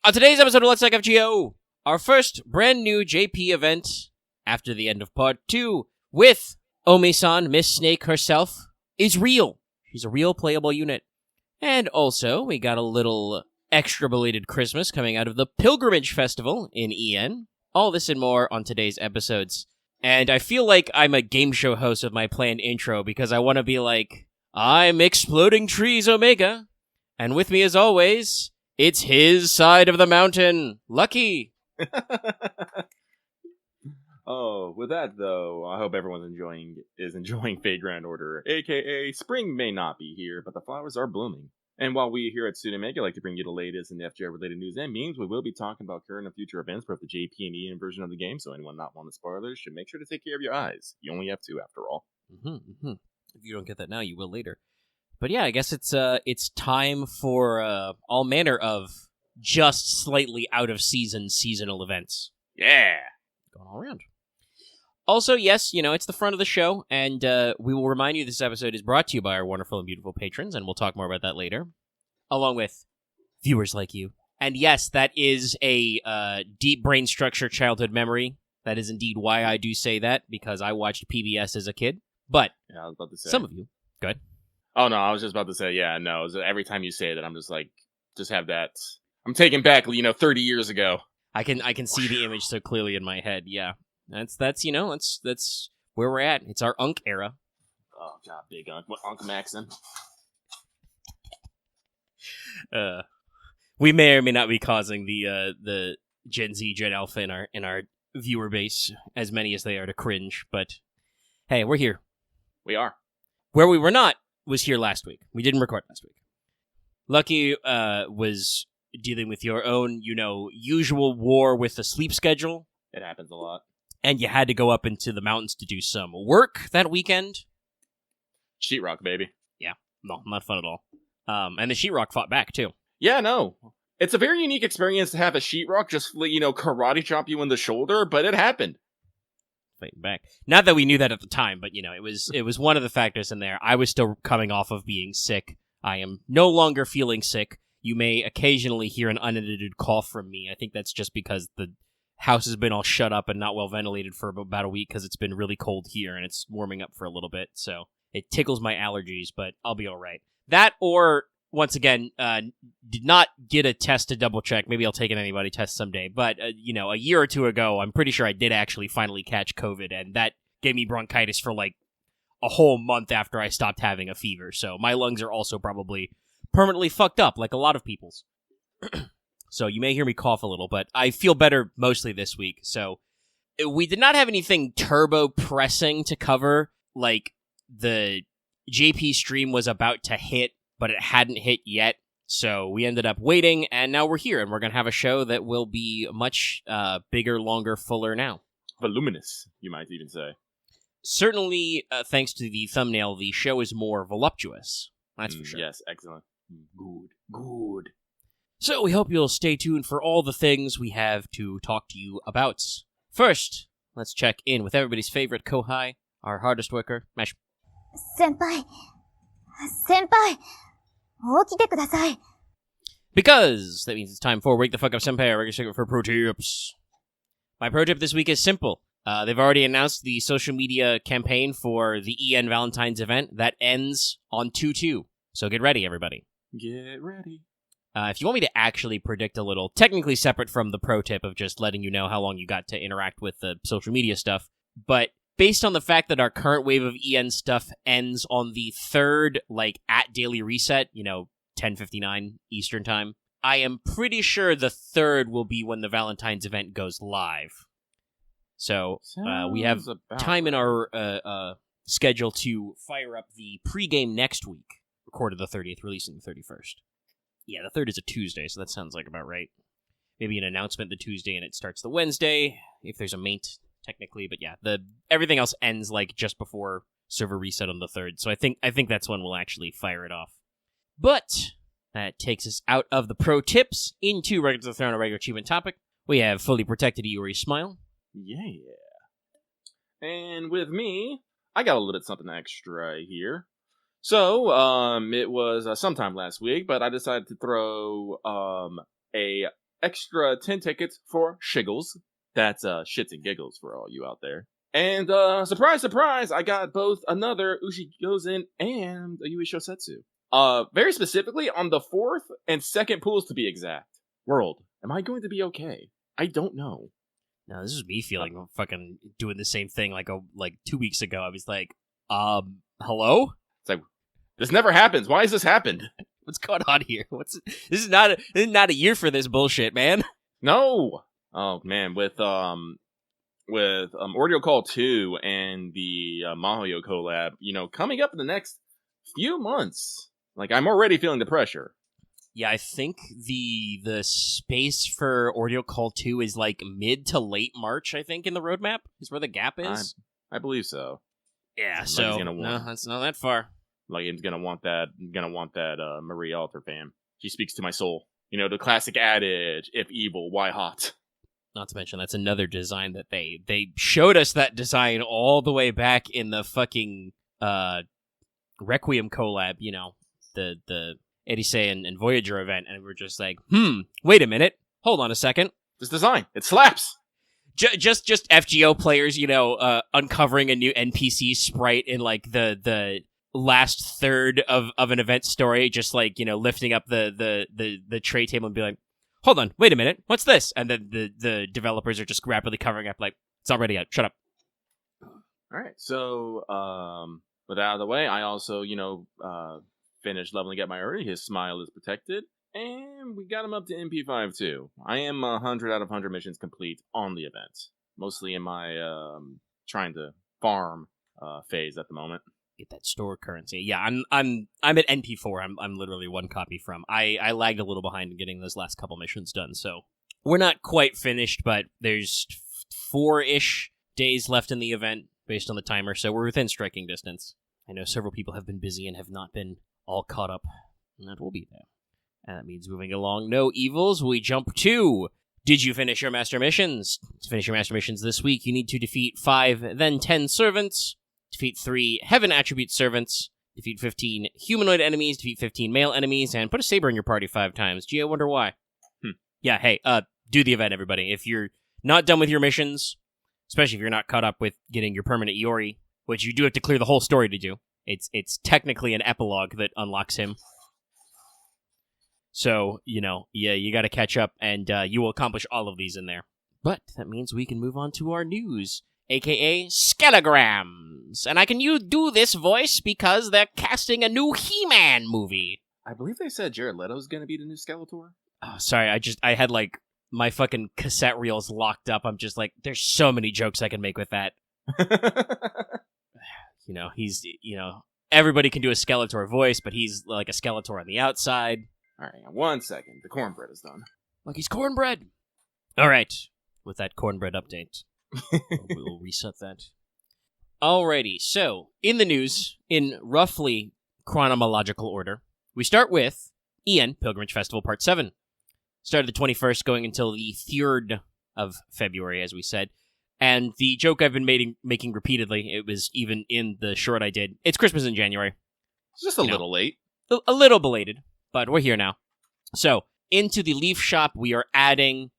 On today's episode of Let's Talk FGO, our first brand new JP event after the end of part 2 with Omi-san, Miss Snake herself, is real. She's a real playable unit. And also, we got a little extra belated Christmas coming out of the Pilgrimage Festival in EN. All this and more on today's episodes. And I feel like I'm a game show host of my planned intro because I want to be like, I'm Exploding Trees Omega. And with me as always, it's his side of the mountain, Lucky. Oh, with that though, I hope everyone's enjoying Fate Grand Order, aka spring may not be here, but the flowers are blooming. And while we here at Student Make like to bring you the latest in the FGO related news and memes, we will be talking about current and future events for the JP and EN version of the game, so anyone not wanting spoilers should make sure to take care of your eyes. You only have two after all. If you don't get that now, you will later. But yeah, I guess it's time for all manner of just slightly out of season seasonal events. Yeah! Going all around. Also, yes, it's the front of the show, and we will remind you this episode is brought to you by our wonderful and beautiful patrons, and we'll talk more about that later, along with viewers like you. And yes, that is a deep brain structure childhood memory. That is indeed why I do say that, because I watched PBS as a kid. But Yeah, I was about to say. some of you, go ahead. Oh no, I was just about to say, yeah, no, every time you say that, I'm just like, just have that. I'm taking back, 30 years ago. I can see the image so clearly in my head. Yeah, that's where we're at. It's our Unk era. Oh god, big Unk. What Unk Maxon? We may or may not be causing the Gen Z, Gen Alpha in our viewer base, as many as they are, to cringe. But hey, we're here. We are. Where we were not was here last week. We didn't record last week. Lucky was dealing with your own, usual war with the sleep schedule. It happens a lot. And you had to go up into the mountains to do some work that weekend. Sheetrock, baby. Yeah, no, not fun at all. And the sheetrock fought back, too. Yeah, no. It's a very unique experience to have a sheetrock just, karate chop you in the shoulder, but it happened. Fighting back. Not that we knew that at the time, but, it was one of the factors in there. I was still coming off of being sick. I am no longer feeling sick. You may occasionally hear an unedited cough from me. I think that's just because the house has been all shut up and not well ventilated for about a week because it's been really cold here and it's warming up for a little bit. So it tickles my allergies, but I'll be all right. That or, once again, did not get a test to double check. Maybe I'll take an antibody test someday. But, a year or two ago, I'm pretty sure I did actually finally catch COVID, and that gave me bronchitis for like a whole month after I stopped having a fever. So my lungs are also probably permanently fucked up, like a lot of people's. So you may hear me cough a little, but I feel better mostly this week. So we did not have anything turbo pressing to cover, like the JP stream was about to hit, but it hadn't hit yet. So we ended up waiting, and now we're here, and we're going to have a show that will be much bigger, longer, fuller now. Voluminous, you might even say. Certainly, thanks to the thumbnail, the show is more voluptuous. That's for sure. Yes, excellent. Good. So we hope you'll stay tuned for all the things we have to talk to you about. First, let's check in with everybody's favorite Kohai, our hardest worker, Mesh. 先輩、起きてください。 Because that means it's time for Wake the Fuck Up Senpai, our regular segment for pro tips. My pro tip this week is simple. They've already announced the social media campaign for the EN Valentine's event that ends on 2/2. So get ready, everybody. Get ready. If you want me to actually predict a little, technically separate from the pro tip of just letting you know how long you got to interact with the social media stuff, but based on the fact that our current wave of EN stuff ends on the third, at daily reset, 10:59 Eastern time, I am pretty sure the third will be when the Valentine's event goes live. So we have time in our schedule to fire up the pregame next week, recorded the 30th, releasing the 31st. Yeah, the 3rd is a Tuesday, so that sounds like about right. Maybe an announcement the Tuesday and it starts the Wednesday, if there's a maint, technically. But yeah, everything else ends just before server reset on the 3rd, so I think that's when we'll actually fire it off. But that takes us out of the pro tips into Regular to the Throne, a regular achievement topic. We have Fully Protected Iori Smile. Yeah. And with me, I got a little bit something extra here. So, it was sometime last week, but I decided to throw a extra 10 tickets for Shiggles. That's shits and giggles for all you out there. And surprise, surprise, I got both another Ushigozen and a Yui Shosetsu. Very specifically on the 4th and 2nd pools to be exact. World, am I going to be okay? I don't know. No, this is me feeling fucking doing the same thing like 2 weeks ago. I was like, hello? It's like, this never happens. Why has this happened? What's going on here? This is not a year for this bullshit, man. No. Oh man, with Ordeal Call 2 and the Mahoyo collab, coming up in the next few months. Like, I'm already feeling the pressure. Yeah, I think the space for Ordeal Call 2 is like mid to late March, I think, in the roadmap is where the gap is. I believe so. Yeah, like so no, that's not that far. Like, he's gonna want that Marie Alter fam. She speaks to my soul. The classic adage, if evil, why hot? Not to mention, that's another design that they showed us that design all the way back in the fucking Requiem collab, the Erisei and Voyager event, and we're just like, wait a minute, hold on a second. This design, it slaps! Just FGO players, uncovering a new NPC sprite in, like, the last third of an event story, just, like, lifting up the tray table and be like, hold on, wait a minute, what's this? And then the developers are just rapidly covering up, like, it's not ready yet, shut up. Alright, so, with that out of the way, I also, finished leveling up my Uri. His smile is protected. And we got him up to MP5 too. I am 100 out of 100 missions complete on the event. Mostly in my trying to farm phase at the moment. Get that store currency. Yeah, I'm at NP4. I'm literally one copy from. I lagged a little behind in getting those last couple missions done, so we're not quite finished, but there's 4-ish days left in the event based on the timer, so we're within striking distance. I know several people have been busy and have not been all caught up, and that will be there. And that means moving along, no evils, we jump to, did you finish your master missions? To finish your master missions this week, you need to defeat 5, then 10 servants, defeat 3 heaven attribute servants, defeat 15 humanoid enemies, defeat 15 male enemies, and put a saber in your party 5 times. Gee, I wonder why. Yeah, hey, do the event, everybody. If you're not done with your missions, especially if you're not caught up with getting your permanent Iori, which you do have to clear the whole story to do. It's technically an epilogue that unlocks him. So, you got to catch up, and you will accomplish all of these in there. But that means we can move on to our news, a.k.a. Skelograms. And I can do this voice because they're casting a new He-Man movie. I believe they said Jared Leto's gonna be the new Skeletor. Oh, sorry, I had, like, my fucking cassette reels locked up. I'm just like, there's so many jokes I can make with that. He's, everybody can do a Skeletor voice, but he's like a Skeletor on the outside. All right, 1 second. The cornbread is done. Like he's cornbread. All right, with that cornbread update, we'll reset that. Alrighty, so in the news, in roughly chronological order, we start with Ian Pilgrimage Festival Part 7. Started the 21st, going until the 3rd of February, as we said. And the joke I've been making repeatedly, it was even in the short I did, it's Christmas in January. It's just a little late. A little belated, but we're here now. So, into the Leaf Shop, we are adding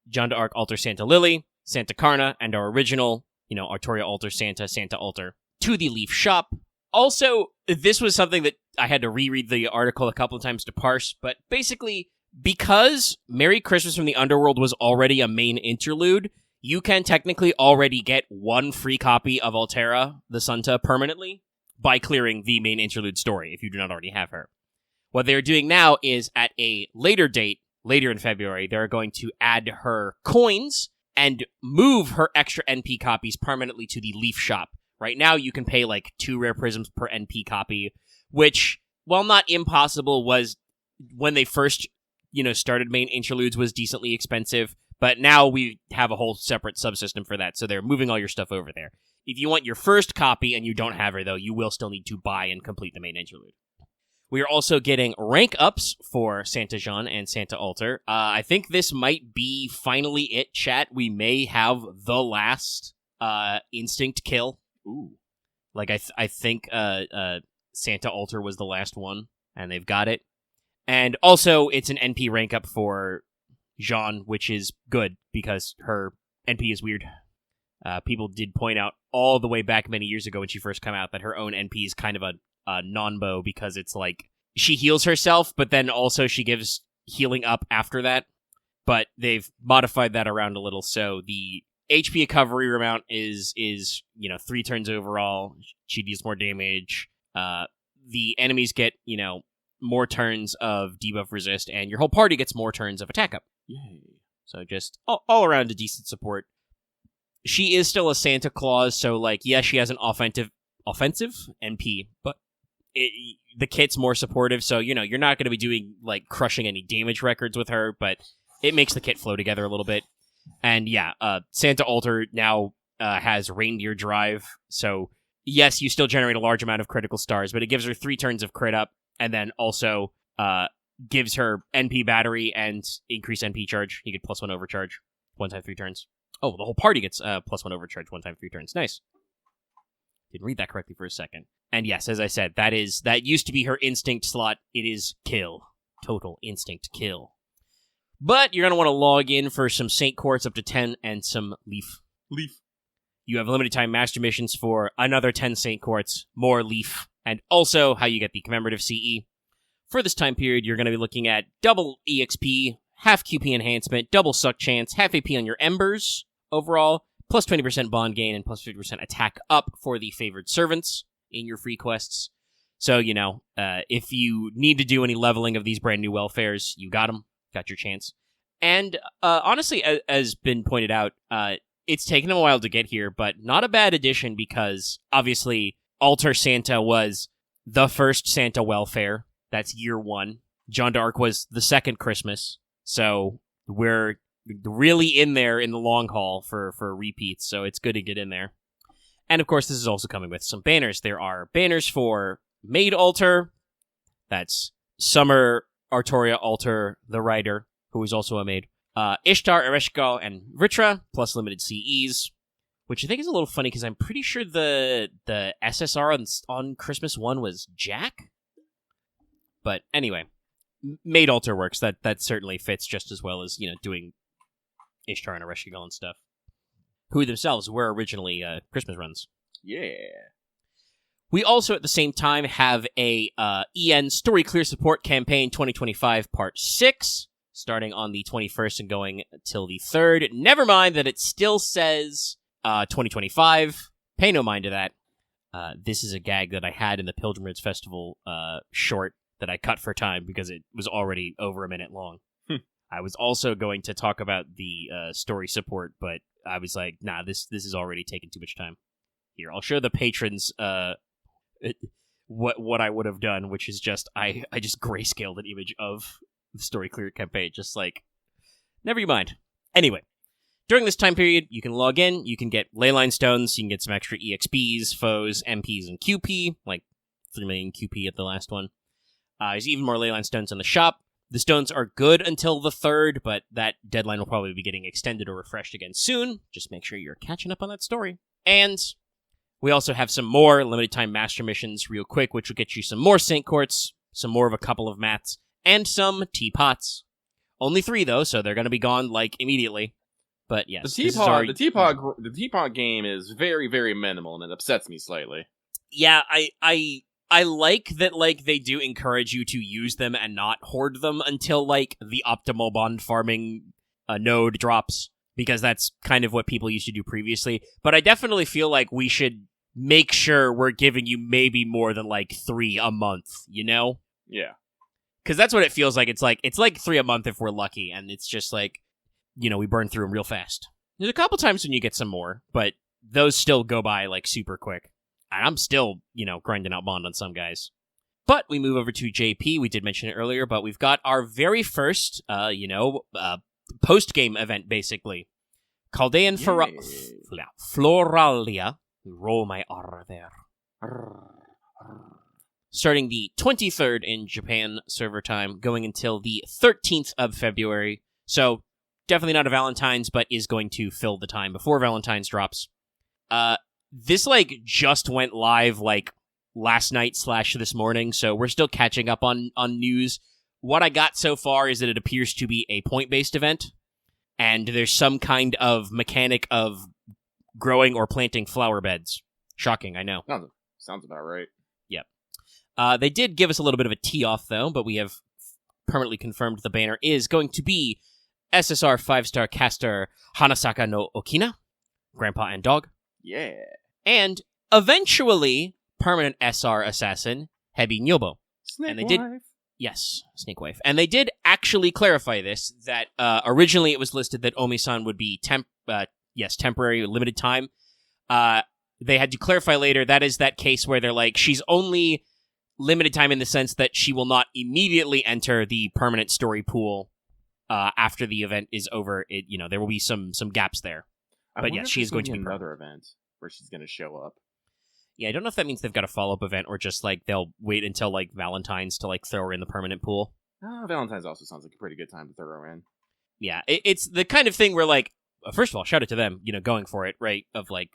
John d'Arc Alter Santa Lily, Santa Carna, and our original, Artoria Alter Santa Alter, to the Leaf Shop. Also, this was something that I had to reread the article a couple of times to parse, but basically, because Merry Christmas from the Underworld was already a main interlude, you can technically already get 1 free copy of Altera, the Santa, permanently by clearing the main interlude story, if you do not already have her. What they're doing now is, at a later date, later in February, they're going to add her coins and move her extra NP copies permanently to the Leaf Shop. Right now, you can pay like 2 rare prisms per NP copy, which, while not impossible, was, when they first, started main interludes, was decently expensive. But now we have a whole separate subsystem for that, so they're moving all your stuff over there. If you want your first copy and you don't have her, though, you will still need to buy and complete the main interlude. We are also getting rank ups for Santa Jean and Santa Alter. I think this might be finally it, chat. We may have the last instinct kill. Ooh. Like, I think Santa Alter was the last one, and they've got it. And also, it's an NP rank up for Jean, which is good because her NP is weird. People did point out all the way back many years ago when she first came out that her own NP is kind of a non-bow because it's like she heals herself, but then also she gives healing up after that. But they've modified that around a little, so the HP recovery amount is 3 turns overall. She deals more damage. The enemies get, more turns of debuff resist, and your whole party gets more turns of attack up. Yay. So just all around a decent support. She is still a Santa Claus, so yes, she has an offensive NP, but the kit's more supportive, so you're not going to be doing crushing any damage records with her, but it makes the kit flow together a little bit. And Santa Altar now has Reindeer Drive, so yes, you still generate a large amount of critical stars, but it gives her 3 turns of crit up, and then also gives her NP battery and increased NP charge. You get +1 overcharge 1 time 3 turns. Oh, the whole party gets +1 overcharge 1 time 3 turns. Nice. Didn't read that correctly for a second. And yes, as I said, that used to be her instinct slot. It is kill. Total instinct kill. But you're going to want to log in for some Saint Quartz up to 10 and some Leaf. You have limited time master missions for another 10 Saint Quartz, more Leaf, and also how you get the commemorative CE. For this time period, you're going to be looking at double EXP, half QP enhancement, double suck chance, half AP on your Embers overall, plus 20% bond gain, and plus 50% attack up for the favored servants in your free quests. So, if you need to do any leveling of these brand new welfares, you got them. Got your chance. And honestly, as been pointed out, it's taken them a while to get here, but not a bad addition because, obviously, Altar Santa was the first Santa welfare. That's year 1. Jeanne d'Arc was the second Christmas. So we're really in there in the long haul for repeats, so it's good to get in there. And, of course, this is also coming with some banners. There are banners for Maid Altar. That's Summer Artoria Altar, the Rider, who is also a maid. Ishtar, Ereshkigal, and Vritra, plus limited CEs, which I think is a little funny because I'm pretty sure the SSR on Christmas 1 was Jack. But anyway, Maid Altar works. That certainly fits just as well as, doing Ishtar and Ereshkigal and stuff, who themselves were originally Christmas runs. Yeah. We also, at the same time, have a EN Story Clear Support Campaign 2025 Part 6, starting on the 21st and going till the 3rd. Never mind that it still says 2025. Pay no mind to that. This is a gag that I had in the Pilgrimage Festival short that I cut for time because it was already over a minute long. I was also going to talk about the story support, but I was like, nah, this is already taking too much time. Here, I'll show the patrons what I would have done, which is just I just grayscaled an image of the Story Clear campaign, just never you mind. Anyway, during this time period, you can log in, you can get Leyline Stones, you can get some extra EXPs, foes, MPs, and QP, 3 million QP at the last one. There's even more Leyline Stones in the shop. The stones are good until the 3rd, but that deadline will probably be getting extended or refreshed again soon. Just make sure you're catching up on that story. And we also have some more limited time master missions real quick, which will get you some more Saint Quartz, some more of a couple of mats, and some teapots. Only 3 though, so they're going to be gone immediately. But yes, the teapot game is very, very minimal, and it upsets me slightly. Yeah, I like that they do encourage you to use them and not hoard them until the optimal bond farming node drops, because that's kind of what people used to do previously. But I definitely feel like we should make sure we're giving you maybe more than 3 a month, Yeah. Because that's what it feels like. It's 3 a month if we're lucky, and it's just we burn through them real fast. There's a couple times when you get some more, but those still go by super quick. And I'm still, grinding out bond on some guys. But we move over to JP. We did mention it earlier, but we've got our very first, post-game event, basically. Chaldea Floralia. Roll my R there. Starting the 23rd in Japan server time, going until the 13th of February. So, definitely not a Valentine's, but is going to fill the time before Valentine's drops. This, just went live, last night / this morning, so we're still catching up on news. what I got so far is that it appears to be a point-based event, and there's some kind of mechanic of growing or planting flower beds. Shocking, I know. Sounds about right. Yep. They did give us a little bit of a tee-off, though, but we have permanently confirmed the banner is going to be SSR 5-star caster Hanasaka no Okina, Grandpa and Dog. Yeah. And eventually, permanent SR assassin Hebi Nyobo. Yes, Snake Wife. And they did actually clarify this, that originally it was listed that Omi-san would be temporary, limited time. They had to clarify later, that is that case where they're like, she's only limited time in the sense that she will not immediately enter the permanent story pool after the event is over. There will be some gaps there. But yes, she is going to be another event where she's going to show up. Yeah, I don't know if that means they've got a follow-up event or just, like, they'll wait until, like, Valentine's to, like, throw her in the permanent pool. Valentine's also sounds like a pretty good time to throw her in. Yeah, it's the kind of thing where, like, first of all, shout out to them, going for it, right? Of, like,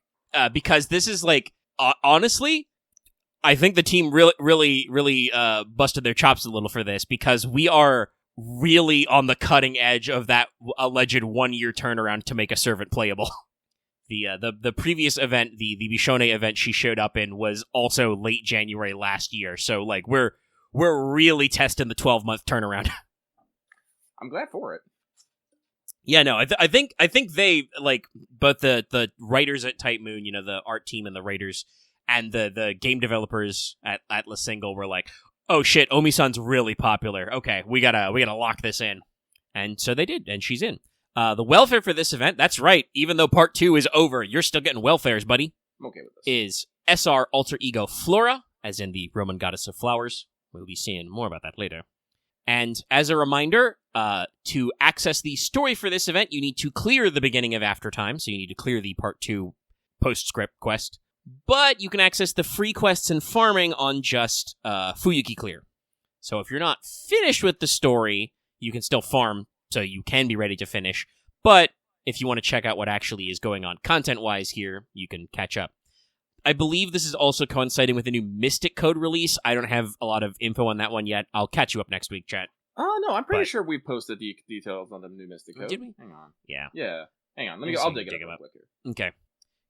because this is, like, honestly, I think the team really busted their chops a little for this, because we are really on the cutting edge of that alleged 1-year turnaround to make a servant playable. The previous event, the Bishone event she showed up in was also late January last year. So like we're really testing the 12-month turnaround. I'm glad for it. Yeah, no, I think they like both the writers at Type Moon, the art team and the writers, and the game developers at Atlas Single were like, oh shit, Omi-san's really popular. Okay, we gotta lock this in, and so they did, and she's in. The welfare for this event, that's right, even though part 2 is over, you're still getting welfares, buddy. I'm okay with this. Is SR alter ego Flora, as in the Roman goddess of flowers. We'll be seeing more about that later. And as a reminder, to access the story for this event, you need to clear the beginning of Aftertime, so you need to clear the part 2 postscript quest. But you can access the free quests and farming on just Fuyuki Clear. So if you're not finished with the story, you can still farm, so you can be ready to finish. But if you want to check out what actually is going on content-wise here, you can catch up. I believe this is also coinciding with a new Mystic Code release. I don't have a lot of info on that one yet. I'll catch you up next week, chat. Oh, no, I'm pretty sure we posted the details on the new Mystic Code. Did we? Hang on. Yeah. Yeah. Hang on. I'll dig it up real quick here. Okay.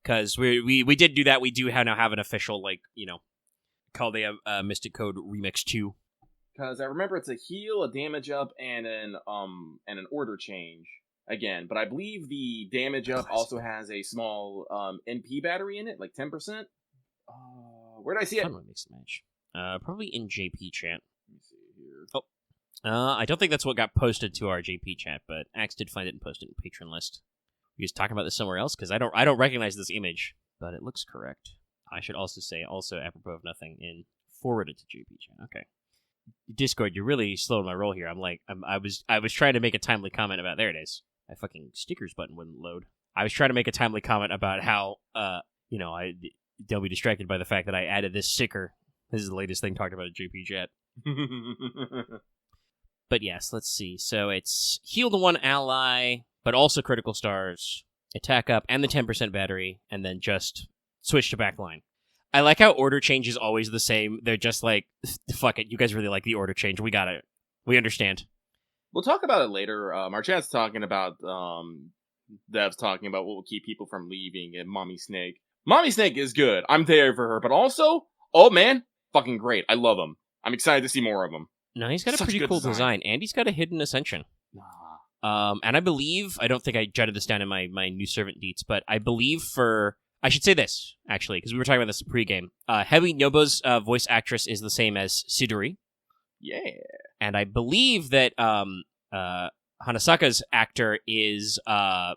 Because we did do that. We do now have an official, Chaldea Mystic Code Remix 2. Because I remember it's a heal, a damage up, and an order change again. But I believe the damage up also has a small NP battery in it, like 10%. Where did I see it? Mixed match. Probably in JP chat. Let me see here. Oh. I don't think that's what got posted to our JP chat, but Axe did find it and posted it in Patron list. You guys talking about this somewhere else? Because I don't recognize this image, but it looks correct. I should also say, apropos of nothing, forwarded to JP chat. Okay. Discord, you're really slowing my roll here. I was trying to make a timely comment about, there it is. My fucking stickers button wouldn't load. I was trying to make a timely comment about how, don't be distracted by the fact that I added this sticker. This is the latest thing talked about at JP chat. But yes, let's see. So it's heal to one ally, but also critical stars, attack up, and the 10% battery, and then just switch to backline. I like how order change is always the same. They're just like, fuck it, you guys really like the order change. We got it. We understand. We'll talk about it later. Our chat's talking about, devs talking about what will keep people from leaving, and Mommy Snake. Mommy Snake is good. I'm there for her, but also, oh man, fucking great. I love him. I'm excited to see more of him. No, he's got a pretty cool design, and he's got a hidden ascension. And I believe, I don't think I jotted this down in my new servant deets, but I believe I should say this, actually, because we were talking about this pregame. Hebi Nyobo's voice actress is the same as Siduri. Yeah. And I believe that Hanasaka's actor is, I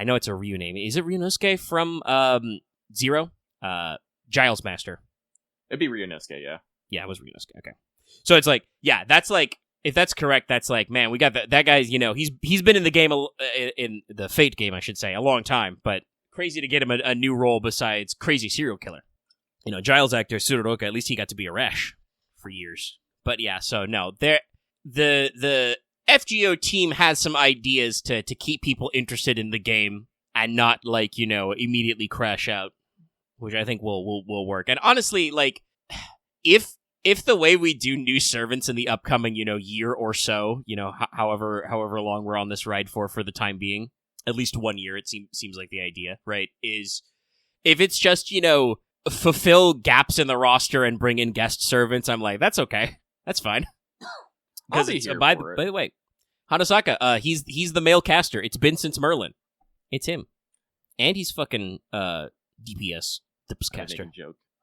know it's a Ryu name. Is it Ryunosuke from Zero? Giles Master. It'd be Ryunosuke, yeah. Yeah, it was Ryunosuke. Okay. So it's like, yeah, that's like, if that's correct, that's like, man, we got that guy's, he's been in the game, in the Fate game, I should say, a long time, but crazy to get him a new role besides crazy serial killer. Giles actor Tsuroroka, at least he got to be a Rash for years. But yeah, so no, the FGO team has some ideas to keep people interested in the game and not immediately crash out, which I think will work. And honestly, if if the way we do new servants in the upcoming, year or so, however long we're on this ride for the time being, at least 1 year, it seems like the idea, right, is if it's just, fulfill gaps in the roster and bring in guest servants, I'm like, that's okay. That's fine. I'll be here by for it. the way, Hanasaka, he's the male caster. It's been since Merlin. It's him. And he's fucking DPS, caster.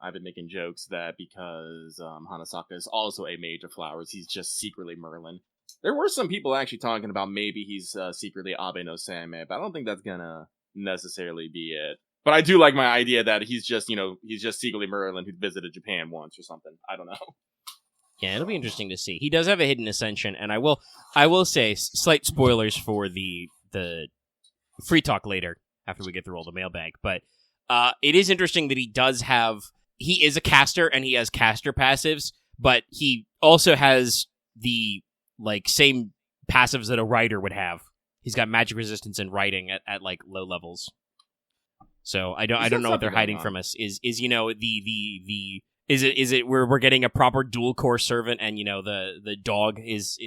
I've been making jokes that because Hanasaka is also a mage of flowers, he's just secretly Merlin. There were some people actually talking about maybe he's secretly Abe no Same, but I don't think that's gonna necessarily be it. But I do like my idea that he's just secretly Merlin who visited Japan once or something. I don't know. Yeah, it'll be interesting to see. He does have a hidden ascension, and I will say slight spoilers for the free talk later after we get through all the mailbag. But it is interesting that he is a caster and he has caster passives, but he also has the same passives that a writer would have. He's got magic resistance and writing at low levels. So I don't know what they're hiding from us. Is it we're getting a proper dual core servant and the dog is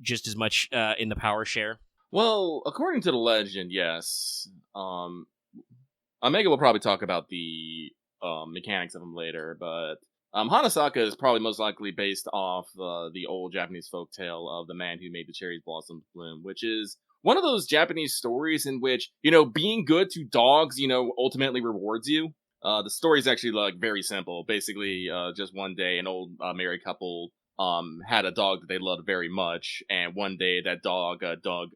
just as much in the power share? Well, according to the legend, yes. Omega will probably talk about the mechanics of him later, but Hanasaka is probably most likely based off the old Japanese folktale of the man who made the cherry blossoms bloom, which is one of those Japanese stories in which, being good to dogs, ultimately rewards you. The story is actually very simple. Basically, just one day, an old married couple had a dog that they loved very much, and one day that dog dug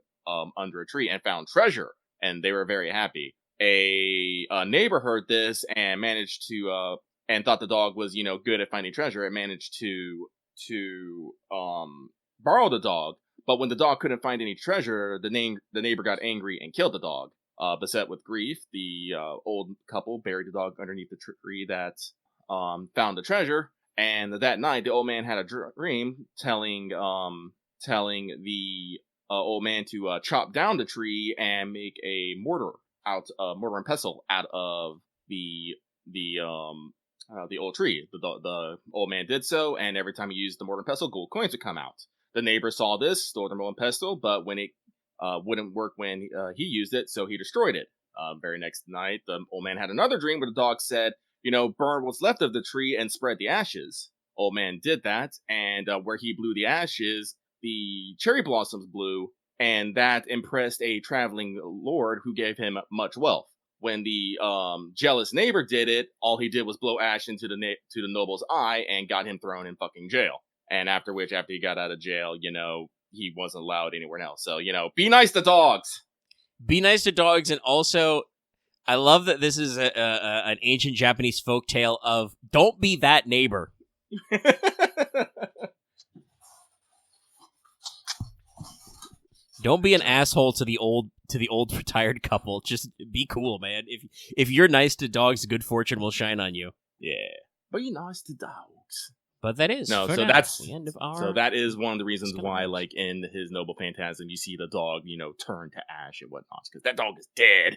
under a tree and found treasure, and they were very happy. A neighbor heard this and managed to and thought the dog was good at finding treasure, and managed to borrow the dog. But when the dog couldn't find any treasure, the neighbor got angry and killed the dog. Beset with grief, the old couple buried the dog underneath the tree that found the treasure. And that night, the old man had a dream telling the old man to chop down the tree and make a mortar and pestle out of the old tree. The old man did so, and every time he used the mortar and pestle, gold coins would come out. The neighbor saw this, stole the mortar and pestle, but when it wouldn't work when he used it, so he destroyed it. Very next night, the old man had another dream where the dog said, burn what's left of the tree and spread the ashes. Old man did that, and where he blew the ashes, the cherry blossoms blew, and that impressed a traveling lord who gave him much wealth. When the jealous neighbor did it, all he did was blow ash into the noble's eye and got him thrown in fucking jail. And after he got out of jail, he wasn't allowed anywhere else. So, be nice to dogs. Be nice to dogs, and also, I love that this is an ancient Japanese folktale of don't be that neighbor. Don't be an asshole to the old retired couple. Just be cool, man. If you're nice to dogs, good fortune will shine on you. Yeah, but you're nice to dogs. But that is no. So now, that's the end of our. So that is one of the reasons why, in his Noble Phantasm, you see the dog, turn to ash and whatnot, because that dog is dead.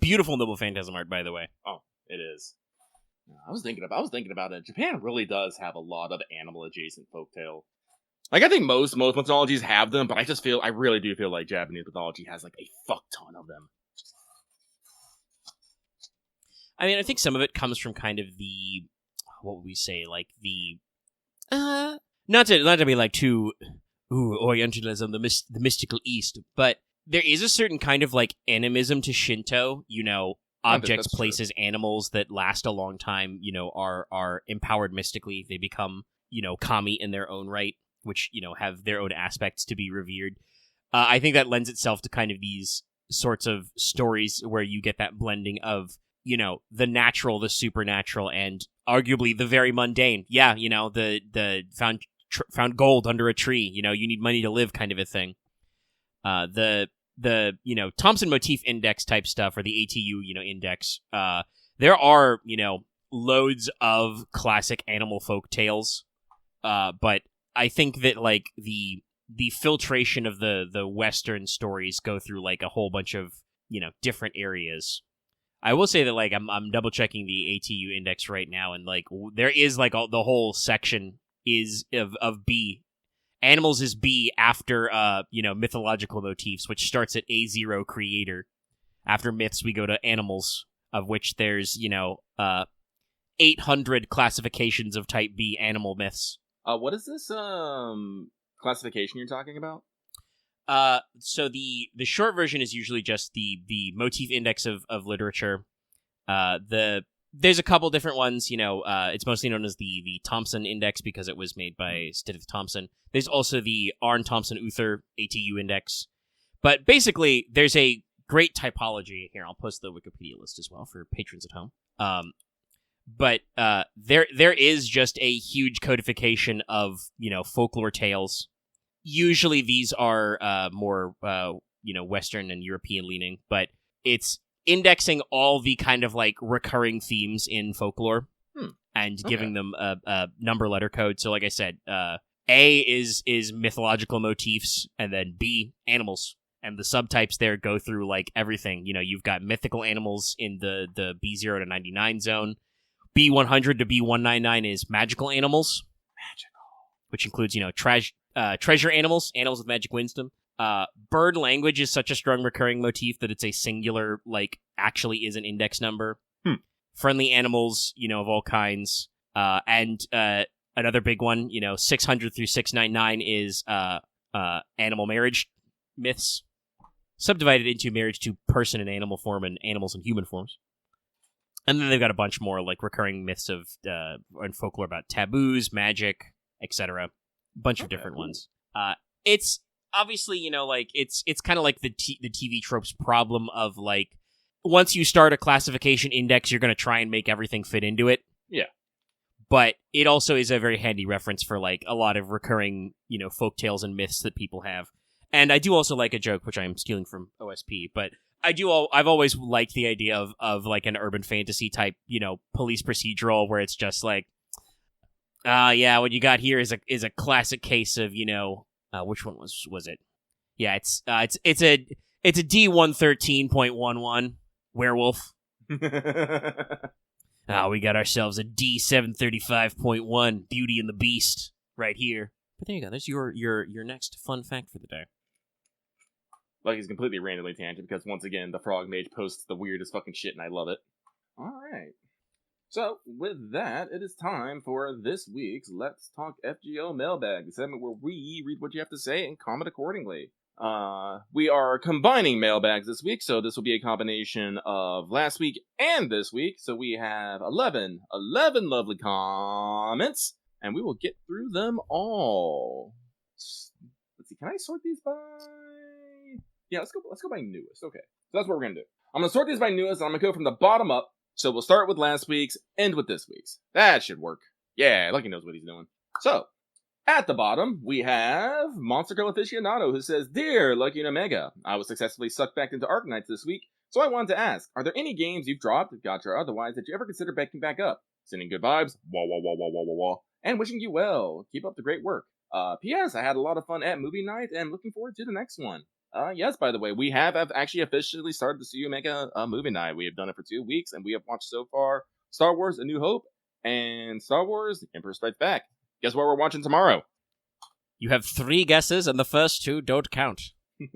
Beautiful Noble Phantasm art, by the way. Oh, it is. I was thinking about it. Japan really does have a lot of animal adjacent folktale. I think most mythologies have them, but I really do feel like Japanese mythology has a fuck ton of them. I mean, I think some of it comes from kind of the, what would we say, not to be too Orientalism, the mystical East, but there is a certain kind of animism to Shinto. Objects, places, animals that last a long time. Are empowered mystically. They become kami in their own right, which have their own aspects to be revered. I think that lends itself to kind of these sorts of stories where you get that blending of the natural, the supernatural, and arguably the very mundane. Yeah, the found gold under a tree. You need money to live, kind of a thing. The Thompson motif index type stuff, or the ATU index. There are loads of classic animal folk tales, but I think that the filtration of the Western stories go through a whole bunch of different areas. I will say that I'm double checking the ATU index right now, and there is the whole section is of B. Animals is B after mythological motifs, which starts at A0 creator. After myths, we go to animals, of which there's 800 classifications of type B animal myths. What is this classification you're talking about? So the short version is usually just the motif index of literature. There's a couple different ones. It's mostly known as the Thompson Index because it was made by Stidith Thompson. There's also the Arne Thompson Uther ATU Index. But basically, there's a great typology here. I'll post the Wikipedia list as well for patrons at home. But there is just a huge codification of folklore tales. Usually these are more Western and European leaning, but it's indexing all the kind of like recurring themes in folklore and giving them a number letter code. So like I said, A is mythological motifs, and then B, animals. And the subtypes there go through like everything. You've got mythical animals in the B0 to 99 zone. B100 to B199 is magical animals. Which includes, treasure animals with magic wisdom. Bird language is such a strong recurring motif that it's a singular, actually is an index number. Friendly animals, of all kinds. And another big one, 600 through 699 is animal marriage myths. Subdivided into marriage to person in animal form and animals in human forms. And then they've got a bunch more, recurring myths of and folklore about taboos, magic, etc. A bunch of different ones. It's obviously, it's kind of like the TV tropes problem of, once you start a classification index, you're going to try and make everything fit into it. Yeah. But it also is a very handy reference for, a lot of recurring, folk tales and myths that people have. And I do also like a joke, which I'm stealing from OSP, but I've always liked the idea of an urban fantasy type, police procedural where it's just yeah, what you got here is a classic case of, which one was it? Yeah, it's a D113.11 werewolf. We got ourselves a D735.1 Beauty and the Beast right here. But there you go. There's your next fun fact for the day. He's completely randomly tangent because once again the Frog Mage posts the weirdest fucking shit and I love it. Alright. So, with that, it is time for this week's Let's Talk FGO Mailbag, the segment where we read what you have to say and comment accordingly. We are combining mailbags this week, so this will be a combination of last week and this week. So we have 11 lovely comments, and we will get through them all. Let's see, can I sort these by... Yeah, let's go by newest. Okay, so that's what we're gonna do. I'm gonna sort these by newest, and I'm gonna go from the bottom up. So we'll start with last week's, end with this week's. That should work. Yeah, Lucky knows what he's doing. So, at the bottom, we have Monster Girl Aficionado, who says, Dear Lucky and Omega, I was successfully sucked back into Arknights this week, so I wanted to ask, are there any games you've dropped, gotcha or otherwise, that you ever consider backing back up? Sending good vibes, wah wah wah wah wah wah wah, and wishing you well. Keep up the great work. P.S. I had a lot of fun at movie night, and looking forward to the next one. Yes, by the way, we have actually officially started the Studio Mega movie night. We have done it for 2 weeks, and we have watched so far Star Wars A New Hope and Star Wars Emperor Strikes Back. Guess what we're watching tomorrow? You have 3 guesses, and the first 2 don't count. This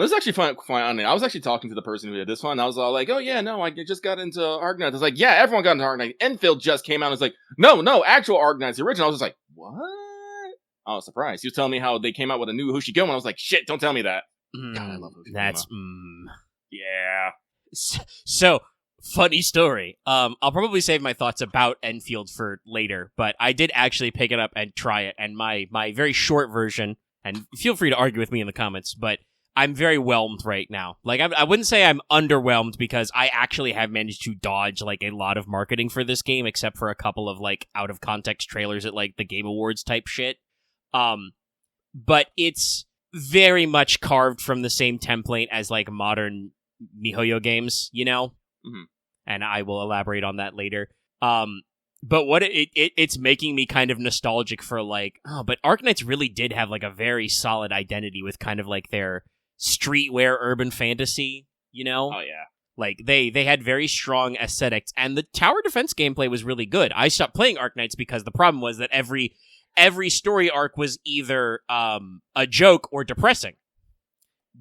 is actually fun. I was actually talking to the person who did this one. I was all like, oh yeah, no, I just got into Arknights. I was like, yeah, everyone got into Arknights. Enfield just came out and was like, no, actual Arknights, the original. I was just like, what? I was surprised. He was telling me how they came out with a new Hoshigoma. I was like, shit, don't tell me that. God, I love Hoshigoma. That's, Yeah. So, funny story. I'll probably save my thoughts about Enfield for later, but I did actually pick it up and try it, and my very short version, and feel free to argue with me in the comments, but I'm very whelmed right now. I wouldn't say I'm underwhelmed because I actually have managed to dodge, a lot of marketing for this game, except for a couple of, out-of-context trailers at, the Game Awards type shit. But it's very much carved from the same template as, modern MiHoYo games, Mm-hmm. And I will elaborate on that later. But what it's making me kind of nostalgic for, but Arknights really did have, a very solid identity with kind of, their streetwear urban fantasy, Oh, yeah. Like, they had very strong aesthetics, and the tower defense gameplay was really good. I stopped playing Arknights because the problem was that every story arc was either a joke or depressing.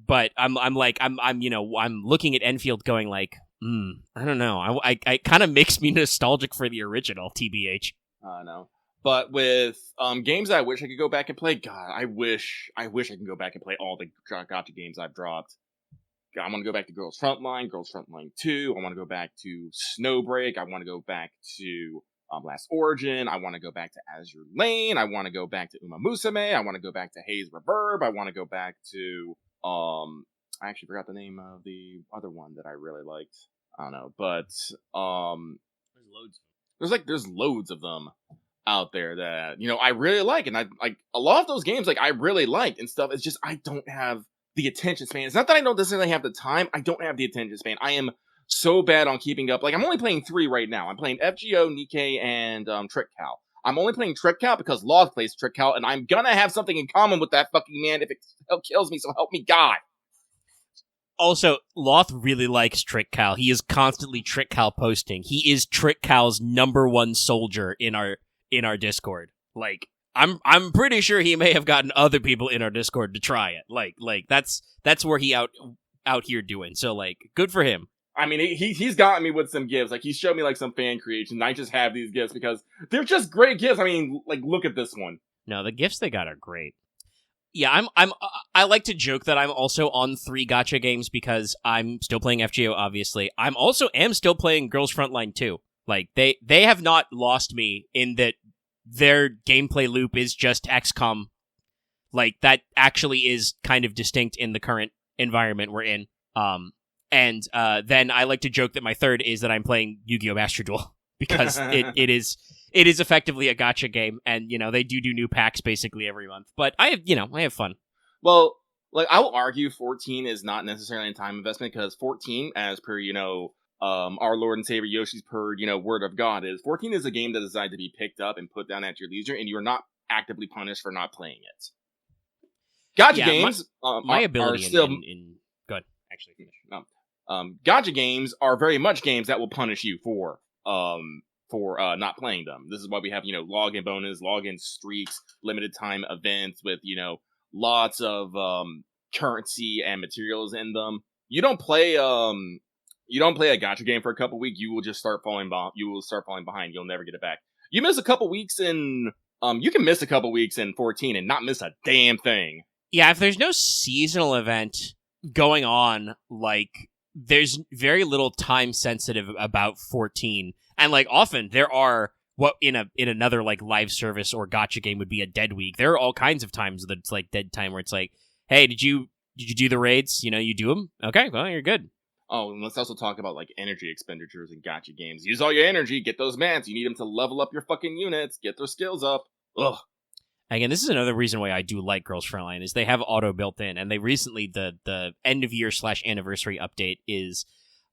But I'm looking at Enfield going like, I don't know. I kind of makes me nostalgic for the original, TBH. I know. But with games I wish I could go back and play, God, I wish I can go back and play all the gacha games I've dropped. I want to go back to Girls Frontline 2. I want to go back to Snowbreak. I want to go back to Last Origin. I want to go back to Azure Lane. I want to go back to Uma Musume. I want to go back to Haze Reverb. I want to go back to I actually forgot the name of the other one that I really liked. I don't know, but there's loads of them out there that I really like, and I like a lot of those games. Like I really liked and stuff. It's just I don't have the attention span. It's not that I don't necessarily have the time. I don't have the attention span. I am so bad on keeping up. Like I'm only playing 3 right now. I'm playing FGO, Nikkei, and Trick Cow. I'm only playing Trick Cow because Loth plays Trick Cow, and I'm gonna have something in common with that fucking man if it kills me. So help me God. Also, Loth really likes Trick Cow. He is constantly Trick Cow posting. He is Trick Cow's out soldier in our Discord. Like, I'm pretty sure he may have gotten other people in our Discord to try it. Like that's where he out here doing. So like, good for him. I mean, he's gotten me with some gifts. Like he's showed me like some fan creation. And I just have these gifts because they're just great gifts. I mean, like look at this one. No, the gifts they got are great. Yeah, I like to joke that I'm also on 3 gacha games because I'm still playing FGO, obviously. I'm still playing Girls Frontline 2. Like, they have not lost me in that their gameplay loop is just XCOM. Like, that actually is kind of distinct in the current environment we're in. And then I like to joke that my third is that I'm playing Yu-Gi-Oh! Master Duel because it is effectively a gacha game, and they do new packs basically every month. But I have fun. Well, like I will argue 14 is not necessarily a time investment because 14, as per our Lord and Savior Yoshi's word of God, is 14 is a game that is designed to be picked up and put down at your leisure, and you are not actively punished for not playing it. Gacha games, my ability are still in good actually. No. Gacha games are very much games that will punish you for not playing them. This is why we have, login bonus, login streaks, limited time events with, lots of currency and materials in them. You don't play a gacha game for a couple weeks, you will just start falling behind. You'll never get it back. You miss a couple weeks in you can miss a couple weeks in 14 and not miss a damn thing. Yeah, if there's no seasonal event going on, like there's very little time sensitive about 14. And like often there are what in another like live service or gacha game would be a dead week. There are all kinds of times that it's like dead time where it's like, hey, did you do the raids? You do them? Okay, well, you're good. Oh, and let's also talk about like energy expenditures in gacha games. Use all your energy, get those mans. You need them to level up your fucking units, get their skills up. Ugh. Again, this is another reason why I do like Girls Frontline is they have auto built in, and they recently the end of year / anniversary update is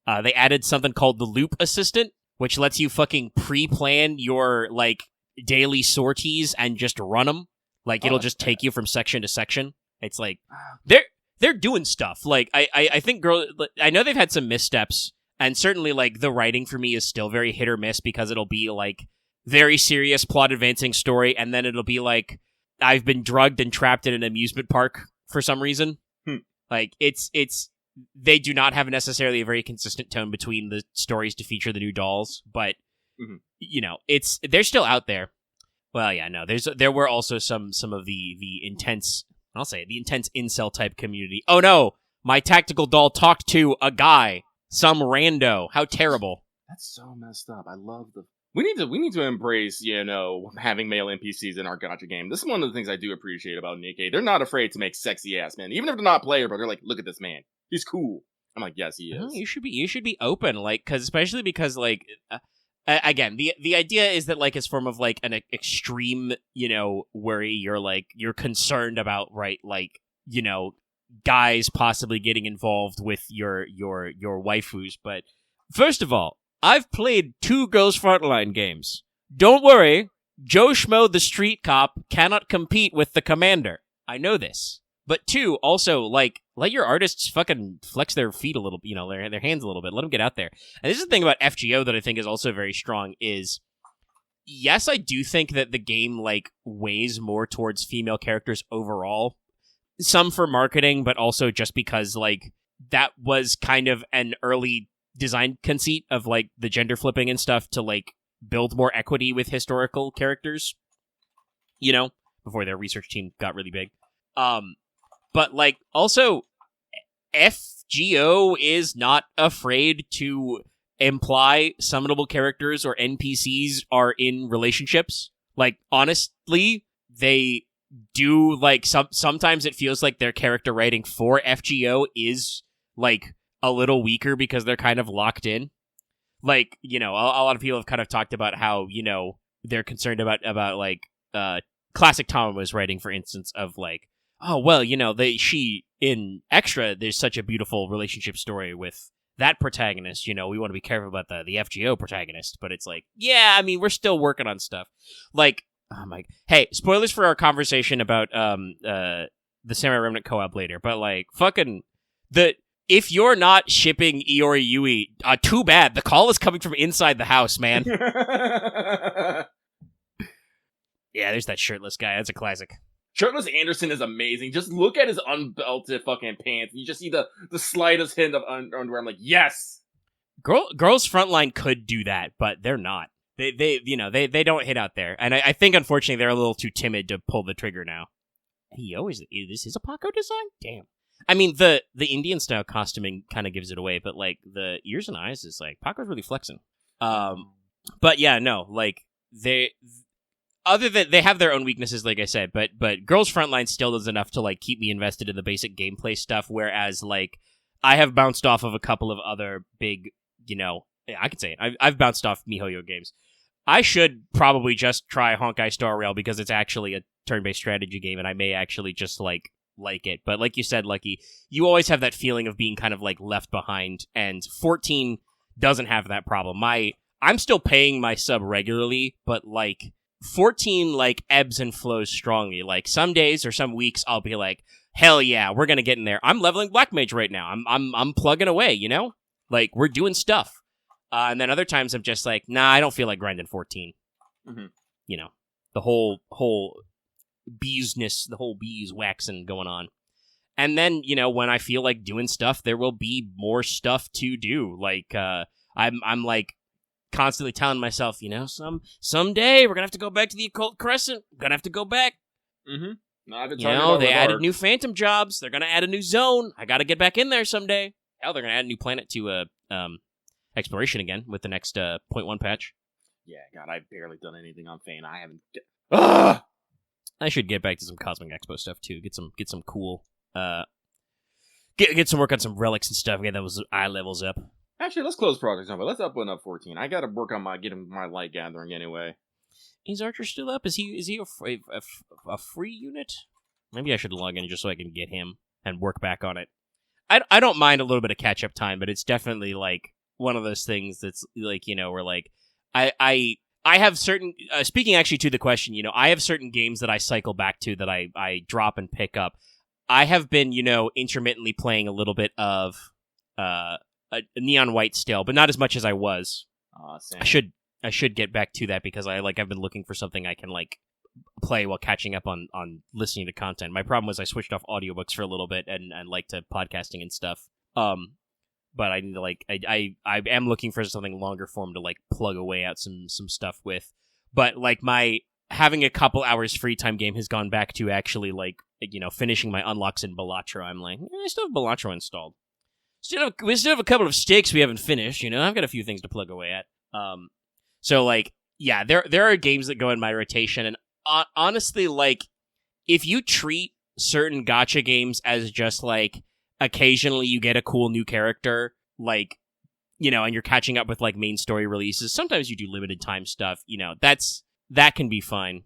they added something called the Loop Assistant, which lets you fucking pre-plan your like daily sorties and just run them. Like it'll just take you from section to section. It's like they're doing stuff. Like I think I know they've had some missteps, and certainly like the writing for me is still very hit or miss because it'll be like very serious plot advancing story, and then it'll be like I've been drugged and trapped in an amusement park for some reason. Like it's they do not have necessarily a very consistent tone between the stories to feature the new dolls, but they're still out there. Well, yeah, no, there were also some of the intense, I'll say it, the intense incel type community. Oh no, my tactical doll talked to a guy, some rando. How terrible. That's so messed up. I love we need to embrace, having male NPCs in our gacha game. This is one of the things I do appreciate about Nikkei. They're not afraid to make sexy ass men, even if they're not player, but they're like, look at this man. He's cool. I'm like, yes, he is. You should be open, like, especially because like, again, the idea is that like it's form of like an extreme, worry. You're concerned about, right? Like, guys possibly getting involved with your waifus. But first of all, I've played 2 Girls Frontline games. Don't worry, Joe Schmo the street cop cannot compete with the commander. I know this. But two, also, like, let your artists fucking flex their feet a little, their hands a little bit. Let them get out there. And this is the thing about FGO that I think is also very strong is, yes, I do think that the game, like, weighs more towards female characters overall. Some for marketing, but also just because, like, that was kind of an early design conceit of, like, the gender flipping and stuff to, like, build more equity with historical characters, before their research team got really big. But, like, also, FGO is not afraid to imply summonable characters or NPCs are in relationships. Like, honestly, they do, like, sometimes it feels like their character writing for FGO is, like, a little weaker because they're kind of locked in. Like, a lot of people have kind of talked about how, they're concerned about like, Classic Tom was writing, for instance, of, like, oh, well, she, in Extra, there's such a beautiful relationship story with that protagonist, we want to be careful about the FGO protagonist, but it's like, yeah, I mean, we're still working on stuff. Like, oh my, hey, spoilers for our conversation about, the Samurai Remnant co-op later, but, like, fucking, if you're not shipping Iori Yui, too bad, the call is coming from inside the house, man. Yeah, there's that shirtless guy, that's a classic. Shirtless Anderson is amazing. Just look at his unbelted fucking pants. You just see the slightest hint of underwear. I'm like, yes! Girls Frontline could do that, but they're not. They don't hit out there. And I think, unfortunately, they're a little too timid to pull the trigger now. This is a Paco design? Damn. I mean, the Indian-style costuming kind of gives it away, but, like, the ears and eyes is, like, Paco's really flexing. But, yeah, no, like, other than they have their own weaknesses, like I said, but Girls Frontline still does enough to, like, keep me invested in the basic gameplay stuff, whereas, like, I have bounced off of a couple of other big, I could say it, I've bounced off MiHoYo games. I should probably just try Honkai Star Rail because it's actually a turn-based strategy game, and I may actually just, like it. But like you said, Lucky, you always have that feeling of being kind of, like, left behind, and 14 doesn't have that problem. I'm still paying my sub regularly, but, like, 14, like, ebbs and flows strongly. Like, some days or some weeks, I'll be like, hell yeah, we're gonna get in there. I'm leveling Black Mage right now. I'm plugging away, Like, we're doing stuff. And then other times I'm just like, nah, I don't feel like grinding 14. Mm-hmm. The whole beesness, the whole bees waxing going on. And then, when I feel like doing stuff, there will be more stuff to do. Like, I'm like, constantly telling myself, someday we're gonna have to go back to the Occult Crescent. Gonna have to go back. Mm-hmm. They added new Phantom jobs. They're gonna add a new zone. I gotta get back in there someday. Hell, they're gonna add a new planet to exploration again with the next 0.1 patch. Yeah, God, I've barely done anything on Fane. I haven't. I should get back to some Cosmic Expo stuff too. Get some cool. Get some work on some relics and stuff. Get those eye levels up. Actually, let's close Project Zomba. Let's up 14. I gotta work on getting my light gathering anyway. Is Archer still up? Is he a free unit? Maybe I should log in just so I can get him and work back on it. I don't mind a little bit of catch up time, but it's definitely like one of those things that's like where like I have certain speaking actually to the question, I have certain games that I cycle back to that I drop and pick up. I have been intermittently playing a little bit of a Neon White still, but not as much as I was. Same. I should get back to that because I've been looking for something I can like play while catching up on listening to content. My problem was I switched off audiobooks for a little bit and like to podcasting and stuff. But I need to like I am looking for something longer form to like plug away at some stuff with. But like my having a couple hours free time game has gone back to actually like finishing my unlocks in Balatro. I'm like, I still have Balatro installed. We still have a couple of stakes we haven't finished, I've got a few things to plug away at. So, like, yeah, there are games that go in my rotation, and honestly, like, if you treat certain gacha games as just, like, occasionally you get a cool new character, like, and you're catching up with, like, main story releases, sometimes you do limited time stuff, that can be fine.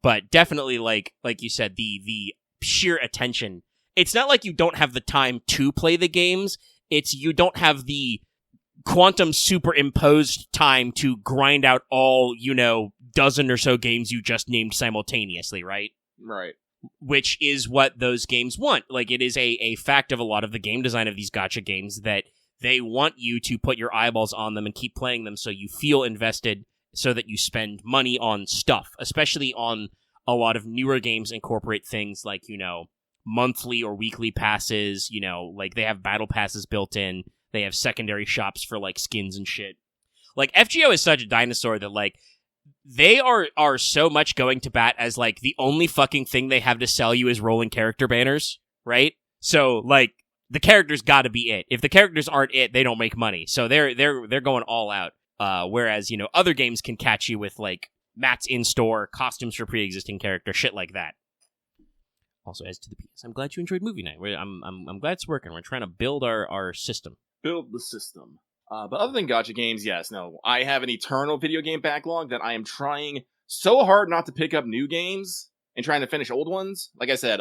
But definitely, like you said, the sheer attention. It's not like you don't have the time to play the games. It's you don't have the quantum superimposed time to grind out all, dozen or so games you just named simultaneously, right? Right. which is what those games want. Like, it is a fact of a lot of the game design of these gacha games that they want you to put your eyeballs on them and keep playing them so you feel invested, so that you spend money on stuff, especially on a lot of newer games incorporate things like, monthly or weekly passes, like they have battle passes built in, they have secondary shops for like skins and shit. Like, FGO is such a dinosaur that like they are so much going to bat as like the only fucking thing they have to sell you is rolling character banners, right? So like the characters got to be it. If the characters aren't it, they don't make money. So they're going all out. Whereas other games can catch you with like mats in store, costumes for pre-existing character, shit like that. Also, as to the PS, I'm glad you enjoyed movie night. I'm glad it's working. We're trying to build our system. Build the system. But other than gacha games, yes, no. I have an eternal video game backlog that I am trying so hard not to pick up new games and trying to finish old ones. Like I said,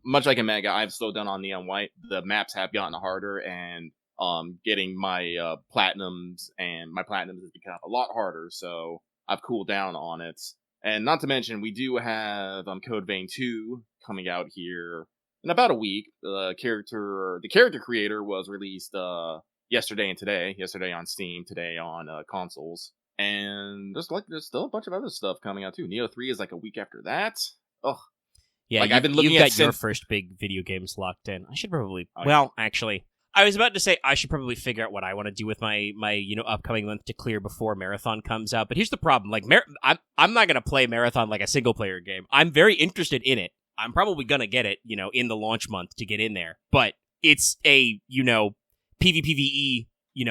much like a Mega, I've slowed down on Neon White. The maps have gotten harder, and getting my platinums has become a lot harder, so I've cooled down on it. And not to mention, we do have Code Vein 2 coming out here in about a week. The character creator was released yesterday and today. Yesterday on Steam, today on consoles. And there's still a bunch of other stuff coming out too. Neo 3 is like a week after that. Ugh. Yeah, like I've been looking you've at got your first big video games locked in. I should probably. Well, actually, I was about to say I should probably figure out what I want to do with my upcoming month to clear before Marathon comes out. But here's the problem: like, I'm not gonna play Marathon like a single player game. I'm very interested in it. I'm probably gonna get it, in the launch month to get in there. But it's a PvPvE,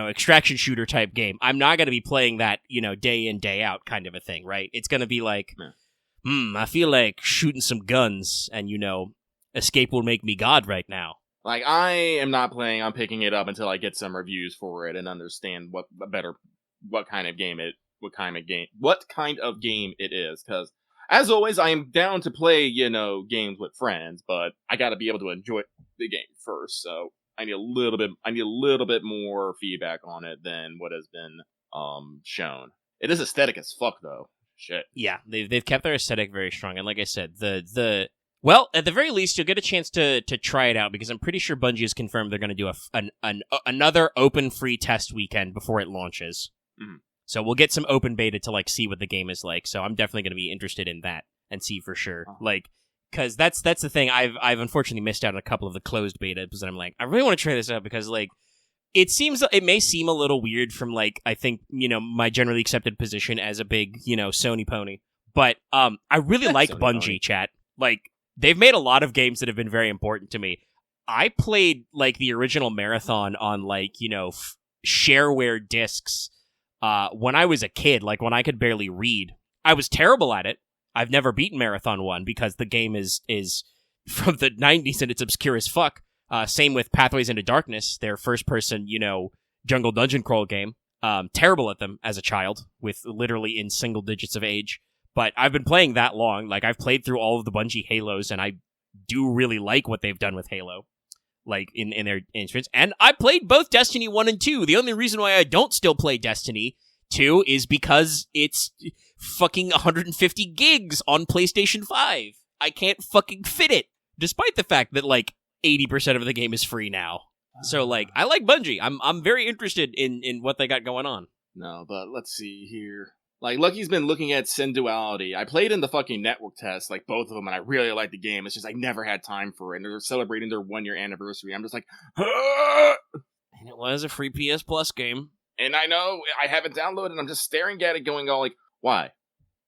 extraction shooter type game. I'm not gonna be playing that, day in day out kind of a thing, right? It's gonna be like, I feel like shooting some guns, and escape will make me God right now. Like, I am not planning on picking it up until I get some reviews for it and understand what kind of game it is. Because, as always, I am down to play, games with friends, but I gotta be able to enjoy the game first, so I need a little bit more feedback on it than what has been, shown. It is aesthetic as fuck, though. Shit. Yeah, they've kept their aesthetic very strong, and like I said, well, at the very least, you'll get a chance to try it out, because I'm pretty sure Bungie has confirmed they're going to do another open free test weekend before it launches. Mm-hmm. So we'll get some open beta to like see what the game is like. So I'm definitely going to be interested in that and see for sure. Like, because that's the thing. I've unfortunately missed out on a couple of the closed betas, and I'm like, I really want to try this out because like it may seem a little weird from like I think my generally accepted position as a big Sony pony, but I really like Bungie pony. Chat. Like, they've made a lot of games that have been very important to me. I played, like, the original Marathon on, like, shareware discs when I was a kid, like, when I could barely read. I was terrible at it. I've never beaten Marathon 1 because the game is from the 90s and it's obscure as fuck. Same with Pathways into Darkness, their first-person, jungle dungeon crawl game. Terrible at them as a child, with literally in single digits of age. But I've been playing that long. Like, I've played through all of the Bungie Halos, and I do really like what they've done with Halo, like, in their instruments. And I played both Destiny 1 and 2. The only reason why I don't still play Destiny 2 is because it's fucking 150 gigs on PlayStation 5. I can't fucking fit it, despite the fact that, like, 80% of the game is free now. So, like, I like Bungie. I'm very interested in what they got going on. No, but let's see here. Like, Lucky's been looking at Sin Duality. I played in the fucking network test, like, both of them, and I really liked the game. It's just I never had time for it, and they're celebrating their 1-year anniversary. I'm just like, ah! And it was a free PS Plus game. And I know, I have it downloaded, and I'm just staring at it going all like, why?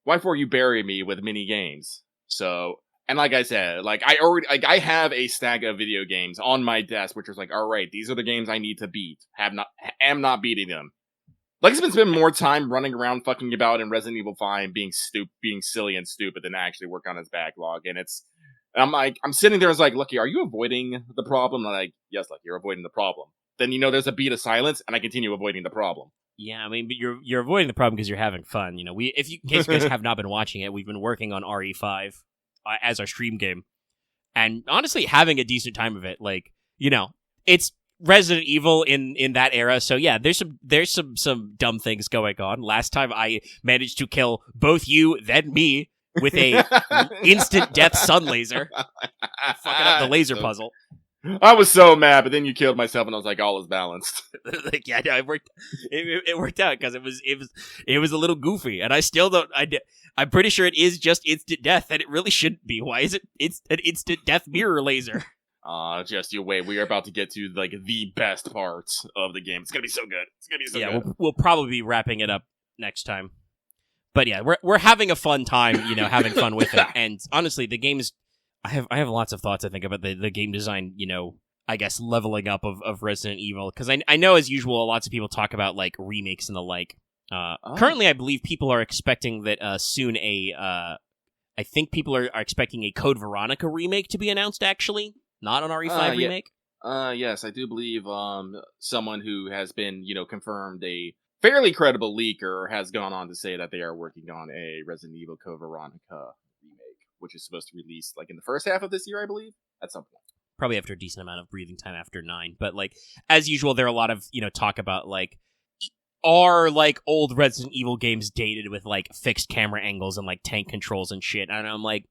Why for you bury me with mini games? So, and like I said, like, I have a stack of video games on my desk, which is like, alright, these are the games I need to beat. Am not beating them. Like, it's been spending more time running around fucking about in Resident Evil 5 being silly and stupid than actually work on his backlog. And I'm like, I'm sitting there and it's like, Lucky, are you avoiding the problem? And I'm like, yes, Lucky, you're avoiding the problem. Then, there's a beat of silence and I continue avoiding the problem. Yeah, I mean, but you're avoiding the problem because you're having fun. In case you guys have not been watching it, we've been working on RE5 as our stream game. And honestly, having a decent time of it, like, it's Resident Evil in that era, so yeah, there's some dumb things going on. Last time I managed to kill both you, then me, with a instant death sun laser, fucking up the laser puzzle. I was so mad, but then you killed myself, and I was like, all is balanced. Like, yeah, no, it worked. It worked out because it was a little goofy, and I still don't. I'm pretty sure it is just instant death, and it really shouldn't be. Why is it? It's an instant death mirror laser. Just you wait. We are about to get to like the best parts of the game. It's gonna be so good. It's gonna be so good. We'll probably be wrapping it up next time. But yeah, we're having a fun time, having fun with it. And honestly, the game's I have lots of thoughts, I think, about the game design, I guess leveling up of Resident Evil, because I know, as usual, lots of people talk about like remakes and the like. Currently, I believe people are expecting that soon I think people are expecting a Code Veronica remake to be announced, actually, not an RE5 remake. Yes, I do believe someone who has been, confirmed a fairly credible leaker has gone on to say that they are working on a Resident Evil Code Veronica remake, which is supposed to release like in the first half of this year, I believe, at some point. Probably after a decent amount of breathing time after 9. But like, as usual, there are a lot of, talk about like, are like old Resident Evil games dated with like fixed camera angles and like tank controls and shit? And I'm like,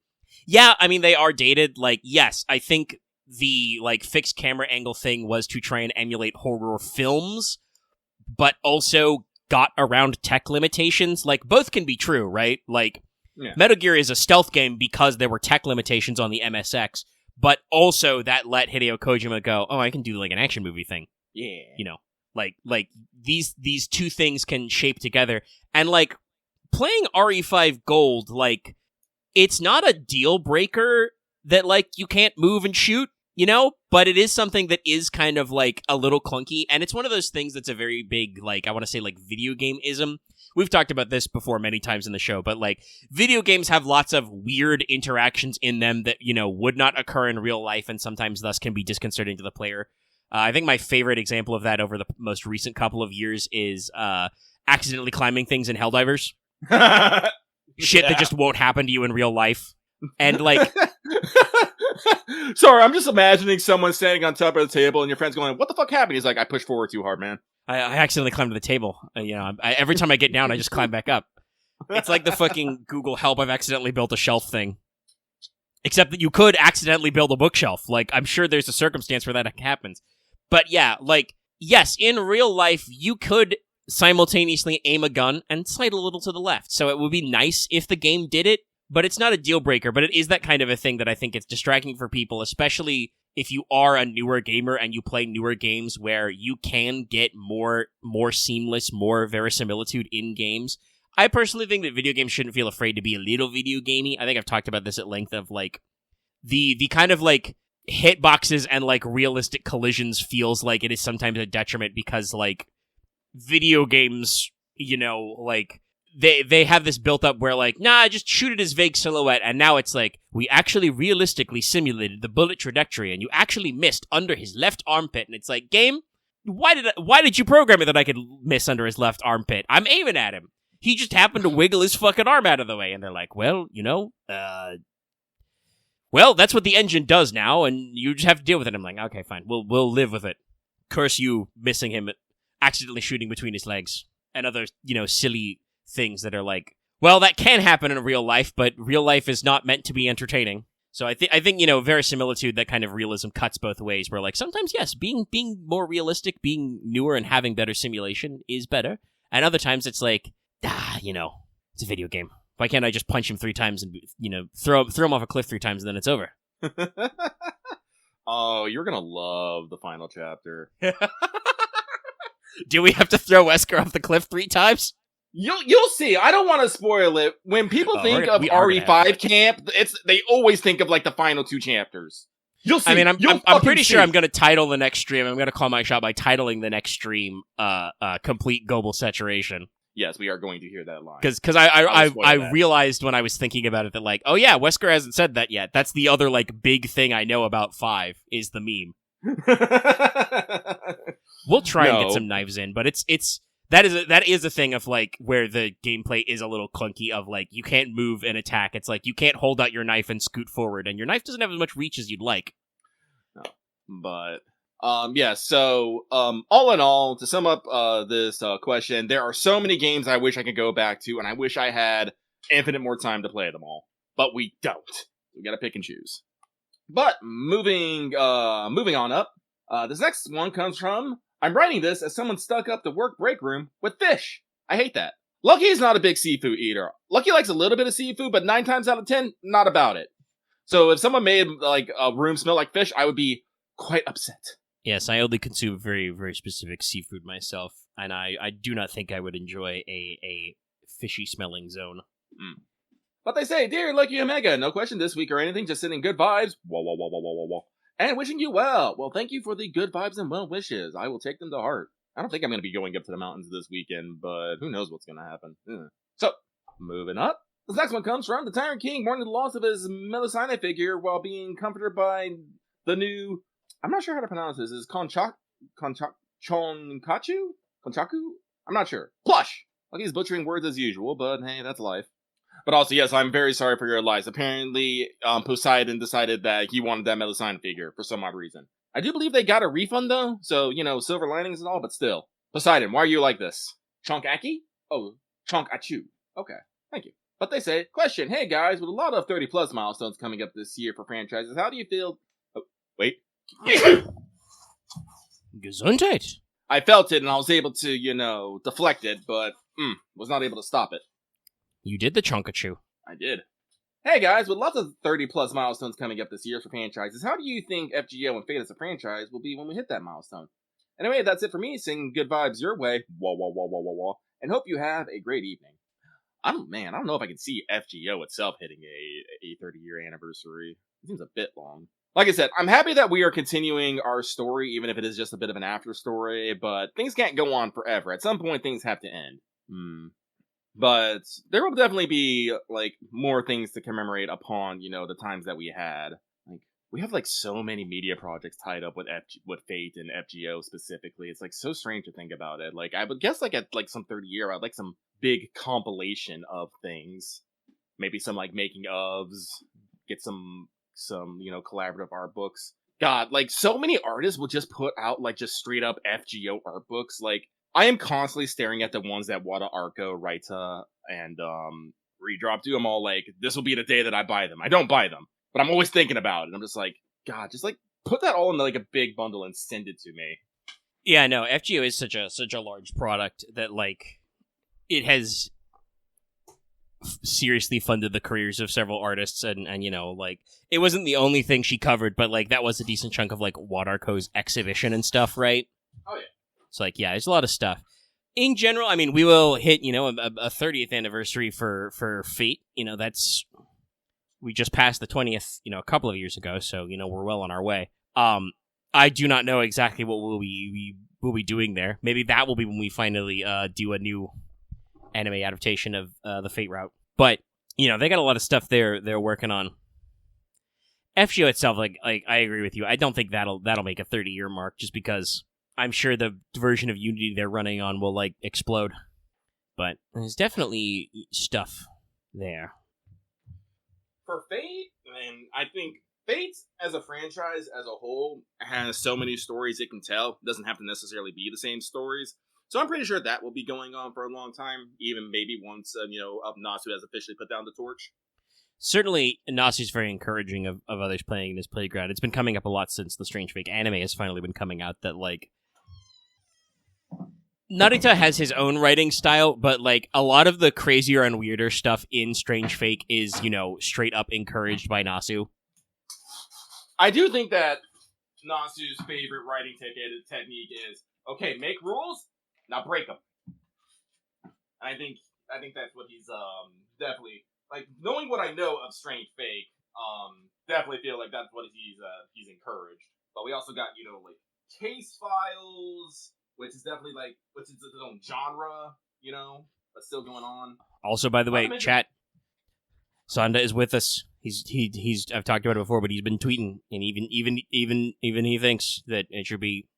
yeah, I mean, they are dated. Like, yes, I think the like fixed camera angle thing was to try and emulate horror films, but also got around tech limitations. Like, both can be true, right? Like, yeah. Metal Gear is a stealth game because there were tech limitations on the MSX, but also that let Hideo Kojima go, oh, I can do like an action movie thing. Yeah. Like these two things can shape together. And like, playing RE5 Gold, like, it's not a deal breaker that like you can't move and shoot, but it is something that is kind of like a little clunky, and it's one of those things that's a very big, like, I want to say like video game-ism. We've talked about this before many times in the show, but like video games have lots of weird interactions in them that, would not occur in real life and sometimes thus can be disconcerting to the player. I think my favorite example of that over the most recent couple of years is accidentally climbing things in Helldivers. Shit that just won't happen to you in real life. And like... Sorry, I'm just imagining someone standing on top of the table and your friend's going, what the fuck happened? He's like, I pushed forward too hard, man. I accidentally climbed to the table. Every time I get down, I just climb back up. It's like the fucking Google help, I've accidentally built a shelf thing. Except that you could accidentally build a bookshelf. Like, I'm sure there's a circumstance where that happens. But yeah, like, yes, in real life, you could simultaneously aim a gun and slide a little to the left. So it would be nice if the game did it, but it's not a deal breaker. But it is that kind of a thing that I think it's distracting for people, especially if you are a newer gamer and you play newer games where you can get more seamless, more verisimilitude in games. I personally think that video games shouldn't feel afraid to be a little video gamey. I think I've talked about this at length of like the kind of like hitboxes and like realistic collisions feels like it is sometimes a detriment because like video games, like they have this built up where like, nah, just shoot it as vague silhouette, and now it's like, we actually realistically simulated the bullet trajectory and you actually missed under his left armpit, and it's like, game, why did you program it that I could miss under his left armpit? I'm aiming at him. He just happened to wiggle his fucking arm out of the way, and they're like, well, well, that's what the engine does now, and you just have to deal with it. I'm like, okay, fine, we'll live with it. Curse you missing him, accidentally shooting between his legs, and other, silly things that are like, well, that can happen in real life, but real life is not meant to be entertaining. So I think verisimilitude, that kind of realism cuts both ways, where like sometimes, yes, being more realistic, being newer and having better simulation is better, and other times it's like, it's a video game. Why can't I just punch him 3 times and, throw him off a cliff 3 times and then it's over? Oh, you're gonna love the final chapter. Do we have to throw Wesker off the cliff 3 times? You'll see. I don't want to spoil it. When people think of RE5 camp, they always think of like the final 2 chapters. You'll see. I mean, I'm pretty sure I'm going to title the next stream. I'm going to call my shot by titling the next stream Complete Global Saturation. Yes, we are going to hear that line. Because I realized when I was thinking about it that like, oh yeah, Wesker hasn't said that yet. That's the other like big thing I know about 5 is the meme. We'll try and get some knives in, but that is a thing of like where the gameplay is a little clunky of like you can't move and attack. It's like you can't hold out your knife and scoot forward, and your knife doesn't have as much reach as you'd like. No. But yeah, so all in all, to sum up this question, there are so many games I wish I could go back to, and I wish I had infinite more time to play them all. but we don't. We gotta pick and choose. But moving on up, this next one comes from, I'm writing this as someone stuck up the work break room with fish. I hate that. Lucky's not a big seafood eater. Lucky likes a little bit of seafood, but 9 times out of 10, not about it. So if someone made like a room smell like fish, I would be quite upset. Yes, I only consume very, very specific seafood myself, and I do not think I would enjoy a fishy-smelling zone. But they say, Dear Lucky Omega, no question this week or anything, just sending good vibes. Wah, wah, wah, wah, wah, wah, wah. And wishing you well. Well, thank you for the good vibes and well wishes. I will take them to heart. I don't think I'm going to be going up to the mountains this weekend, but who knows what's going to happen. So, moving up. This next one comes from the Tyrant King mourning the loss of his Melusine figure while being comforted by the new... I'm not sure how to pronounce this. Is Chonkachu? Konchaku? I'm not sure. Plush! Like he's butchering words as usual, but hey, that's life. But also, yes, I'm very sorry for your lies. Apparently, Poseidon decided that he wanted that Melusine figure for some odd reason. I do believe they got a refund, though, so, silver linings and all, but still. Poseidon, why are you like this? Chonkaki? Oh, Chonkachu. Okay, thank you. But they say, question, hey guys, with a lot of 30-plus milestones coming up this year for franchises, how do you feel... Oh, wait. Gesundheit. I felt it, and I was able to, deflect it, but, was not able to stop it. You did the Chonkachu. I did. Hey guys, with lots of 30-plus milestones coming up this year for franchises, how do you think FGO and Fate as a franchise will be when we hit that milestone? Anyway, that's it for me, singing good vibes your way, wah wah wah wah wah wah, and hope you have a great evening. I don't know if I can see FGO itself hitting a 30-year anniversary. It seems a bit long. Like I said, I'm happy that we are continuing our story, even if it is just a bit of an after story, but things can't go on forever. At some point, things have to end. But there will definitely be, more things to commemorate upon, the times that we had. We have, so many media projects tied up with Fate and FGO specifically. It's, so strange to think about it. I would guess, at, some 30-year, I'd like some big compilation of things. Maybe some, making ofs. Get some collaborative art books. God, so many artists will just put out, just straight-up FGO art books. I am constantly staring at the ones that Wada Arco, Raita, and Redrop do. I'm all this will be the day that I buy them. I don't buy them, but I'm always thinking about it. I'm just God, just put that all in a big bundle and send it to me. Yeah, no, FGO is such a large product that it has seriously funded the careers of several artists, and it wasn't the only thing she covered, but that was a decent chunk of Wada Arco's exhibition and stuff, right? Oh yeah. It's there's a lot of stuff. In general, I mean, we will hit, a 30th anniversary for Fate. We just passed the 20th, a couple of years ago, so, we're well on our way. I do not know exactly what we'll be doing there. Maybe that will be when we finally do a new anime adaptation of the Fate route. But, they got a lot of stuff they're working on. FGO itself, I agree with you. I don't think that'll make a 30-year mark, just because I'm sure the version of Unity they're running on will, explode. But there's definitely stuff there. For Fate, I think Fate as a franchise as a whole has so many stories it can tell. It doesn't have to necessarily be the same stories. So I'm pretty sure that will be going on for a long time, even maybe once, Nasu has officially put down the torch. Certainly, Nasu's very encouraging of others playing in his playground. It's been coming up a lot since the Strange Fake anime has finally been coming out that, Narita has his own writing style, but, a lot of the crazier and weirder stuff in Strange Fake is, straight up encouraged by Nasu. I do think that Nasu's favorite writing technique is, okay, make rules, now break them. And I think that's what he's, definitely, knowing what I know of Strange Fake, definitely feel that's what he's encouraged. But we also got, case files, which is definitely which is its own genre, but still going on. Also, by the way, chat, Sonda is with us. He's I've talked about it before, but he's been tweeting, and even he thinks that it should be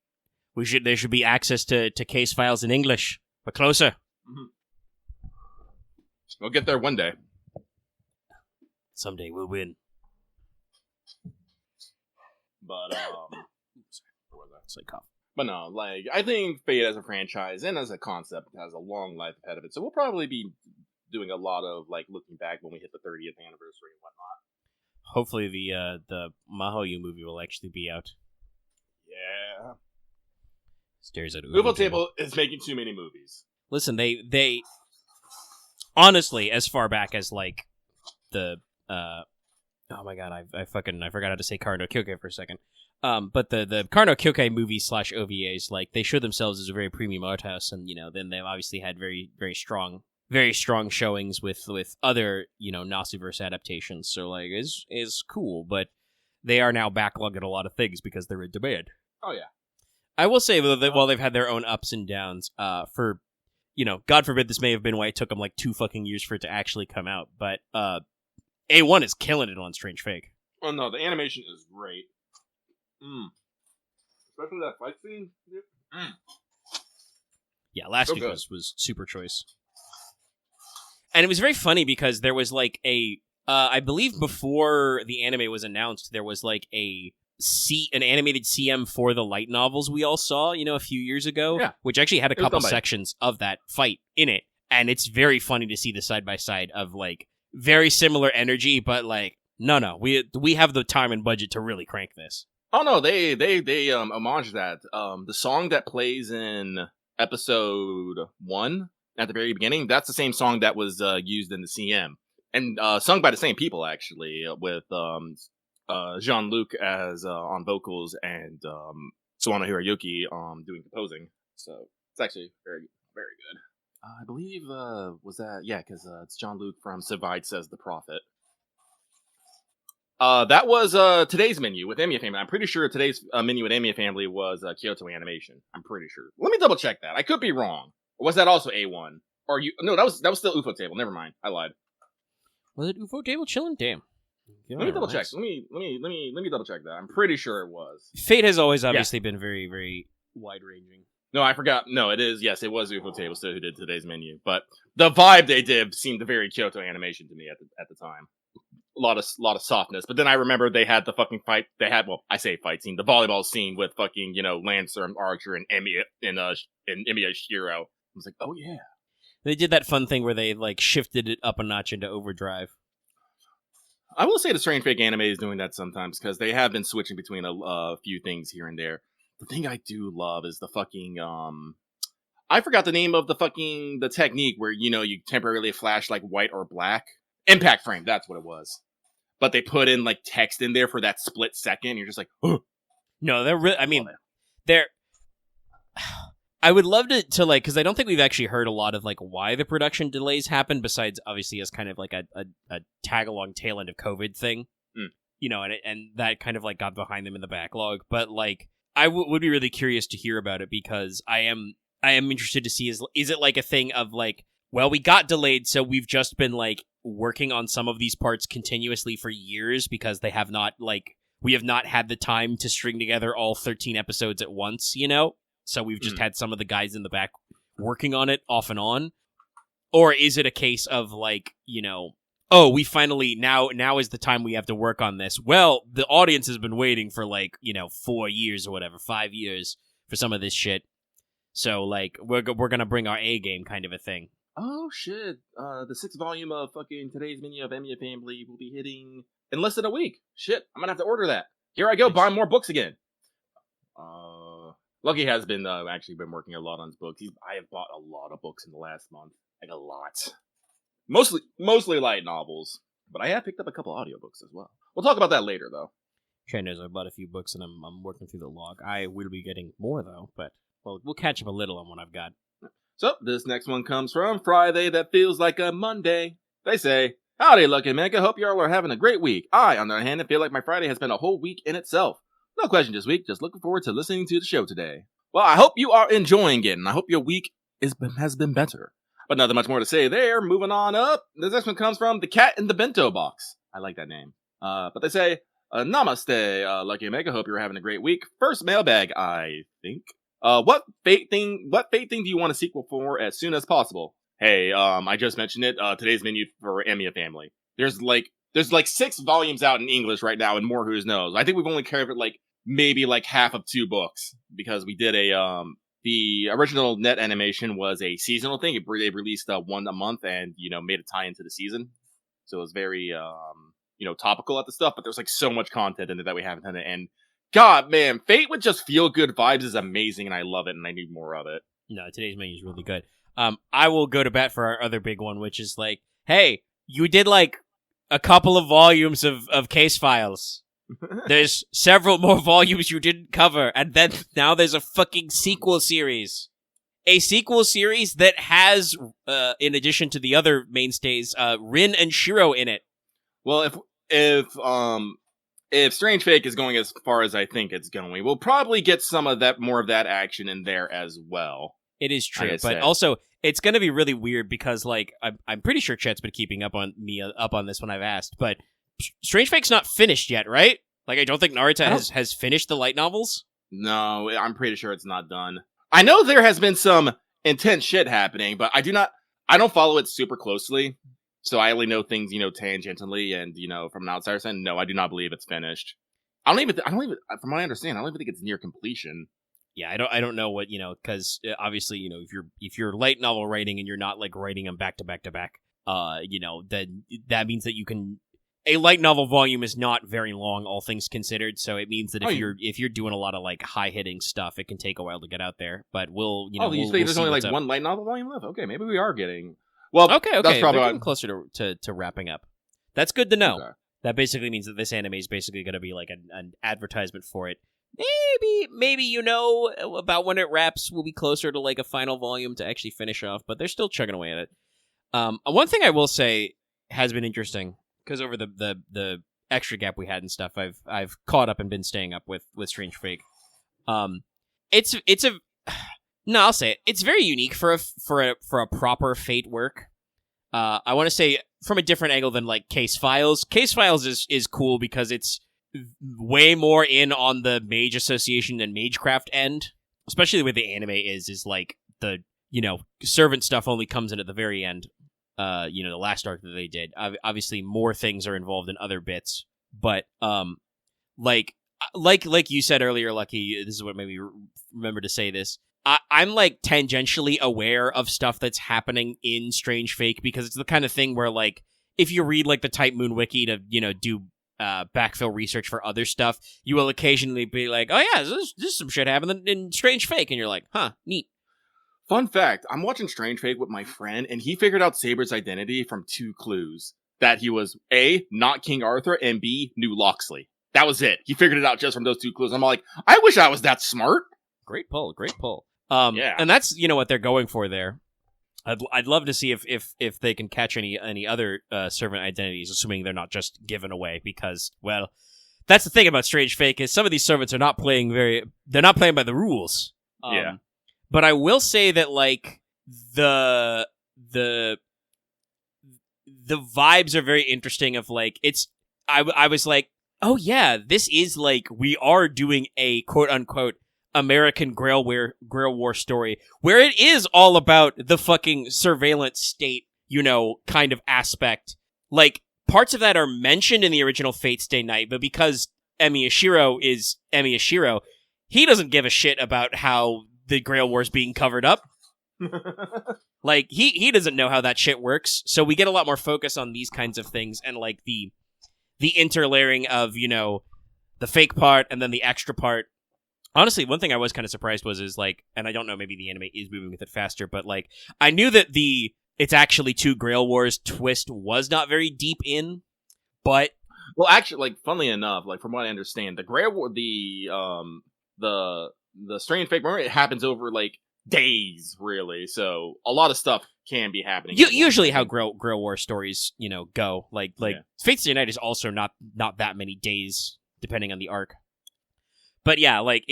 there should be access to case files in English. But closer. Mm-hmm. We'll get there one day. Someday we'll win. But But no, I think Fate as a franchise and as a concept has a long life ahead of it. So we'll probably be doing a lot of like looking back when we hit the 30th anniversary and whatnot. Hopefully the Mahoyu movie will actually be out. Yeah. Stares at UFO Table is making too many movies. Listen, they honestly, as far back as like the oh my god, I forgot how to say Karo no Kyokai for a second. But the Karo no Kyokai movies / OVAs, like they show themselves as a very premium art house, and then they've obviously had very strong showings with other Nasuverse adaptations. So like is cool, but they are now backlogged at a lot of things because they're in demand. Oh yeah. I will say though that while they've had their own ups and downs, for God forbid this may have been why it took them like 2 fucking years for it to actually come out, but A1 is killing it on Strange Fake. Oh no, the animation is great. Especially that fight scene. Yeah, last So week good. was super choice. And it was very funny because there was like I believe before the anime was announced, there was like an animated CM for the light novels we all saw, a few years ago, Yeah. which actually had a It was couple done by- sections of that fight in it. And it's very funny to see the side by side of like very similar energy, but like, no, we have the time and budget to really crank this. Oh no, they homage that. The song that plays in episode 1 at the very beginning, that's the same song that was used in the CM. And sung by the same people actually, with Jean-Luc as on vocals and Sawano Hiroyuki doing composing. So it's actually very good. I believe was that because it's Jean-Luc from Savide Says the Prophet. That was today's menu with Emiya Family. I'm pretty sure today's menu with Emiya Family was Kyoto Animation. I'm pretty sure. Let me double check that. I could be wrong. Or was that also A1? Or no, that was still UFO Table. Never mind. I lied. Was it UFO Table chilling? Damn. Let me double check. Let me double check that. I'm pretty sure it was. Fate has always obviously been very, very wide ranging. No, I forgot. No, it is. Yes, it was UFO Table still who did today's menu. But the vibe they did seemed very Kyoto Animation to me at the time. A lot of softness. But then I remember they had the fucking fight. They had, well, I say fight scene, the volleyball scene with fucking Lancer and Archer and Emiya and Emiya Shiro. I was like, oh yeah. They did that fun thing where they like shifted it up a notch into overdrive. I will say the Strange Fake anime is doing that sometimes because they have been switching between a few things here and there. The thing I do love is the fucking I forgot the name of the technique where you temporarily flash like white or black. Impact frame, that's what it was. But they put in like text in there for that split second. You're just like, oh. No, they're really. I mean, they're. I would love to like, because I don't think we've actually heard a lot of like why the production delays happen, besides obviously as kind of like a tag along tail end of COVID thing, and that kind of like got behind them in the backlog. But like, I would be really curious to hear about it because I am interested to see is it like a thing of like, well, we got delayed, so we've just been like working on some of these parts continuously for years because we have not had the time to string together all 13 episodes at once, So we've just had some of the guys in the back working on it off and on. Or is it a case of like, oh, we finally, now is the time we have to work on this. Well, the audience has been waiting for like, 4 years or whatever, 5 years for some of this shit. So like, we're going to bring our A game kind of a thing. Oh shit! The 6th volume of fucking today's menu of Emiya Family will be hitting in less than a week. Shit, I'm gonna have to order that. Here I go, buying more books again. Lucky has been actually been working a lot on his books. I have bought a lot of books in the last month, like a lot. Mostly light novels, but I have picked up a couple audiobooks as well. We'll talk about that later, though. Trey knows I bought a few books and I'm working through the log. I will be getting more though, but we'll catch up a little on what I've got. So, this next one comes from Friday that feels like a Monday. They say, howdy, Lucky Mega. Hope y'all are having a great week. I, on the other hand, feel like my Friday has been a whole week in itself. No question this week. Just looking forward to listening to the show today. Well, I hope you are enjoying it, and I hope your week has been better. But nothing much more to say there. Moving on up. This next one comes from The Cat in the Bento Box. I like that name. But they say, namaste, Lucky Mega. Hope you're having a great week. First mailbag, I think. What fate thing do you want a sequel for as soon as possible? Hey, I just mentioned it, today's menu for Emiya Family. There's like 6 volumes out in English right now and more who's knows. I think we've only covered like maybe like half of 2 books because we did a the original net animation was a seasonal thing. They released one a month and, made a tie into the season. So it was very, topical at the stuff, but there's like so much content in it that we haven't had to end. God, man, Fate with just feel good vibes is amazing, and I love it, and I need more of it. No, today's menu is really good. I will go to bat for our other big one, which is like, hey, you did like a couple of volumes of case files. There's several more volumes you didn't cover, and then now there's a fucking sequel series. A sequel series that has, in addition to the other mainstays, Rin and Shiro in it. Well, if Strange Fake is going as far as I think it's going, we'll probably get more of that action in there as well. It is true, but also it's going to be really weird because, like, I'm pretty sure Chet's been keeping up on this when I've asked, but Strange Fake's not finished yet, right? Like, I don't think Naruto has finished the light novels. No, I'm pretty sure it's not done. I know there has been some intense shit happening, but I don't follow it super closely. So I only know things, tangentially and, from an outsider side. No, I do not believe it's finished. I don't even, from what I understand, I don't even think it's near completion. Yeah, I don't know what, because obviously, if you're light novel writing and you're not like writing them back to back to back, then that means that you can. A light novel volume is not very long, all things considered. So it means that if you're doing a lot of like high hitting stuff, it can take a while to get out there. But we'll, you think there's only like one light novel volume left? Okay, maybe we are getting. Well, okay. That's probably getting closer to wrapping up. That's good to know. Okay. That basically means that this anime is basically going to be like an advertisement for it. Maybe about when it wraps, we'll be closer to like a final volume to actually finish off. But they're still chugging away at it. One thing I will say has been interesting because over the extra gap we had and stuff, I've caught up and been staying up with Strange Fake. I'll say it. It's very unique for a proper Fate work. I want to say from a different angle than like Case Files. Case Files is cool because it's way more in on the Mage Association and Magecraft end, especially the way the anime is like the servant stuff only comes in at the very end. The last arc that they did. Obviously, more things are involved in other bits, but like you said earlier, Lucky. This is what made me remember to say this. I'm like tangentially aware of stuff that's happening in Strange Fake because it's the kind of thing where like if you read like the Type Moon wiki to do backfill research for other stuff, you will occasionally be like, oh yeah, this some shit happened in Strange Fake, and you're like, huh, neat. Fun fact, I'm watching Strange Fake with my friend, and he figured out Saber's identity from 2 clues. That he was A, not King Arthur, and B, knew Loxley. That was it. He figured it out just from those 2 clues. I'm like, I wish I was that smart. Great pull. Yeah. And that's what they're going for there. I'd love to see if they can catch any other servant identities, assuming they're not just given away. Because that's the thing about Strange Fake is some of these servants are not playing they're not playing by the rules. Yeah. But I will say that like the vibes are very interesting. Of like I was like, oh yeah, this is like we are doing a quote unquote American Grail War story where it is all about the fucking surveillance state, kind of aspect. Like parts of that are mentioned in the original Fate Stay Night, but because Emi Ashiro is Emi Ashiro, he doesn't give a shit about how the Grail War is being covered up. Like he doesn't know how that shit works. So we get a lot more focus on these kinds of things and like the interlayering of, the fake part and then the extra part. Honestly, one thing I was kind of surprised is like, and I don't know, maybe the anime is moving with it faster, but like, I knew that it's actually 2 Grail Wars twist was not very deep in, but... Well, actually, like, funnily enough, like, from what I understand, the Grail War, the Strange Fake, remember, it happens over, like, days, really, so a lot of stuff can be happening. Usually how Grail War stories, go. Like, yeah. Fate Stay Night is also not that many days, depending on the arc. But yeah, like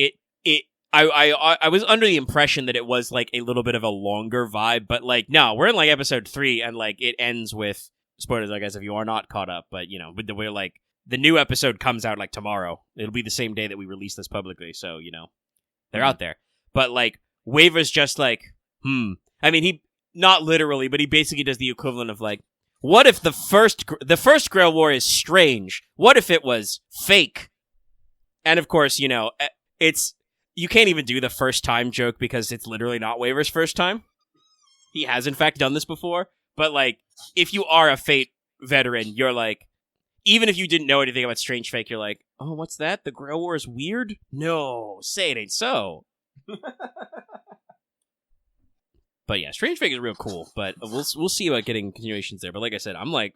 I was under the impression that it was like a little bit of a longer vibe, but like no, we're in like episode 3 and like it ends with spoilers, I guess, if you are not caught up. But we're like the new episode comes out like tomorrow. It'll be the same day that we release this publicly, so they're out there. But like Waver's just like, I mean, he not literally, but he basically does the equivalent of like, what if the first Grail War is strange? What if it was fake? And of course, it's you can't even do the first time joke because it's literally not Waver's first time. He has, in fact, done this before. But, like, if you are a Fate veteran, you're like, even if you didn't know anything about Strange Fake, you're like, oh, what's that? The Grail War is weird? No, say it ain't so. But yeah, Strange Fake is real cool, but we'll see about getting continuations there. But like I said, I'm like,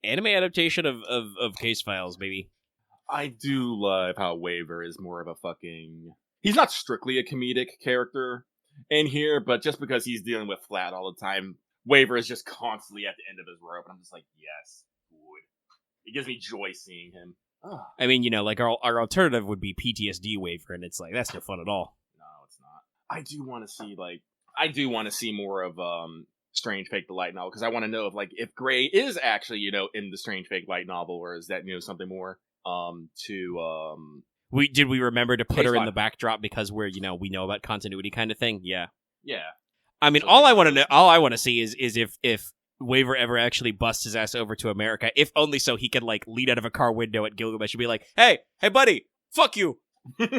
anime adaptation of Case Files, baby. I do love how Waver is more of a fucking... He's not strictly a comedic character in here, but just because he's dealing with Flat all the time, Waver is just constantly at the end of his rope, and I'm just like, yes, good. It gives me joy seeing him. Oh. I mean, like, our alternative would be PTSD Waver, and it's like, that's no fun at all. No, it's not. I do want to see more of Strange Fake the light novel, because I want to know if Gray is actually, in the Strange Fake light novel, or is that, something more Did we remember to put her in the backdrop because we know about continuity kind of thing? Yeah. Yeah. I mean, all I want to see is if Waver ever actually busts his ass over to America, if only so he could lean out of a car window at Gilgamesh and be like, hey buddy, fuck you. Then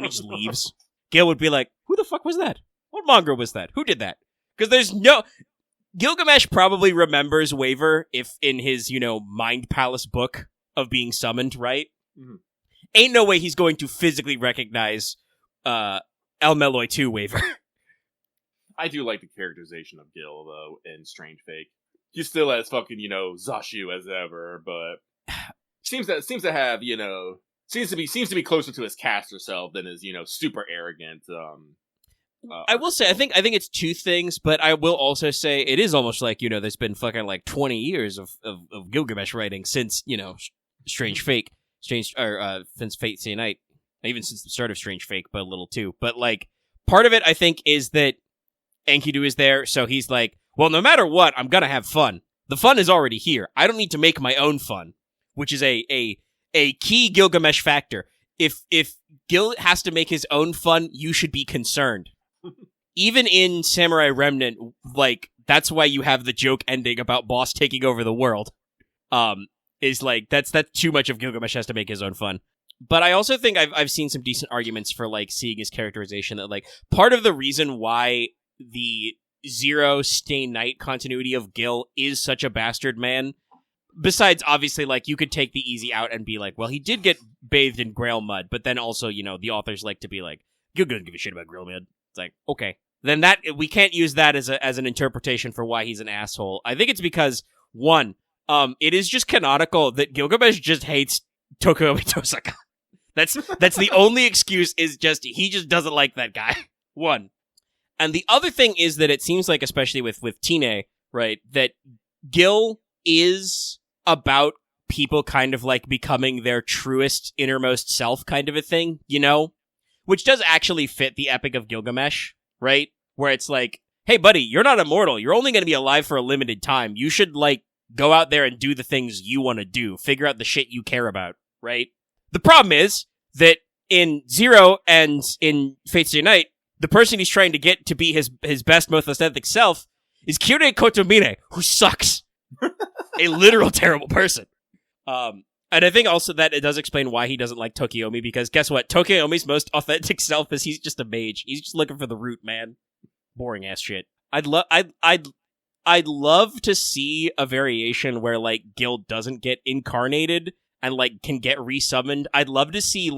he just leaves. Gil would be like, who the fuck was that? What mongrel was that? Who did that? Because there's no... Gilgamesh probably remembers Waver if in his, Mind Palace book of being summoned, right? Mm-hmm. Ain't no way he's going to physically recognize El Meloy 2 Waver. I do like the characterization of Gil, though, in Strange Fake. He's still as fucking, Zashu as ever, but seems to have, seems to be closer to his caster self than his, super arrogant. I will say, I think it's two things, but I will also say it is almost like, there's been fucking 20 years of Gilgamesh writing since, Strange Fake, since Fate Stay Night, even since the start of Strange Fake, but a little too. But part of it, I think, is that Enkidu is there, so he's like, well, no matter what, I'm gonna have fun. The fun is already here. I don't need to make my own fun, which is a key Gilgamesh factor. If Gil has to make his own fun, you should be concerned. Even in Samurai Remnant, that's why you have the joke ending about Boss taking over the world. Is that's too much of Gilgamesh has to make his own fun. But I also think I've seen some decent arguments for seeing his characterization that part of the reason why the Zero Stay Night continuity of Gil is such a bastard man, besides obviously you could take the easy out and be like, well, he did get bathed in Grail mud, but then also the authors like to be like, Gil doesn't give a shit about Grail mud. It's like, okay, then that we can't use that as an interpretation for why he's an asshole. I think it's because one, it is just canonical that Gilgamesh just hates Tokuomi Tosaka. That's the only excuse, is just he just doesn't like that guy. One. And the other thing is that it seems like, especially with Tine, right, that Gil is about people kind of becoming their truest, innermost self kind of a thing, Which does actually fit the Epic of Gilgamesh, right? Where it's like, hey buddy, you're not immortal. You're only going to be alive for a limited time. You should, go out there and do the things you want to do. Figure out the shit you care about, right? The problem is that in Zero and in Fate Stay Night, the person he's trying to get to be his best, most authentic self is Kirei Kotomine, who sucks. A literal terrible person. And I think also that it does explain why he doesn't like Tokiomi, because guess what? Tokiomi's most authentic self is he's just a mage. He's just looking for the root, man. Boring ass shit. I'd love to see a variation where Gil doesn't get incarnated and can get resummoned. I'd love to see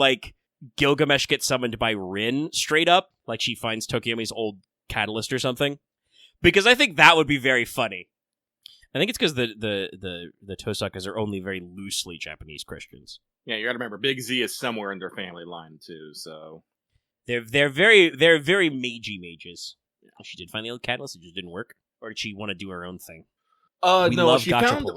Gilgamesh get summoned by Rin straight up, she finds Tokiomi's old catalyst or something, because I think that would be very funny. I think it's because the Tosakas are only very loosely Japanese Christians. Yeah, you gotta remember, Big Z is somewhere in their family line too, so they're very magey mages. Yeah. She did find the old catalyst, it just didn't work, or did she want to do her own thing? No, she found.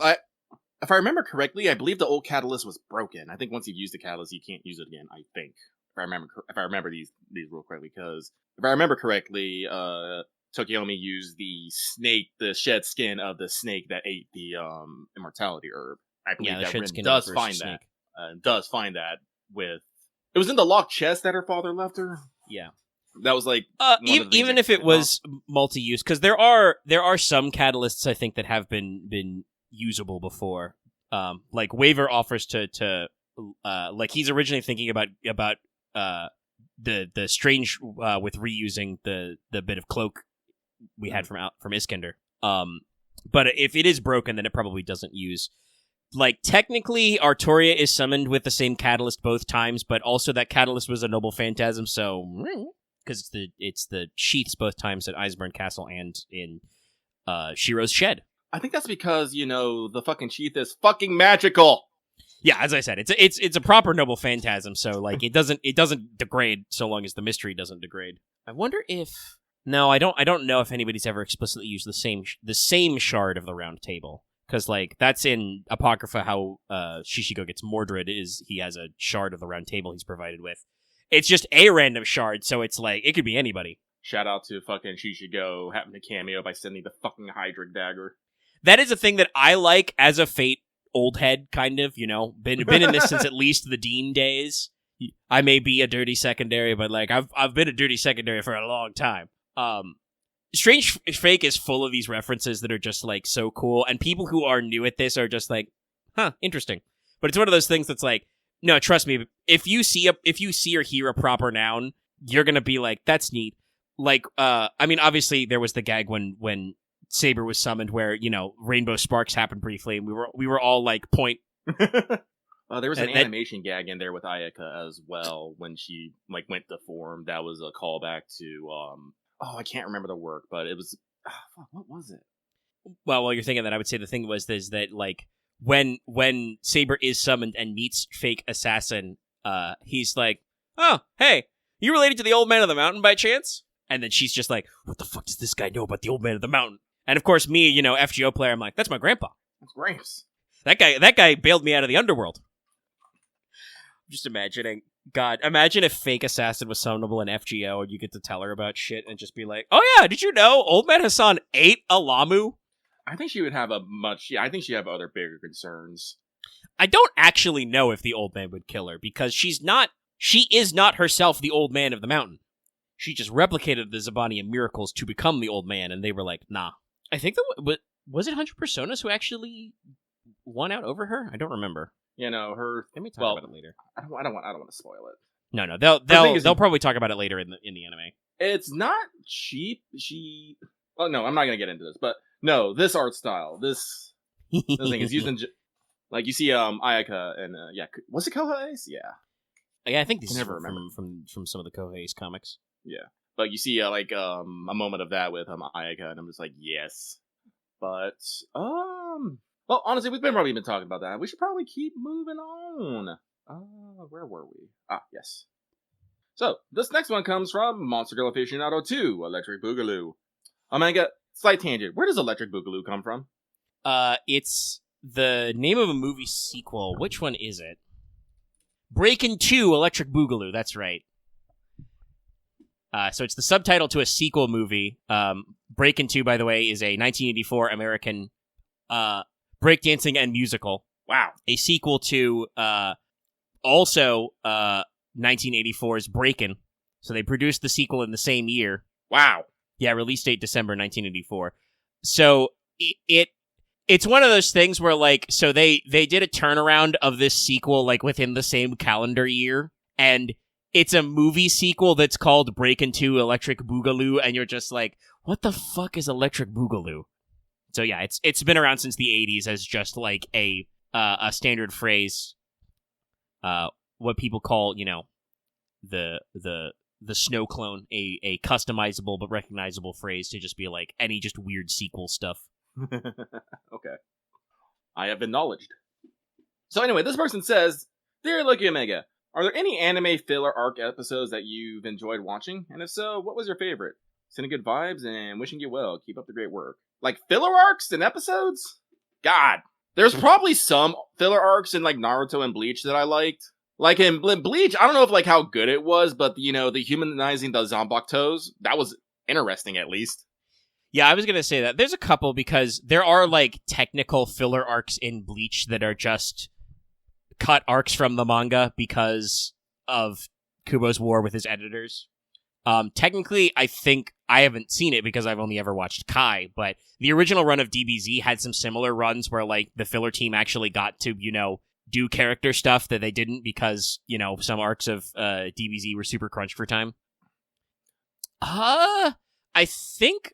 If I remember correctly, I believe the old catalyst was broken. I think once you've used the catalyst, you can't use it again. I think, if I remember these rules correctly, because if I remember correctly, Tokiomi used the shed skin of the snake that ate the immortality herb. I believe that Rin does find that. Does find that with. It was in the locked chest that her father left her. Yeah, that was even if it was multi-use, because there are some catalysts I think that have been usable before. Waver offers to he's originally thinking about the strange with reusing the bit of cloak we had from Iskander. But if it is broken, then it probably doesn't use. Like, technically, Artoria is summoned with the same catalyst both times, but also that catalyst was a noble phantasm, so... Because it's the sheaths both times at Iceburn Castle and in Shiro's Shed. I think that's because, the fucking sheath is fucking magical! Yeah, as I said, it's a proper noble phantasm, so, like, it doesn't degrade so long as the mystery doesn't degrade. I wonder if... No, I don't know if anybody's ever explicitly used the same shard of the round table. Because, like, that's in Apocrypha how Shishigo gets Mordred, is he has a shard of the round table he's provided with. It's just a random shard, so it's like, it could be anybody. Shout out to fucking Shishigo having a cameo by sending the fucking Hydric dagger. That is a thing that I like as a Fate old head, kind of, Been in this since at least the Dean days. I may be a dirty secondary, but, like, I've been a dirty secondary for a long time. Strange Fake is full of these references that are just, like, so cool, and people who are new at this are just like, huh, interesting. But it's one of those things that's like, no, trust me, if you see or hear a proper noun, you're gonna be like, that's neat. Like, I mean, obviously there was the gag when Saber was summoned where, rainbow sparks happened briefly, and we were all like, point. There was an animation gag in there with Ayaka as well when she, like, went to form. That was a callback to, I can't remember the work, but it was... what was it? Well, while you're thinking that, I would say the thing is that, like, when Saber is summoned and meets Fake Assassin, he's like, oh, hey, you related to the Old Man of the Mountain by chance? And then she's just like, what the fuck does this guy know about the Old Man of the Mountain? And of course, me, FGO player, I'm like, that's my grandpa. That's Gramps. That guy bailed me out of the underworld. Just imagining... God, imagine if Fake Assassin was summonable in FGO and you get to tell her about shit and just be like, oh yeah, did you know Old Man Hassan ate a Lamu? I think she would have I think she'd have other bigger concerns. I don't actually know if the Old Man would kill her, because she is not herself the Old Man of the Mountain. She just replicated the Zabanian miracles to become the Old Man, and they were like, nah. I think was it 100 Personas who actually won out over her? I don't remember. Her. Let me talk about it later. I don't want to spoil it. No, they'll probably talk about it later in the anime. It's not cheap. Oh no, I'm not gonna get into this, but no, this art style, this thing is using like you see Ayaka and was it Kohei's? Yeah, I think this I is never remember from some of the Kohei's comics. Yeah, but you see a moment of that with Ayaka, and I'm just like, yes, but well, honestly, we've probably been talking about that. We should probably keep moving on. Where were we? Yes. So, this next one comes from Monster Girl Aficionado 2, Electric Boogaloo. Omega, slight tangent. Where does Electric Boogaloo come from? It's the name of a movie sequel. Which one is it? Breakin' 2, Electric Boogaloo. That's right. So it's the subtitle to a sequel movie. Breakin' 2, by the way, is a 1984 American breakdancing and musical. Wow. A sequel to also 1984's Breakin'. So they produced the sequel in the same year. Wow. Yeah, release date December 1984. So it's one of those things where, like, so they did a turnaround of this sequel, like, within the same calendar year, and it's a movie sequel that's called Breakin' 2 Electric Boogaloo, and you're just like, what the fuck is Electric Boogaloo? So yeah, it's been around since the 80s as just like a standard phrase, what people call, the snow clone, a customizable but recognizable phrase to just be like any just weird sequel stuff. Okay. I have been knowledged. So anyway, this person says, Dear Lucky Omega, are there any anime filler arc episodes that you've enjoyed watching? And if so, what was your favorite? Sending good vibes and wishing you well. Keep up the great work. Like, filler arcs in episodes? God. There's probably some filler arcs in, like, Naruto and Bleach that I liked. Like, in Bleach, I don't know if, like, how good it was, but, the humanizing the Zanbakutos, that was interesting, at least. Yeah, I was gonna say that. There's a couple, because there are, like, technical filler arcs in Bleach that are just cut arcs from the manga because of Kubo's war with his editors. Technically, I think I haven't seen it because I've only ever watched Kai, but the original run of DBZ had some similar runs where, like, the filler team actually got to, do character stuff that they didn't because, some arcs of DBZ were super crunched for time. I think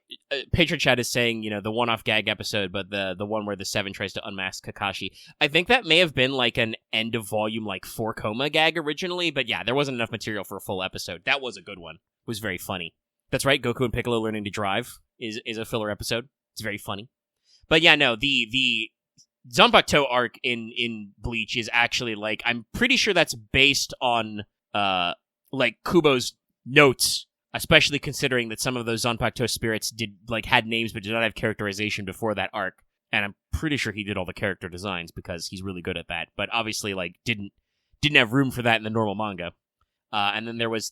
Patron Chat is saying, the one-off gag episode, but the one where the Seven tries to unmask Kakashi. I think that may have been like an end of volume, like 4 coma gag originally, but yeah, there wasn't enough material for a full episode. That was a good one. It was very funny. That's right, Goku and Piccolo learning to drive is a filler episode. It's very funny. But yeah, no, the Zanpakuto arc in Bleach is actually like, I'm pretty sure that's based on like Kubo's notes, especially considering that some of those Zanpakuto spirits had names but did not have characterization before that arc. And I'm pretty sure he did all the character designs because he's really good at that. But obviously, didn't have room for that in the normal manga. And then there was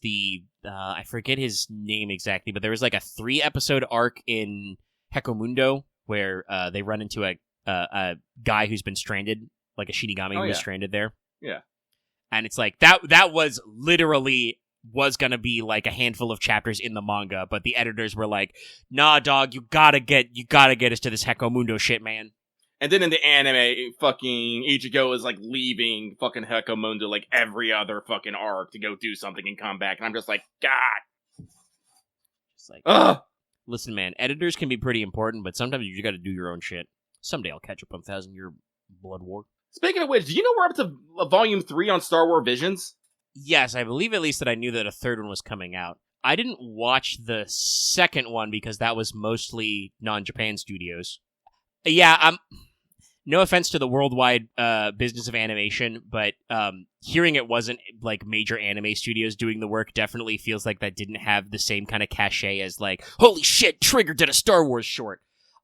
I forget his name exactly, but there was like a 3-episode arc in Hekomundo where they run into a guy who's been stranded, like a Shinigami who was stranded there. Yeah. And it's like, that was literally was gonna be like a handful of chapters in the manga, but the editors were like, nah, dog, you gotta get us to this Hekomundo shit, man. And then in the anime, fucking Ichigo is like leaving fucking Hekomundo like every other fucking arc to go do something and come back, and I'm just like, God. Just like, ugh. Listen, man, editors can be pretty important, but sometimes you gotta do your own shit. Someday I'll catch up on 1,000-Year Blood War. Speaking of which, do you know we're up to Volume 3 on Star Wars Visions? Yes, I believe at least that I knew that a third one was coming out. I didn't watch the second one because that was mostly non-Japan studios. Yeah, no offense to the worldwide business of animation, but hearing it wasn't like major anime studios doing the work definitely feels like that didn't have the same kind of cachet as like, holy shit, Trigger did a Star Wars short.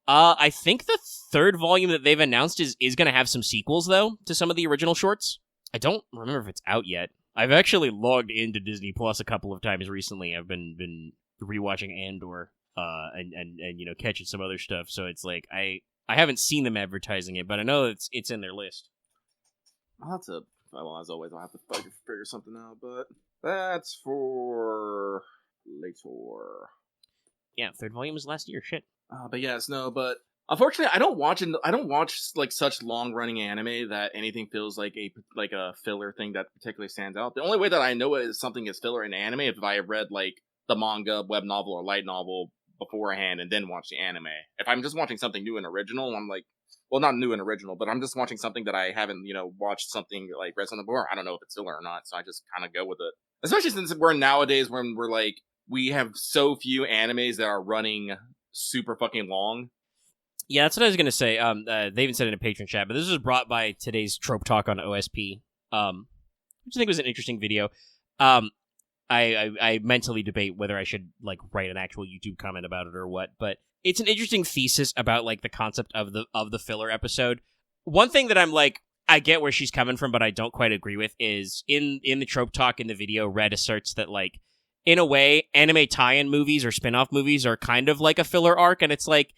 I think the third volume that they've announced is going to have some sequels, though, to some of the original shorts. I don't remember if it's out yet. I've actually logged into Disney Plus a couple of times recently. I've been rewatching Andor and catching some other stuff. So it's like I haven't seen them advertising it, but I know it's in their list. I'll have to. Well, as always, I'll have to figure something out. But that's for later. Yeah, third volume was last year. Shit. But yes, no. But unfortunately, I don't watch like such long running anime that anything feels like a filler thing that particularly stands out. The only way that I know something is filler in anime is if I have read like the manga, web novel, or light novel beforehand and then watch the anime. If I'm just watching something new and original, I'm like, well, not new and original, but I'm just watching something that I haven't, watched something like Resident Evil. I don't know if it's filler or not, so I just kind of go with it. Especially since we're nowadays when we're like, we have so few animes that are running super fucking long. Yeah, that's what I was gonna say. They even said it in a patron chat, but this was brought by today's Trope Talk on OSP, which I think was an interesting video. I mentally debate whether I should like write an actual YouTube comment about it or what, but it's an interesting thesis about like the concept of the filler episode. One thing that I'm like, I get where she's coming from, but I don't quite agree with is in the Trope Talk in the video, Red asserts that like, in a way, anime tie-in movies or spin-off movies are kind of like a filler arc, and it's like,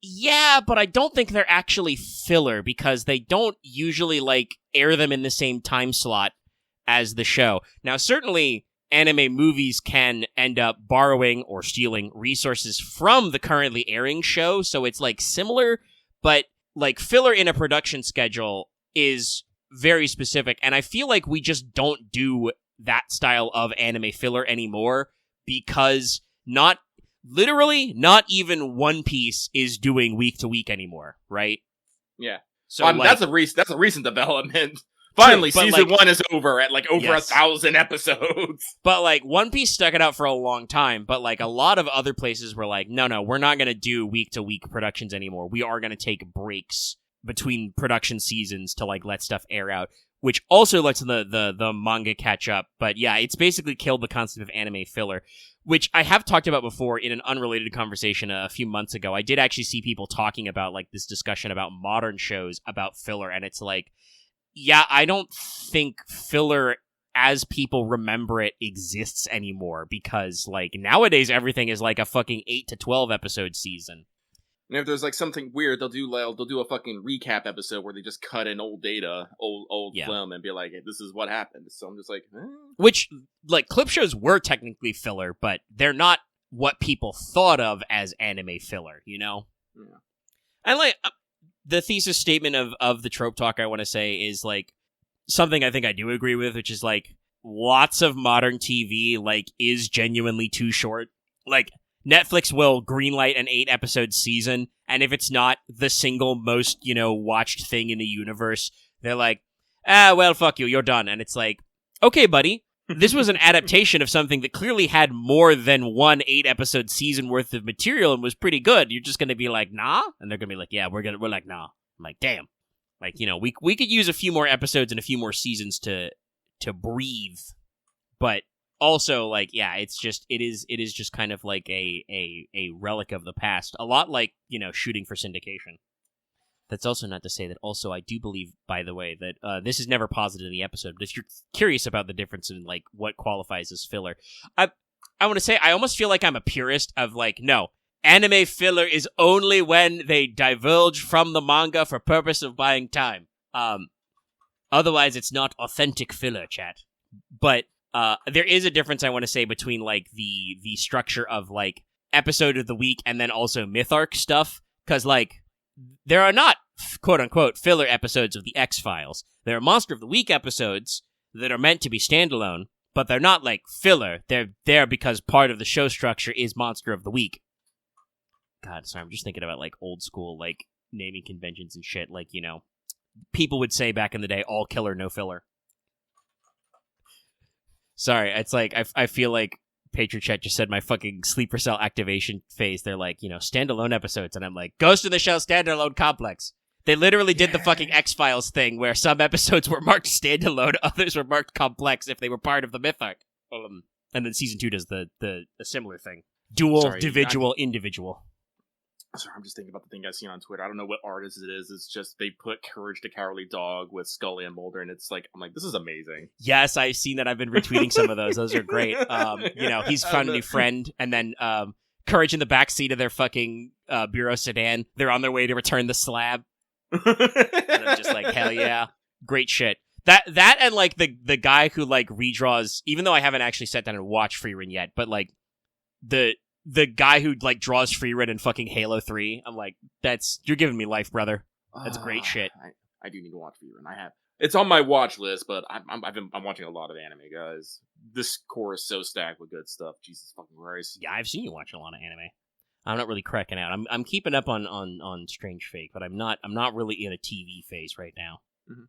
yeah, but I don't think they're actually filler because they don't usually like air them in the same time slot as the show. Now, certainly anime movies can end up borrowing or stealing resources from the currently airing show, so it's like similar, but like filler in a production schedule is very specific, and I feel like we just don't do that style of anime filler anymore because not even One Piece is doing week to week anymore, right? Yeah. So that's a recent development. Finally, true, season 1 is over at like over 1,000 episodes. But like One Piece stuck it out for a long time, but like a lot of other places were like, no, we're not going to do week to week productions anymore. We are going to take breaks between production seasons to like let stuff air out, which also lets the manga catch up. But yeah, it's basically killed the concept of anime filler, which I have talked about before in an unrelated conversation a few months ago. I did actually see people talking about like this discussion about modern shows about filler, and it's like, yeah, I don't think filler as people remember it exists anymore because like nowadays everything is like a fucking 8 to 12 episode season. And if there's like something weird, they'll do a fucking recap episode where they just cut in old data, old film, and be like, hey, this is what happened. So I'm just like, Which, like, clip shows were technically filler, but they're not what people thought of as anime filler, you know? Yeah. And, like, the thesis statement of the Trope Talk, I want to say, is, like, something I think I do agree with, which is like lots of modern TV like is genuinely too short. Like Netflix will greenlight an 8-episode season, and if it's not the single most, watched thing in the universe, they're like, well, fuck you, you're done. And it's like, okay, buddy, this was an adaptation of something that clearly had more than one 8-episode season worth of material and was pretty good. You're just going to be like, nah? And they're going to be like, yeah, we're like, nah. I'm like, damn. Like, we could use a few more episodes and a few more seasons to breathe. But also, like, yeah, it is just kind of like a relic of the past. A lot like, shooting for syndication. That's also not to say that also I do believe, by the way, that this is never posited in the episode, but if you're curious about the difference in, like, what qualifies as filler, I want to say I almost feel like I'm a purist of, like, no, anime filler is only when they divulge from the manga for purpose of buying time. Otherwise, it's not authentic filler, chat. But there is a difference, I want to say, between, like, the structure of, like, episode of the week and then also myth arc stuff, because, like, there are not, quote-unquote, filler episodes of the X-Files. There are Monster of the Week episodes that are meant to be standalone, but they're not, like, filler. They're there because part of the show structure is Monster of the Week. God, sorry, I'm just thinking about, like, old school, like, naming conventions and shit. Like, people would say back in the day, all killer, no filler. Sorry, it's like, I feel like Patron Chat just said my fucking sleeper cell activation phase. They're like, standalone episodes. And I'm like, Ghost in the Shell standalone complex. They literally did the fucking X-Files thing where some episodes were marked standalone, others were marked complex if they were part of the myth arc. And then season 2 does the similar thing. Dual, individual, individual. Sorry, I'm just thinking about the thing I've seen on Twitter. I don't know what artist it is. It's just they put Courage the Cowardly Dog with Scully and Mulder, and it's like, I'm like, this is amazing. Yes, I've seen that. I've been retweeting some of those. Those are great. He's found a new friend, and then Courage in the backseat of their fucking Bureau sedan. They're on their way to return the slab. And I'm just like, hell yeah. Great shit. That and like the guy who like redraws, even though I haven't actually sat down and watched Freerun yet, but like the guy who like draws Freerun in fucking Halo 3, I'm like, you're giving me life, brother. That's great shit. I do need to watch Freerun. It's on my watch list, but I'm watching a lot of anime, guys. This core is so stacked with good stuff. Jesus fucking Christ. Yeah, I've seen you watch a lot of anime. I'm not really cracking out. I'm keeping up on Strange Fake, but I'm not really in a TV phase right now. Mm-hmm.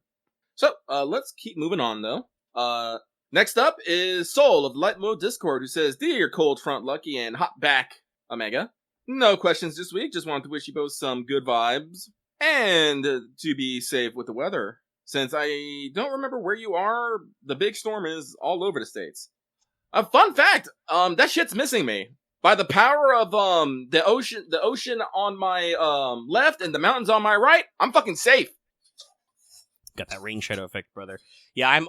So let's keep moving on though. Next up is Soul of Light Mode Discord, who says, "Dear Cold Front Lucky and Hot Back Omega, no questions this week. Just wanted to wish you both some good vibes and to be safe with the weather. Since I don't remember where you are, the big storm is all over the states. A fun fact, that shit's missing me. By the power of the ocean on my left and the mountains on my right, I'm fucking safe." Got that rain shadow effect, brother. Yeah,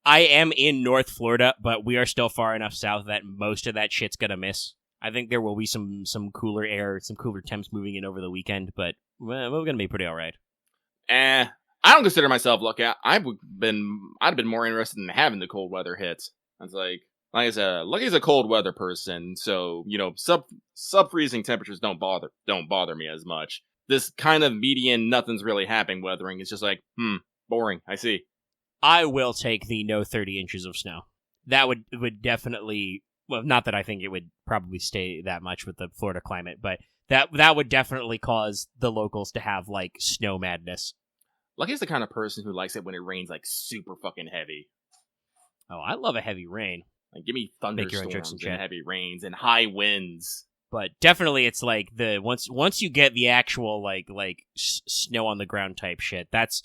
I am in North Florida, but we are still far enough south that most of that shit's gonna miss. I think there will be some cooler air, some cooler temps moving in over the weekend, but we're gonna be pretty alright. I don't consider myself lucky. I'd have been more interested in having the cold weather hit. It's like I said, Lucky's a cold weather person, so sub-freezing temperatures don't bother me as much. This kind of median, nothing's really happening weathering is just like, boring. I see. I will take the no 30 inches of snow. That would definitely, well, not that I think it would probably stay that much with the Florida climate, but that would definitely cause the locals to have, like, snow madness. Lucky's the kind of person who likes it when it rains, like, super fucking heavy. Oh, I love a heavy rain. Like, give me thunderstorms and heavy rains and high winds. But definitely, it's like once you get the actual like snow on the ground type shit. That's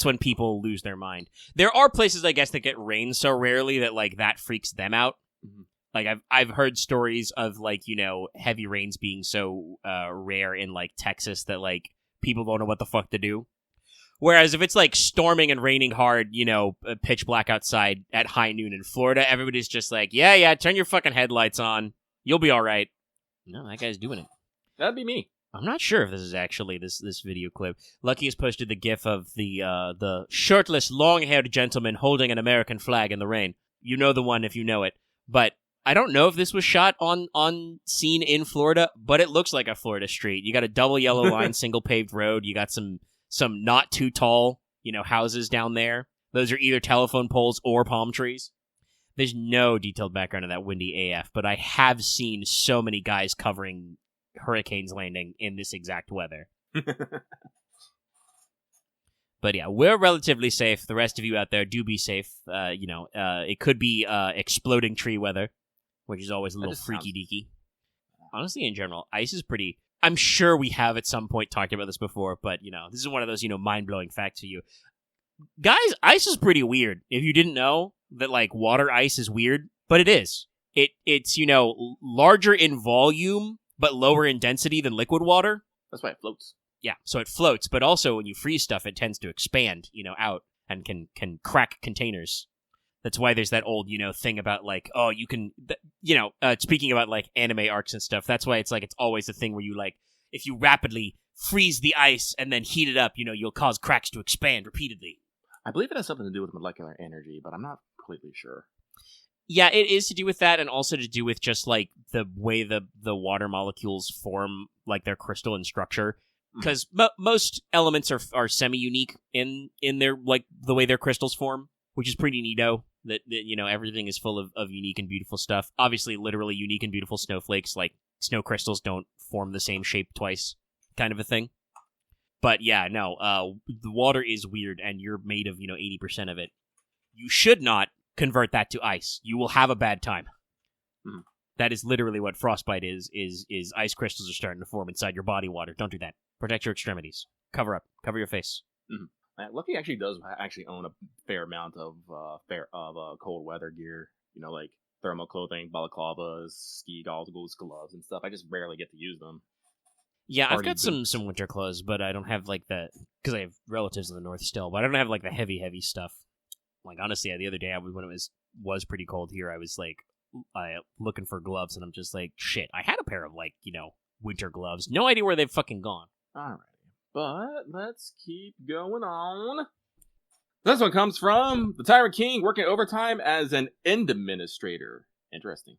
when people lose their mind. There are places, I guess, that get rain so rarely that like that freaks them out. Mm-hmm. Like I've heard stories of like heavy rains being so rare in like Texas that like people don't know what the fuck to do. Whereas if it's like storming and raining hard, pitch black outside at high noon in Florida, everybody's just like, yeah, turn your fucking headlights on, you'll be all right. No, that guy's doing it. That'd be me. I'm not sure if this is actually this video clip. Lucky has posted the gif of the shirtless, long-haired gentleman holding an American flag in the rain. You know the one if you know it. But I don't know if this was shot on scene in Florida, but it looks like a Florida street. You got a double yellow line, single paved road. You got some not too tall houses down there. Those are either telephone poles or palm trees. There's no detailed background of that windy AF, but I have seen so many guys covering Hurricane's Landing in this exact weather. But yeah, we're relatively safe. The rest of you out there, do be safe. It could be exploding tree weather, which is always a little freaky deaky. Honestly, in general, ice is pretty... I'm sure we have at some point talked about this before, but, this is one of those, mind-blowing facts for you. Guys, ice is pretty weird. If you didn't know that, water ice is weird, but it is. It's larger in volume, but lower in density than liquid water. That's why it floats. Yeah, so it floats, but also when you freeze stuff, it tends to expand, out and can crack containers. That's why there's that old, thing about you can, speaking about anime arcs and stuff. That's why it's always a thing where you if you rapidly freeze the ice and then heat it up, you'll cause cracks to expand repeatedly. I believe it has something to do with molecular energy, but I'm not completely sure. Yeah, it is to do with that, and also to do with just the way the water molecules form their crystalline structure. Because most elements are semi-unique in their the way their crystals form, which is pretty neato. That everything is full of unique and beautiful stuff. Obviously, literally unique and beautiful snowflakes, snow crystals don't form the same shape twice, kind of a thing. But yeah, no, the water is weird, and you're made of 80% of it. You should not convert that to ice. You will have a bad time. Mm. That is literally what frostbite is ice crystals are starting to form inside your body water. Don't do that. Protect your extremities. Cover up. Cover your face. Mm-hmm. Lucky actually does own a fair amount of cold weather gear. Thermal clothing, balaclavas, ski goggles, gloves, and stuff. I just rarely get to use them. Yeah, I've got some winter clothes, but I don't have because I have relatives in the north still. But I don't have the heavy stuff. Honestly, the other day when it was pretty cold here, I was looking for gloves, and I'm just shit. I had a pair of winter gloves. No idea where they've fucking gone. Alrighty, but let's keep going on. This one comes from the Tyrant King working overtime as an end administrator. Interesting.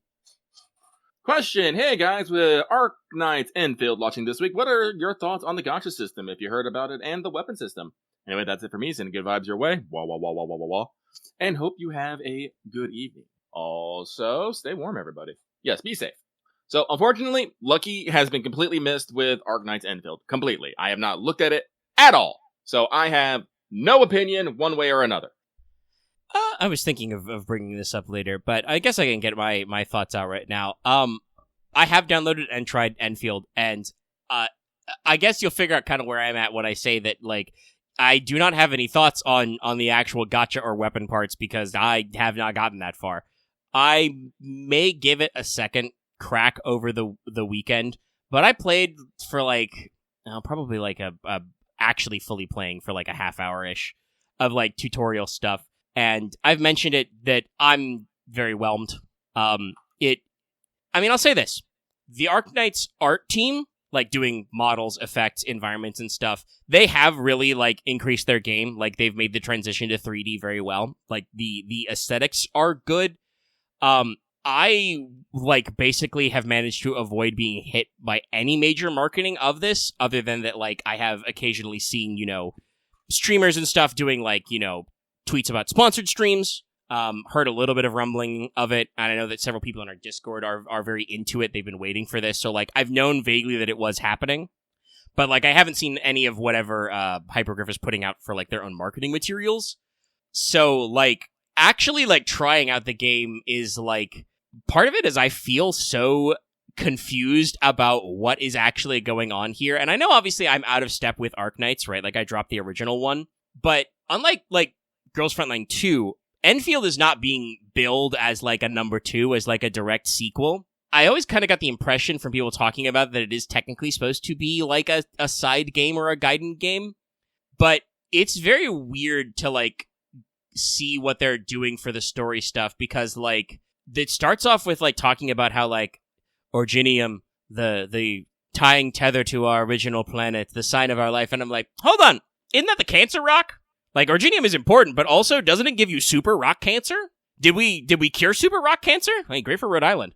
Question: Hey guys, with Arc Knight's Enfield launching this week, what are your thoughts on the gacha system? If you heard about it, and the weapon system. Anyway, that's it for me. Sending good vibes your way. Wah wah wah wah wah wah wah. And hope you have a good evening. Also, stay warm, everybody. Yes, be safe. So, unfortunately, Lucky has been completely missed with Arc Knight's Enfield. Completely. I have not looked at it at all. So, I have no opinion one way or another. I was thinking of bringing this up later, but I guess I can get my thoughts out right now. I have downloaded and tried Enfield, and I guess you'll figure out kind of where I'm at when I say that, I do not have any thoughts on the actual gacha or weapon parts because I have not gotten that far. I may give it a second crack over the weekend, but I played for probably a actually fully playing for a half hour-ish of tutorial stuff, and I've mentioned it that I'm very whelmed. I'll say this: the Arc Knight's art team, doing models, effects, environments, and stuff, they have really increased their game. They've made the transition to 3D very well. The aesthetics are good. I basically have managed to avoid being hit by any major marketing of this, other than that I have occasionally seen streamers and stuff doing tweets about sponsored streams. Heard a little bit of rumbling of it, and I know that several people in our Discord are very into it. They've been waiting for this, so I've known vaguely that it was happening, but I haven't seen any of whatever Hypergriff is putting out for their own marketing materials. So actually trying out the game is part of it is I feel so confused about what is actually going on here, and I know obviously I'm out of step with Arc Knights, right? I dropped the original one, but unlike Girls Frontline 2. Enfield is not being billed as a number 2, as a direct sequel. I always kind of got the impression from people talking about it that it is technically supposed to be a side game or a Gaiden game, but it's very weird to see what they're doing for the story stuff, because it starts off with talking about how Originium, the tying tether to our original planet, the sign of our life, and I'm hold on, isn't that the cancer rock? Originium is important, but also, doesn't it give you super rock cancer? Did we cure super rock cancer? Great for Rhode Island.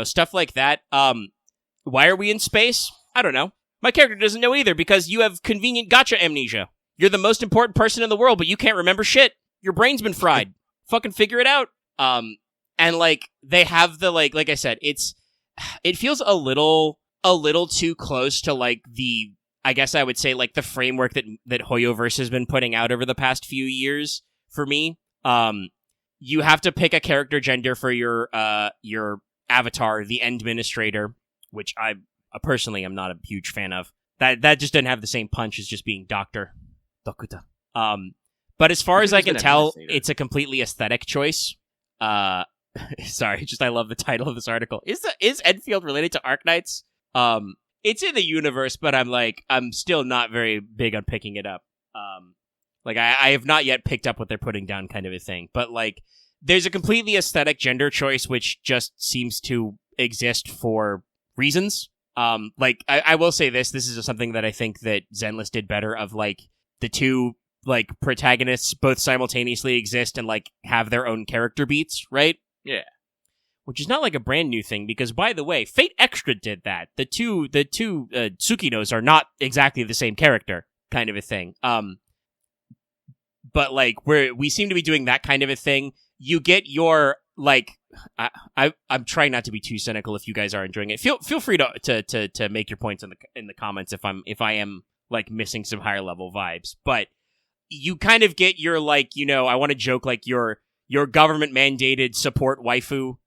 Stuff like that. Why are we in space? I don't know. My character doesn't know either, because you have convenient gacha amnesia. You're the most important person in the world, but you can't remember shit. Your brain's been fried. Fucking figure it out. And like they have the like I said, it feels a little too close to like the, I guess I would say like the framework that Hoyoverse has been putting out over the past few years for me. You have to pick a character gender for your avatar, the Endministrator, which I personally am not a huge fan of. That just doesn't have the same punch as just being Doctor. Dokuta. But as far as I can tell, it's a completely aesthetic choice. Sorry, just I love the title of this article. Is Enfield related to Arknights? It's in the universe, but I'm still not very big on picking it up. Like I have not yet picked up what they're putting down, kind of a thing. But like, there's a completely aesthetic gender choice, which just seems to exist for reasons. Like I will say this is something that I think that Zenless did better, of like the two like protagonists both simultaneously exist and like have their own character beats, right? Yeah. Which is not like a brand new thing, because by the way, Fate Extra did that. The two Tsukinos are not exactly the same character, kind of a thing. But like we seem to be doing that kind of a thing. You get your like, I'm trying not to be too cynical. If you guys are enjoying it, feel free to make your points in the comments if I am like missing some higher level vibes. But you kind of get your like, I want to joke like your government mandated support waifu.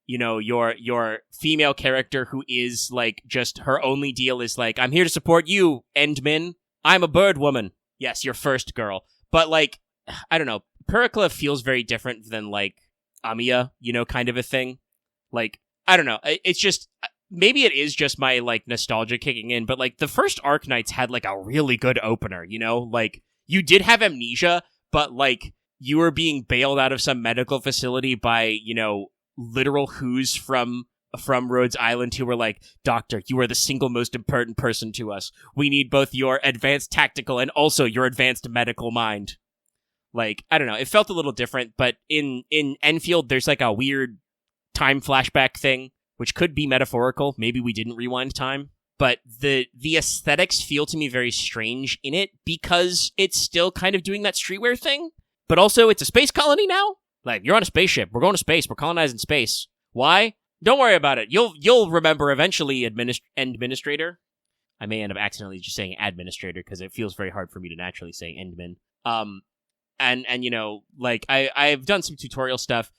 Your female character who is like just her only deal is like, I'm here to support you, Endmin. I'm a bird woman. Yes, you're first, girl. But like, I don't know. Pericla feels very different than like Amiya, kind of a thing. Like, I don't know. It's just, maybe it is just my like nostalgia kicking in, but like the first Arknights had like a really good opener, like you did have amnesia, but like you were being bailed out of some medical facility by, literal who's from Rhodes Island who were like, Doctor, you are the single most important person to us. We need both your advanced tactical and also your advanced medical mind. Like, I don't know. It felt a little different, but in Enfield, there's like a weird time flashback thing, which could be metaphorical. Maybe we didn't rewind time. But the aesthetics feel to me very strange in it because it's still kind of doing that streetwear thing, but also it's a space colony now. Like, you're on a spaceship. We're going to space. We're colonizing space. Why? Don't worry about it. You'll remember eventually, Administrator. I may end up accidentally just saying administrator because it feels very hard for me to naturally say Endmin. And like I've done some tutorial stuff.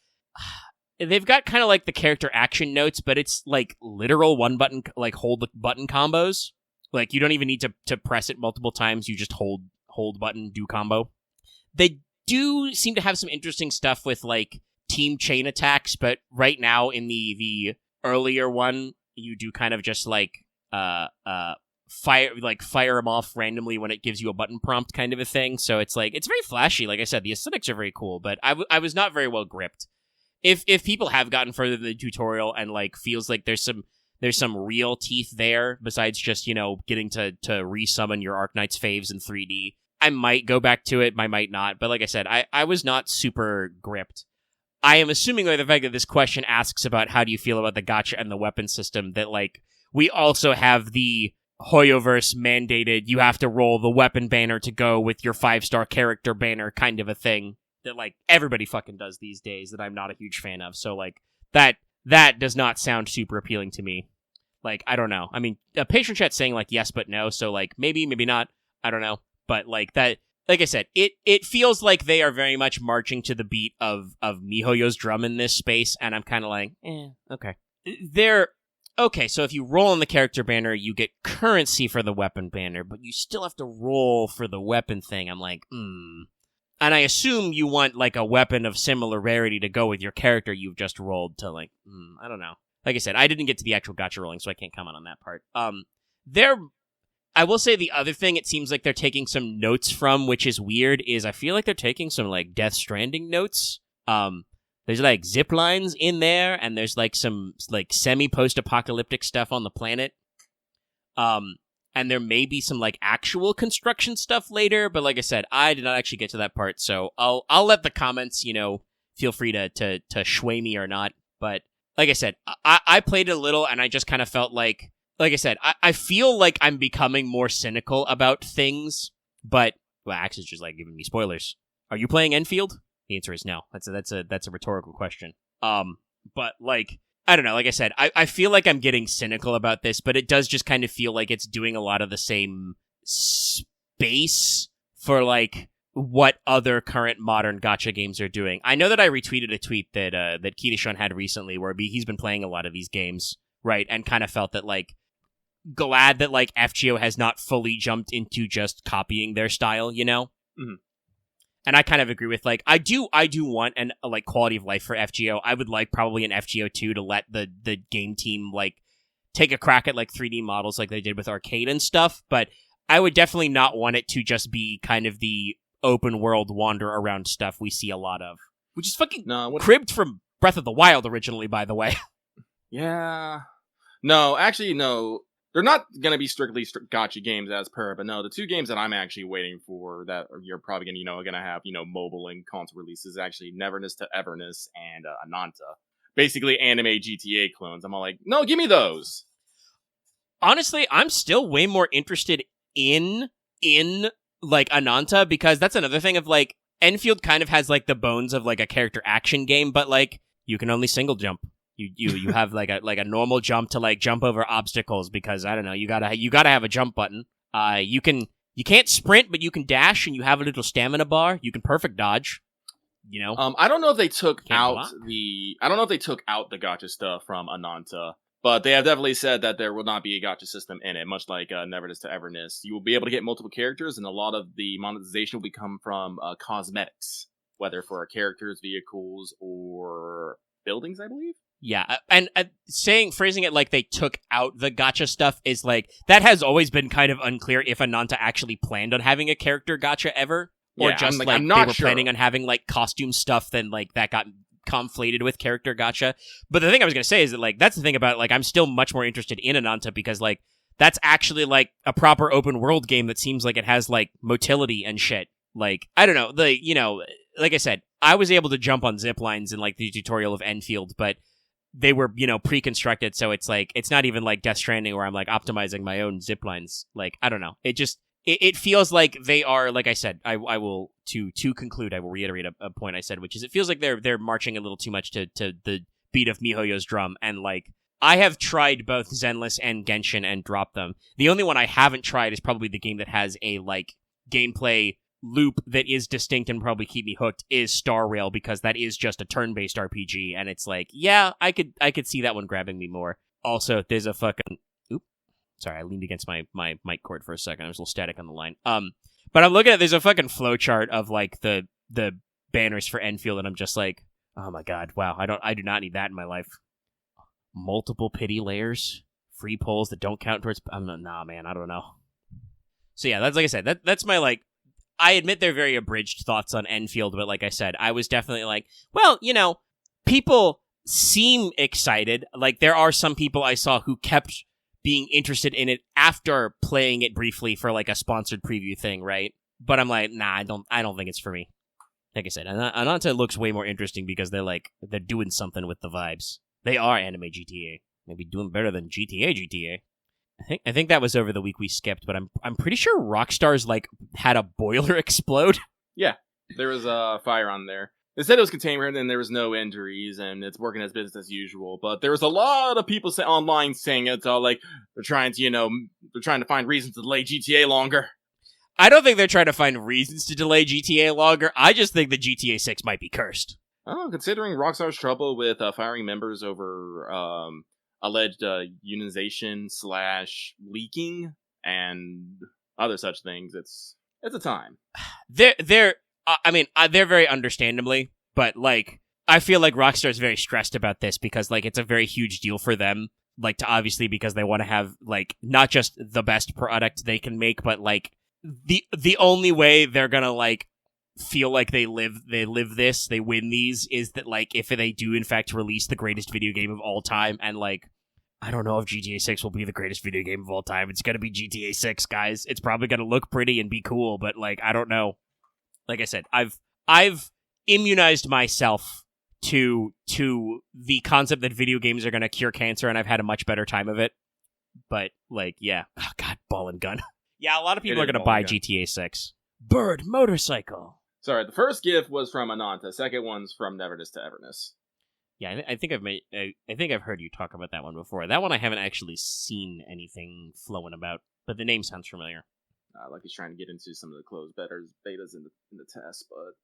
They've got kind of like the character action notes, but it's like literal one button, like hold the button combos. Like you don't even need to press it multiple times. You just hold button, do combo. They do seem to have some interesting stuff with like team chain attacks, but right now in the earlier one, you do kind of just like fire them off randomly when it gives you a button prompt, kind of a thing. So it's like, it's very flashy. Like I said, the aesthetics are very cool, but I was not very well gripped. If people have gotten further in the tutorial and like feels like there's some real teeth there besides just getting to resummon your Arknights faves in 3D, I might go back to it, I might not. But like I said, I was not super gripped. I am assuming by the fact that this question asks about how do you feel about the gacha and the weapon system, that like we also have the Hoyoverse mandated you have to roll the weapon banner to go with your 5-star character banner, kind of a thing that like everybody fucking does these days, that I'm not a huge fan of. So like that does not sound super appealing to me. Like, I don't know. I mean, a patron chat saying like yes but no, so like maybe not. I don't know. But like that, like I said, it feels like they are very much marching to the beat of MiHoYo's drum in this space, and I'm kind of like, okay. Okay, so if you roll on the character banner, you get currency for the weapon banner, but you still have to roll for the weapon thing. I'm like, And I assume you want like a weapon of similar rarity to go with your character you've just rolled to like, I don't know. Like I said, I didn't get to the actual gacha rolling, so I can't comment on that part. I will say the other thing it seems like they're taking some notes from, which is weird, is I feel like they're taking some like Death Stranding notes. There's like zip lines in there, and there's like some like semi-post-apocalyptic stuff on the planet. And there may be some like actual construction stuff later, but like I said, I did not actually get to that part, so I'll let the comments, feel free to sway me or not. But like I said, I played it a little, and I just kind of felt like I said, I feel like I'm becoming more cynical about things, but Well, Axe is just like giving me spoilers. Are you playing Enfield? The answer is no. That's a rhetorical question. But like, I don't know. Like I said, I feel like I'm getting cynical about this, but it does just kind of feel like it's doing a lot of the same space for like what other current modern gacha games are doing. I know that I retweeted a tweet that that Kirishon had recently where he's been playing a lot of these games, right? And kind of felt that like glad that like FGO has not fully jumped into just copying their style, you know? Mm-hmm. And I kind of agree with like I do want an like quality of life for FGO. I would like probably an FGO 2 to let the game team like take a crack at like 3D models like they did with Arcade and stuff, but I would definitely not want it to just be kind of the open world wander around stuff we see a lot of, which is fucking cribbed from Breath of the Wild originally, by the way. Yeah. No, actually, no. They're not going to be strictly gacha games as per, but no, the two games that I'm actually waiting for that you're probably going to, going to have, mobile and console releases actually Neverness to Everness and Ananta. Basically anime GTA clones. I'm all like, no, give me those. Honestly, I'm still way more interested in like Ananta, because that's another thing of like Enfield kind of has like the bones of like a character action game, but like you can only single jump. You have like a normal jump to like jump over obstacles because I don't know, you gotta have a jump button. You can't sprint, but you can dash, and you have a little stamina bar. You can perfect dodge. I don't know if they took out the gacha stuff from Ananta, but they have definitely said that there will not be a gacha system in it, much like Neverness to Everness. You will be able to get multiple characters, and a lot of the monetization will come from cosmetics, whether for characters, vehicles, or buildings, I believe. Yeah, and phrasing it like they took out the gacha stuff is like, that has always been kind of unclear if Ananta actually planned on having a character gacha ever, or just they were planning on having like costume stuff, then like that got conflated with character gacha. But the thing I was going to say is that like, that's the thing about like, I'm still much more interested in Ananta because like, that's actually like a proper open world game that seems like it has like motility and shit. Like, I don't know, like I said, I was able to jump on zip lines in like the tutorial of Enfield, but they were, pre-constructed, so it's like, it's not even like Death Stranding where I'm like optimizing my own zip lines. Like, I don't know. It feels like they are, like I said, I will, to conclude, I will reiterate a point I said, which is it feels like they're marching a little too much to the beat of MiHoYo's drum, and like, I have tried both Zenless and Genshin and dropped them. The only one I haven't tried is probably the game that has a like gameplay loop that is distinct and probably keep me hooked is Star Rail, because that is just a turn-based RPG, and it's like, yeah, I could see that one grabbing me more. Also, there's a fucking sorry, I leaned against my mic cord for a second. I was a little static on the line. But I'm looking at, there's a fucking flowchart of like the banners for Enfield, and I'm just like, oh my god, wow, I do not need that in my life. Multiple pity layers, free polls that don't count towards. Nah, man, I don't know. So yeah, that's like I said, that's my like. I admit they're very abridged thoughts on Enfield, but like I said, I was definitely like, well, people seem excited. Like, there are some people I saw who kept being interested in it after playing it briefly for like a sponsored preview thing, right? But I'm like, nah, I don't think it's for me. Like I said, Ananta looks way more interesting because they're doing something with the vibes. They are anime GTA. Maybe doing better than GTA. I think that was over the week we skipped, but I'm pretty sure Rockstar's like had a boiler explode. Yeah, there was a fire on there. They said it was contained and there was no injuries and it's working as business as usual. But there was a lot of people online saying it's all like they're trying to find reasons to delay GTA longer. I don't think they're trying to find reasons to delay GTA longer. I just think that GTA 6 might be cursed. Oh, considering Rockstar's trouble with firing members over alleged unionization / leaking and other such things, it's a time. They're very understandably, but like I feel like Rockstar is very stressed about this because like it's a very huge deal for them, like to obviously because they want to have like not just the best product they can make, but like the only way they're gonna like feel like they win these is that like if they do in fact release the greatest video game of all time, and like I don't know if GTA 6 will be the greatest video game of all time. It's gonna be GTA 6, guys. It's probably gonna look pretty and be cool, but like I don't know. Like I said, I've immunized myself to the concept that video games are gonna cure cancer, and I've had a much better time of it. But like, yeah, oh god, ball and gun. Yeah, a lot of people are gonna buy GTA 6. Bird motorcycle. Sorry, the first gift was from Ananta. Second one's from Neverness to Everness. Yeah, I think I think I've heard you talk about that one before. That one I haven't actually seen anything flowing about, but the name sounds familiar. Like he's trying to get into some of the closed betas in the test, but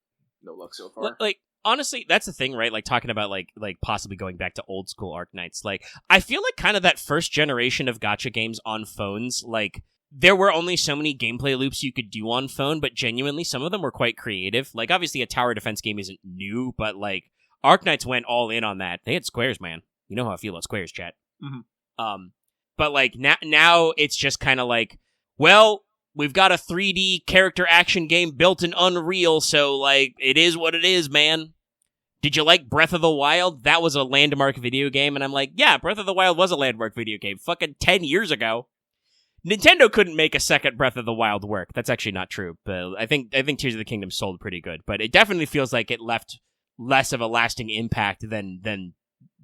no luck so far. Like honestly, that's the thing, right? Like talking about like possibly going back to old school Arknights. Like I feel like kind of that first generation of gacha games on phones, like there were only so many gameplay loops you could do on phone, but genuinely some of them were quite creative. Like obviously a tower defense game isn't new, but like Arknights went all in on that. They had squares, man. You know how I feel about squares, chat. Mm-hmm. But like now it's just kind of like, well, we've got a 3D character action game built in Unreal, so, like, it is what it is, man. Did you like Breath of the Wild? That was a landmark video game, and I'm like, yeah, Breath of the Wild was a landmark video game. Fucking 10 years ago. Nintendo couldn't make a second Breath of the Wild work. That's actually not true, but I think Tears of the Kingdom sold pretty good, but it definitely feels like it left less of a lasting impact than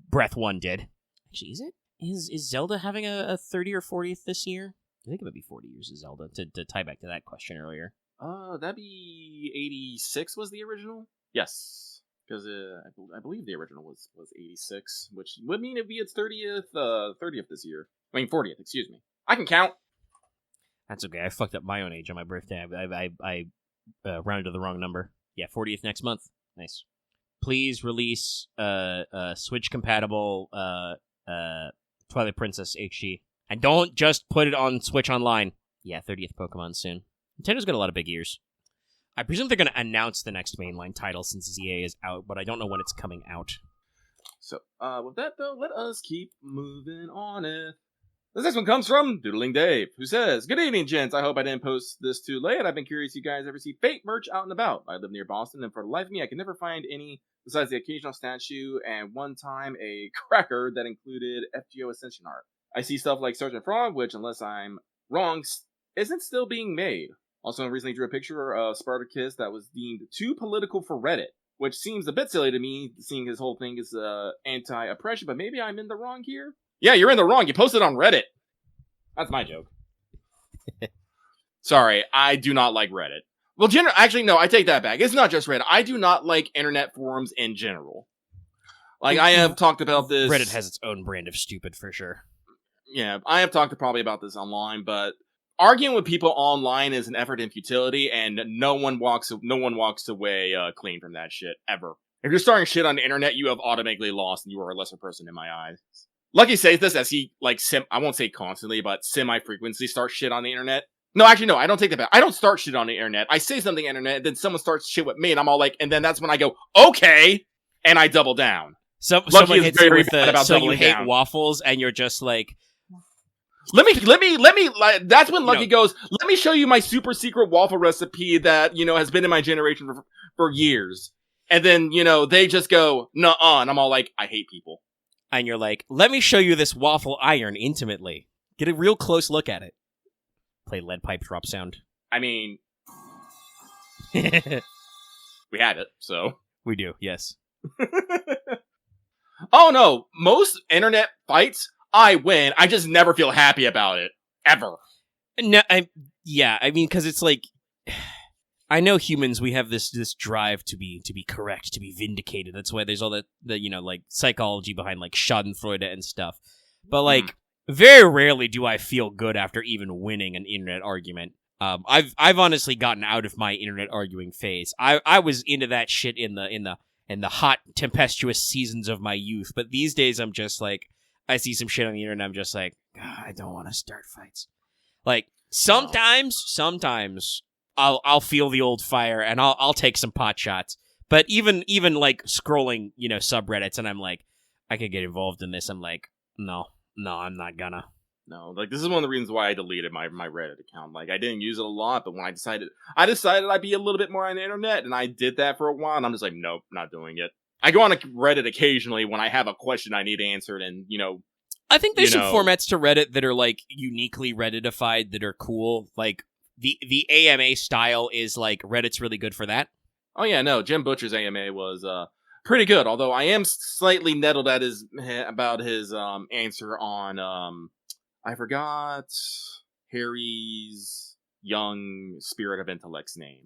Breath 1 did. Actually, is it? Is Zelda having a 30 or 40th this year? I think it would be 40 years of Zelda, to tie back to that question earlier. That'd be 86 was the original? Yes. Because I believe the original was 86, which would mean it'd be its 30th this year. I mean, 40th, excuse me. I can count. That's okay. I fucked up my own age on my birthday. I rounded to the wrong number. Yeah, 40th next month. Nice. Please release Switch-compatible Twilight Princess HD. And don't just put it on Switch Online. Yeah, 30th Pokemon soon. Nintendo's got a lot of big ears. I presume they're going to announce the next mainline title since ZA is out, but I don't know when it's coming out. So, with that, though, let us keep moving on it. This next one comes from Doodling Dave, who says, "Good evening, gents. I hope I didn't post this too late. I've been curious if you guys ever see Fate merch out and about. I live near Boston, and for the life of me, I can never find any besides the occasional statue and one time a cracker that included FGO Ascension art. I see stuff like Sergeant Frog, which, unless I'm wrong, isn't still being made. Also, I recently drew a picture of Spartacus that was deemed too political for Reddit, which seems a bit silly to me, seeing his whole thing is anti-oppression, but maybe I'm in the wrong here? Yeah, you're in the wrong. You posted on Reddit. That's my joke. Sorry, I do not like Reddit. Well, actually, no, I take that back. It's not just Reddit. I do not like internet forums in general. Like, I have talked about this. Reddit has its own brand of stupid, for sure. Yeah, I have talked probably about this online, but arguing with people online is an effort in futility, and no one walks away clean from that shit, ever. If you're starting shit on the internet, you have automatically lost, and you are a lesser person in my eyes. Lucky says this as he, like, I won't say constantly, but semi-frequently starts shit on the internet. No, actually, no, I don't take that back. I don't start shit on the internet. I say something on the internet, and then someone starts shit with me, and I'm all like, and then that's when I go, okay, and I double down. Someone hits you with so you hate down. Waffles, and you're just like, let me, that's when Lucky goes, let me show you my super secret waffle recipe that, has been in my generation for years. And then, they just go, nuh-uh, and I'm all like, I hate people. And you're like, let me show you this waffle iron intimately. Get a real close look at it. Play lead pipe drop sound. I mean, we have it, so. We do, yes. Oh no, most internet fights, I win. I just never feel happy about it. Ever. No, because it's like, I know humans, we have this drive to be correct, to be vindicated. That's why there's all the like psychology behind like Schadenfreude and stuff. But like, very rarely do I feel good after even winning an internet argument. I've honestly gotten out of my internet arguing phase. I was into that shit in the hot, tempestuous seasons of my youth. But these days, I'm just like, I see some shit on the internet, I'm just like, I don't want to start fights. Like, sometimes I'll feel the old fire and I'll take some pot shots. But even like scrolling, subreddits, and I'm like, I could get involved in this. I'm like, no, I'm not gonna. No, like, this is one of the reasons why I deleted my Reddit account. Like, I didn't use it a lot, but when I decided I'd be a little bit more on the internet, and I did that for a while, and I'm just like, nope, not doing it. I go on Reddit occasionally when I have a question I need answered, and, I think there's some formats to Reddit that are, like, uniquely Redditified that are cool. Like, the AMA style is, like, Reddit's really good for that. Oh, yeah, no, Jim Butcher's AMA was, pretty good, although I am slightly nettled at about his, answer on, I forgot Harry's young spirit of intellect's name?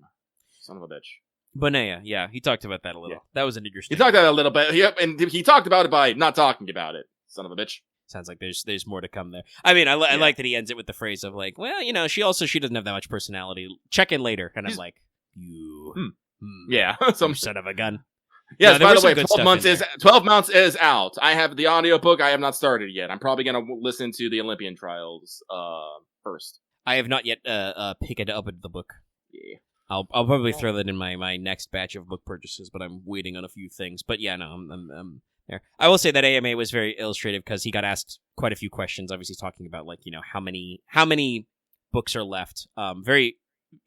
Son of a bitch. Bonea, yeah, he talked about that a little. Yeah. That was an interesting. He talked about it a little bit. Yep, and he talked about it by not talking about it. Son of a bitch. Sounds like there's more to come there. I mean, I like that he ends it with the phrase of like, well, you know, she doesn't have that much personality. Check in later, and I'm like, you, yeah, some son of a gun. Yes, no, by the way, 12 months is out. I have the audiobook. I have not started yet. I'm probably gonna listen to the Olympian Trials first. I have not yet picked up the book. Yeah. I'll probably throw that in my next batch of book purchases, but I'm waiting on a few things. But yeah, no, I'm there. I will say that AMA was very illustrative because he got asked quite a few questions, obviously talking about like, you know, how many books are left. Very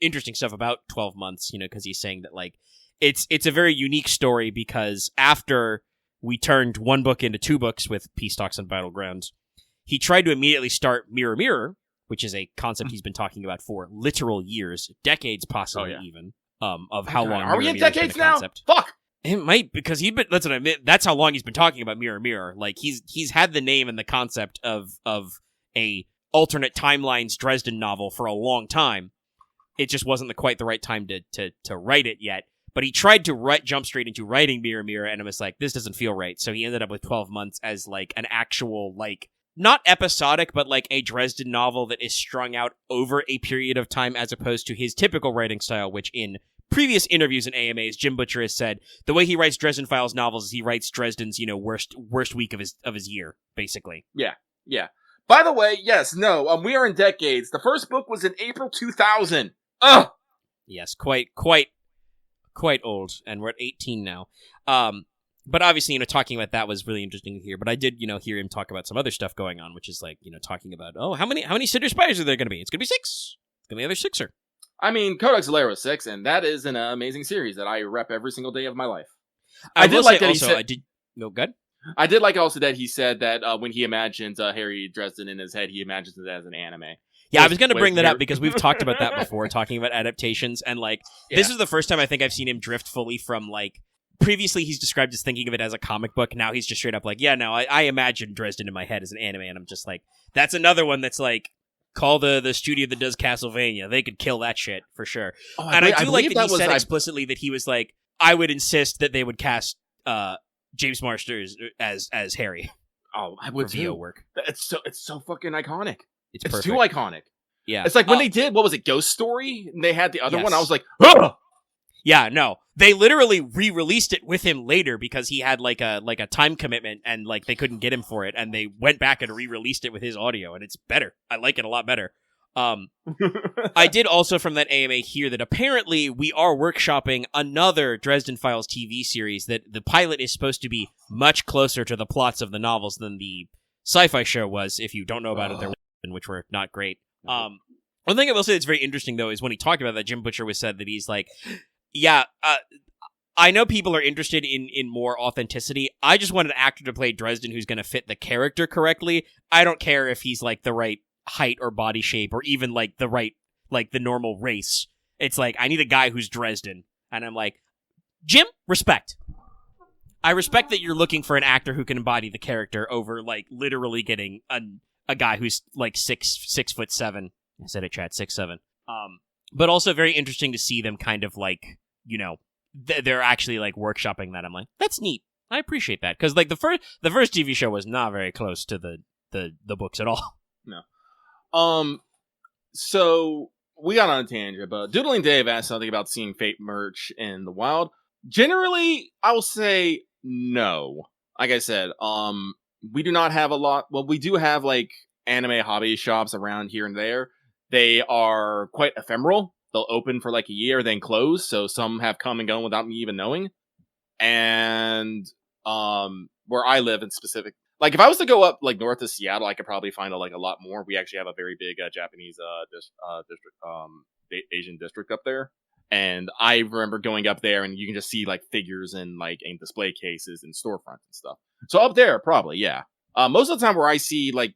interesting stuff about 12 months, you know, because he's saying that like it's a very unique story because after we turned one book into two books with Peace Talks and Battlegrounds, he tried to immediately start Mirror Mirror, which is a concept he's been talking about for literal years, decades possibly even, of how long. Are we in decades now? Concept. Fuck! It might, because that's what I meant. That's how long he's been talking about Mirror Mirror. Like he's had the name and the concept of a alternate timelines Dresden novel for a long time. It just wasn't quite the right time to write it yet. But he tried to jump straight into writing Mirror Mirror, and it was like, this doesn't feel right. So he ended up with 12 months as like an actual like, not episodic, but like a Dresden novel that is strung out over a period of time as opposed to his typical writing style, which in previous interviews in AMAs, Jim Butcher has said the way he writes Dresden Files novels is he writes Dresden's, you know, worst week of his year, basically. Yeah. By the way, yes, no, we are in decades. The first book was in April 2000. Ugh! Yes, quite old, and we're at 18 now. But obviously, you know, talking about that was really interesting to hear. But I did, you know, hear him talk about some other stuff going on, which is like, you know, talking about, how many Cinder Spires are there going to be? It's going to be 6. It's going to be another 6er. I mean, Codex Alera 6, and that is an amazing series that I rep every single day of my life. I did like that also, good. I did like also that he said that when he imagines Harry Dresden in his head, he imagines it as an anime. Yeah, I was going to bring that up because we've talked about that before, talking about adaptations, and like, This is the first time I think I've seen him drift fully from like, previously he's described as thinking of it as a comic book, now he's just straight up like, yeah, no, I imagine Dresden in my head as an anime, and I'm just like, that's another one that's like, call the studio that does Castlevania. They could kill that shit for sure. And I do like that he said explicitly that he was like, I would insist that they would cast James Marsters as Harry. Oh, I would VO work. It's so fucking iconic. It's perfect. Too iconic. Yeah. It's like when they did, what was it, Ghost Story? And they had the other one. I was like, ugh! Yeah, no. They literally re-released it with him later because he had like a time commitment and like they couldn't get him for it, and they went back and re-released it with his audio, and it's better. I like it a lot better. I did also from that AMA hear that apparently we are workshopping another Dresden Files TV series, that the pilot is supposed to be much closer to the plots of the novels than the sci-fi show was. If you don't know about it, there which were not great. One thing I will say that's very interesting though is when he talked about that, Jim Butcher was said that he's like, yeah, I know people are interested in more authenticity. I just want an actor to play Dresden who's going to fit the character correctly. I don't care if he's like the right height or body shape or even like the right, like the normal race. It's like, I need a guy who's Dresden. And I'm like, Jim, respect. I respect that you're looking for an actor who can embody the character over like literally getting a guy who's like 6'7". I said it, Chad, 6'7". But also very interesting to see them kind of like, you know, they're actually like workshopping that. I'm like, that's neat. I appreciate that because like the first TV show was not very close to the books at all. No. So we got on a tangent, but Doodling Dave asked something about seeing Fate merch in the wild. Generally, I will say no. Like I said, we do not have a lot. Well, we do have like anime hobby shops around here and there. They are quite ephemeral. They'll open for like a year, then close. So some have come and gone without me even knowing. And where I live in specific, like if I was to go up like north of Seattle, I could probably find a lot more. We actually have a very big Japanese district, Asian district up there. And I remember going up there, and you can just see like figures and like in display cases and storefronts and stuff. So up there, probably, yeah. Most of the time where I see like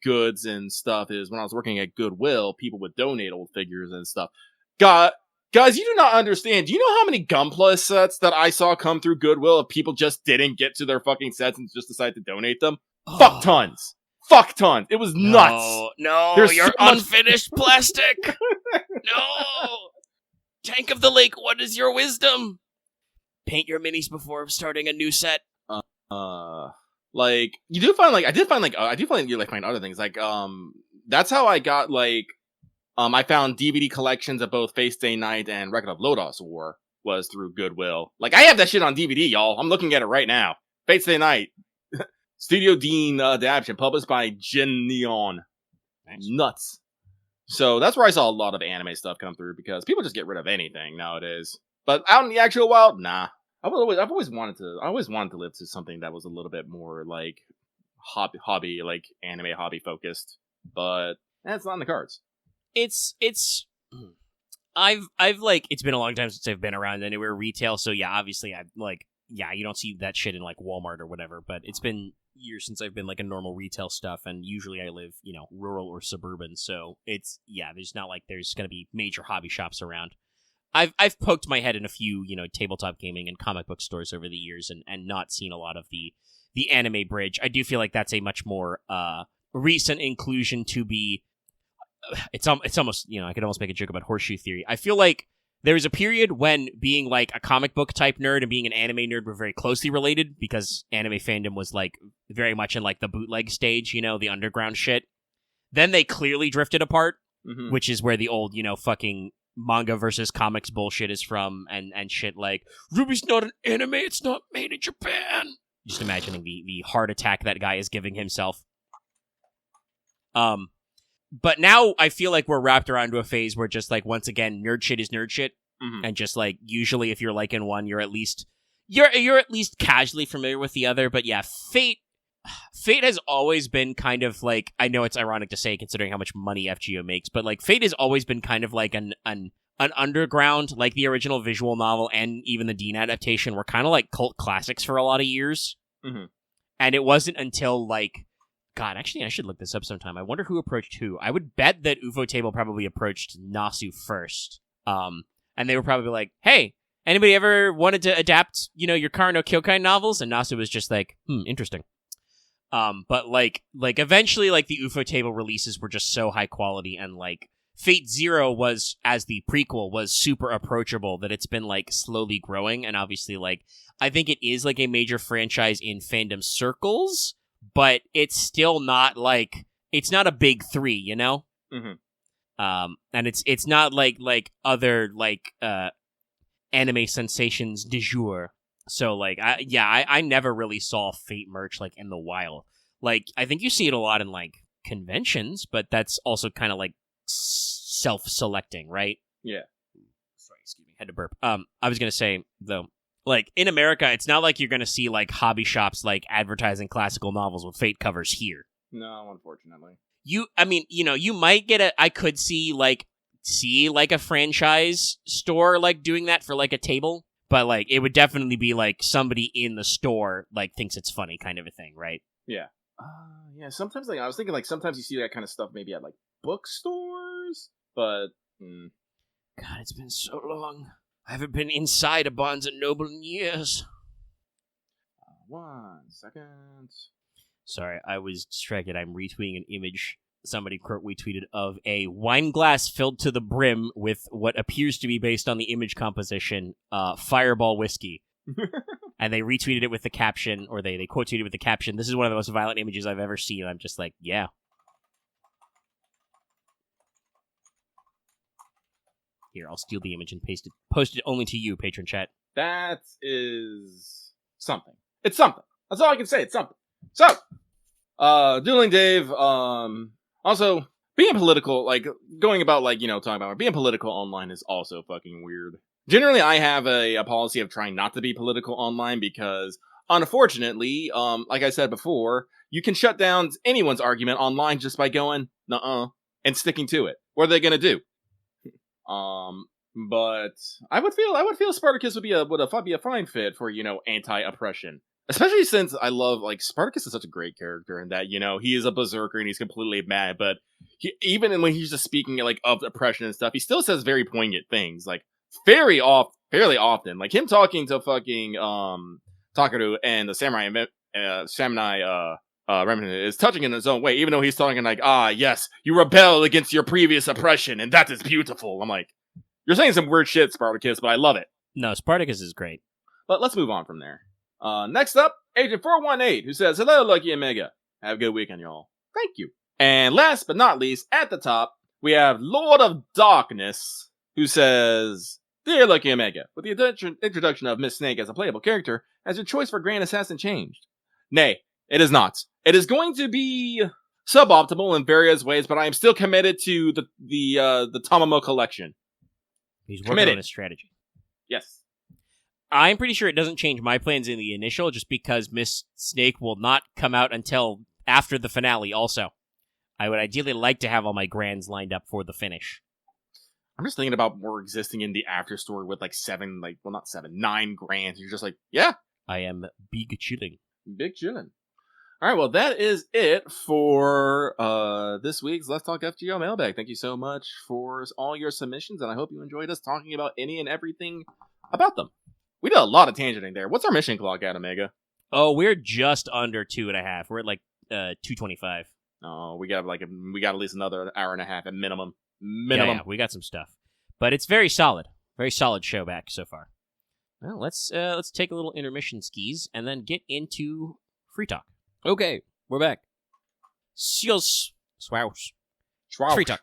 goods and stuff is when I was working at Goodwill, people would donate old figures and stuff. Guys, you do not understand. Do you know how many Gunpla sets that I saw come through Goodwill if people just didn't get to their fucking sets and just decided to donate them? Fuck tons. fuck ton. It was nuts. No, There's you're so much- unfinished plastic. No. Tank of the Lake, what is your wisdom? Paint your minis before starting a new set. Like you do find like I do find you like find other things like that's how I got like I found DVD collections of both Face Day Night and Record of Lodos War was through Goodwill. Like I have that shit on DVD, y'all. I'm looking at it right now. Face Day Night, Studio Dean adaptation published by Jin Neon. Nice. Nuts. So that's where I saw a lot of anime stuff come through because people just get rid of anything nowadays. But out in the actual wild, nah. I've always wanted to live to something that was a little bit more like hobby like anime hobby focused, but that's not in the cards. I've like it's been a long time since I've been around anywhere retail, so yeah, obviously I like you don't see that shit in like Walmart or whatever, but it's been years since I've been like a normal retail stuff, and usually I live, rural or suburban, so it's there's not like there's gonna be major hobby shops around. I've poked my head in a few, tabletop gaming and comic book stores over the years and not seen a lot of the anime bridge. I do feel like that's a much more recent inclusion to be. It's almost, I could almost make a joke about horseshoe theory. I feel like there was a period when being like a comic book type nerd and being an anime nerd were very closely related because anime fandom was like very much in like the bootleg stage, the underground shit. Then they clearly drifted apart, which is where the old, fucking manga versus comics bullshit is from, and shit like Ruby's not an anime, it's not made in Japan. Just imagining the heart attack that guy is giving himself. But now I feel like we're wrapped around to a phase where just like once again nerd shit is nerd shit, and just like usually if you're liking one, you're at least casually familiar with the other. But yeah, Fate has always been kind of like, I know it's ironic to say considering how much money FGO makes, but like Fate has always been kind of like an underground, like the original visual novel and even the Dean adaptation were kind of like cult classics for a lot of years. And it wasn't until like, God, actually I should look this up sometime. I wonder who approached who. I would bet that UFO Table probably approached Nasu first. And they were probably like, hey, anybody ever wanted to adapt, your Kara no Kyokai novels? And Nasu was just like, interesting. But like eventually like the UFO Table releases were just so high quality, and like Fate Zero was, as the prequel, was super approachable that it's been like slowly growing, and obviously like I think it is like a major franchise in fandom circles, but it's still not like, it's not a big three, and it's not like other like anime sensations du jour. So, like, I never really saw Fate merch, like, in the wild. Like, I think you see it a lot in, like, conventions, but that's also kind of, like, self-selecting, right? Yeah. Sorry, excuse me, had to burp. I was gonna say, though, like, in America, it's not like you're gonna see, like, hobby shops, like, advertising classical novels with Fate covers here. No, unfortunately. You might get I could see a franchise store, like, doing that for, like, a table. But, like, it would definitely be, like, somebody in the store, like, thinks it's funny kind of a thing, right? Yeah. Yeah, sometimes, like, I was thinking, like, sometimes you see that kind of stuff maybe at, like, bookstores, but... God, it's been so long. I haven't been inside a Barnes & Noble in years. 1 second. Sorry, I was distracted. I'm retweeting an image somebody retweeted of a wine glass filled to the brim with what appears to be, based on the image composition, Fireball whiskey. And they retweeted it with the caption, or they quote tweeted with the caption, "This is one of the most violent images I've ever seen." I'm just like, yeah. Here, I'll steal the image and post it only to you, patron chat. That is something. It's something. That's all I can say. It's something. So, Dueling Dave, also, being political, like, going about, like, talking about being political online is also fucking weird. Generally, I have a policy of trying not to be political online because, unfortunately, like I said before, you can shut down anyone's argument online just by going, nuh-uh, and sticking to it. What are they gonna do? But I would feel Spartacus would be a fine fit for, anti-oppression. Especially since I love, like, Spartacus is such a great character in that, he is a berserker and he's completely mad, but even when he's just speaking, like, of oppression and stuff, he still says very poignant things, like, fairly often. Like, him talking to fucking, Takaru and the Samurai Remnant is touching in his own way, even though he's talking like, yes, you rebel against your previous oppression, and that is beautiful. I'm like, you're saying some weird shit, Spartacus, but I love it. No, Spartacus is great. But let's move on from there. Next up, Agent 418, who says, hello, Lucky and Mega. Have a good weekend, y'all. Thank you. And last but not least, at the top, we have Lord of Darkness, who says, dear Lucky and Mega, with the introduction of Miss Snake as a playable character, has your choice for Grand Assassin changed? Nay, it is not. It is going to be suboptimal in various ways, but I am still committed to the Tamamo collection. He's working on his strategy. Yes. I'm pretty sure it doesn't change my plans in the initial, just because Miss Snake will not come out until after the finale also. I would ideally like to have all my grands lined up for the finish. I'm just thinking about more existing in the after story with like 9 grands. You're just like, yeah. I am big chilling. Big chillin'. All right, well, that is it for this week's Let's Talk FGO mailbag. Thank you so much for all your submissions, and I hope you enjoyed us talking about any and everything about them. We did a lot of tangenting there. What's our mission clock at, Omega? Oh, we're just under 2.5. We're at like 2:25. Oh, we got at least another hour and a half at minimum. Yeah, we got some stuff, but it's very solid show back so far. Well, let's take a little intermission skis and then get into free talk. Okay, we're back. Swoush. Free talk.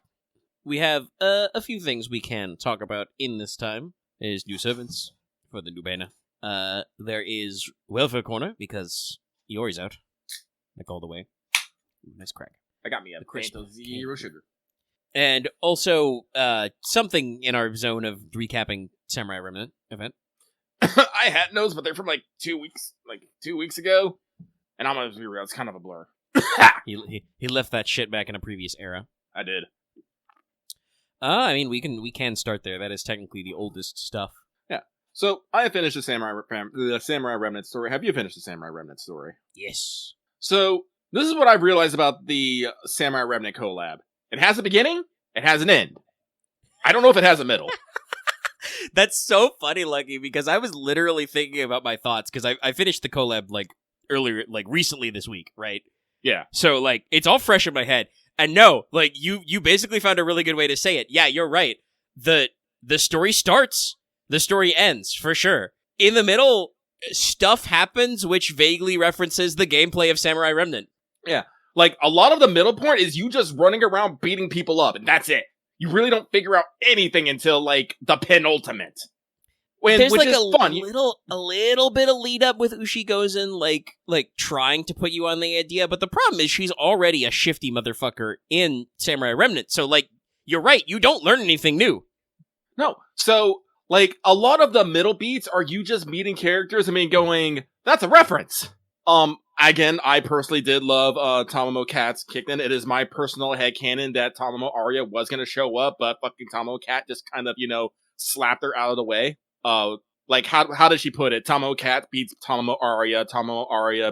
We have a few things we can talk about in this time. There's new servants for the new banner. There is welfare corner because Iori's out. Like all the way. Ooh, nice crack. I got me a crystal zero sugar. And also something in our zone of recapping Samurai Remnant event. I had those, but they're from like 2 weeks ago. And I'm gonna be real, it's kind of a blur. He left that shit back in a previous era. I did. I mean, we can start there. That is technically the oldest stuff. Yeah. So I have finished the Samurai Remnant story. Have you finished the Samurai Remnant story? Yes. So this is what I've realized about the Samurai Remnant collab. It has a beginning. It has an end. I don't know if it has a middle. That's so funny, Lucky, because I was literally thinking about my thoughts because I finished the collab earlier, recently this week, right? Yeah. So, it's all fresh in my head. And no, you basically found a really good way to say it. Yeah, you're right. The story starts, the story ends, for sure. In the middle, stuff happens which vaguely references the gameplay of Samurai Remnant. Yeah. A lot of the middle point is you just running around beating people up, and that's it. You really don't figure out anything until, the penultimate. There's which is fun. a little bit of lead up with Ushi-Gozen, trying to put you on the idea, but the problem is she's already a shifty motherfucker in Samurai Remnant, so, you're right, you don't learn anything new. No. So, a lot of the middle beats are you just meeting characters and going, that's a reference. Again, I personally did love Tamamo Cat's Kickden. It is my personal headcanon that Tamamo Arya was going to show up, but fucking Tamamo Cat just kind of, slapped her out of the way. How does she put it? Tamamo Cat beats Tamamo Arya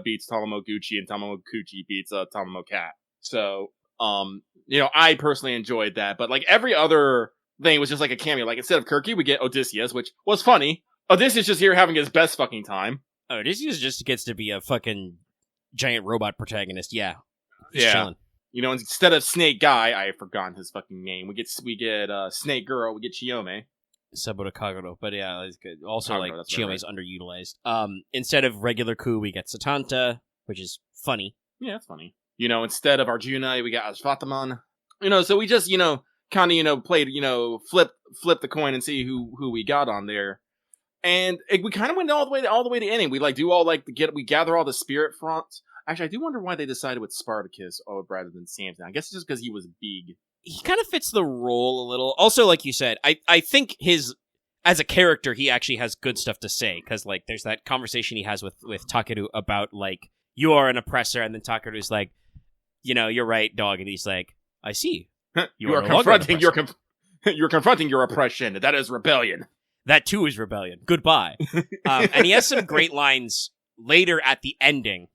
beats Tamamo Gucci, and Tamamo Gucci beats Tamamo Cat. So, I personally enjoyed that, but every other thing was just a cameo. Instead of Kirky, we get Odysseus, which was funny. Odysseus just here having his best fucking time. Odysseus just gets to be a fucking giant robot protagonist, yeah. He's yeah. Chilling. Instead of Snake Guy, I have forgotten his fucking name. We get Snake Girl, we get Chiyome. Saburo Kagero, but yeah, it's good. Also, Kagero, Chiyome's underutilized. Instead of regular Ku, we get Satanta, which is funny. Yeah, it's funny. Instead of Arjuna, we got Ashwataman. So we just, kind of, played, flip the coin and see who we got on there. And we kind of went all the way to ending. We do all we gather all the spirit fronts. Actually, I do wonder why they decided with Spartacus rather than Samson. I guess it's just because he was big. He kind of fits the role a little. Also, like you said, I think as a character, he actually has good stuff to say. Because, there's that conversation he has with Takeru about, you are an oppressor. And then Takeru's like, you're right, dog. And he's like, I see. You are confronting you're confronting your oppression. That is rebellion. That, too, is rebellion. Goodbye. And he has some great lines later at the ending.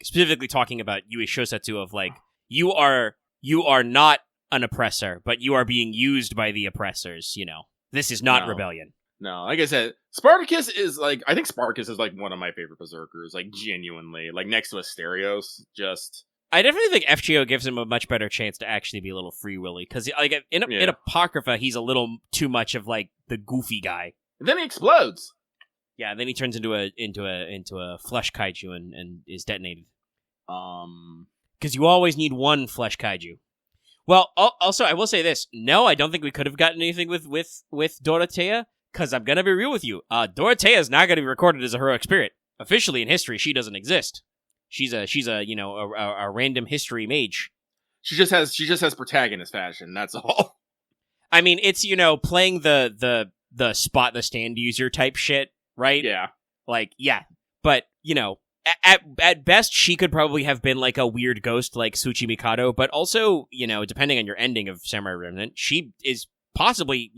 Specifically talking about Yui Shosetsu of, you are not an oppressor, but you are being used by the oppressors, This is not rebellion. No, like I said, Spartacus is like, I think Spartacus is like one of my favorite berserkers, like genuinely, like next to Asterios, just. I definitely think FGO gives him a much better chance to actually be a little free willy, because like in Apocrypha, he's a little too much of like the goofy guy. And then he explodes. Yeah, and then he turns into a flesh kaiju and is detonated. Because you always need one flesh kaiju. Well, also I will say this: no, I don't think we could have gotten anything with Dorothea. Because I'm gonna be real with you, Dorothea is not gonna be recorded as a heroic spirit. Officially in history, she doesn't exist. She's a random history mage. She just has protagonist fashion. That's all. I mean, it's playing the spot the stand user type shit, right? Yeah. Like, yeah, but at best she could probably have been like a weird ghost like Tsuchi Mikado, but also depending on your ending of Samurai Remnant, she is possibly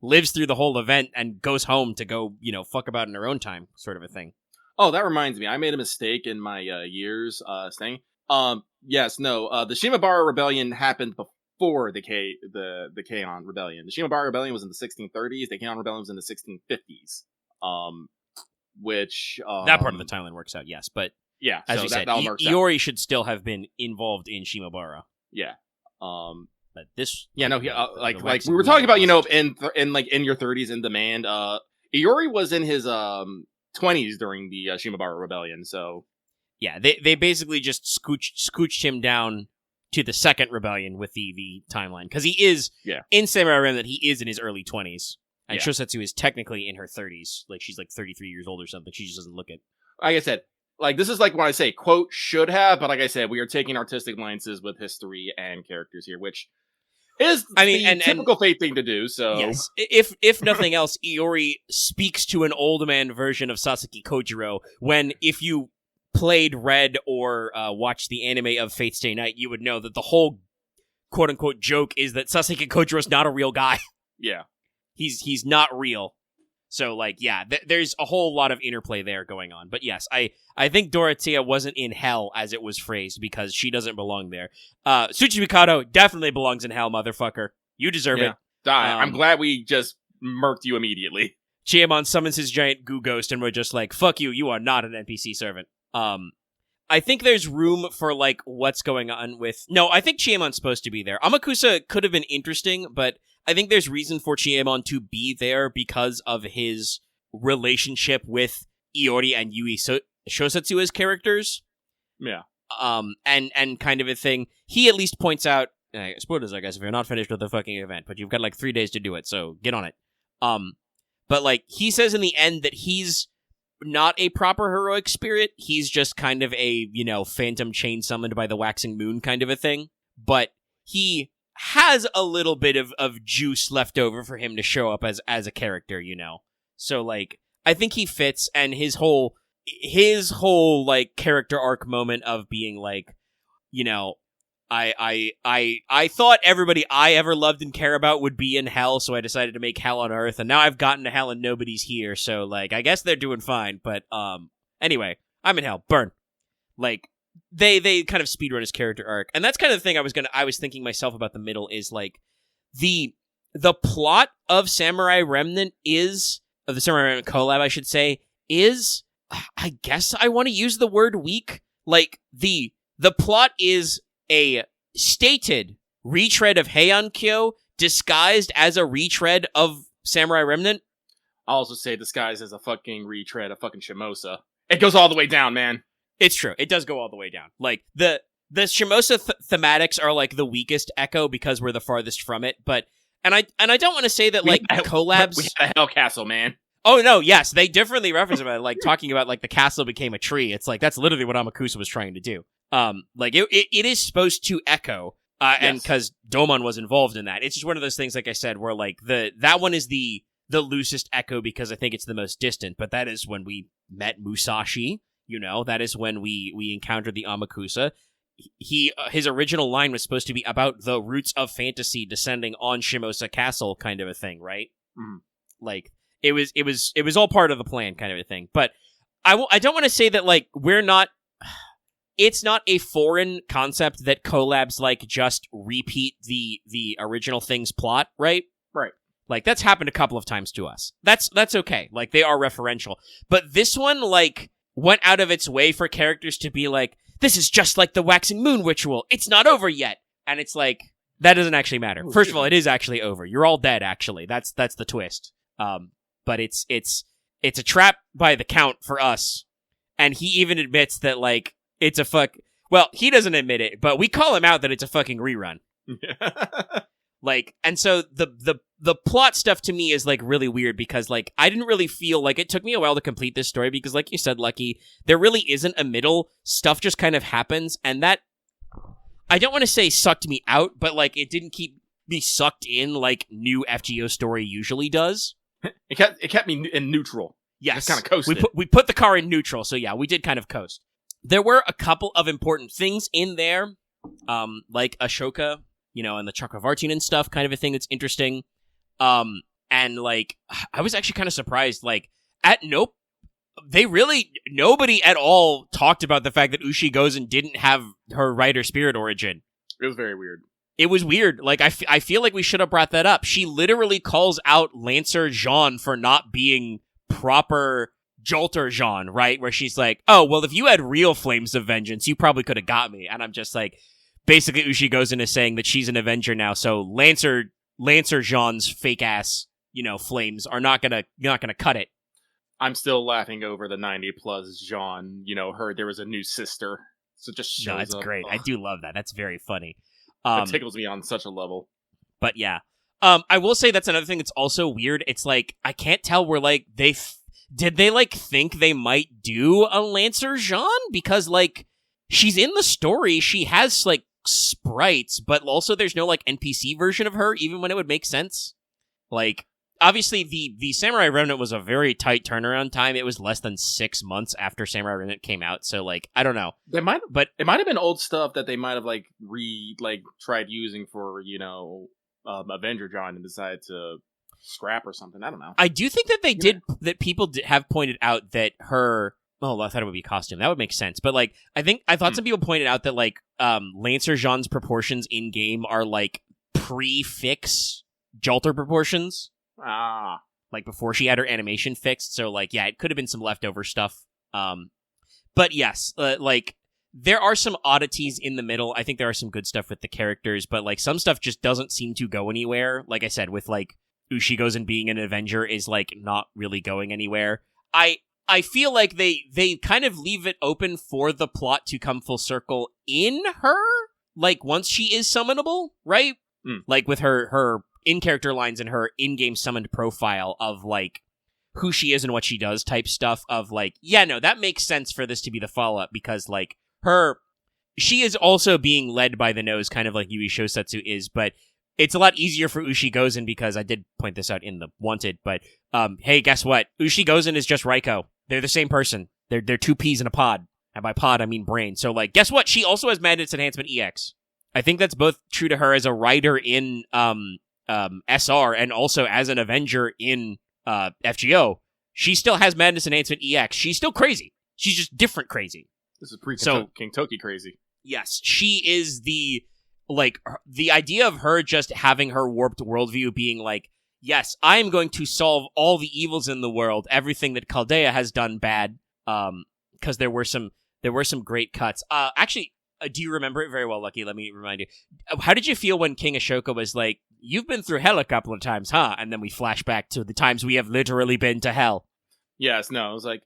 lives through the whole event and goes home to go fuck about in her own time, sort of a thing. Oh, that reminds me. I made a mistake in my years staying. The Shimabara Rebellion happened before the Keion Rebellion. The Shimabara Rebellion was in the 1630s. The Keion Rebellion was in the 1650s. That part of the timeline works out, yes. But yeah, as you said, Iori should still have been involved in Shimabara. Yeah. But this, like we were talking about, in your 30s in demand. Iori was in his 20s during the Shimabara Rebellion, so yeah, they basically just scooched him down to the second rebellion with the timeline, because he is in Samurai Remnant, he is in his early 20s, and Shosetsu is technically in her 30s, like she's like 33 years old or something. She just doesn't look it. Like I said, like this is like when I say quote should have, but like I said, we are taking artistic licenses with history and characters here, which is typical Fate thing to do. So yes, if nothing else, Iori speaks to an old man version of Sasaki Kojiro. When if you played Red or watched the anime of Fate Stay Night, you would know that the whole quote unquote joke is that Sasaki Kojiro is not a real guy. Yeah, he's not real. So like there's a whole lot of interplay there going on. But yes, I think Dorothea wasn't in hell as it was phrased because she doesn't belong there. Tsuchi Mikado definitely belongs in hell, motherfucker. You deserve it. I'm glad we just murked you immediately. Chiemon summons his giant goo ghost and we're just like, fuck you, you are not an NPC servant. I think there's room for like what's going on with... No, I think Chiemon's supposed to be there. Amakusa could have been interesting, but I think there's reason for Chiemon to be there because of his relationship with Iori and Yui Shosetsu as characters. Yeah. And kind of a thing. He at least points out, spoilers, I guess, if you're not finished with the fucking event, but you've got like 3 days to do it, so get on it. But like, he says in the end that he's not a proper heroic spirit. He's just kind of a, phantom chain summoned by the waxing moon kind of a thing. But he has a little bit of juice left over for him to show up as a character, So like, I think he fits, and his whole like character arc moment of being like, I thought everybody I ever loved and care about would be in hell, so I decided to make hell on earth, and now I've gotten to hell and nobody's here, so like I guess they're doing fine. But anyway, I'm in hell. Burn. Like they kind of speedrun his character arc, and that's kind of the thing I was thinking myself about the middle is like the plot of Samurai Remnant of the Samurai Remnant collab, I should say, is, I guess I want to use the word weak. Like the plot is a stated retread of Heian-kyo disguised as a retread of Samurai Remnant. I'll also say disguised as a fucking retread of fucking Shimosa. It goes all the way down, man. It's true. It does go all the way down. Like, the Shimosa thematics are, like, the weakest echo because we're the farthest from it, but... And I don't want to say that, like, collabs... We had a Hell Castle, man. Oh, no, yes, they differently reference about it, like, talking about, like, the castle became a tree. It's like, that's literally what Amakusa was trying to do. Like, it is supposed to echo, and because Domon was involved in that. It's just one of those things, like I said, where, like, that one is the loosest echo because I think it's the most distant, but that is when we met Musashi, that is when we encountered the Amakusa. His original line was supposed to be about the roots of fantasy descending on Shimosa Castle kind of a thing, right? Mm-hmm. Like, it was all part of the plan kind of a thing. But I don't want to say that, like, it's not a foreign concept that collabs, like, just repeat the original thing's plot, right? Right. Like, that's happened a couple of times to us. That's okay. Like, they are referential. But this one, like, went out of its way for characters to be like, this is just like the waxing moon ritual. It's not over yet. And it's like, that doesn't actually matter. First of all, it is actually over. You're all dead, actually. That's the twist. But it's a trap by the Count for us. And he even admits that, like, it's a well, he doesn't admit it, but we call him out that it's a fucking rerun. Like, and so the plot stuff to me is, like, really weird because, like, I didn't really feel like it took me a while to complete this story because, like you said, Lucky, there really isn't a middle. Stuff just kind of happens, and that, I don't want to say sucked me out, but, like, it didn't keep me sucked in like new FGO story usually does. It kept me in neutral. Yes. Just kind of coasted. We put the car in neutral, so yeah, we did kind of coast. There were a couple of important things in there, like Ashoka, you know, and the Chakravartin and stuff, kind of a thing that's interesting. And, like, I was actually kind of surprised, like, nobody at all talked about the fact that Ushi Gozen didn't have her Rider Spirit origin. It was very weird. It was weird. Like, I feel like we should have brought that up. She literally calls out Lancer Jean for not being proper Jolter Jean, right? Where she's like, oh, well, if you had real Flames of Vengeance, you probably could have got me. And I'm just like, basically Ushi Gozen is saying that she's an Avenger now, so Lancer Jean's fake ass, you know, flames are not gonna cut it. I'm still laughing over the 90 plus Jean, you know, heard there was a new sister. So just shows No, it's up. great. I do love that. That's very funny. It tickles me on such a level. But yeah. I will say that's another thing that's also weird. It's like, I can't tell where, like, did they, like, think they might do a Lancer Jean? Because, like, she's in the story. She has, like, sprites, but also there's no, like, NPC version of her, even when it would make sense. Like, obviously, the Samurai Remnant was a very tight turnaround time. It was less than 6 months after Samurai Remnant came out, so, like, I don't know. It might have been old stuff that they might have, like, tried using for, you know, Avenger John and decided to scrap or something. I don't know. I do think that they did, that people have pointed out that her, oh, I thought it would be costume. That would make sense. But, like, I thought some people pointed out that, like, Lancer Jean's proportions in-game are, like, pre-fix Jolter proportions. Like, before she had her animation fixed. So, like, yeah, it could have been some leftover stuff. But yes, like, there are some oddities in the middle. I think there are some good stuff with the characters, but, like, some stuff just doesn't seem to go anywhere. Like I said, with, like, Ushi Gozen being an Avenger is, like, not really going anywhere. I feel like they kind of leave it open for the plot to come full circle in her, like, once she is summonable, right? Like, with her in-character lines and her in-game summoned profile of, like, who she is and what she does type stuff of, like, yeah, no, that makes sense for this to be the follow-up because, like, she is also being led by the nose, kind of like Yui Shosetsu is, but it's a lot easier for Ushi Gozen because I did point this out in the Wanted, but, hey, guess what? Ushi Gozen is just Raiko. They're the same person. They're two peas in a pod. And by pod, I mean brain. So, like, guess what? She also has Madness Enhancement EX. I think that's both true to her as a writer in, SR and also as an Avenger in, FGO. She still has Madness Enhancement EX. She's still crazy. She's just different crazy. This is King Toki crazy. Yes, she is the idea of her just having her warped worldview being like, yes, I am going to solve all the evils in the world, everything that Chaldea has done bad, because there were some great cuts. Actually, do you remember it very well, Lucky? Let me remind you. How did you feel when King Ashoka was like, you've been through hell a couple of times, huh? And then we flash back to the times we have literally been to hell. Yes, no, it was like,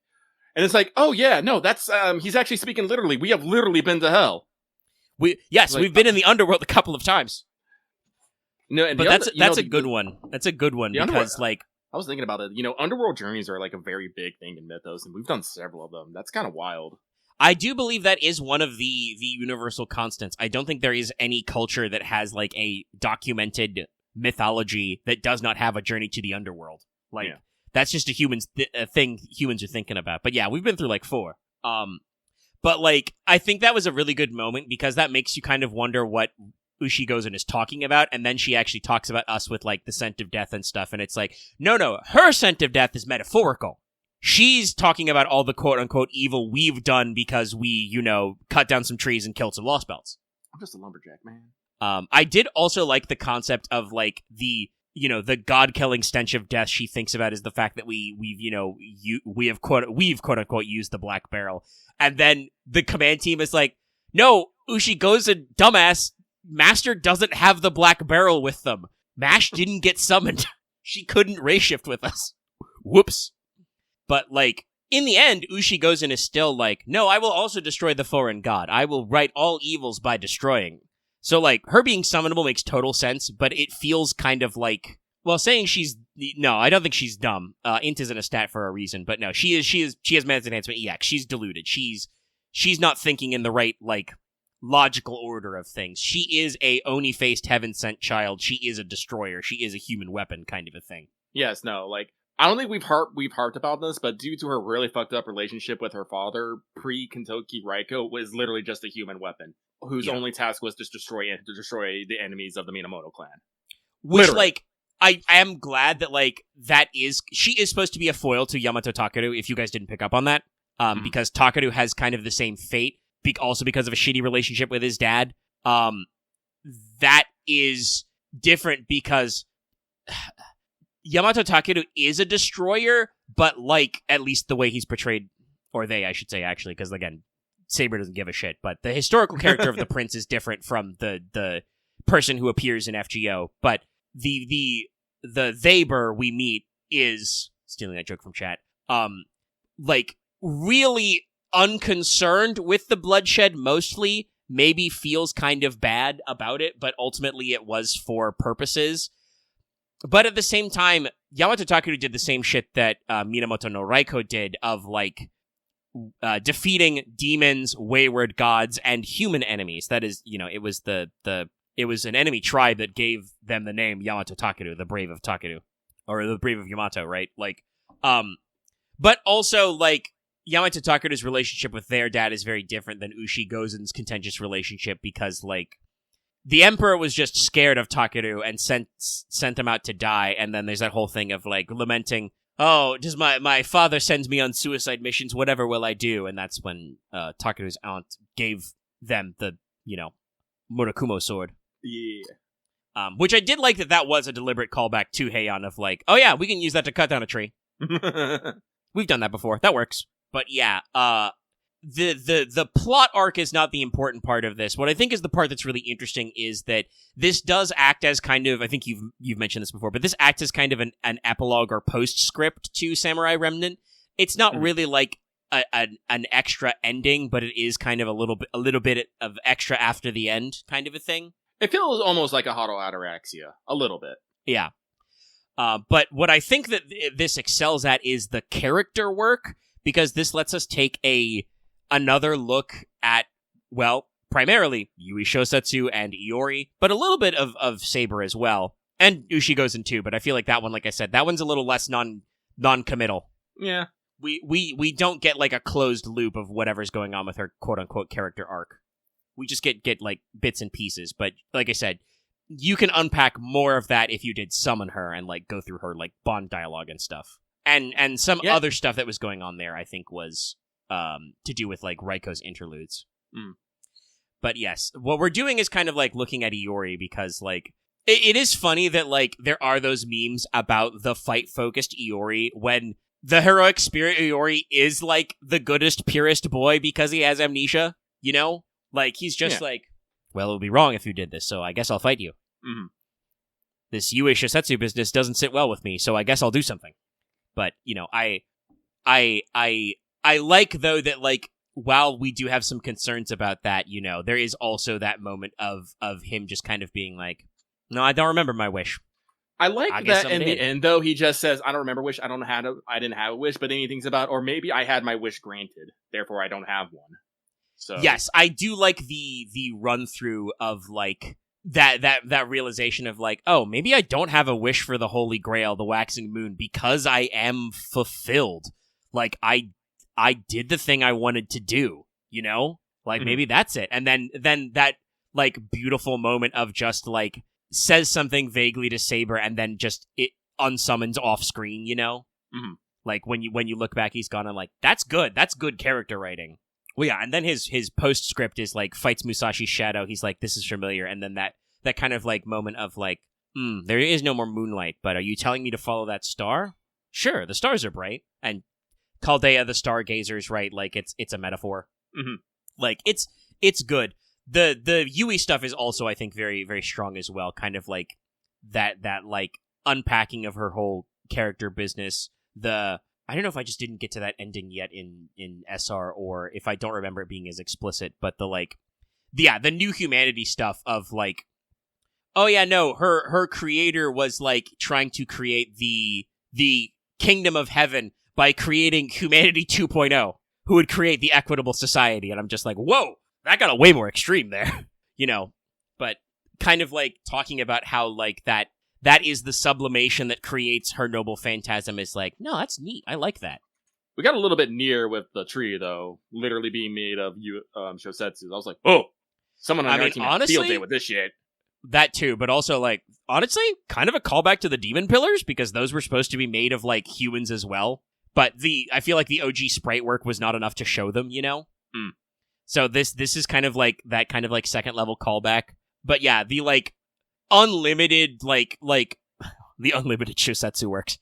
and it's like, oh yeah, no, that's, he's actually speaking literally. We have literally been to hell. We've been in the underworld a couple of times. No, and but that's a good one. That's a good one because, like, I was thinking about it. You know, underworld journeys are like a very big thing in Mythos, and we've done several of them. That's kind of wild. I do believe that is one of the universal constants. I don't think there is any culture that has, like, a documented mythology that does not have a journey to the underworld. Like, that's just a thing humans are thinking about. But yeah, we've been through like 4. But, like, I think that was a really good moment because that makes you kind of wonder what Ushi Gozen is talking about, and then she actually talks about us with, like, the scent of death and stuff, and it's like, no, her scent of death is metaphorical. She's talking about all the quote-unquote evil we've done because we, you know, cut down some trees and killed some Lost Belts. I'm just a lumberjack, man. I did also like the concept of, like, the the god-killing stench of death she thinks about is the fact that we've quote unquote used the black barrel. And then the command team is like, no, Ushigozen, dumbass, Master doesn't have the black barrel with them. Mash didn't get summoned. She couldn't ray shift with us. Whoops. But, like, in the end, Ushigozen is still like, no, I will also destroy the foreign god. I will right all evils by destroying. So, like, her being summonable makes total sense, but it feels kind of like, well, saying no, I don't think she's dumb. Int isn't a stat for a reason, but no, she has Man's Enhancement EX. She's deluded. She's not thinking in the right, like, logical order of things. She is a Oni-faced heaven-sent child. She is a destroyer. She is a human weapon kind of a thing. Yes, no, like, I don't think we've harped about this, but due to her really fucked up relationship with her father, pre-Kentoki Raiko was literally just a human weapon, whose only task was to destroy the enemies of the Minamoto clan. Which, literally. like, I am glad that, like, she is supposed to be a foil to Yamato Takeru, if you guys didn't pick up on that, because Takeru has kind of the same fate, also because of a shitty relationship with his dad. That is different because Yamato Takeru is a destroyer, but, like, at least the way he's portrayed, or they, I should say, actually, because, again, Saber doesn't give a shit, but the historical character of the prince is different from the person who appears in FGO, but the Thaber we meet is, stealing that joke from chat, like, really unconcerned with the bloodshed mostly, maybe feels kind of bad about it, but ultimately it was for purposes. But at the same time, Yamato Takeru did the same shit that Minamoto no Raiko did of, like, defeating demons, wayward gods, and human enemies. That is, it was it was an enemy tribe that gave them the name Yamato Takeru, the Brave of Takeru, or the Brave of Yamato, right? Like, but also, like, Yamato Takeru's relationship with their dad is very different than Ushigozen's contentious relationship because, like, the Emperor was just scared of Takeru and sent him out to die, and then there's that whole thing of, like, lamenting, oh, does my father sends me on suicide missions, whatever will I do? And that's when Takeru's aunt gave them the, Murakumo sword. Yeah. Which I did like that was a deliberate callback to Heian of, like, oh yeah, we can use that to cut down a tree. We've done that before. That works. But yeah, the plot arc is not the important part of this. What I think is the part that's really interesting is that this does act as kind of, I think you've mentioned this before, but this acts as kind of an epilogue or postscript to Samurai Remnant. It's not really like an extra ending, but it is kind of a little bit of extra after the end kind of a thing. It feels almost like a Hado Ataraxia. A little bit. Yeah. But what I think that this excels at is the character work, because this lets us take another look at, well, primarily Yui Shosetsu and Iori, but a little bit of Saber as well. And Ushigozen too, but I feel like that one, like I said, that one's a little less non-committal. Yeah. We don't get, like, a closed loop of whatever's going on with her quote-unquote character arc. We just get like, bits and pieces, but like I said, you can unpack more of that if you did summon her and, like, go through her, like, bond dialogue and stuff. And some other stuff that was going on there, I think, was to do with, like, Raiko's interludes. But yes, what we're doing is kind of, like, looking at Iori because, like, it is funny that, like, there are those memes about the fight-focused Iori when the heroic spirit Iori is, like, the goodest, purest boy because he has amnesia, Like, he's just like, well, it would be wrong if you did this, so I guess I'll fight you. Mm-hmm. This Yui Shosetsu business doesn't sit well with me, so I guess I'll do something. But, I like, though, that, like, while we do have some concerns about that, there is also that moment of him just kind of being like, no, I don't remember my wish. I like that in the end, though, he just says, I don't remember wish, I didn't have a wish, but then he thinks about, or maybe I had my wish granted, therefore I don't have one. So yes, I do like the run through of, like, that realization of, like, oh, maybe I don't have a wish for the Holy Grail, the Waxing Moon, because I am fulfilled. Like, I did the thing I wanted to do, Like, maybe that's it. And then that, like, beautiful moment of just, like, says something vaguely to Saber and then just it unsummons off screen, Like, when you look back, he's gone and, like, that's good character writing. Well, yeah, and then his postscript is, like, fights Musashi's shadow. He's like, this is familiar. And then that kind of, like, moment of, like, There is no more moonlight, but are you telling me to follow that star? Sure, the stars are bright. And Chaldea the Stargazer's right, like, it's a metaphor. Mhm. Like, it's good. The Yui stuff is also, I think, very, very strong as well. Kind of like that like, unpacking of her whole character business. I don't know if I just didn't get to that ending yet in SR, or if I don't remember it being as explicit, but the new humanity stuff of, like, oh yeah, no, her creator was, like, trying to create the kingdom of heaven by creating humanity 2.0, who would create the equitable society, and I'm just like, whoa, that got a way more extreme there, but kind of, like, talking about how, like, that is the sublimation that creates her noble phantasm is like, no, that's neat. I like that. We got a little bit near with the tree, though, literally being made of shosetsu. I was like, oh, someone on our team had a field day with this shit. That too, but also, like, honestly, kind of a callback to the demon pillars, because those were supposed to be made of, like, humans as well. But I feel like the OG sprite work was not enough to show them, So this is kind of like that kind of, like, second level callback. But yeah, the, like, unlimited, like the unlimited shosetsu works.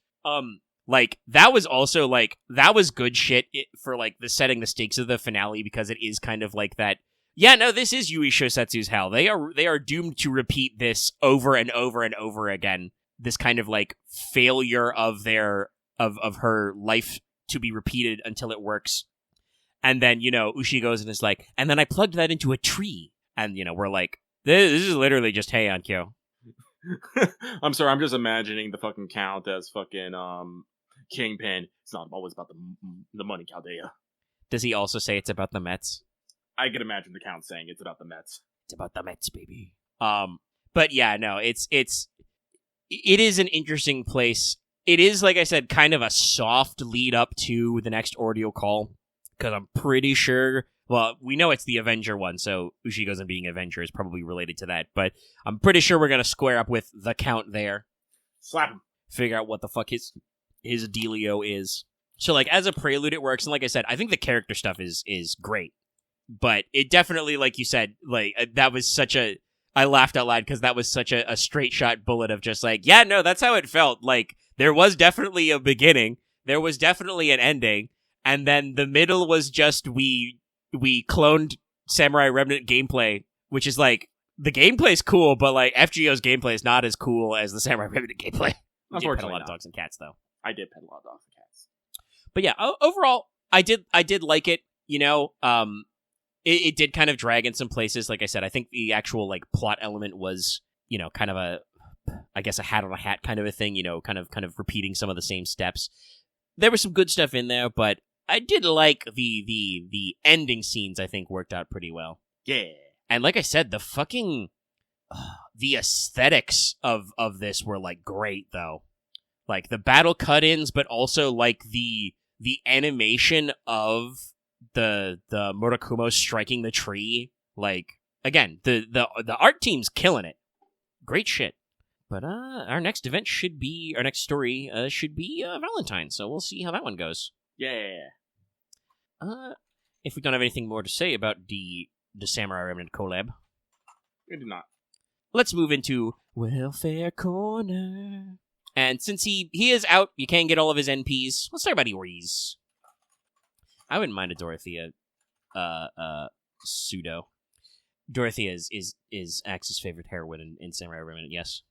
Like, that was also, like, that was good shit for, like, the setting the stakes of the finale, because it is kind of like that. Yeah, no, this is Yui Shosetsu's hell. They are doomed to repeat this over and over and over again. This kind of, like, failure of of her life to be repeated until it works. And then, Ushi goes and is like, and then I plugged that into a tree. And, we're like, this is literally just Heian-kyo. I'm sorry, I'm just imagining the fucking count as fucking, Kingpin. It's not always about the money, Chaldea. Does he also say it's about the Mets? I can imagine the count saying it's about the Mets. It's about the Mets, baby. But yeah, no, it is an interesting place. It is, like I said, kind of a soft lead up to the next ordeal call, because I'm pretty sure, well, we know it's the Avenger one, so Ushigo's and being Avenger is probably related to that, but I'm pretty sure we're going to square up with the Count there. Slap him. Figure out what the fuck his dealio is. So, like, as a prelude, it works, and like I said, I think the character stuff is great. But it definitely, like you said, like, that was such a... I laughed out loud because that was such a straight shot bullet of just like, yeah, no, that's how it felt. Like, there was definitely a beginning, there was definitely an ending, and then the middle was just we cloned Samurai Remnant gameplay, which is like, the gameplay's cool, but like FGO's gameplay is not as cool as the Samurai Remnant gameplay. You did pet a lot of dogs and cats, though. I did pet a lot of dogs and cats. But yeah, overall, I did like it. It did kind of drag in some places. Like I said, I think the actual, like, plot element was, kind of a hat on a hat kind of a thing, kind of repeating some of the same steps. There was some good stuff in there, but I did like the ending scenes. I think worked out pretty well. Yeah. And like I said, the fucking the aesthetics of this were, like, great, though. Like, the battle cut-ins, but also, like, the animation of the Murakumo striking the tree. Like, again, the art team's killing it. Great shit. But our next story should be Valentine, so we'll see how that one goes. Yeah. If we don't have anything more to say about the Samurai Remnant collab, We do not. let's move into Welfare Corner. And since he is out, you can't get all of his NPs. Let's talk about Iori's. I wouldn't mind a Dorothea pseudo. Dorothea is Axe's favorite heroine in Samurai Remnant, yes.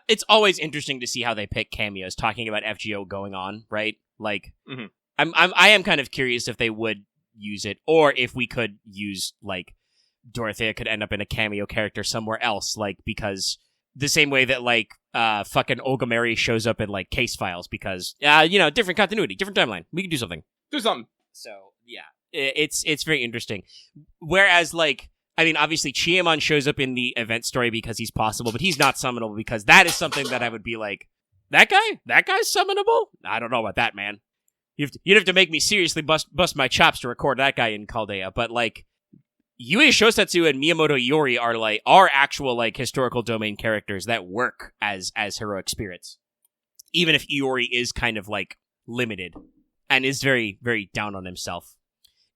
It's always interesting to see how they pick cameos, talking about FGO going on, right? Like, I am kind of curious if they would use it, or if we could use, like, Dorothea could end up in a cameo character somewhere else, like, because the same way that, like, fucking Olga Mary shows up in, like, case files, because, different continuity, different timeline. We can do something. Do something. So, yeah. It's very interesting. Whereas, like, I mean, obviously, Chiemon shows up in the event story because he's possible, but he's not summonable, because that is something that I would be like, that guy's summonable? I don't know about that, man. You'd have to make me seriously bust my chops to record that guy in Chaldea, but, like, Yui Shosetsu and Miyamoto Iori are actual, like, historical domain characters that work as heroic spirits. Even if Iori is kind of, like, limited and is very, very down on himself.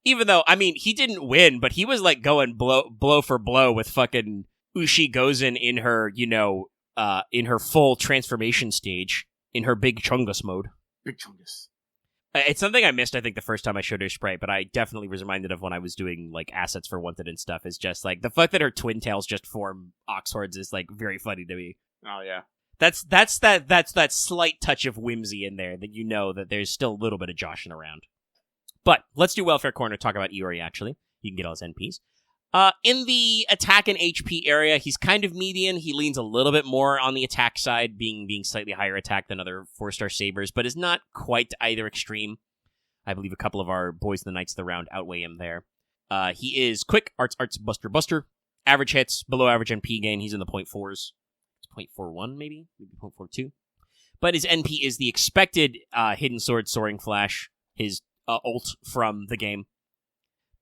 Even though, I mean, he didn't win, but he was, like, going blow for blow with fucking Ushi goes in her, in her full transformation stage, in her big Chungus mode. Big Chungus. It's something I missed, I think, the first time I showed her sprite, but I definitely was reminded of when I was doing, like, assets for Wanted and stuff, is just, like, the fact that her twin tails just form ox hordes is, like, very funny to me. Oh, yeah. That's that slight touch of whimsy in there that you know that there's still a little bit of joshing around. But let's do Welfare Corner, talk about Iori, actually. You can get all his NPs. In the attack and HP area, he's kind of median. He leans a little bit more on the attack side, being slightly higher attack than other 4-star sabers, but is not quite either extreme. I believe a couple of our boys in the Knights of the Round outweigh him there. He is quick, arts, buster. Average hits, below average NP gain. He's in the 0.4s. It's 0.41 maybe 0.42. But his NP is the expected Hidden Sword Soaring Flash, his ult from the game.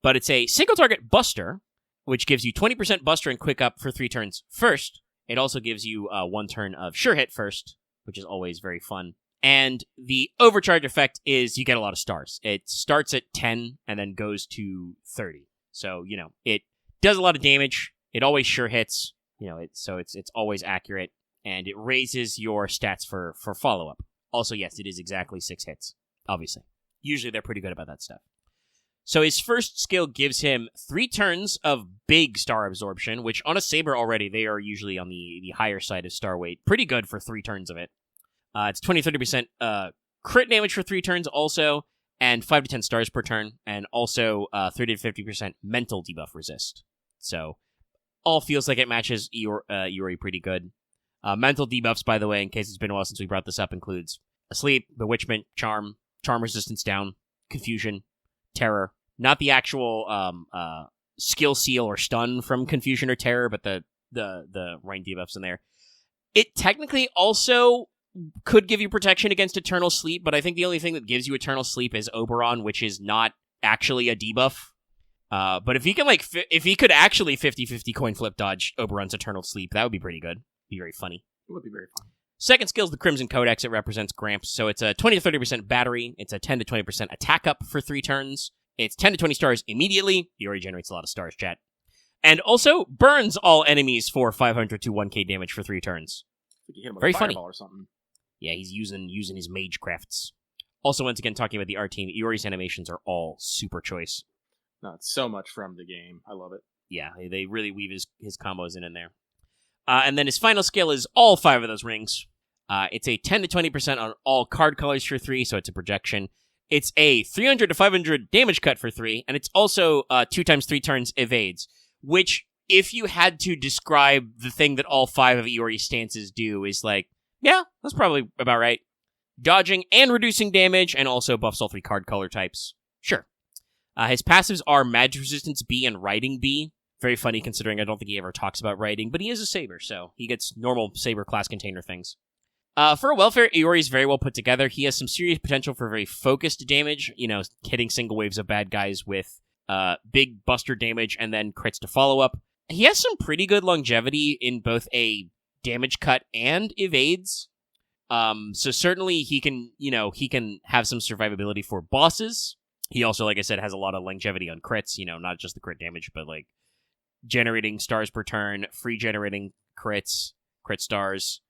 But it's a single target buster, which gives you 20% buster and quick up for 3 turns first. It also gives you 1 turn of sure hit first, which is always very fun. And the overcharge effect is you get a lot of stars. It starts at 10 and then goes to 30. So, it does a lot of damage. It always sure hits. So it's always accurate. And it raises your stats for follow-up. Also, yes, it is exactly 6 hits, obviously. Usually they're pretty good about that stuff. So his first skill gives him 3 turns of big star absorption, which on a saber already, they are usually on the higher side of star weight. Pretty good for 3 turns of it. It's 20-30% crit damage for 3 turns also, and 5 to 10 stars per turn, and also 30-50% mental debuff resist. So all feels like it matches Iori pretty good. Mental debuffs, by the way, in case it's been a while since we brought this up, includes Asleep, Bewitchment, Charm resistance down, Confusion, Terror. Not the actual skill seal or stun from Confusion or Terror, but the rank debuffs in there. It technically also could give you protection against Eternal Sleep, but I think the only thing that gives you Eternal Sleep is Oberon, which is not actually a debuff. But if he can if he could actually 50-50 coin flip dodge Oberon's Eternal Sleep, that would be pretty good. Be very funny. It would be very fun. Second skill is the Crimson Codex. It represents Gramps, so it's a 20-30% battery. It's a 10-20% attack up for 3 turns. It's 10 to 20 stars immediately. Iori generates a lot of stars, chat. And also burns all enemies for 500 to 1k damage for 3 turns. Like you hit him with very a funny. fireball or something. Yeah, he's using his mage crafts. Also, once again, talking about the art team, Iori's animations are all super choice. No, it's so much from the game. I love it. Yeah, they really weave his combos in there. And then his final skill is all 5 of those rings. It's a 10 to 20% on all card colors for 3, so it's a projection. It's a 300 to 500 damage cut for 3, and it's also 2 times 3 turns evades, which, if you had to describe the thing that all 5 of Iori's stances do, is like, yeah, that's probably about right. Dodging and reducing damage, and also buffs all 3 card color types. Sure. His passives are Magic Resistance B and Riding B. Very funny considering I don't think he ever talks about riding, but he is a saber, so he gets normal saber class container things. For a welfare, Iori is very well put together. He has some serious potential for very focused damage, hitting single waves of bad guys with big buster damage and then crits to follow up. He has some pretty good longevity in both a damage cut and evades. So certainly he can have some survivability for bosses. He also, like I said, has a lot of longevity on crits, not just the crit damage, but like generating stars per turn, free generating crits, crit stars.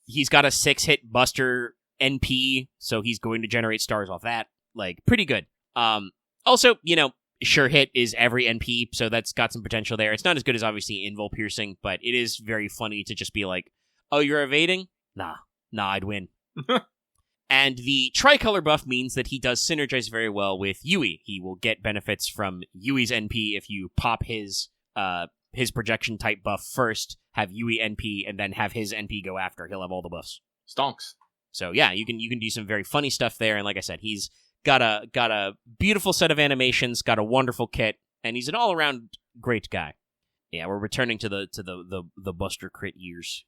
He's got a 6-hit buster NP, so he's going to generate stars off that. Like, pretty good. Also, sure hit is every NP, so that's got some potential there. It's not as good as, obviously, Invul Piercing, but it is very funny to just be like, oh, you're evading? Nah, I'd win. And the tricolor buff means that he does synergize very well with Yui. He will get benefits from Yui's NP if you pop his projection type buff first, have Yui NP, and then have his NP go after. He'll have all the buffs. Stonks. So yeah, you can do some very funny stuff there. And like I said, he's got a beautiful set of animations, got a wonderful kit, and he's an all around great guy. Yeah, we're returning to the Buster crit years.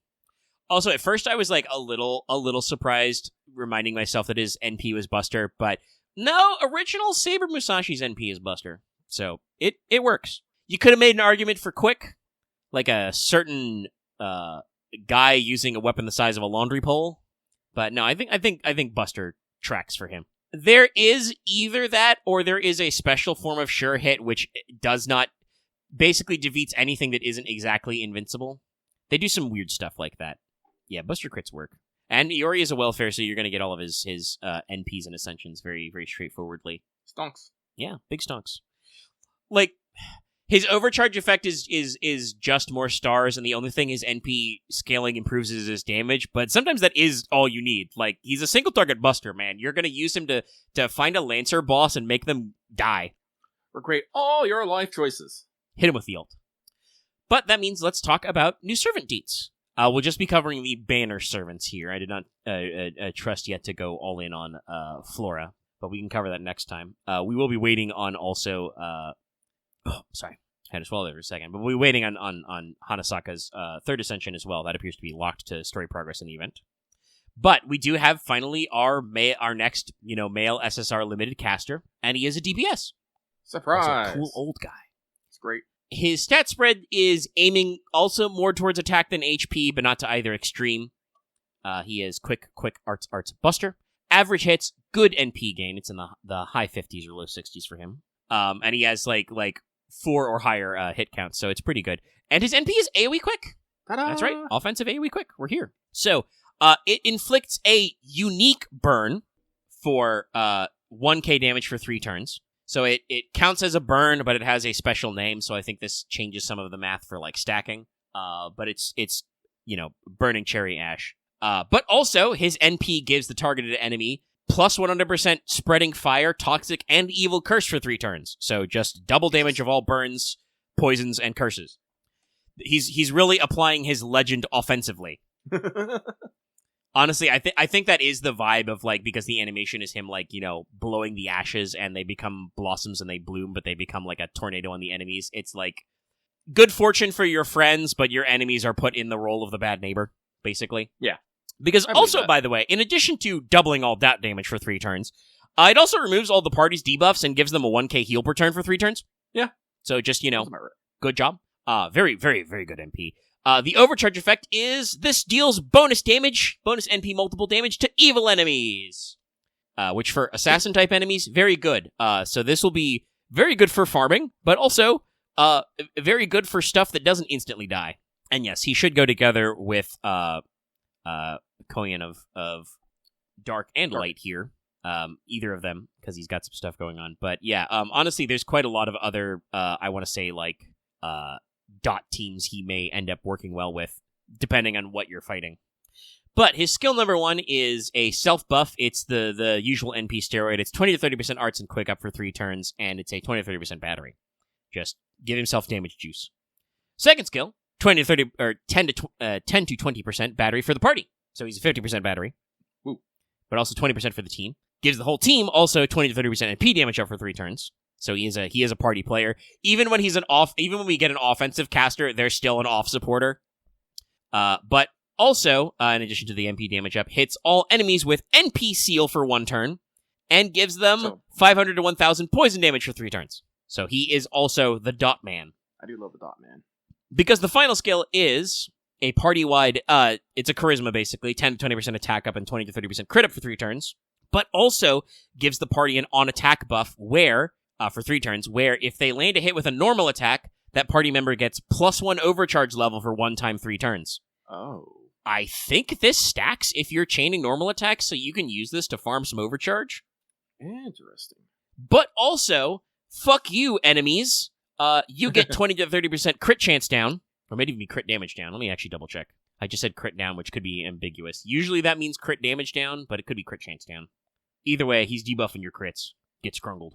Also, at first I was like a little surprised, reminding myself that his NP was Buster, but no, original Saber Musashi's NP is Buster. So it works. You could have made an argument for Quick, like a certain guy using a weapon the size of a laundry pole, but no, I think Buster tracks for him. There is either that or there is a special form of Sure Hit which does not basically defeats anything that isn't exactly invincible. They do some weird stuff like that. Yeah, Buster crits work. And Iori is a welfare, so you're going to get all of his NPs and Ascensions very, very straightforwardly. Stonks. Yeah, big stonks. Like, his overcharge effect is just more stars, and the only thing his NP scaling improves is his damage, but sometimes that is all you need. Like, he's a single-target buster, man. You're going to use him to find a Lancer boss and make them die. Recreate all your life choices. Hit him with the ult. But that means let's talk about new servant deets. We'll just be covering the banner servants here. I did not trust yet to go all in on Flora, but we can cover that next time. We will be waiting on also... sorry. I had to swallow there for a second. But we'll be waiting on Hanasaka's third ascension as well. That appears to be locked to story progress in the event. But we do have finally our next, male SSR limited caster, and he is a DPS. Surprise! He's a cool old guy. It's great. His stat spread is aiming also more towards attack than HP, but not to either extreme. He is quick arts buster. Average hits, good NP gain. It's in the high 50s or low 60s for him. And he has like 4 or higher hit counts, so it's pretty good. And his NP is AoE quick. Ta-da! That's right, offensive AoE quick. We're here. So it inflicts a unique burn for 1k damage for 3 turns. So it counts as a burn, but it has a special name, so I think this changes some of the math for, stacking. But it's burning cherry ash. But also, his NP gives the targeted enemy plus 100% spreading fire, toxic, and evil curse for 3 turns. So just double damage of all burns, poisons, and curses. He's really applying his legend offensively. Honestly, I think that is the vibe of, because the animation is him, blowing the ashes, and they become blossoms and they bloom, but they become, a tornado on the enemies. It's, good fortune for your friends, but your enemies are put in the role of the bad neighbor, basically. Yeah. Because also, by the way, in addition to doubling all that damage for 3 turns, it also removes all the party's debuffs and gives them a 1k heal per turn for 3 turns. Yeah. So just, good job. Very, very, very good MP. The overcharge effect is this deals bonus NP multiple damage to evil enemies. Which for assassin-type enemies, very good. So this will be very good for farming, but also very good for stuff that doesn't instantly die. And yes, he should go together with Koyan of Dark and Light here. Either of them, because he's got some stuff going on. But yeah, honestly, there's quite a lot of other, I want to say, dot teams he may end up working well with, depending on what you're fighting. But his skill number 1 is a self buff. It's the usual NP steroid. It's 20 to 30% arts and quick up for 3 turns, and it's a 20 to 30% battery. Just give himself damage juice. Second skill, 20 to 30 or 10 to 20% battery for the party. So he's a 50% battery. Ooh. But also 20% for the team. Gives the whole team also 20 to 30% NP damage up for 3 turns. So he is a party player. Even when we get an offensive caster, they're still an off supporter. But also, in addition to the NP damage up, hits all enemies with NP seal for 1 turn, and gives them 500 to 1,000 poison damage for 3 turns. So he is also the dot man. I do love the dot man. Because the final skill is a party-wide, it's a charisma basically, 10 to 20% attack up and 20 to 30% crit up for 3 turns, but also gives the party an on-attack buff where... for 3 turns, where if they land a hit with a normal attack, that party member gets +1 overcharge level for 1 time 3 turns. Oh. I think this stacks if you're chaining normal attacks, so you can use this to farm some overcharge. Interesting. But also, fuck you, enemies. You get 20 to 30% crit chance down, or maybe even crit damage down. Let me actually double check. I just said crit down, which could be ambiguous. Usually that means crit damage down, but it could be crit chance down. Either way, he's debuffing your crits. Get scrungled.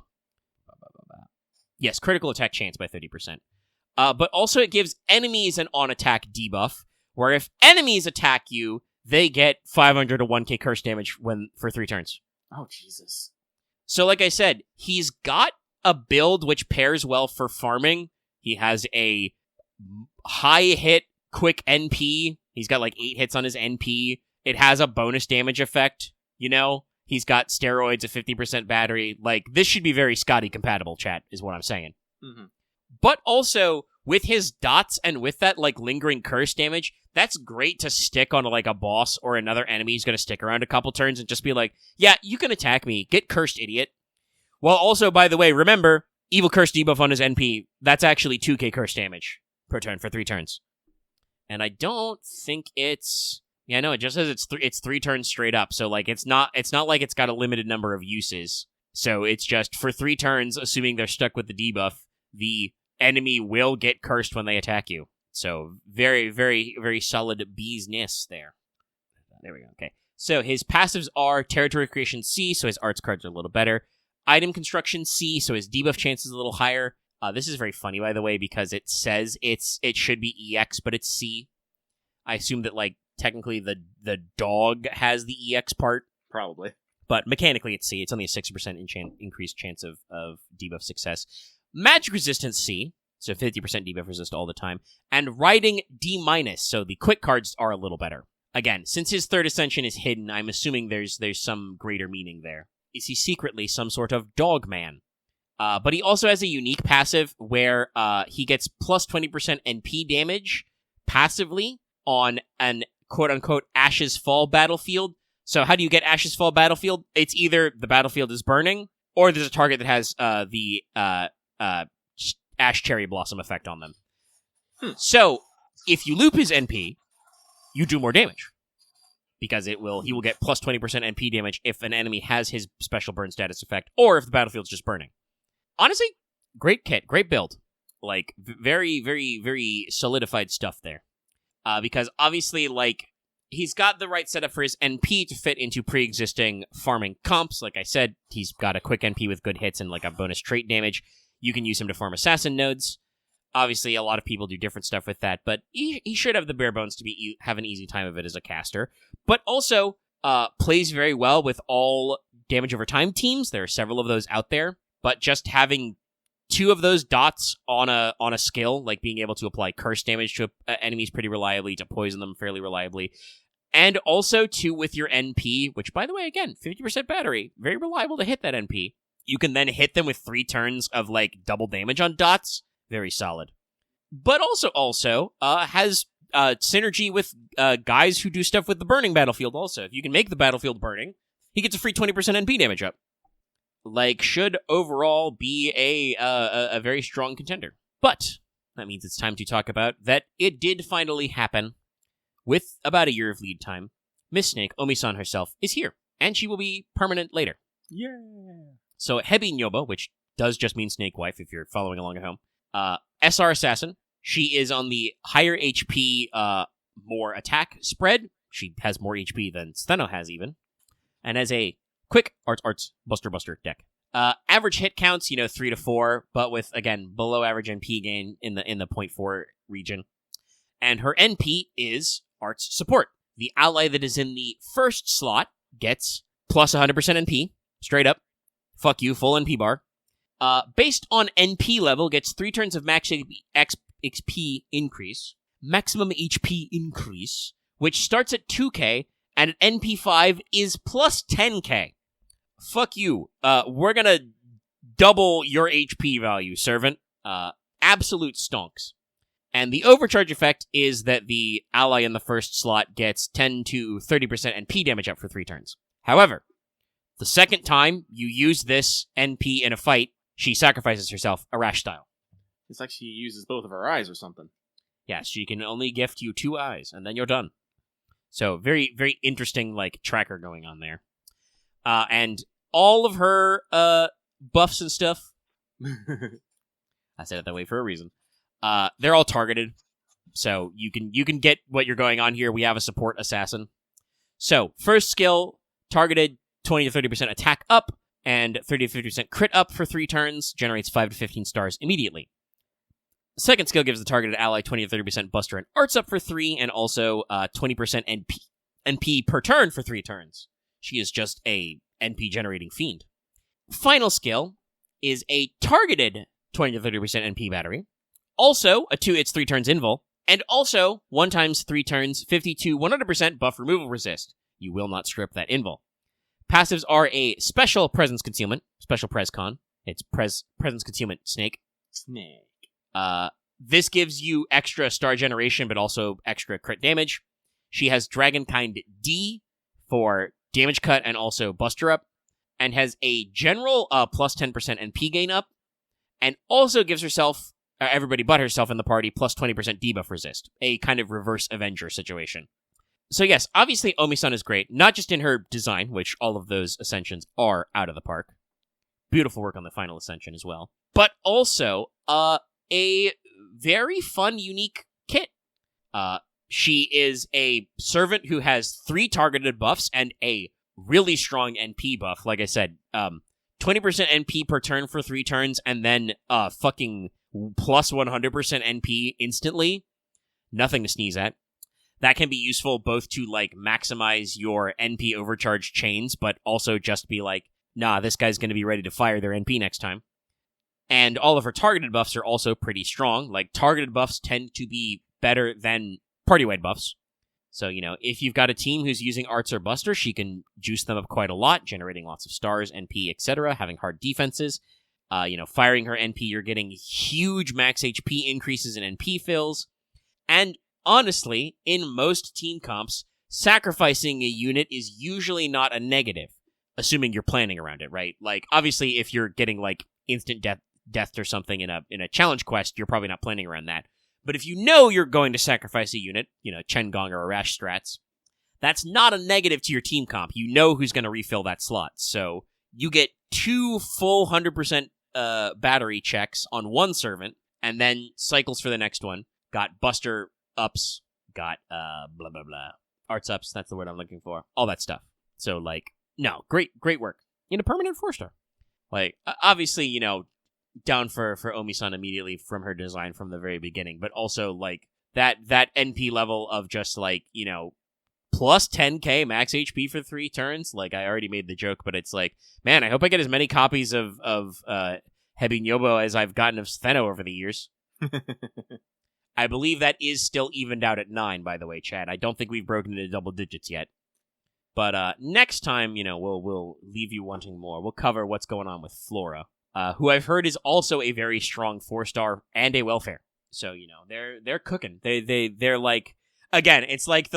Yes, critical attack chance by 30%. But also it gives enemies an on-attack debuff, where if enemies attack you, they get 500 to 1k curse damage for 3 turns. Oh, Jesus. So like I said, he's got a build which pairs well for farming. He has a high hit, quick NP. He's got 8 hits on his NP. It has a bonus damage effect, He's got steroids, a 50% battery. This should be very Scotty compatible, chat, is what I'm saying. Mm-hmm. But also, with his dots and with that, lingering curse damage, that's great to stick on, a boss or another enemy who's going to stick around a couple turns and just be yeah, you can attack me. Get cursed, idiot. Well, also, by the way, remember, Evil Curse debuff on his NP, that's actually 2k curse damage per turn for 3 turns. And I don't think it's... Yeah, no, it just says it's 3 turns straight up. So, like, it's not like it's got a limited number of uses. So it's just for 3 turns, assuming they're stuck with the debuff, the enemy will get cursed when they attack you. So very, very, very solid business there. There we go. Okay. So his passives are Territory Creation C, so his arts cards are a little better. Item Construction C, so his debuff chance is a little higher. This is very funny, by the way, because it says it should be EX, but it's C. I assume that, like, technically the dog has the EX part. Probably. But mechanically it's C. It's only a 60% increased chance of debuff success. Magic Resistance C, so 50% debuff resist all the time. And Riding D-, so the quick cards are a little better. Again, since his third ascension is hidden, I'm assuming there's some greater meaning there. Is he secretly some sort of dog man? But he also has a unique passive where he gets plus 20% NP damage passively on an quote-unquote Ashes Fall battlefield. So how do you get Ashes Fall battlefield? It's either the battlefield is burning, or there's a target that has the Ash Cherry Blossom effect on them. So, if you loop his NP, you do more damage. Because he will get plus 20% NP damage if an enemy has his special burn status effect, or if the battlefield's just burning. Honestly, great kit, great build. Like, very, very, very solidified stuff there. Because obviously, like, he's got the right setup for his NP to fit into pre-existing farming comps. Like I said, he's got a quick NP with good hits and, like, a bonus trait damage. You can use him to farm assassin nodes. Obviously, a lot of people do different stuff with that, but he should have the bare bones to have an easy time of it as a caster. But also, plays very well with all damage over time teams. There are several of those out there, but just having 2 of those dots on a skill, like being able to apply curse damage to enemies pretty reliably, to poison them fairly reliably, and also 2 with your NP, which, by the way, again, 50% battery, very reliable to hit that NP. You can then hit them with 3 turns of, like, double damage on dots. Very solid. But also has synergy with guys who do stuff with the burning battlefield also. If you can make the battlefield burning, he gets a free 20% NP damage up. Like, should overall be a very strong contender. But that means it's time to talk about that it did finally happen. With about a year of lead time, Miss Snake, Omi-san herself, is here. And she will be permanent later. Yeah. So Hebi Nyoba, which does just mean Snake Wife if you're following along at home, SR Assassin. She is on the higher HP, more attack spread. She has more HP than Stheno has even. And has a quick arts buster deck. Average hit counts, 3 to 4, but with, again, below average NP gain in the 0.4 region. And her NP is arts support. The ally that is in the first slot gets plus 100% NP, straight up. Fuck you, full NP bar. Based on NP level, gets 3 turns of max XP increase, maximum HP increase, which starts at 2k, and at NP5 is plus 10k. Fuck you. We're gonna double your HP value, servant. Absolute stonks. And the overcharge effect is that the ally in the first slot gets 10 to 30% NP damage up for 3 turns. However, the second time you use this NP in a fight, she sacrifices herself, Arash style. It's like she uses both of her eyes or something. Yes, she can only gift you 2 eyes, and then you're done. So, very, very interesting, like, tracker going on there. And all of her, buffs and stuff, I said it that way for a reason, they're all targeted. So, you can get what you're going on here. We have a support assassin. So, first skill, targeted 20 to 30% attack up, and 30 to 50% crit up for 3 turns, generates 5 to 15 stars immediately. Second skill gives the targeted ally 20 to 30% buster and arts up for 3, and also 20% NP per turn for 3 turns. She is just a NP generating fiend. Final skill is a targeted 20 to 30% NP battery. Also, it's 3 turns invul, and also 1 times 3 turns 50 to 100% buff removal resist. You will not strip that invul. Passives are a special presence concealment, special prescon. It's presence concealment snake. This gives you extra star generation, but also extra crit damage. She has Dragonkind D for damage cut and also buster up, and has a general plus 10% NP gain up, and also gives herself, everybody but herself in the party, plus 20% debuff resist, a kind of reverse Avenger situation. So yes, obviously Omi-san is great, not just in her design, which all of those ascensions are out of the park. Beautiful work on the final ascension as well. But also, a very fun, unique kit. She is a servant who has 3 targeted buffs and a really strong NP buff. Like I said, 20% NP per turn for 3 turns, and then fucking plus 100% NP instantly. Nothing to sneeze at. That can be useful both to, like, maximize your NP overcharge chains, but also just be like, nah, this guy's going to be ready to fire their NP next time. And all of her targeted buffs are also pretty strong. Like, targeted buffs tend to be better than party-wide buffs. So, if you've got a team who's using Arts or Buster, she can juice them up quite a lot, generating lots of stars, NP, etc., having hard defenses. Firing her NP, you're getting huge max HP increases in NP fills. And honestly, in most team comps, sacrificing a unit is usually not a negative, assuming you're planning around it, right? Like, obviously, if you're getting, like, instant death or something in a challenge quest, you're probably not planning around that. But if you know you're going to sacrifice a unit, Chengong or Arash strats, that's not a negative to your team comp. You know who's going to refill that slot. So you get 2 full 100% battery checks on one servant, and then cycles for the next one. Got Buster ups, got blah, blah, blah. Arts ups, that's the word I'm looking for. All that stuff. So, like, no, great work. In a permanent 4-star. Like, obviously, down for Omi-san immediately from her design from the very beginning, but also, like, that NP level of just, like, plus 10k max HP for 3 turns. Like, I already made the joke, but it's like, man, I hope I get as many copies of Hebinyobo as I've gotten of Stheno over the years. I believe that is still evened out at 9, by the way, Chad. I don't think we've broken into double digits yet. But next time, we'll leave you wanting more. We'll cover what's going on with Flora, who I've heard is also a very strong 4-star and a welfare. So, they're cooking. They're like, again, it's like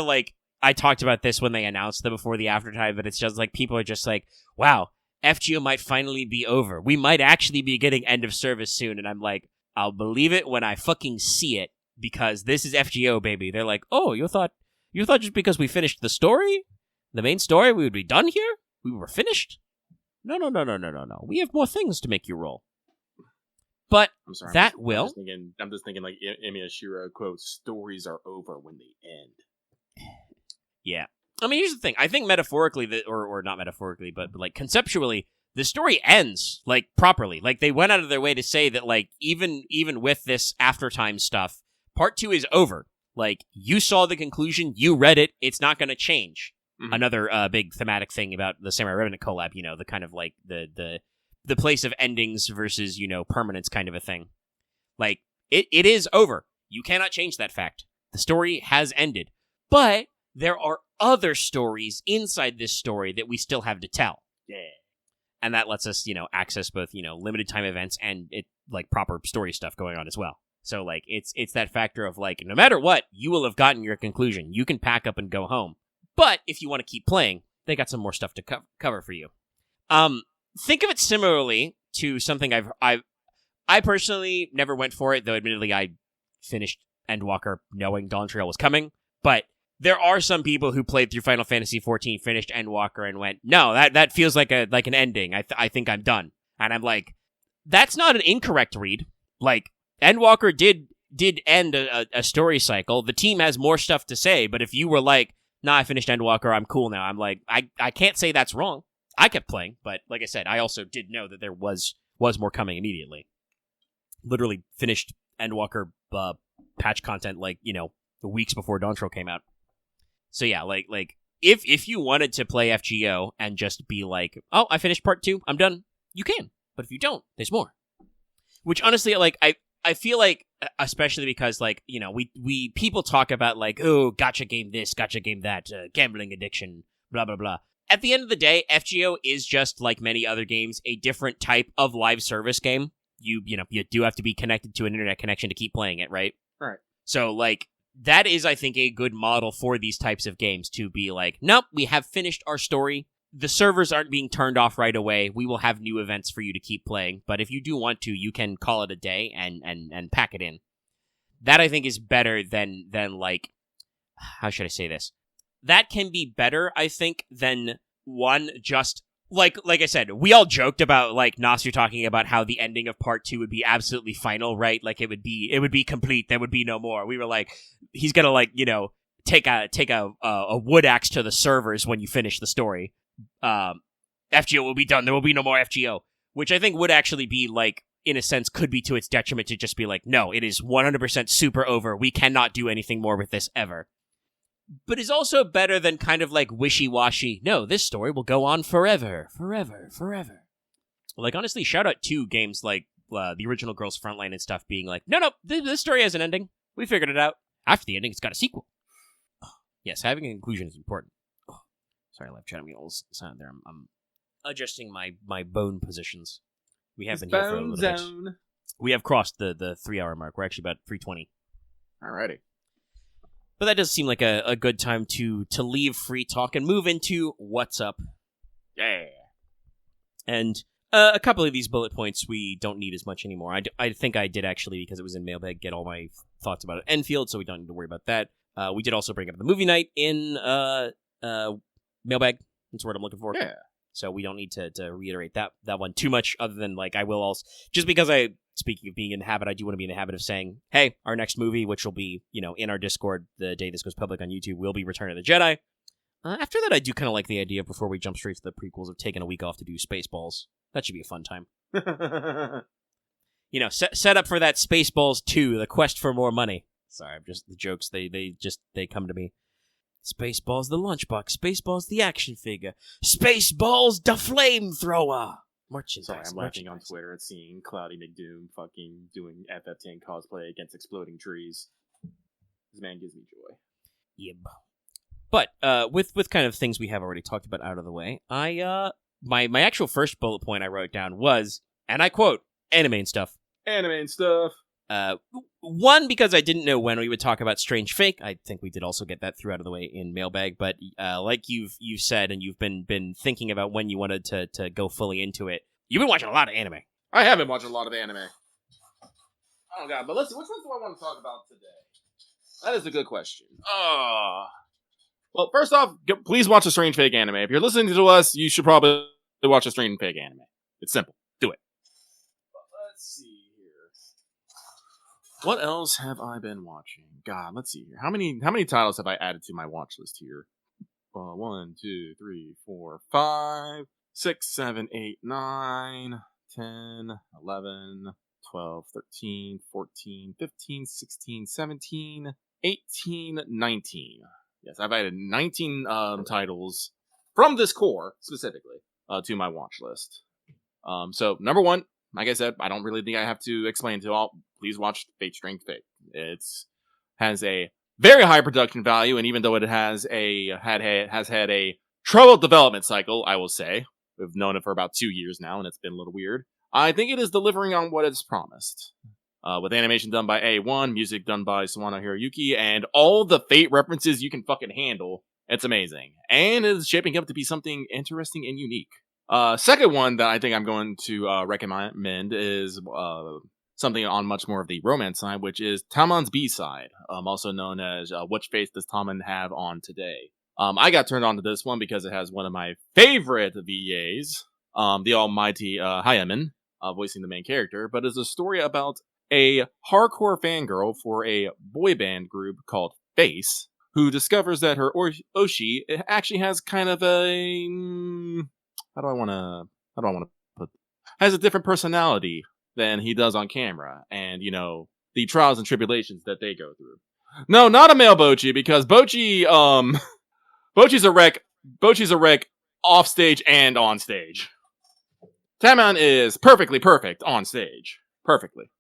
I talked about this when they announced them before the aftertime, but it's just like, people are just like, wow, FGO might finally be over. We might actually be getting end of service soon. And I'm like, I'll believe it when I fucking see it, because this is FGO, baby. They're like, oh, you thought just because we finished the story, the main story, we would be done here? We were finished? No. We have more things to make you roll. But I'm sorry, I'm just thinking like Emiyashiro quote, stories are over when they end. Yeah. I mean, here's the thing. I think metaphorically, or not metaphorically, but like conceptually, the story ends, like, properly. Like, they went out of their way to say that, like, even with this aftertime stuff, part 2 is over. Like, you saw the conclusion, you read it, it's not going to change. Mm-hmm. Another big thematic thing about the Samurai Remnant collab, the kind of, like, the place of endings versus, permanence kind of a thing. Like, it is over. You cannot change that fact. The story has ended. But there are other stories inside this story that we still have to tell. Yeah. And that lets us, access both, limited time events and proper story stuff going on as well. So, like, it's that factor of, like, no matter what, you will have gotten your conclusion. You can pack up and go home. But if you want to keep playing, they got some more stuff to cover for you. Think of it similarly to something I personally never went for it, though admittedly I finished Endwalker knowing Dawn Trail was coming. But there are some people who played through Final Fantasy XIV, finished Endwalker, and went, no, that feels like an ending. I think I'm done. And I'm like, that's not an incorrect read. Like, Endwalker did end a story cycle. The team has more stuff to say, but if you were like, nah, I finished Endwalker, I'm cool now, I'm like, I can't say that's wrong. I kept playing, but like I said, I also did know that there was more coming immediately. Literally finished Endwalker patch content, the weeks before Dawn Trail came out. So yeah, like if you wanted to play FGO and just be like, oh, I finished part 2, I'm done, you can. But if you don't, there's more. Which honestly, like, I feel like, especially because, like, we people talk about, like, oh, gacha game this, gacha game that, gambling addiction, blah, blah, blah. At the end of the day, FGO is just, like many other games, a different type of live service game. You do have to be connected to an internet connection to keep playing it, right? Right. So, like, that is, I think, a good model for these types of games to be like, nope, we have finished our story. the servers aren't being turned off right away. We will have new events for you to keep playing, but if you do want to, you can call it a day and pack it in. That I think is better than like, how should I say this? That can be better, I think, than one just like I said, we all joked about like Nasir talking about how the ending of part 2 would be absolutely final, right? Like it would be complete. There would be no more. We were like, he's gonna like, you know, take a wood axe to the servers when you finish the story. FGO will be done. There will be no more FGO, which I think would actually be like, in a sense, could be to its detriment to just be like, no, it is 100% super over. We cannot do anything more with this ever. But is also better than kind of like wishy-washy, no, this story will go on forever. Like, honestly, shout out to games like the original Girls Frontline and stuff being like, no, this story has an ending. We figured it out. After the ending, it's got a sequel. Yes, having a conclusion is important. Sorry, live chat, I'm getting a little sound there. I'm adjusting my bone positions. We have been here for a little bit. We have crossed the 3-hour mark. We're actually about 3:20. Alrighty. But that does seem like a good time to leave free talk and move into what's up. Yeah. And a couple of these bullet points we don't need as much anymore. I think I did actually, because it was in mailbag, get all my thoughts about Enfield, so we don't need to worry about that. We did also bring up the movie night in mailbag. That's the word I'm looking for. Yeah. So we don't need to reiterate that one too much, other than like I will also, just because speaking of being in the habit, I do want to be in the habit of saying, hey, our next movie, which will be, you know, in our Discord the day this goes public on YouTube, will be Return of the Jedi. After that, I do kind of like the idea, before we jump straight to the prequels, of taking a week off to do Spaceballs. That should be a fun time. You know, set up for that Spaceballs 2, the quest for more money. Sorry, I'm just, the jokes, they come to me. Spaceballs the lunchbox, Spaceballs the action figure, Spaceballs the flamethrower. Merchandise. Sorry, I'm laughing on Twitter at seeing Cloudy McDoom fucking doing FF10 cosplay against exploding trees. This man gives me joy. Yep. But with kind of things we have already talked about out of the way, I my actual first bullet point I wrote down was, and I quote, anime and stuff. Anime and stuff. One, because I didn't know when we would talk about Strange Fake. I think we did also get that through out of the way in mailbag. But like you've said, and you've been thinking about when you wanted to go fully into it, you've been watching a lot of anime. I have been watching a lot of anime. Oh god, but listen, which one do I want to talk about today? That is a good question. Well, first off, please watch a Strange Fake anime. If you're listening to us, you should probably watch a Strange Fake anime. It's simple. Do it. But let's see here. What else have I been watching? God, let's see here. How many titles have I added to my watch list here? 1, 2, 3, 4, 5, 6, 7, 8, 9, 10, 11, 12, 13, 14, 15, 16, 17, 18, 19. Yes, I've added 19 titles from this core, specifically, to my watch list. So, number one, like I said, I don't really think I have to explain to all. Please watch Fate Strange Fate. It's has a very high production value, and even though it has had a troubled development cycle, I will say, we've known it for about 2 years now, and it's been a little weird. I think it is delivering on what it's promised. With animation done by A1, music done by Sawano Hiroyuki, and all the Fate references you can fucking handle. It's amazing. And it's shaping up to be something interesting and unique. Second one that I think I'm going to recommend is something on much more of the romance side, which is Taman's B-side, also known as Which Face Does Taman Have On Today? I got turned on to this one because it has one of my favorite VAs, the almighty Hayaman, voicing the main character, but it's a story about a hardcore fangirl for a boy band group called Face, who discovers that her Oshi actually has kind of a has a different personality than he does on camera, and you know the trials and tribulations that they go through. No, not a male Bochi, because Bochi's a wreck. Bochi's a wreck off stage and on stage. Taman is perfectly perfect on stage, perfectly.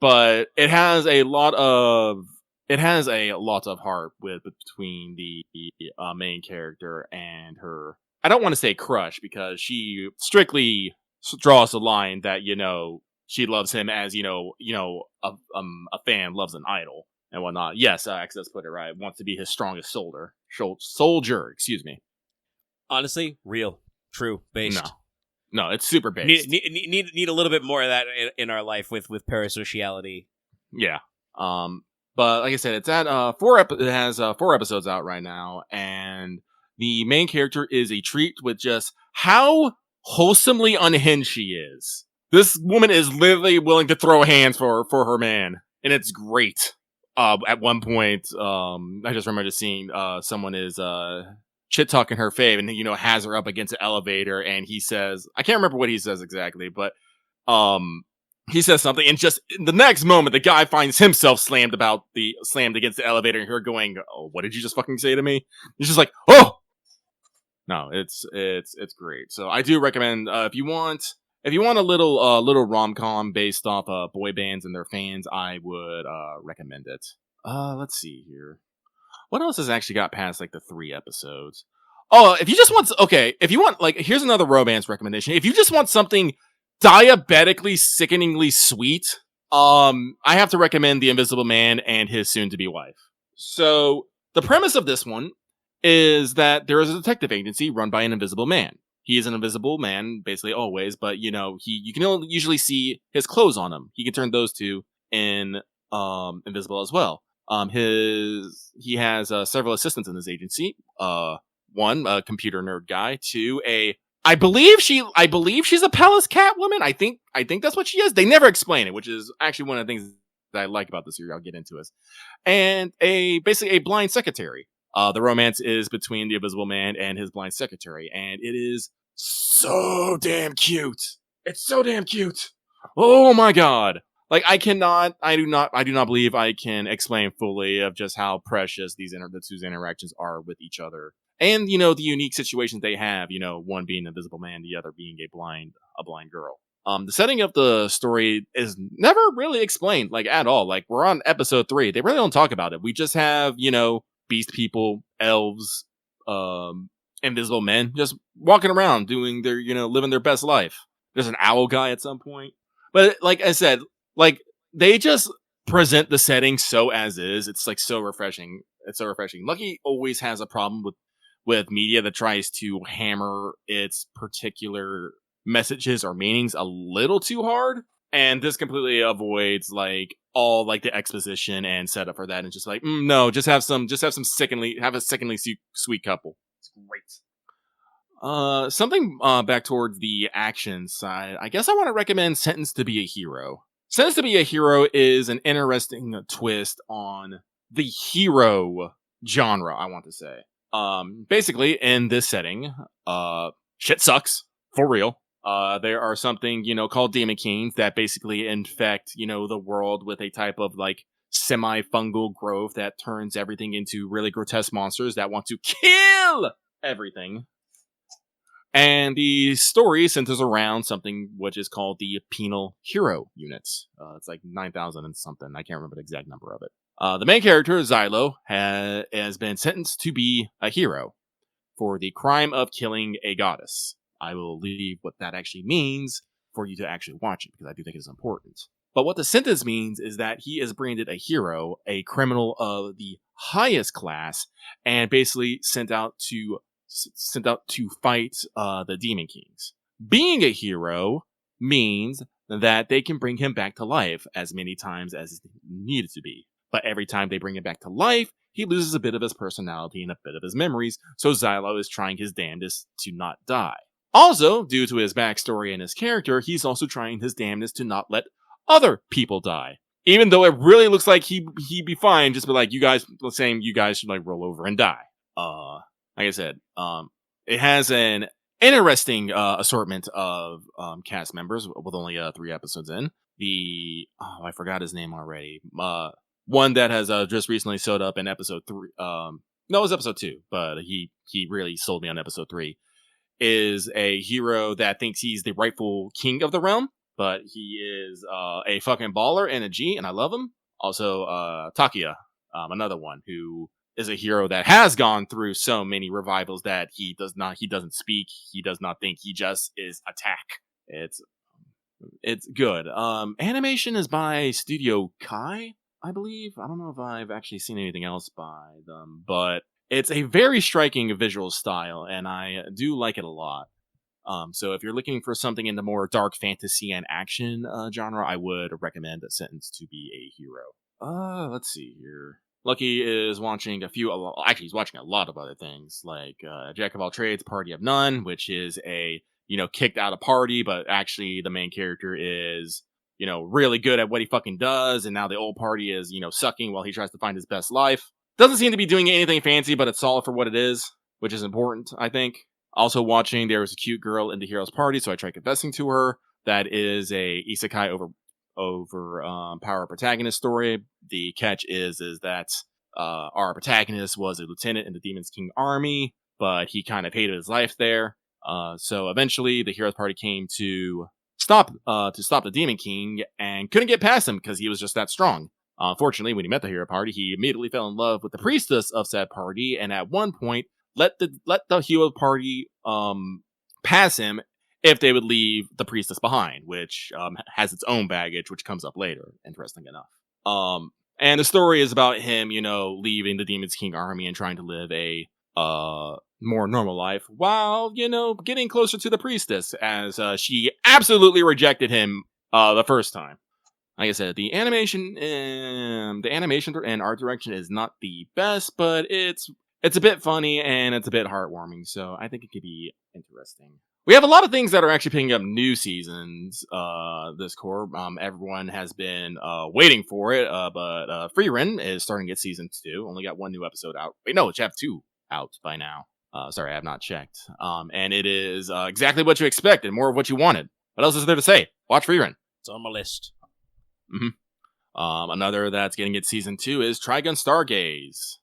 But it has a lot of heart between the main character and her. I don't want to say crush, because she strictly draws the line that, you know, she loves him as, a fan loves an idol and whatnot. Yes, Access put it right. Wants to be his strongest soldier. Excuse me. Honestly, real, true, based. No, it's super based. Need a little bit more of that in our life with parasociality. Yeah. But like I said, it's at it has 4 episodes out right now, and the main character is a treat with just how wholesomely unhinged she is. This woman is literally willing to throw hands for her man, and it's great. At one point, I just remember seeing someone is shit talking her fave, and has her up against the elevator, and he says, I can't remember what he says exactly, but he says something, and just in the next moment, the guy finds himself slammed against the elevator, and her going, "Oh, what did you just fucking say to me?" He's just like, "Oh, no, it's great." So I do recommend if you want a little rom-com based off boy bands and their fans, I would recommend it. Let's see here. What else has actually got past like the 3 episodes? Oh, if you want like, here's another romance recommendation. If you just want something diabetically, sickeningly sweet, I have to recommend The Invisible Man and His soon-to-be wife. So the premise of this one is that there is a detective agency run by an invisible man. He is an invisible man, basically always, but you can usually see his clothes on him. He can turn those two in invisible as well. He has several assistants in his agency. One, a computer nerd guy. 2, I believe she's a palace cat woman. I think that's what she is. They never explain it, which is actually one of the things that I like about this series. I'll get into it. And basically a blind secretary. The romance is between the invisible man and his blind secretary, and it is so damn cute. It's so damn cute. Oh my god. Like, I do not believe I can explain fully of just how precious the two interactions are with each other. And, the unique situations they have, one being an invisible man, the other being a blind girl. The setting of the story is never really explained, like, at all. Like, we're on episode 3. They really don't talk about it. We just have, beast people, elves, invisible men just walking around doing their, living their best life. There's an owl guy at some point. But like I said, like, they just present the setting so as is. It's like so refreshing. It's so refreshing. Lucky always has a problem with media that tries to hammer its particular messages or meanings a little too hard. And this completely avoids like all like the exposition and setup for that, and just like, no, just have a sickeningly sweet couple. It's great. Something back toward the action side. I guess I want to recommend Sentenced to be a Hero. Sentenced to be a Hero is an interesting twist on the hero genre, I want to say. Basically, in this setting, shit sucks for real. There are something, called Demon Kings that basically infect, the world with a type of like semi-fungal growth that turns everything into really grotesque monsters that want to kill everything. And the story centers around something which is called the Penal Hero Units. It's like 9,000 and something. I can't remember the exact number of it. The main character, Xylo, has been sentenced to be a hero for the crime of killing a goddess. I will leave what that actually means for you to actually watch it, because I do think it's important. But what the sentence means is that he is branded a hero, a criminal of the highest class, and basically sent out to fight the Demon Kings. Being a hero means that they can bring him back to life as many times as needed to be. But every time they bring him back to life, he loses a bit of his personality and a bit of his memories, so Xylo is trying his damnedest to not die. Also, due to his backstory and his character, he's also trying his damnedest to not let other people die. Even though it really looks like he'd be fine, just be like, you guys should like roll over and die. Like I said, it has an interesting assortment of cast members with only 3 episodes in. I forgot his name already. One that has just recently showed up in episode 3. No, it was episode 2, but he really sold me on episode 3. Is a hero that thinks he's the rightful king of the realm, but he is a fucking baller and a G, and I love him. Also, Takia, another one who is a hero that has gone through so many revivals that he doesn't speak, he does not think, he just is attack. It's good. Animation is by Studio Kai, I believe. I don't know if I've actually seen anything else by them, but It's a very striking visual style, and I do like it a lot. So if you're looking for something in the more dark fantasy and action genre, I would recommend Sentence to be a Hero. Let's see here. Lucky is watching he's watching a lot of other things, like Jack of All Trades, Party of None, which is a, kicked out of party, but actually the main character is, really good at what he fucking does, and now the old party is, sucking while he tries to find his best life. Doesn't seem to be doing anything fancy, but it's solid for what it is, which is important, I think. Also watching, there was a cute girl in the hero's party, so I tried confessing to her. That is a isekai over power protagonist story. The catch is that our protagonist was a lieutenant in the Demon's King army, but he kind of hated his life there. So eventually, the hero's party came to stop the Demon King and couldn't get past him because he was just that strong. Fortunately, when he met the hero party, he immediately fell in love with the priestess of said party, and at one point let the hero party pass him if they would leave the priestess behind, which has its own baggage, which comes up later, interesting enough. And the story is about him, leaving the Demon's King army and trying to live a more normal life while, getting closer to the priestess, as she absolutely rejected him the first time. Like I said, the animation and art direction is not the best, but it's a bit funny and it's a bit heartwarming, so I think it could be interesting. We have a lot of things that are actually picking up new seasons this core. Everyone has been waiting for it, but Frieren is starting its season 2. Only got 1 new episode out. Wait, no, it's chapter 2 out by now. Sorry, I have not checked. And it is exactly what you expected, more of what you wanted. What else is there to say? Watch Frieren. It's on my list. Mm-hmm. Another that's getting its season 2 is Trigun Stargaze,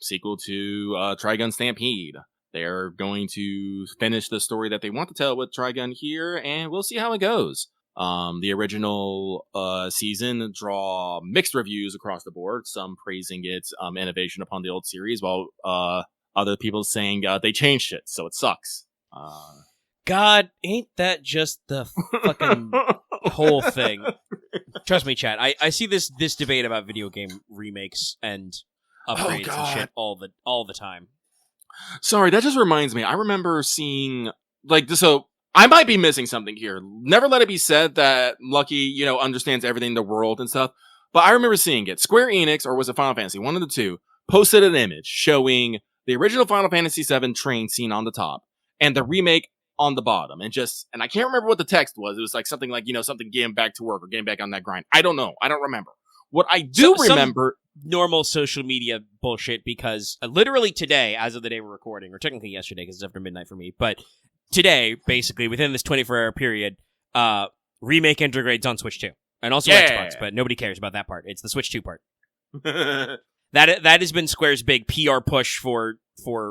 sequel to Trigun Stampede. They're going to finish the story that they want to tell with Trigun here, and we'll see how it goes. The original season draw mixed reviews across the board, some praising its innovation upon the old series, while other people saying they changed it, so it sucks. God, ain't that just the fucking whole thing? Trust me, chat. I see this debate about video game remakes and upgrades and shit all the time. Sorry, that just reminds me. I remember seeing, so I might be missing something here. Never let it be said that Lucky, understands everything in the world and stuff. But I remember seeing it. Square Enix, or was it Final Fantasy, one of the two, posted an image showing the original Final Fantasy VII train scene on the top and the remake on the bottom. And I can't remember what the text was. It was like something like, something getting back to work or getting back on that grind. I don't know. I don't remember. What I do remember... normal social media bullshit, because literally today, as of the day we're recording, or technically yesterday because it's after midnight for me, but today, basically, within this 24-hour period, remake integrates on Switch 2. And also Xbox, but nobody cares about that part. It's the Switch 2 part. That has been Square's big PR push for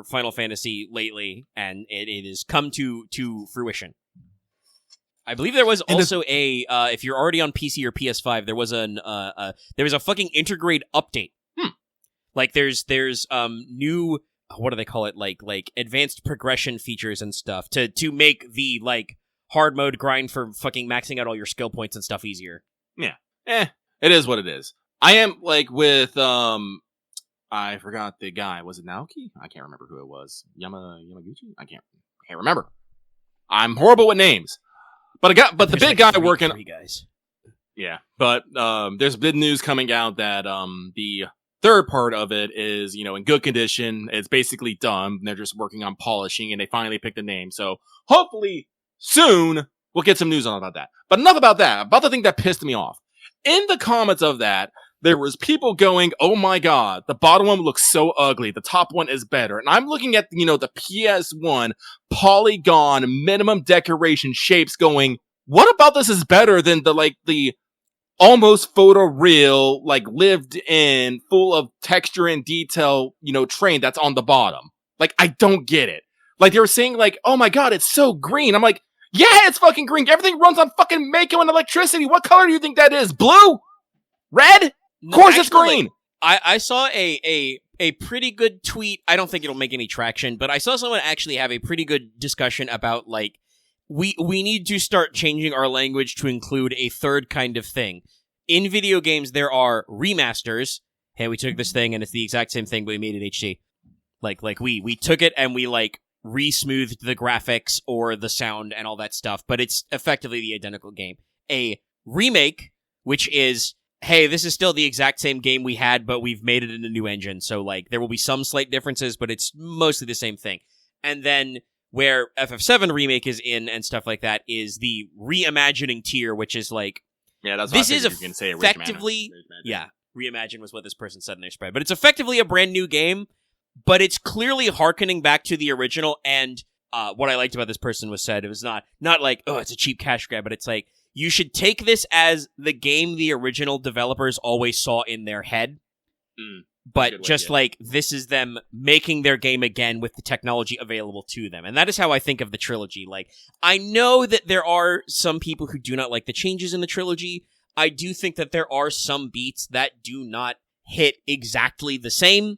Final Fantasy lately, and it has come to fruition. I believe there was also if you're already on PC or PS5, there was a fucking Intergrade update. Like there's new, what do they call it? Like advanced progression features and stuff to make the hard mode grind for fucking maxing out all your skill points and stuff easier. Yeah. It is what it is. I am with I forgot the guy. Was it Naoki? I can't remember who it was. Yamaguchi? I can't remember. I'm horrible with names. But the big guy working. Three guys. Yeah, but there's big news coming out that the third part of it is in good condition. It's basically done. They're just working on polishing, and they finally picked a name. So hopefully soon we'll get some news on about that. But enough about that. About the thing that pissed me off. In the comments of that, there was people going, "Oh my god, the bottom one looks so ugly. The top one is better." And I'm looking at the PS1 polygon minimum decoration shapes, going, "What about this is better than the almost photoreal, lived in, full of texture and detail, train that's on the bottom?" I don't get it. They were saying "Oh my god, it's so green." I'm like, yeah, it's fucking green. Everything runs on fucking Mako and electricity. What color do you think that is? Blue? Red? Of course it's green. I saw a pretty good tweet. I don't think it'll make any traction, but I saw someone actually have a pretty good discussion about we need to start changing our language to include a third kind of thing. In video games, there are remasters. Hey, we took this thing and it's the exact same thing, but we made it HD. Like we took it and we like re-smoothed the graphics or the sound and all that stuff, but it's effectively the identical game. A remake, which is, hey, this is still the exact same game we had, but we've made it in a new engine, so like there will be some slight differences, but it's mostly the same thing. And then where FF7 Remake is in and stuff like that is the reimagining tier, which is like, yeah, that's this what is I figured you were gonna say, effectively, Reimagine. yeah, reimagine was what this person said in their spread, but it's effectively a brand new game, but it's clearly hearkening back to the original. And what I liked about this person was said, it was not like, oh, it's a cheap cash grab, but it's like, you should take this as the game the original developers always saw in their head. But just like, this is them making their game again with the technology available to them. And that is how I think of the trilogy. Like, I know that there are some people who do not like the changes in the trilogy. I do think that there are some beats that do not hit exactly the same.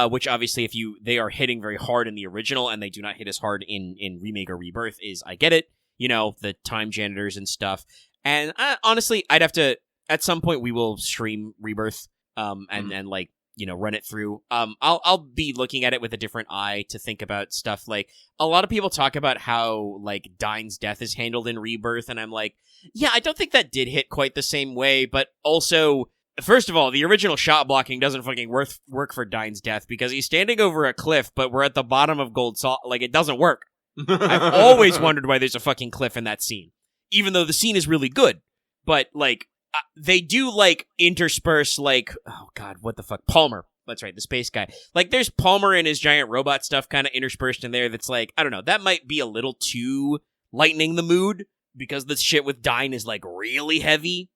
Which obviously, they are hitting very hard in the original and they do not hit as hard in Remake or Rebirth, I get it. You know, the time janitors and stuff. And honestly, I'd have to, at some point we will stream Rebirth, and like, you know, run it through. I'll be looking at it with a different eye to think about stuff. Like, a lot of people talk about how, like, Dyne's death is handled in Rebirth, and I'm like, yeah, I don't think that did hit quite the same way, but also, first of all, the original shot blocking doesn't fucking work for Dyne's death, because he's standing over a cliff, but we're at the bottom of Gold Salt. Like, it doesn't work. I've always wondered why there's a fucking cliff in that scene, even though the scene is really good. But, like, they do, like, intersperse, like, oh god, what the fuck, Palmer. That's right, the space guy. Like, there's Palmer and his giant robot stuff kind of interspersed in there that's like, I don't know, that might be a little too lightening the mood, because the shit with Dyne is, like, really heavy.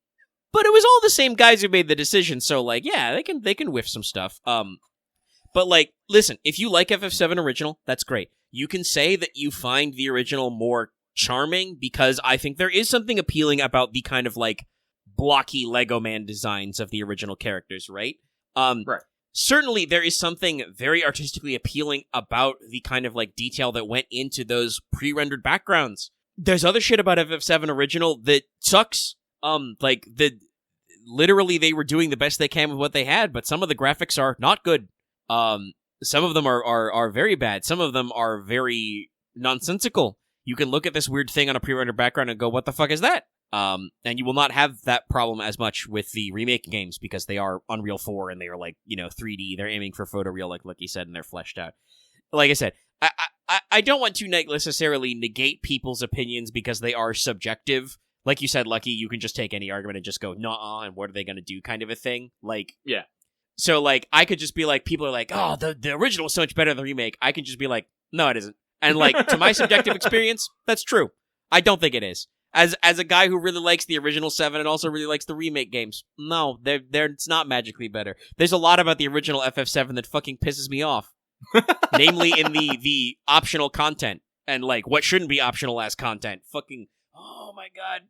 But it was all the same guys who made the decision, so, like, yeah, they can whiff some stuff. But, like, listen, if you like FF7 original, that's great. You can say that you find the original more charming, because I think there is something appealing about the kind of, like, blocky Lego Man designs of the original characters, right? Right. Certainly there is something very artistically appealing about the kind of, like, detail that went into those pre-rendered backgrounds. There's other shit about FF7 original that sucks. Like, literally they were doing the best they can with what they had, but some of the graphics are not good. Some of them are very bad. Some of them are very nonsensical. You can look at this weird thing on a pre-rendered background and go, what the fuck is that? And you will not have that problem as much with the remake games, because they are Unreal 4 and they are, like, you know, 3D. They're aiming for photoreal, like Lucky said, and they're fleshed out. Like I said, I don't want to necessarily negate people's opinions because they are subjective. Like you said, Lucky, you can just take any argument and just go, nah, and what are they going to do kind of a thing. Like, yeah. So, like, I could just be like, people are like, oh, the original is so much better than the remake. I can just be like, no, it isn't. And, like, to my subjective experience, that's true. I don't think it is. As a guy who really likes the original 7 and also really likes the remake games, no, it's not magically better. There's a lot about the original FF7 that fucking pisses me off. Namely in the optional content. And, like, what shouldn't be optional as content. Fucking, oh my god,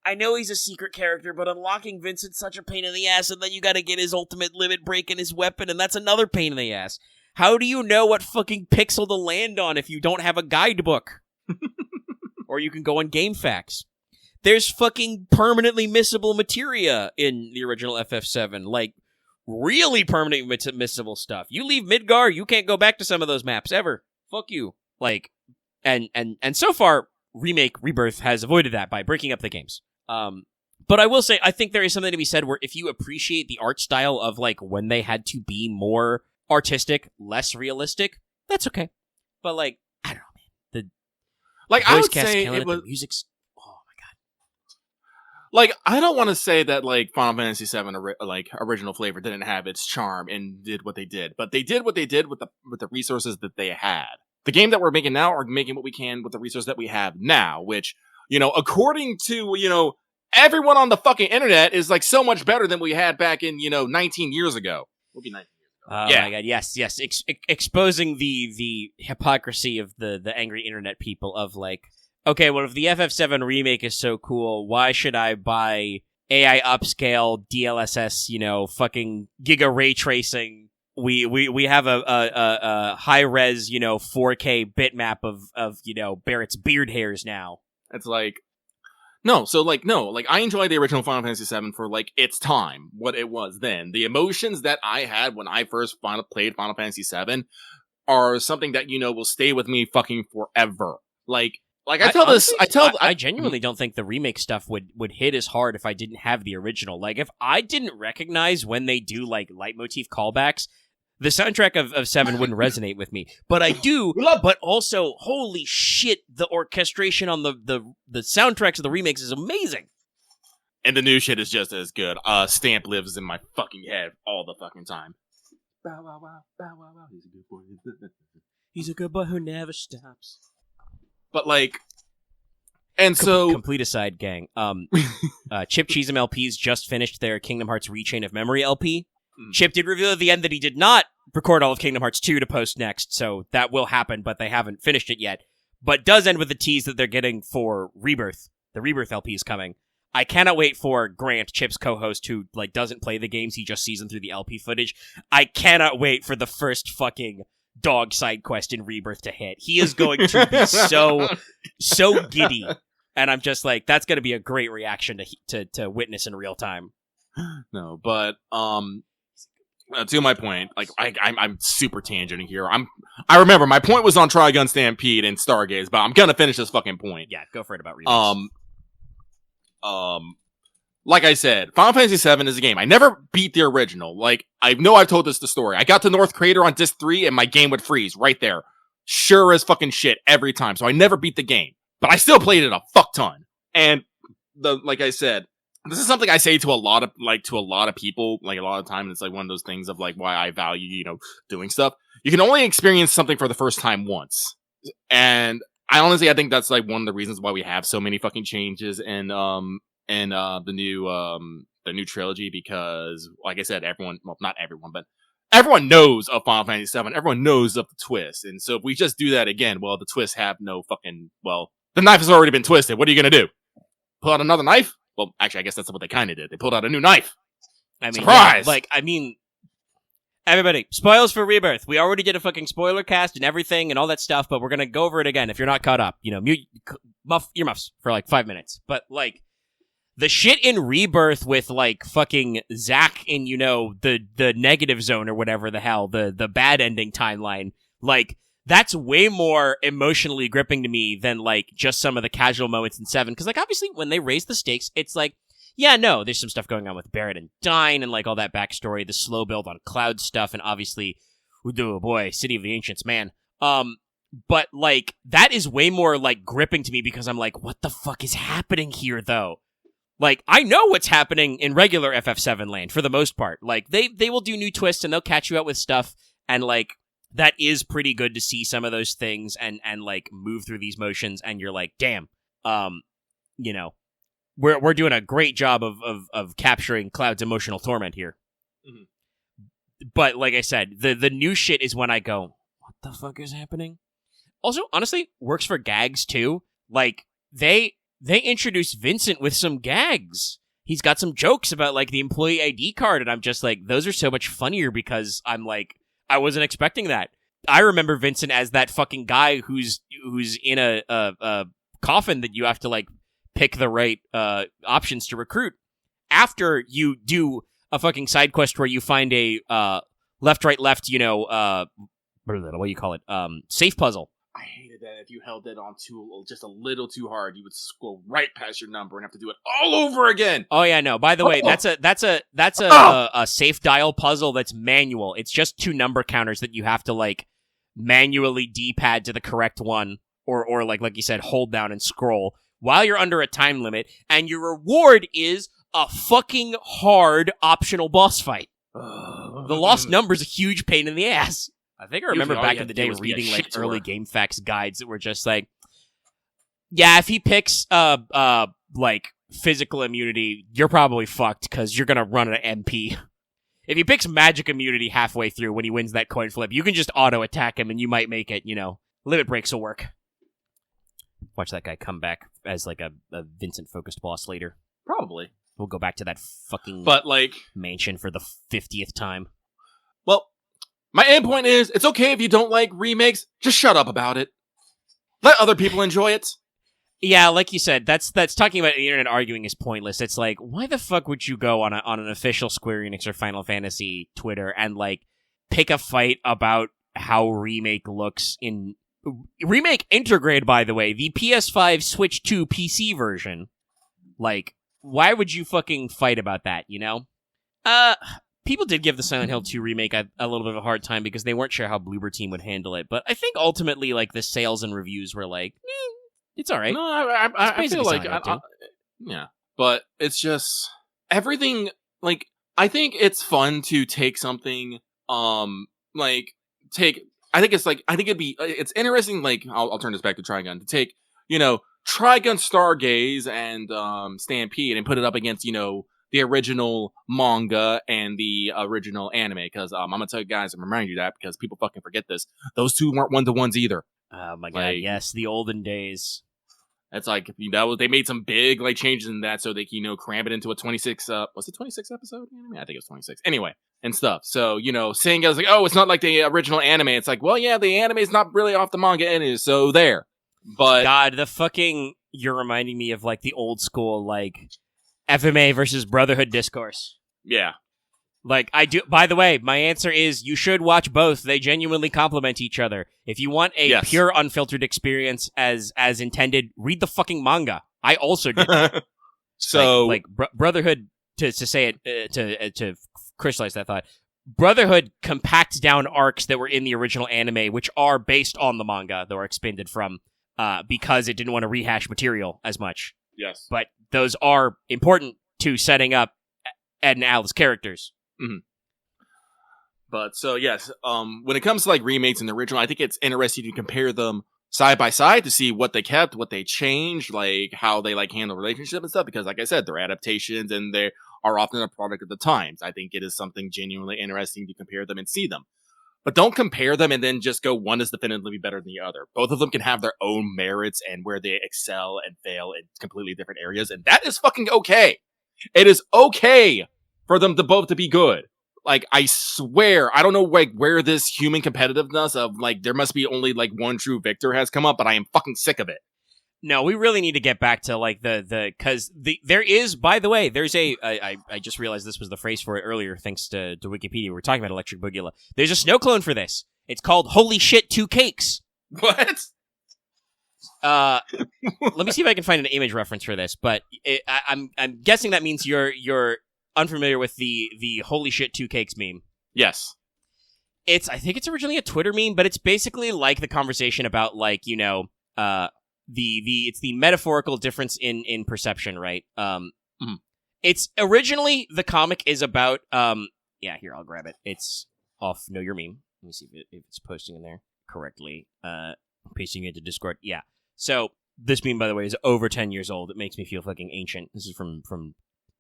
I know he's a secret character, but unlocking Vincent's such a pain in the ass, and then you gotta get his ultimate limit break in his weapon, and that's another pain in the ass. How do you know what fucking pixel to land on if you don't have a guidebook? Or you can go on GameFAQs. There's fucking permanently missable materia in the original FF7. Like, really permanently missable stuff. You leave Midgar, you can't go back to some of those maps ever. Fuck you. Like, and so far, Rebirth has avoided that by breaking up the games. But I will say, I think there is something to be said where if you appreciate the art style of, like, when they had to be more artistic, less realistic, that's okay. But, like, I don't know, man. Like, I would say it was... The music's... Oh, my God. Like, I don't want to say that, like, Final Fantasy VII, like, original flavor didn't have its charm and did what they did. But they did what they did with the resources that they had. The game that we're making now are making what we can with the resources that we have now, which, you know, according to, you know, everyone on the fucking internet is, like, so much better than we had back in, you know, 19 years ago. We'll be 19 years ago. Oh, my God, yes. Exposing the hypocrisy of the angry internet people of, like, okay, well, if the FF7 remake is so cool, why should I buy AI upscale, DLSS, you know, fucking giga ray tracing? We have a high-res, you know, 4K bitmap of, you know, Barrett's beard hairs now. It's like, No, so I enjoyed the original Final Fantasy VII for its time, what it was then. The emotions that I had when I first played Final Fantasy VII are something that will stay with me fucking forever. I genuinely don't think the remake stuff would hit as hard if I didn't have the original. Like, if I didn't recognize when they do leitmotif callbacks, the soundtrack of 7 wouldn't resonate with me. But I do. But also, holy shit, the orchestration on the soundtracks of the remakes is amazing. And the new shit is just as good. Stamp lives in my fucking head all the fucking time. Bow wow wow, bow wow wow. He's a good boy. He's a good boy who never stops. But and so complete aside, gang. Chip Cheesem LPs just finished their Kingdom Hearts Rechain of Memory LP. Chip did reveal at the end that he did not record all of Kingdom Hearts 2 to post next, so that will happen, but they haven't finished it yet. But does end with the tease that they're getting for Rebirth. The Rebirth LP is coming. I cannot wait for Grant, Chip's co-host, who doesn't play the games, he just sees them through the LP footage. I cannot wait for the first fucking dog side quest in Rebirth to hit. He is going to be so giddy. And I'm just like, that's going to be a great reaction to witness in real time. No, but to my point, I'm super tangenting here. I remember my point was on Trigun Stampede and Stargaze, but I'm gonna finish this fucking point. Yeah, go for it about remakes. Like I said, Final Fantasy VII is a game. I never beat the original. I know I've told this the story. I got to North Crater on Disc 3 and my game would freeze right there. Sure as fucking shit every time. So I never beat the game. But I still played it a fuck ton. And like I said, this is something I say to a lot of people, a lot of time. It's one of those things of why I value, doing stuff. You can only experience something for the first time once. And I think that's one of the reasons why we have so many fucking changes in the new trilogy, because like I said, not everyone, but everyone knows of Final Fantasy VII. Everyone knows of the twist. And so if we just do that again, well, the twists have no fucking, the knife has already been twisted. What are you going to do? Pull out another knife? Well, actually, I guess that's what they kind of did. They pulled out a new knife. I mean, surprise! Yeah, everybody, spoils for Rebirth. We already did a fucking spoiler cast and everything and all that stuff, but we're going to go over it again if you're not caught up. Mute earmuffs for 5 minutes. But the shit in Rebirth with fucking Zack in, the negative zone or whatever the hell, the bad ending timeline, that's way more emotionally gripping to me than just some of the casual moments in 7. Because obviously when they raise the stakes, it's yeah, no, there's some stuff going on with Barrett and Dyne and all that backstory, the slow build on Cloud stuff, and obviously, oh boy, City of the Ancients, man. But that is way more gripping to me because I'm what the fuck is happening here though? I know what's happening in regular FF7 land for the most part. They will do new twists and they'll catch you out with stuff, and that is pretty good to see some of those things and move through these motions, and you're damn, we're doing a great job of capturing Cloud's emotional torment here. Mm-hmm. But like I said, the new shit is when I go, what the fuck is happening? Also, honestly, works for gags too. They introduced Vincent with some gags. He's got some jokes about the employee ID card, and I'm just those are so much funnier because I'm I wasn't expecting that. I remember Vincent as that fucking guy who's in a coffin that you have to pick the right options to recruit. After you do a fucking side quest where you find a left, right, left, what do you call it? Safe puzzle. I hated that if you held that on just a little too hard, you would scroll right past your number and have to do it all over again. Oh yeah, no. By the way, that's a safe dial puzzle that's manual. It's just 2 number counters that you have to manually D-pad to the correct one, or like you said, hold down and scroll while you're under a time limit, and your reward is a fucking hard optional boss fight. The lost number's a huge pain in the ass. I think I remember back in the day reading early game facts guides that were just yeah, if he picks physical immunity, you're probably fucked because you're gonna run an MP. If he picks magic immunity halfway through when he wins that coin flip, you can just auto attack him and you might make it. Limit breaks will work. Watch that guy come back as a Vincent focused boss later. Probably. We'll go back to that fucking mansion for the 50th time. Well, my end point is, it's okay if you don't like remakes, just shut up about it. Let other people enjoy it. Yeah, like you said, that's talking about the internet arguing is pointless. It's like, why the fuck would you go on an official Square Enix or Final Fantasy Twitter and like pick a fight about how Remake looks in Remake Intergrade, by the way, the PS5 Switch 2 PC version. Like, why would you fucking fight about that, you know? People did give the Silent Hill 2 remake a little bit of a hard time because they weren't sure how Bloober Team would handle it, but I think ultimately, like, the sales and reviews were like, it's all right. No, I feel like, yeah, but it's just everything. Like, I think it's fun to take something, I think it's interesting. Like, I'll turn this back to Trigun to take, Trigun Stargaze and Stampede and put it up against, the original manga and the original anime. Because I'm gonna tell you guys and remind you that because people fucking forget this. Those two weren't 1-to-1s either. Oh my god, yes, the olden days. It's like they made some big like changes in that so they can cram it into a 26 was it 26 episode anime? I think it was 26 anyway and stuff. So saying it's like, oh, it's not like the original anime. It's like, well, yeah, the anime is not really off the manga anyway, so there. But God, you're reminding me of like the old school like FMA versus Brotherhood discourse. Yeah. Like, I do. By the way, my answer is you should watch both. They genuinely complement each other. If you want a pure, unfiltered experience as intended, read the fucking manga. I also did that. So, Brotherhood, to say it, to crystallize that thought, Brotherhood compacts down arcs that were in the original anime, which are based on the manga that were expanded from, because it didn't want to rehash material as much. Yes. But those are important to setting up Ed and Al's characters. Mm-hmm. But so yes, when it comes to like remakes and the original, I think it's interesting to compare them side by side to see what they kept, what they changed, like how they like handle relationship and stuff. Because like I said, they're adaptations and they are often a product of the times. I think it is something genuinely interesting to compare them and see them. But don't compare them and then just go one is definitively better than the other. Both of them can have their own merits and where they excel and fail in completely different areas, and that is fucking okay. It is okay for them to both to be good. Like, I swear, I don't know like where this human competitiveness of like there must be only like one true victor has come up, but I am fucking sick of it. No, we really need to get back to like because there is, by the way, there's I just realized this was the phrase for it earlier thanks to Wikipedia. We were talking about Electric Boogula. There's a snow clone for this. It's called Holy Shit 2 Cakes. What? Let me see if I can find an image reference for this, but I'm guessing that means you're unfamiliar with the Holy Shit 2 Cakes meme. Yes. I think it's originally a Twitter meme, but it's basically like the conversation about like, it's the metaphorical difference in perception, right? It's originally the comic is about here, I'll grab it. It's off Know Your Meme. Let me see if it's posting in there correctly. Pasting it into Discord. Yeah. So this meme, by the way, is over 10 years old. It makes me feel fucking ancient. This is from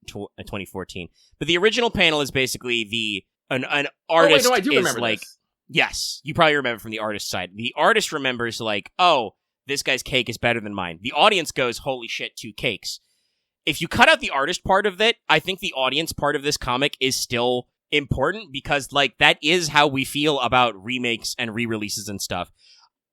2014. But the original panel is basically an artist. Oh, wait, no, I do remember like, this. Yes, you probably remember from the artist side. The artist remembers like, oh, this guy's cake is better than mine. The audience goes, holy shit, 2 cakes. If you cut out the artist part of it, I think the audience part of this comic is still important because, like, that is how we feel about remakes and re-releases and stuff.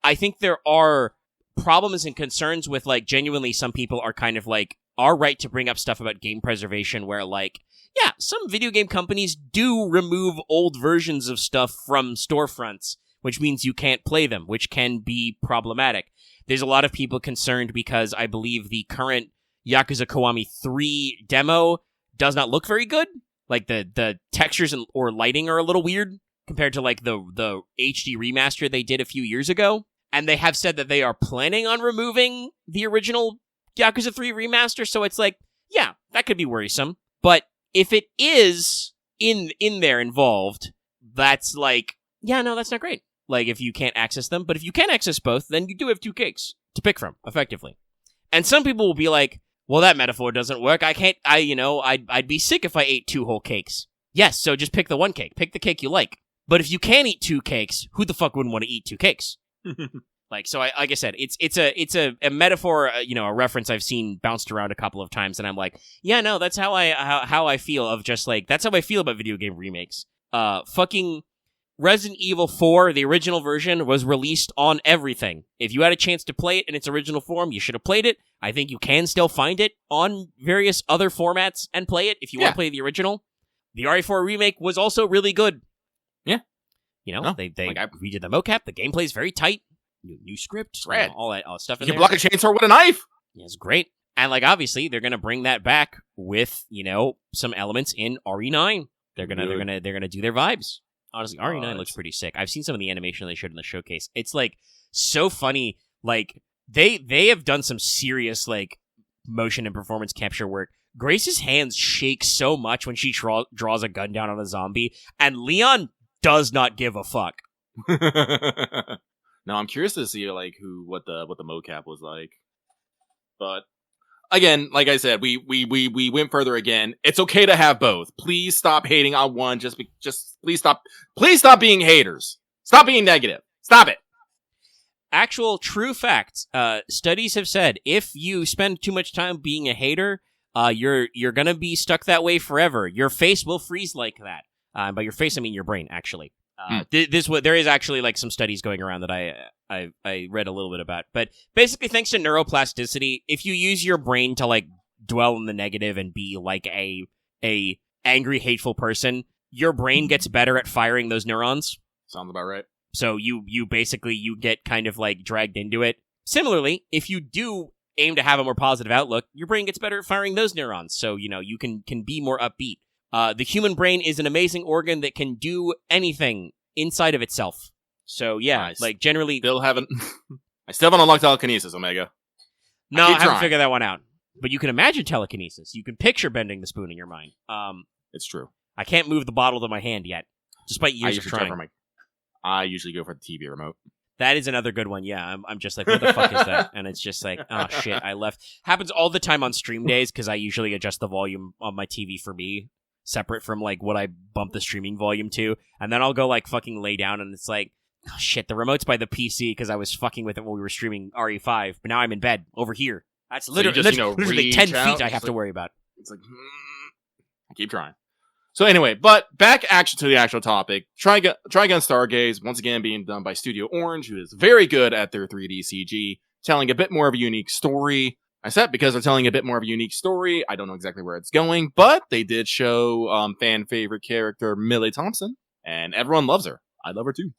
I think there are problems and concerns with, like, genuinely some people are kind of, like, are right to bring up stuff about game preservation where, like, yeah, some video game companies do remove old versions of stuff from storefronts, which means you can't play them, which can be problematic. There's a lot of people concerned because I believe the current Yakuza Kiwami 3 demo does not look very good. Like, the textures or lighting are a little weird compared to, like, the HD remaster they did a few years ago. And they have said that they are planning on removing the original Yakuza 3 remaster, so it's like, yeah, that could be worrisome. But if it is in there involved, that's like, yeah, no, that's not great. Like, if you can't access them. But if you can access both, then you do have 2 cakes to pick from, effectively. And some people will be like, well, that metaphor doesn't work. I'd be sick if I ate 2 whole cakes. Yes, so just pick the 1 cake. Pick the cake you like. But if you can eat 2 cakes, who the fuck wouldn't want to eat 2 cakes? Like, so like I said, it's a metaphor, a reference I've seen bounced around a couple of times, and I'm like, yeah, no, that's how I feel of just like, that's how I feel about video game remakes. Fucking Resident Evil 4, the original version, was released on everything. If you had a chance to play it in its original form, you should have played it. I think you can still find it on various other formats and play it if you want to play the original. The RE4 remake was also really good. Yeah. You know, they redid the mocap. The gameplay's very tight. New script. All that stuff in there. You can block a chainsaw with a knife. Yeah, it's great. And, like, obviously, they're going to bring that back with, you know, some elements in RE9. They're gonna do their vibes. Honestly, RE9 looks pretty sick. I've seen some of the animation they showed in the showcase. It's, like, so funny. Like, they have done some serious, like, motion and performance capture work. Grace's hands shake so much when she draws a gun down on a zombie, and Leon does not give a fuck. No, I'm curious to see, like, what the mocap was like. But again, like I said, we went further again. It's okay to have both. Please stop hating on one. Just please stop being haters. Stop being negative. Stop it. Actual true facts. Studies have said if you spend too much time being a hater, you're gonna be stuck that way forever. Your face will freeze like that. By your face, I mean your brain. Actually, there is actually like some studies going around that I read a little bit about. But basically, thanks to neuroplasticity, if you use your brain to like dwell in the negative and be like a angry, hateful person, your brain gets better at firing those neurons. Sounds about right. So you get kind of like dragged into it. Similarly, if you do aim to have a more positive outlook, your brain gets better at firing those neurons. So, you know, you can be more upbeat. The human brain is an amazing organ that can do anything inside of itself. So, yeah, like generally... I still haven't unlocked telekinesis, Omega. No, I haven't figured that one out. But you can imagine telekinesis. You can picture bending the spoon in your mind. It's true. I can't move the bottle to my hand yet, despite years of trying. I usually go for the TV remote. That is another good one, yeah. I'm just like, what the fuck is that? And it's just like, oh shit, I left. Happens all the time on stream days, because I usually adjust the volume on my TV for me, separate from like what I bump the streaming volume to. And then I'll go like fucking lay down, and it's like, oh shit, the remote's by the PC, because I was fucking with it when we were streaming RE5, but now I'm in bed, over here. That's literally, literally 10 feet I have to worry about. It's like, I keep trying. So anyway, but back to the actual topic. Trigun Stargaze, once again being done by Studio Orange, who is very good at their 3D CG, telling a bit more of a unique story. I said because they're telling a bit more of a unique story. I don't know exactly where it's going, but they did show fan favorite character Millie Thompson, and everyone loves her. I love her too.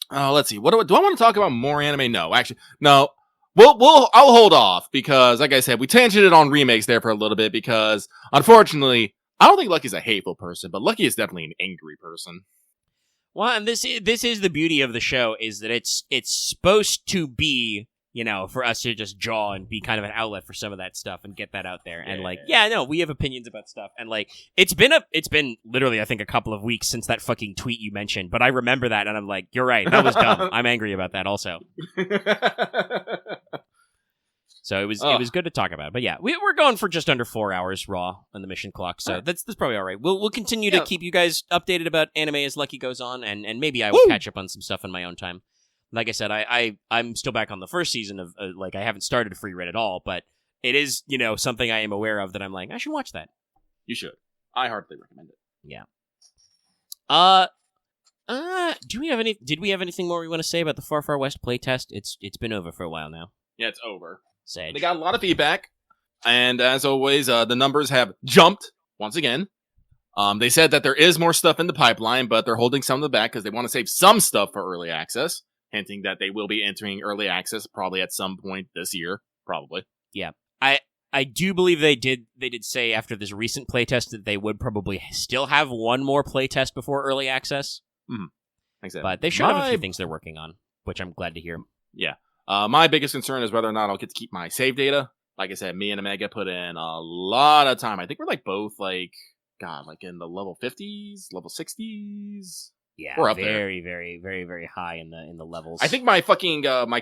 Let's see. Do I want to talk about more anime? No, actually, no. I'll hold off because, like I said, we tangented on remakes there for a little bit because, unfortunately, I don't think Lucky's a hateful person, but Lucky is definitely an angry person. Well, and this is the beauty of the show, is that it's supposed to be, you know, for us to just jaw and be kind of an outlet for some of that stuff and get that out there. And we have opinions about stuff. And like, it's been literally, I think, a couple of weeks since that fucking tweet you mentioned, but I remember that and I'm like, you're right, that was dumb. I'm angry about that also. So it was good to talk about. But yeah, we're going for just under 4 hours raw on the mission clock, so that's probably all right. We'll continue to keep you guys updated about anime as Lucky goes on, and maybe I will catch up on some stuff in my own time. Like I said, I'm still back on the first season of I haven't started Free Read at all, but it is, you know, something I am aware of that I'm like, I should watch that. You should. I heartily recommend it. Yeah. Did we have anything more we want to say about the Far Far West playtest? It's been over for a while now. Yeah, it's over. Sage. They got a lot of feedback, and as always, the numbers have jumped once again. They said that there is more stuff in the pipeline, but they're holding some of it back because they want to save some stuff for early access, hinting that they will be entering early access probably at some point this year, probably. Yeah, I do believe they did say after this recent playtest that they would probably still have one more playtest before early access. Mm-hmm. Exactly. But they should have a few things they're working on, which I'm glad to hear. Yeah. My biggest concern is whether or not I'll get to keep my save data. Like I said, me and Omega put in a lot of time. I think we're like both like in the level 50s, level 60s. Yeah, we're up very, very, very, very high in the levels. I think my fucking my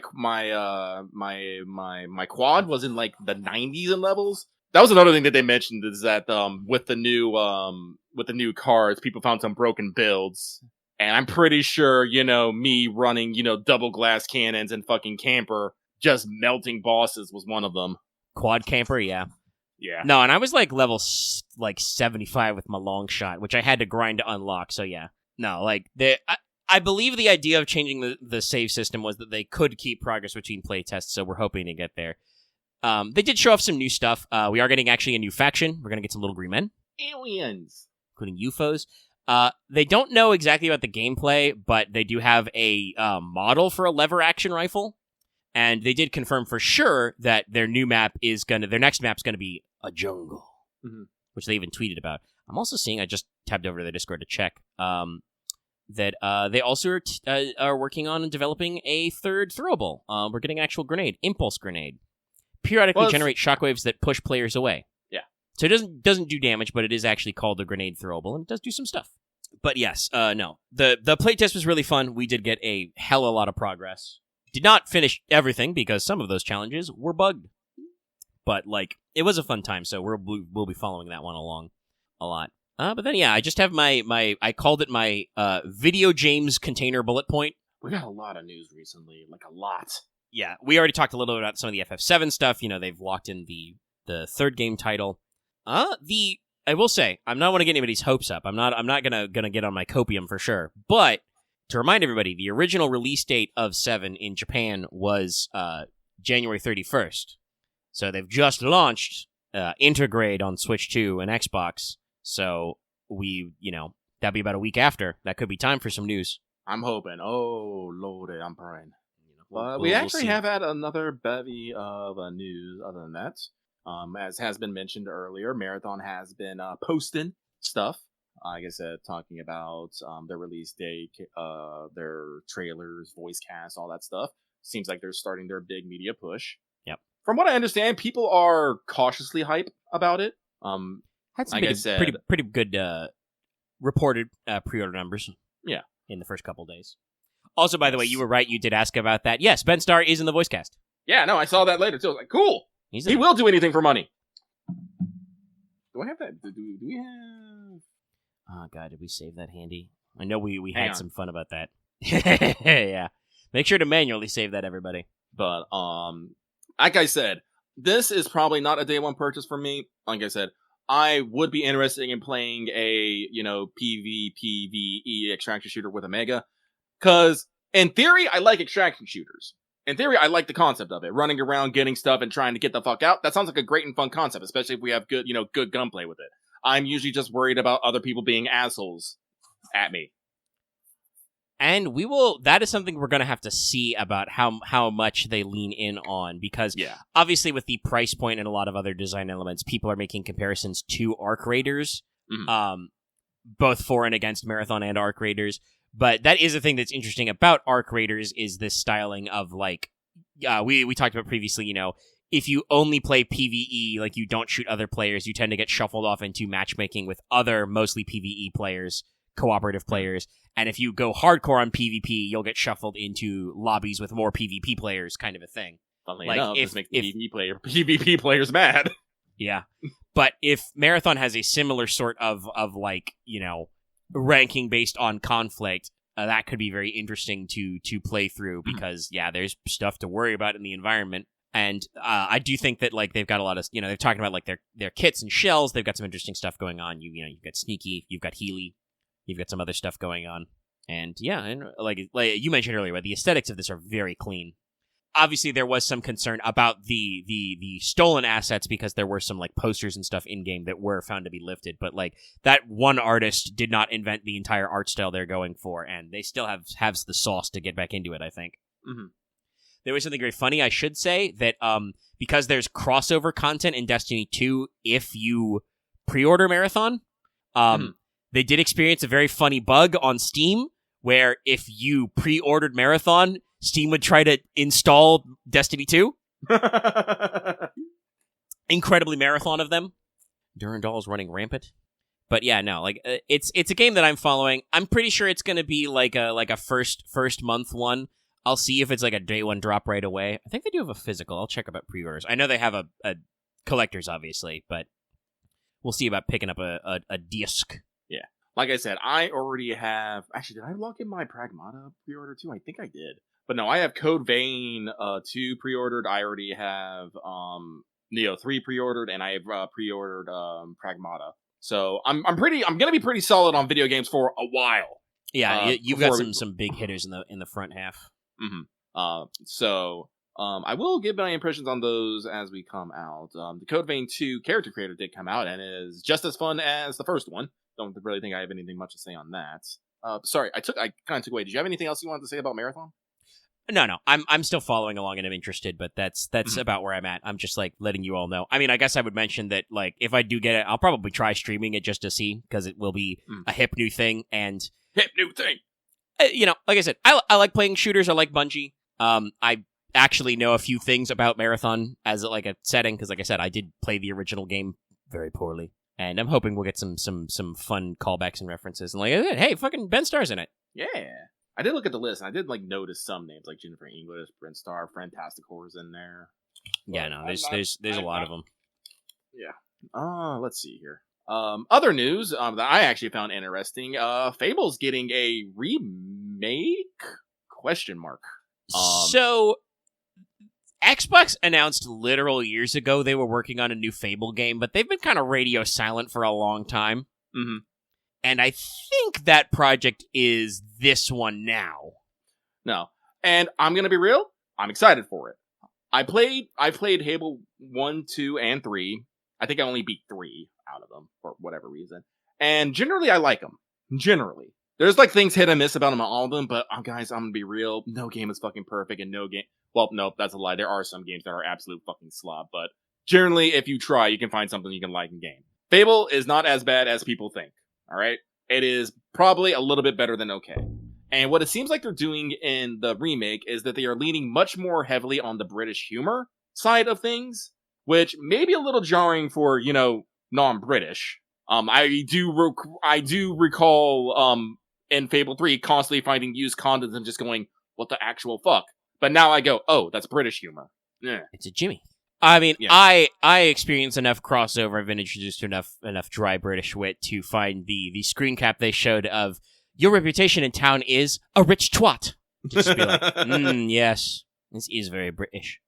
quad was in like the 90s in levels. That was another thing that they mentioned is that with the new cards, people found some broken builds. And I'm pretty sure, you know, me running, you know, double glass cannons and fucking camper, just melting bosses was one of them. Quad camper, yeah. Yeah. No, and I was like level 75 with my long shot, which I had to grind to unlock, so yeah. No, like I believe the idea of changing the save system was that they could keep progress between playtests, so we're hoping to get there. They did show off some new stuff. We are getting actually a new faction. We're going to get some little green men. Aliens. Including UFOs. They don't know exactly about the gameplay, but they do have a model for a lever action rifle. And they did confirm for sure that their next map's gonna be a jungle. Mm-hmm. Which they even tweeted about. I'm also seeing, I just tabbed over to the Discord to check, that they also are working on developing a third throwable. We're getting an actual grenade, impulse grenade. Periodically generate shockwaves that push players away. Yeah. So it doesn't do damage, but it is actually called a grenade throwable, and it does do some stuff. But yes, no. The playtest was really fun. We did get a hell of a lot of progress. Did not finish everything, because some of those challenges were bugged. But, like, it was a fun time, so we'll be following that one along a lot. But then, yeah, I just have I called it my Video James container bullet point. We got a lot of news recently, like a lot. Yeah, we already talked a little bit about some of the FF7 stuff. You know, they've locked in the third game title. I will say, I'm not want to get anybody's hopes up. I'm not gonna get on my copium for sure. But to remind everybody, the original release date of 7 in Japan was January 31st. So they've just launched Intergrade on Switch 2 and Xbox. So that'd be about a week after. That could be time for some news. I'm hoping. Oh, Lord, I'm praying. We we'll actually have had another bevy of news other than that. As has been mentioned earlier, Marathon has been posting stuff. Like I said, talking about their release date, their trailers, voice cast, all that stuff. Seems like they're starting their big media push. Yep. From what I understand, people are cautiously hype about it. Had some like I said, pretty good reported pre-order numbers. Yeah. In the first couple days. Also, by the way, you were right. You did ask about that. Yes, Ben Starr is in the voice cast. Yeah, no, I saw that later too. I was like, cool. He will do anything for money. Do I have that? Do we have? Oh God, did we save that handy? I know we had some fun about that. Mm-hmm. Yeah. Make sure to manually save that, everybody. But like I said, this is probably not a day one purchase for me. Like I said, I would be interested in playing a PvPvE extraction shooter with a Mega, because in theory I like extraction shooters. In theory, I like the concept of it. Running around, getting stuff, and trying to get the fuck out. That sounds like a great and fun concept, especially if we have good gunplay with it. I'm usually just worried about other people being assholes at me. And that is something we're going to have to see about how much they lean in on, because obviously with the price point and a lot of other design elements, people are making comparisons to Arc Raiders, both for and against Marathon and Arc Raiders. But that is the thing that's interesting about Arc Raiders, is this styling of, like, we talked about previously, if you only play PvE, like, you don't shoot other players, you tend to get shuffled off into matchmaking with other, mostly PvE players, cooperative players. And if you go hardcore on PvP, you'll get shuffled into lobbies with more PvP players, kind of a thing. Funnily enough, this makes PvP players mad. Yeah. But if Marathon has a similar sort of like, ranking based on conflict, that could be very interesting to play through, because there's stuff to worry about in the environment. And I do think that, like, they've got a lot of, they're talking about, like, their kits and shells. They've got some interesting stuff going on. You've got Sneaky, you've got Healy, you've got some other stuff going on. And and like you mentioned earlier, the aesthetics of this are very clean. Obviously, there was some concern about the stolen assets, because there were some, like, posters and stuff in-game that were found to be lifted. But, like, that one artist did not invent the entire art style they're going for, and they still have the sauce to get back into it, I think. Mm-hmm. There was something very funny, I should say, that because there's crossover content in Destiny 2 if you pre-order Marathon, they did experience a very funny bug on Steam, where if you pre-ordered Marathon, Steam would try to install Destiny 2. Incredibly Marathon of them. Durandal's running rampant. But yeah, no, like, it's a game that I'm following. I'm pretty sure it's going to be like a first month one. I'll see if it's like a day one drop right away. I think they do have a physical. I'll check about pre-orders. I know they have a collector's, obviously, but we'll see about picking up a disc. Yeah. Like I said, I already have... Actually, did I lock in my Pragmata pre-order too? I think I did. But no, I have Code Vein 2 pre-ordered. I already have Neo 3 pre-ordered, and I have pre-ordered Pragmata. So I'm gonna be pretty solid on video games for a while. Yeah, you've got before some big hitters in the front half. So I will give my impressions on those as we come out. The Code Vein 2 character creator did come out and is just as fun as the first one. Don't really think I have anything much to say on that. Sorry, I kind of took away. Did you have anything else you wanted to say about Marathon? No. I'm still following along and I'm interested, but that's about where I'm at. I'm just like letting you all know. I mean, I guess I would mention that like if I do get it, I'll probably try streaming it just to see because it will be a hip new thing and hip new thing. Like I said, I like playing shooters. I like Bungie. I actually know a few things about Marathon as like a setting because, like I said, I did play the original game very poorly, and I'm hoping we'll get some fun callbacks and references. And like I said, hey, fucking Ben Starr's in it. Yeah. I did look at the list, and I did like notice some names like Jennifer English, Brent Starr, Fantastic Horror's in there. Yeah, no, there's a lot of them. Yeah. Let's see here. Other news that I actually found interesting. Fable's getting a remake? Question mark. So, Xbox announced literal years ago they were working on a new Fable game, but they've been kind of radio silent for a long time. Mm-hmm. And I think that project is this one now. No. And I'm going to be real. I'm excited for it. I played Fable 1, 2, and 3. I think I only beat 3 out of them for whatever reason. And generally, I like them. Generally. There's like things hit and miss about them all of them, but guys, I'm going to be real. No game is fucking perfect and no game... Well, no, that's a lie. There are some games that are absolute fucking slob, but generally, if you try, you can find something you can like in game. Fable is not as bad as people think. Alright? It is probably a little bit better than okay. And what it seems like they're doing in the remake is that they are leaning much more heavily on the British humor side of things, which may be a little jarring for, non-British. I do recall, in Fable 3 constantly finding used condoms and just going, what the actual fuck? But now I go, oh, that's British humor. Yeah. It's a Jimmy. I mean, yeah. I experience enough crossover. I've been introduced to enough dry British wit to find the screen cap they showed of your reputation in town is a rich twat. Just be like, yes, this is very British.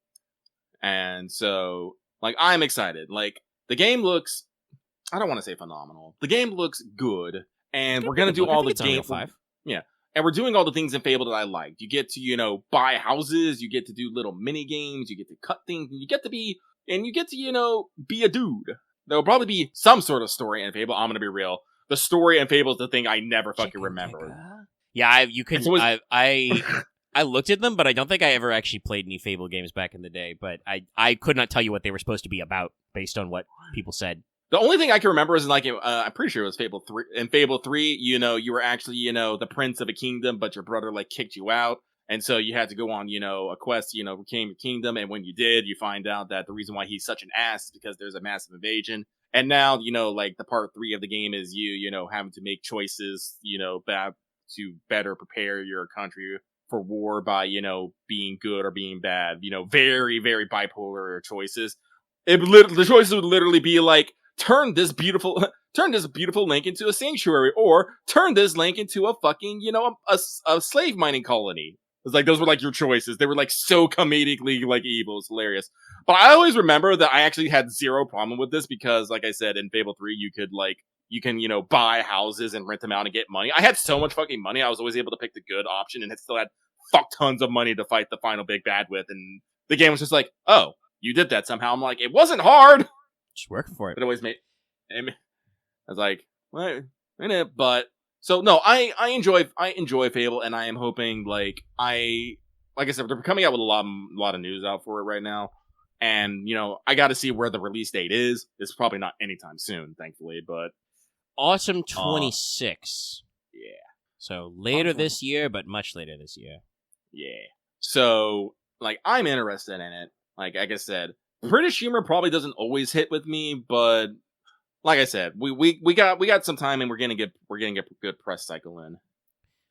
And so, like, I'm excited. Like, the game looks, I don't want to say phenomenal. The game looks good, and we're gonna do all the game. Yeah. And we're doing all the things in Fable that I liked. You get to, buy houses, you get to do little mini games, you get to cut things, and you get to, be a dude. There'll probably be some sort of story in Fable. I'm gonna be real. The story in Fable is the thing I never fucking remember. Yeah, you could. I looked at them, but I don't think I ever actually played any Fable games back in the day. But I could not tell you what they were supposed to be about based on what people said. The only thing I can remember is like I'm pretty sure it was Fable 3. In Fable 3, you were actually the prince of a kingdom, but your brother like kicked you out, and so you had to go on a quest, reclaim your kingdom. And when you did, you find out that the reason why he's such an ass is because there's a massive invasion. And now like the part 3 of the game is you having to make choices to better prepare your country for war by being good or being bad. Very very bipolar choices. The choices would literally be like, turn this beautiful link into a sanctuary, or turn this link into a fucking, a slave mining colony. It's like, those were like your choices. They were like so comedically like evil. It's hilarious. But I always remember that I actually had zero problem with this because, like I said, in Fable 3, you can buy houses and rent them out and get money. I had so much fucking money. I was always able to pick the good option and it still had fuck tons of money to fight the final big bad with. And the game was just like, oh, you did that somehow. I'm like, it wasn't hard. Just working for it. It always made. I was like, what? But so no, I enjoy Fable, and I am hoping like I said, they're coming out with a lot of news out for it right now, and I got to see where the release date is. It's probably not anytime soon, thankfully, but Autumn 26. Yeah. So later this year, but much later this year. Yeah. So like I'm interested in it. Like I said. British humor probably doesn't always hit with me, but like I said, we got some time, and we're getting a good press cycle in.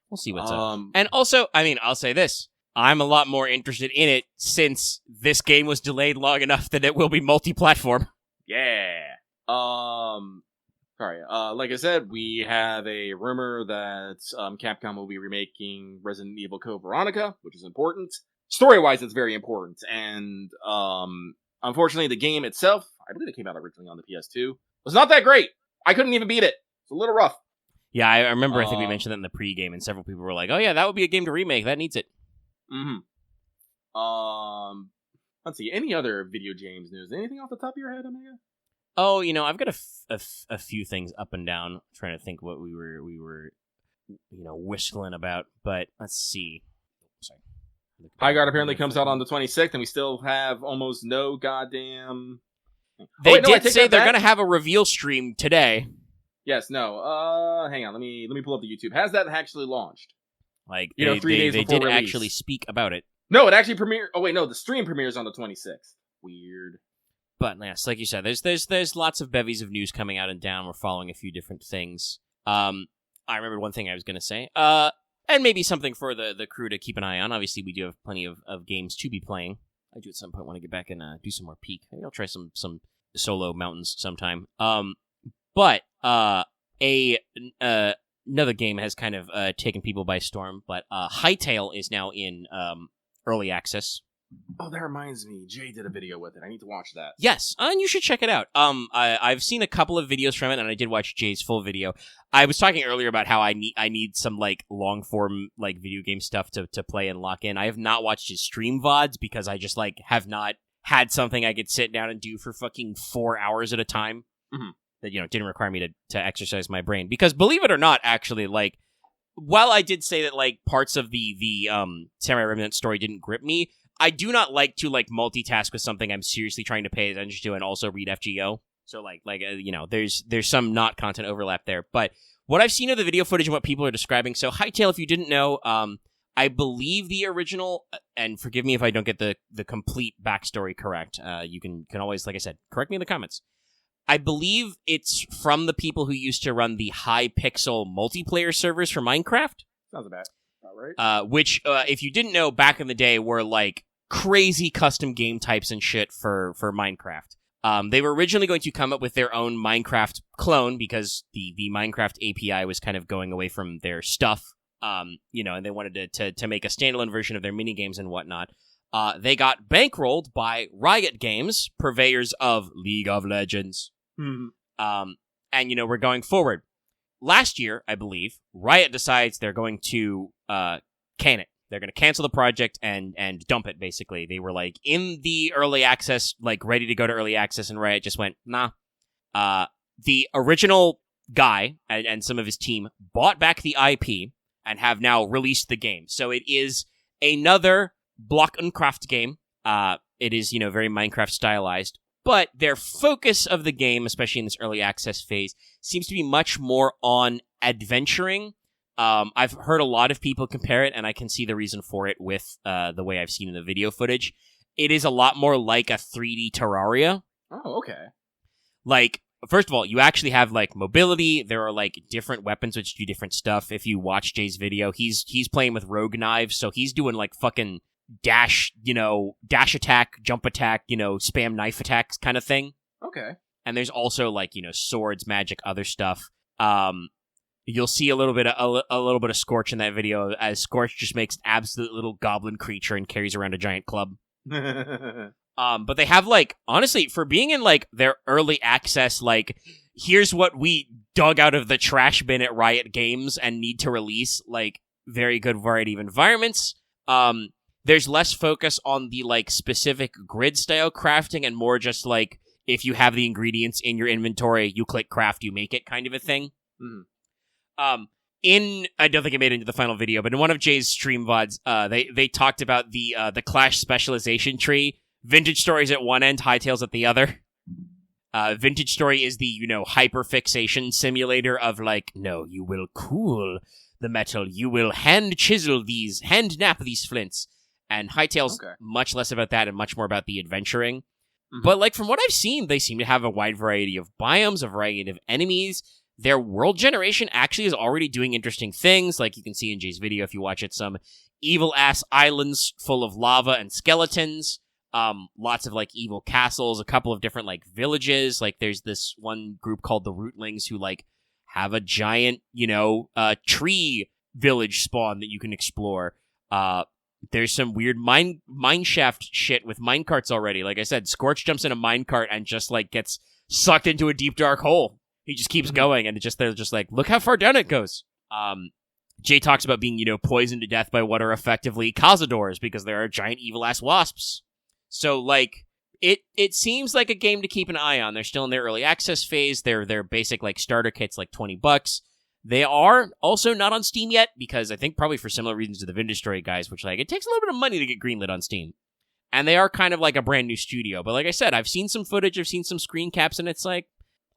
We'll see what's up. And also, I mean, I'll say this: I'm a lot more interested in it since this game was delayed long enough that it will be multi-platform. Yeah. Sorry. Like I said, we have a rumor that Capcom will be remaking Resident Evil Code Veronica, which is important. Story-wise, it's very important, and unfortunately, the game itself, I believe it came out originally on the PS2, was not that great. I couldn't even beat it. It's a little rough. Yeah, I remember. I think we mentioned that in the pregame, and several people were like, "Oh yeah, that would be a game to remake. That needs it." Let's see. Any other video games news? Anything off the top of your head, Omega? Oh, I've got a few things up and down. I'm trying to think what we were whistling about. But let's see. Sorry. High Guard apparently comes out on the 26th, and we still have almost no goddamn. They did say they're going to have a reveal stream today. Yes. No. Hang on. Let me pull up the YouTube. Has that actually launched? Like 3 days they before did release. actually speak about it. No, it actually premiered. Oh wait, no, the stream premieres on the 26th. Weird. But yes, like you said, there's lots of bevies of news coming out and down. We're following a few different things. I remembered one thing I was going to say. And maybe something for the crew to keep an eye on. Obviously, we do have plenty of games to be playing. I do at some point want to get back and do some more Peak. Maybe I'll try some solo mountains sometime. But another game has kind of taken people by storm. But Hytale is now in early access. Oh, that reminds me. Jay did a video with it. I need to watch that. Yes, and you should check it out. I've seen a couple of videos from it, and I did watch Jay's full video. I was talking earlier about how I need some like long form like video game stuff to play and lock in. I have not watched his stream VODs because I just like have not had something I could sit down and do for fucking 4 hours at a time. Mm-hmm. That didn't require me to exercise my brain. Because believe it or not, actually, like while I did say that like parts of the Samurai Remnant story didn't grip me, I do not like to like multitask with something I'm seriously trying to pay attention to and also read FGO. So there's some not content overlap there. But what I've seen of the video footage and what people are describing, so Hytale, if you didn't know, I believe the original, and forgive me if I don't get the complete backstory correct. You can always, like I said, correct me in the comments. I believe it's from the people who used to run the high-pixel multiplayer servers for Minecraft. Sounds about right. Which, if you didn't know, back in the day were like crazy custom game types and shit for Minecraft. They were originally going to come up with their own Minecraft clone because the Minecraft API was kind of going away from their stuff. And they wanted to make a standalone version of their minigames and whatnot. They got bankrolled by Riot Games, purveyors of League of Legends. Mm-hmm. And we're going forward. Last year, I believe, Riot decides they're going to can it. They're going to cancel the project and dump it, basically. They were, like, in the early access, like, ready to go to early access, and Riot just went, nah. The original guy and some of his team bought back the IP and have now released the game. So it is another block and craft game. It is, very Minecraft stylized. But their focus of the game, especially in this early access phase, seems to be much more on adventuring. I've heard a lot of people compare it, and I can see the reason for it with the way I've seen in the video footage. It is a lot more like a 3D Terraria. Oh, okay. Like, first of all, you actually have, like, mobility. There are, like, different weapons which do different stuff. If you watch Jay's video, he's playing with rogue knives, so he's doing, like, fucking dash attack, jump attack, spam knife attacks kind of thing. Okay. And there's also like, swords, magic, other stuff. You'll see a little bit of Scorch in that video as Scorch just makes an absolute little goblin creature and carries around a giant club. But they have like, honestly, for being in like their early access, like here's what we dug out of the trash bin at Riot Games and need to release, like very good variety of environments. There's less focus on the, like, specific grid-style crafting and more just, like, if you have the ingredients in your inventory, you click craft, you make it kind of a thing. Mm-hmm. I don't think I made it into the final video, but in one of Jay's stream VODs, they talked about the Clash specialization tree. Vintage Story's at one end, Hytale's at the other. Vintage Story is the, hyperfixation simulator of, like, no, you will cool the metal, you will hand nap these flints. And Hytale's much less about that and much more about the adventuring. Mm-hmm. But, like, from what I've seen, they seem to have a wide variety of biomes, a variety of enemies. Their world generation actually is already doing interesting things. Like, you can see in Jay's video, if you watch it, some evil-ass islands full of lava and skeletons. Lots of, like, evil castles, a couple of different, like, villages. Like, there's this one group called the Rootlings who, like, have a giant, tree village spawn that you can explore. There's some weird mineshaft shit with minecarts already. Like I said, Scorch jumps in a minecart and just, like, gets sucked into a deep, dark hole. He just keeps going, and they're just like, look how far down it goes. Jay talks about being, poisoned to death by what are effectively cazadores because there are giant evil-ass wasps. So, like, it seems like a game to keep an eye on. They're still in their early access phase. Their basic, like, starter kit's like $20. They are also not on Steam yet because I think probably for similar reasons to the Vintage Story guys, which, like, it takes a little bit of money to get greenlit on Steam. And they are kind of like a brand new studio. But like I said, I've seen some footage, I've seen some screen caps, and it's like,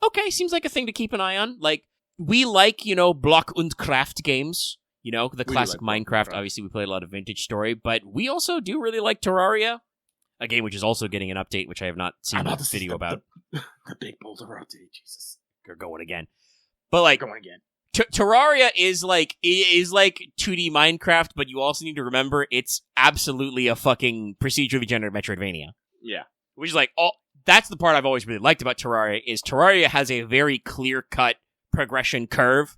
okay, seems like a thing to keep an eye on. Like, we like, Block und Craft games. The classic Minecraft. Obviously, we played a lot of Vintage Story, but we also do really like Terraria, a game which is also getting an update, which I have not seen a video about. The big boulder update, Jesus. They're going again. But, like, going again. Terraria is like 2D Minecraft, but you also need to remember it's absolutely a fucking procedurally generated Metroidvania. Yeah. Which is like, that's the part I've always really liked about Terraria, is Terraria has a very clear-cut progression curve,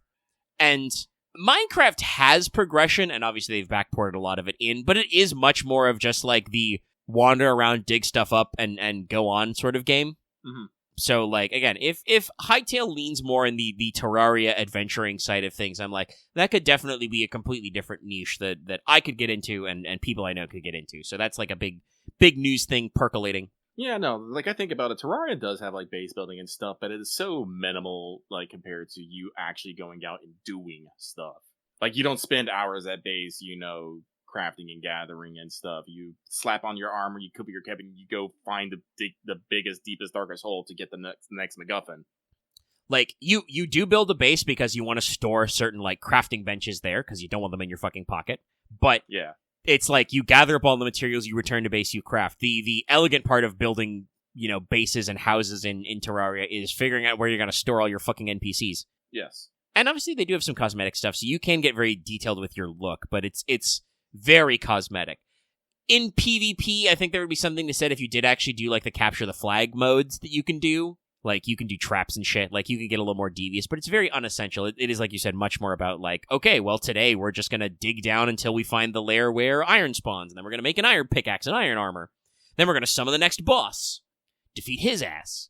and Minecraft has progression, and obviously they've backported a lot of it in, but it is much more of just like the wander around, dig stuff up, and go on sort of game. Mm-hmm. So, like, again, if Hytale leans more in the Terraria adventuring side of things, I'm like, that could definitely be a completely different niche that I could get into and people I know could get into. So that's like a big news thing percolating. Yeah, no, like, I think about it, Terraria does have, like, base building and stuff, but it is so minimal, like, compared to you actually going out and doing stuff. Like, you don't spend hours at base, crafting and gathering and stuff. You slap on your armor, you cook your cabin, you go find the biggest, deepest, darkest hole to get the next MacGuffin. Like, you do build a base because you want to store certain, like, crafting benches there, because you don't want them in your fucking pocket. But yeah, it's like, you gather up all the materials, you return to base, you craft. The elegant part of building, bases and houses in Terraria is figuring out where you're going to store all your fucking NPCs. Yes. And obviously they do have some cosmetic stuff, so you can get very detailed with your look, but it's very cosmetic. In PvP, I think there would be something to said if you did actually do, like, the capture the flag modes that you can do. Like, you can do traps and shit. Like, you can get a little more devious, but it's very unessential. It is, like you said, much more about, like, okay, well, today we're just gonna dig down until we find the lair where iron spawns, and then we're gonna make an iron pickaxe and iron armor. Then we're gonna summon the next boss. Defeat his ass.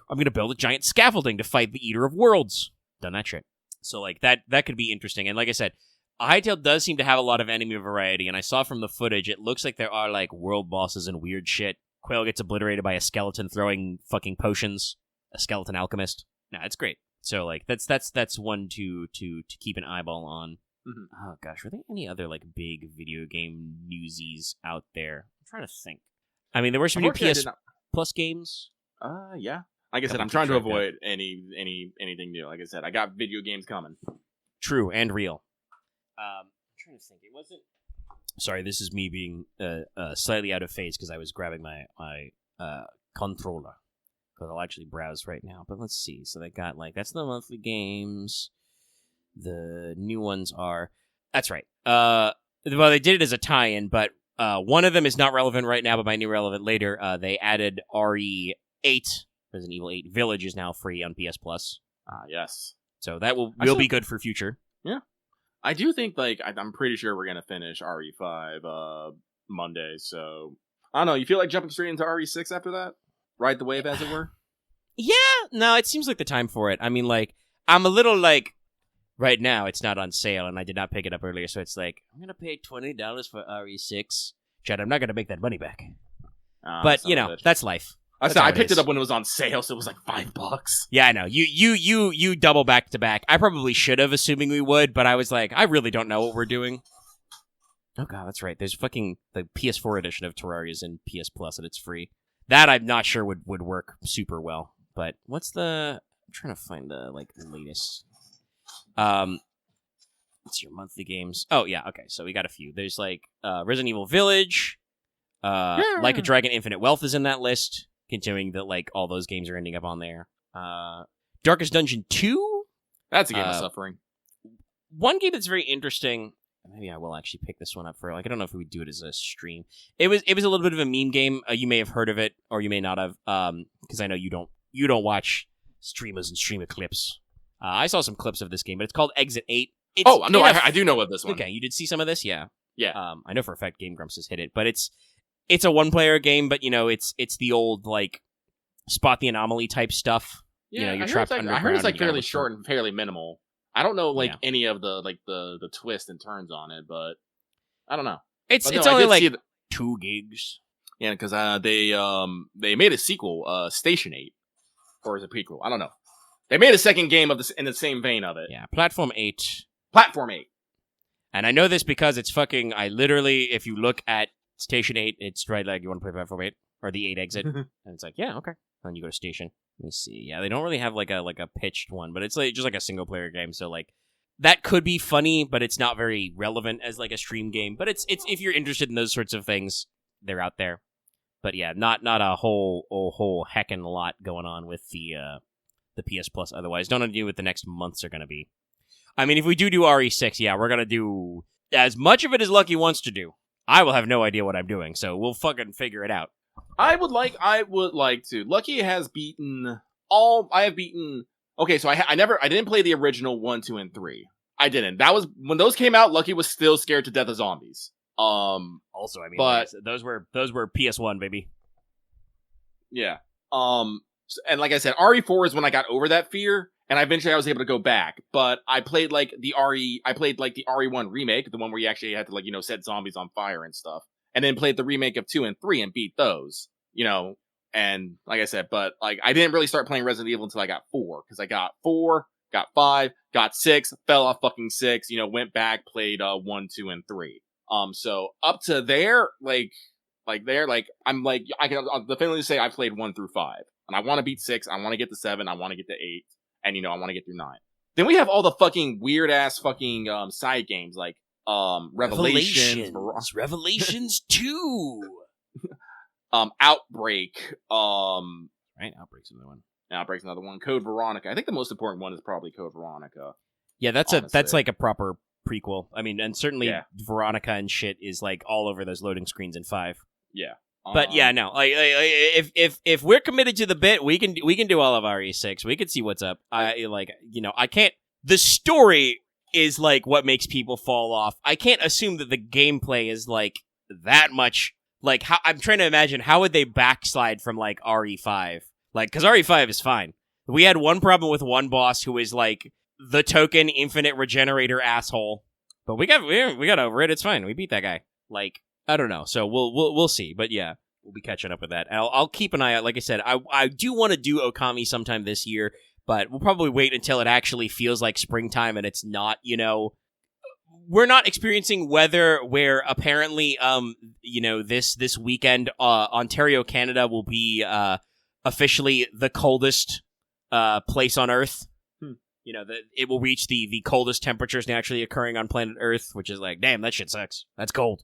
I'm gonna build a giant scaffolding to fight the Eater of Worlds. Done that shit. So, like, that could be interesting. And like I said, Hytale does seem to have a lot of enemy variety, and I saw from the footage, it looks like there are, like, world bosses and weird shit. Quail gets obliterated by a skeleton throwing fucking potions. A skeleton alchemist. Nah, it's great. So, like, that's one to keep an eyeball on. Mm-hmm. Oh, gosh, were there any other, like, big video game newsies out there? I'm trying to think. I mean, there were some new PS Plus games. Yeah. Like I said, I'm trying to avoid anything new. Like I said, I got video games coming. True, and real. I'm trying to think. It wasn't... Sorry, this is me being slightly out of phase because I was grabbing my controller. Because I'll actually browse right now. But let's see. So they got, like, that's the monthly games. The new ones are... That's right. Well, they did it as a tie-in, but one of them is not relevant right now, but might be relevant later. They added RE8, Resident Evil 8 Village is now free on PS Plus. Yes. So that will be good for future. Yeah. I do think, like, I'm pretty sure we're going to finish RE5 Monday, so... I don't know, you feel like jumping straight into RE6 after that? Ride the wave, as it were? Yeah, no, it seems like the time for it. I mean, like, I'm a little, like... Right now, it's not on sale, and I did not pick it up earlier, so it's like, I'm going to pay $20 for RE6. Chad, I'm not going to make that money back. But, that's life. I picked it up when it was on sale, so it was like $5. Yeah, I know. You double back to back. I probably should have, assuming we would, but I was like, I really don't know what we're doing. Oh god, that's right. There's fucking the PS4 edition of Terraria's in PS Plus, and it's free. That I'm not sure would work super well. But what's the? I'm trying to find the latest. What's your monthly games? Oh yeah, okay. So we got a few. There's like Resident Evil Village, Like a Dragon Infinite Wealth is in that list. Continuing that, like, all those games are ending up on there. Darkest Dungeon 2? That's a game of suffering. One game that's very interesting... Maybe I will actually pick this one up for, like, I don't know if we would do it as a stream. It was a little bit of a meme game. You may have heard of it, or you may not have, because I know you don't watch streamers and streamer clips. I saw some clips of this game, but it's called Exit 8. I do know what this one. Okay, you did see some of this? Yeah. Yeah. I know for a fact Game Grumps has hit it, but it's a one-player game, but, it's the old, like, spot the anomaly type stuff. Yeah, you're trapped underground. I heard it's like and you gotta fairly look short and fairly minimal. I don't know like Yeah. any of the like the twists and turns on it, but I don't know. It's But no, it's I only did like see the- 2 gigs. Yeah, because they made a sequel, Station 8, or is it a prequel? I don't know. They made a second game of this in the same vein of it. Yeah, Platform 8. Platform 8. And I know this because it's fucking. I literally, if you look at Station 8, it's right like you want to play Platform 8 or the 8 exit, and it's like yeah, okay. And then you go to Station. Let me see. Yeah, they don't really have like a pitched one, but it's like just like a single player game. So like that could be funny, but it's not very relevant as like a stream game. But it's if you're interested in those sorts of things, they're out there. But yeah, not a whole heckin' lot going on with the PS Plus. Otherwise, don't know what the next months are going to be. I mean, if we do RE6, yeah, we're going to do as much of it as Lucky wants to do. I will have no idea what I'm doing, so we'll fucking figure it out. I would like to. Lucky has beaten all. I have beaten. Okay, so I didn't play the original 1, 2, and 3. I didn't. That was when those came out. Lucky was still scared to death of zombies. Also, I mean, but those were PS1, baby. Yeah. And like I said, RE4 is when I got over that fear, and eventually I was able to go back. But I played like the RE1 remake, the one where you actually had to like set zombies on fire and stuff, and then played the remake of 2 and 3 and beat those. And like I said, but like I didn't really start playing Resident Evil until I got 4, because I got 4, got 5, got 6, fell off fucking 6. Went back, played 1, 2, and 3. So up to there, I'm like, I'll definitely say I played 1 through 5. And I want to beat 6, I want to get to 7, I want to get to 8, and I want to get through 9. Then we have all the fucking weird ass fucking side games like Revelations 2. Outbreak, Right, Outbreak's another one. Outbreak's another one. Code Veronica. I think the most important one is probably Code Veronica. Yeah, that's honestly. like a proper prequel. I mean, and certainly Veronica and shit is like all over those loading screens in 5. Yeah. But yeah, no. Like, if we're committed to the bit, we can do all of RE6. We can see what's up. I can't. The story is like what makes people fall off. I can't assume that the gameplay is like that much. Like, how I'm trying to imagine how would they backslide from like RE5? Like, because RE5 is fine. We had one problem with one boss who is like the token infinite regenerator asshole, but we got over it. It's fine. We beat that guy. Like, I don't know. So we'll see. But yeah, we'll be catching up with that. I'll keep an eye out. Like I said, I do want to do Okami sometime this year, but we'll probably wait until it actually feels like springtime and it's not, we're not experiencing weather where apparently, this weekend, Ontario, Canada will be officially the coldest place on Earth. It will reach the coldest temperatures naturally occurring on planet Earth, which is like, damn, that shit sucks. That's cold.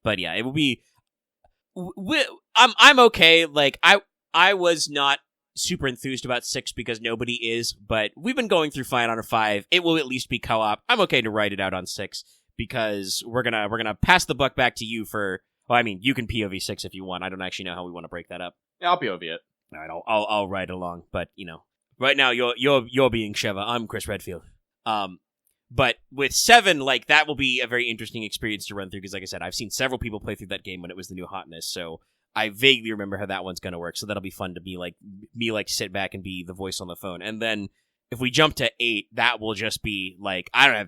But yeah, it will be. I'm okay. Like I was not super enthused about 6 because nobody is, but we've been going through fine on 5. It will at least be co-op. I'm okay to write it out on 6 because we're gonna pass the buck back to you for. Well, I mean, you can POV 6 if you want. I don't actually know how we want to break that up. Yeah, I'll POV it. All right, I'll ride along. But right now you're being Sheva. I'm Chris Redfield. But with 7, like, that will be a very interesting experience to run through, because like I said, I've seen several people play through that game when it was the new hotness, so I vaguely remember how that one's going to work, so that'll be fun to be like, sit back and be the voice on the phone. And then, if we jump to 8, that will just be, like, I don't know,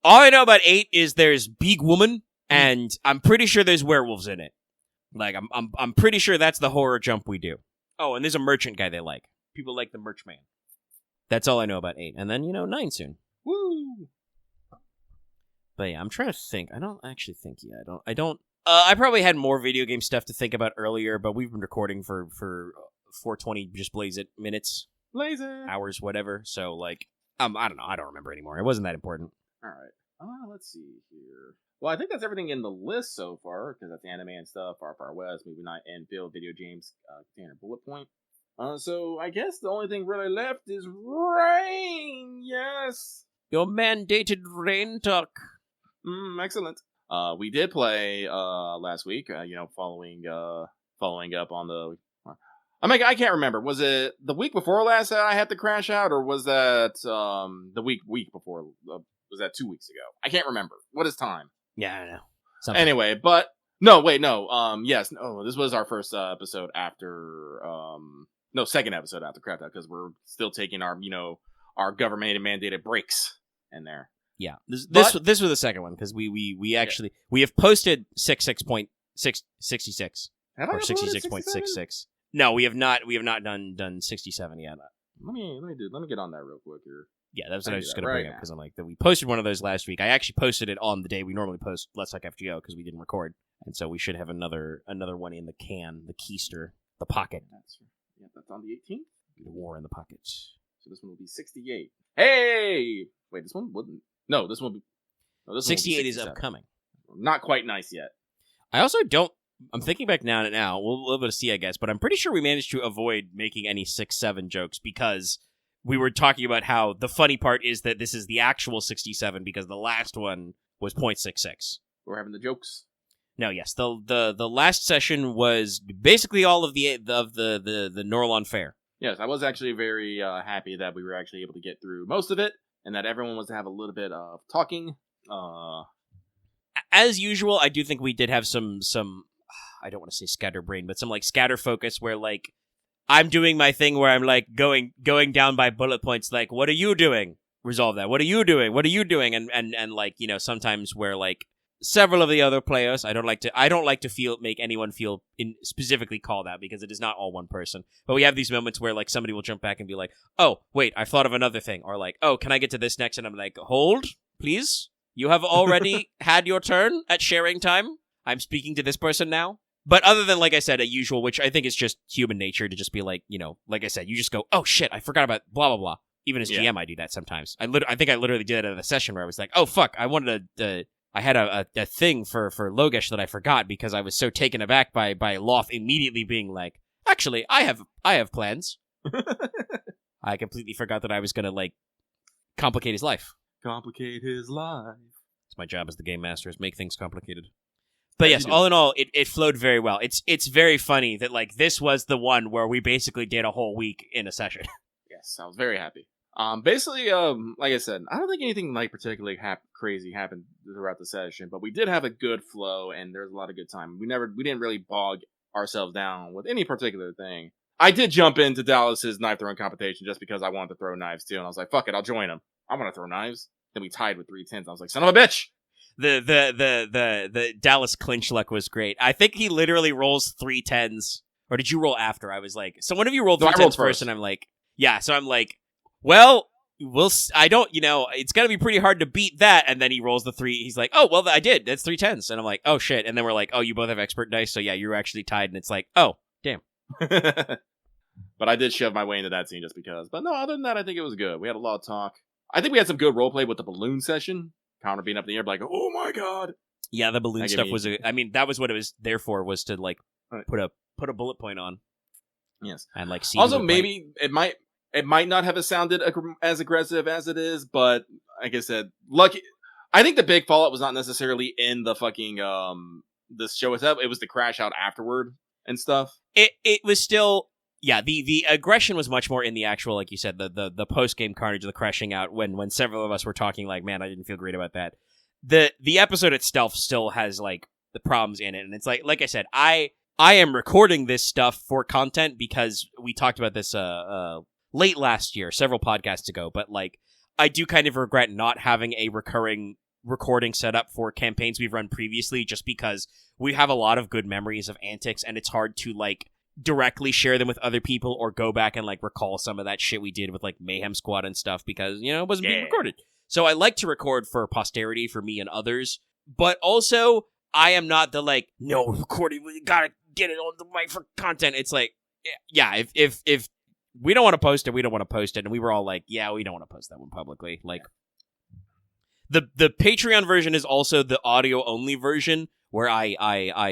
all I know about 8 is there's Big Woman, and I'm pretty sure there's werewolves in it. Like, I'm pretty sure that's the horror jump we do. Oh, and there's a merchant guy they like. People like the merch man. That's all I know about 8. And then, 9 soon. Woo! But yeah, I'm trying to think. I don't actually think. Yeah, I don't. I probably had more video game stuff to think about earlier, but we've been recording for 420 just blaze it minutes, hours, whatever. So like, I don't know. I don't remember anymore. It wasn't that important. All right. Let's see here. Well, I think that's everything in the list so far, because that's anime and stuff, Far Far West, Movie Night, and Bill Video Games container bullet point. So I guess the only thing really left is rain. Yes, your mandated rain talk. Excellent. We did play last week. Following up on the. I can't remember. Was it the week before last that I had to crash out, or was that the week before? Was that 2 weeks ago? I can't remember. What is time? Yeah, I don't know. Something. Anyway, but no, wait, no. Yes, no. This was our first episode after No, second episode after Craft Out, because we're still taking our, our government mandated breaks in there. Yeah, this was the second one because we actually we have posted 66.66 or 66.66. No, we have not done 67 yet. Let me get on that real quick here. Yeah, that was what I was just going to bring up because I'm like that we posted one of those last week. I actually posted it on the day we normally post Let's Talk FGO because we didn't record, and so we should have another one in the can, the keister, the pocket. That's on the 18th. The war in the pocket. So this one will be 68. Hey, wait, this one wouldn't. No, this one. No, 68 is upcoming. Not quite nice yet. I also don't. I'm thinking back now. We'll be able to see, I guess, but I'm pretty sure we managed to avoid making any 6-7 jokes because we were talking about how the funny part is that this is the actual 67 because the last one was 0.66. We're having the jokes. No, yes, the last session was basically all of the Norlon Fair. Yes, I was actually very happy that we were actually able to get through most of it, and that everyone was to have a little bit of talking. As usual, I do think we did have some I don't want to say scatterbrain, but some like scatter focus where like I'm doing my thing where I'm like going down by bullet points, like what are you doing? Resolve that. What are you doing? What are you doing? And like sometimes where like several of the other players, I don't like to make anyone feel specifically called out because it is not all one person. But we have these moments where like somebody will jump back and be like, "Oh, wait, I thought of another thing," or like, "Oh, can I get to this next?" And I'm like, "Hold, please. You have already had your turn at sharing time. I'm speaking to this person now." But other than, like I said, a usual, which I think is just human nature to just be like, like I said, you just go, "Oh shit, I forgot about blah blah blah." Even as GM, I do that sometimes. I think I literally did it at a session where I was like, "Oh fuck, I wanted to." I had a thing for Logesh that I forgot because I was so taken aback by Loth immediately being like, "Actually, I have plans." I completely forgot that I was gonna like complicate his life. Complicate his life. It's my job as the game master is make things complicated. But yes, all in all, it flowed very well. It's very funny that like this was the one where we basically did a whole week in a session. Yes, I was very happy. Basically, like I said, I don't think anything like particularly crazy happened throughout the session, but we did have a good flow, and there was a lot of good time. We didn't really bog ourselves down with any particular thing. I did jump into Dallas's knife throwing competition just because I wanted to throw knives too, and I was like, "Fuck it, I'll join him. I want to throw knives." Then we tied with 3-10s. I was like, "Son of a bitch!" The Dallas clinch luck was great. I think he literally rolls 3-10s, or did you roll after? I was like, so one of you rolled 3-10s first, and I'm like, yeah. So I'm like, well, I don't, it's gonna be pretty hard to beat that. And then he rolls the 3. He's like, oh, well, I did. That's 3-10s. And I'm like, oh shit. And then we're like, oh, you both have expert dice. So yeah, you're actually tied. And it's like, oh, damn. But I did shove my way into that scene just because. But no, other than that, I think it was good. We had a lot of talk. I think we had some good roleplay with the balloon session. Counter being up in the air, like, oh my god. Yeah, the balloon stuff was that was what it was there for, was to like put a bullet point on. Yes. And like see. Also, maybe it might not have sounded as aggressive as it is, but like I said, lucky. I think the big fallout was not necessarily in the fucking this show itself. It was the crash out afterward and stuff. It was still. Yeah, the aggression was much more in the actual, like you said, the post-game carnage, the crashing out, when several of us were talking like, man, I didn't feel great about that. The episode itself still has, like, the problems in it, and it's like I said, I am recording this stuff for content because we talked about this late last year, several podcasts ago, but, like, I do kind of regret not having a recurring recording set up for campaigns we've run previously, just because we have a lot of good memories of antics, and it's hard to, like, directly share them with other people or go back and like recall some of that shit we did with like Mayhem Squad and stuff because it wasn't being recorded. So I like to record for posterity for me and others, but also I am not the like, no, recording, we gotta get it on the mic for content. It's like, yeah, if we don't want to post it, we don't want to post it. And we were all like, yeah, we don't want to post that one publicly. Like the Patreon version is also the audio only version, where I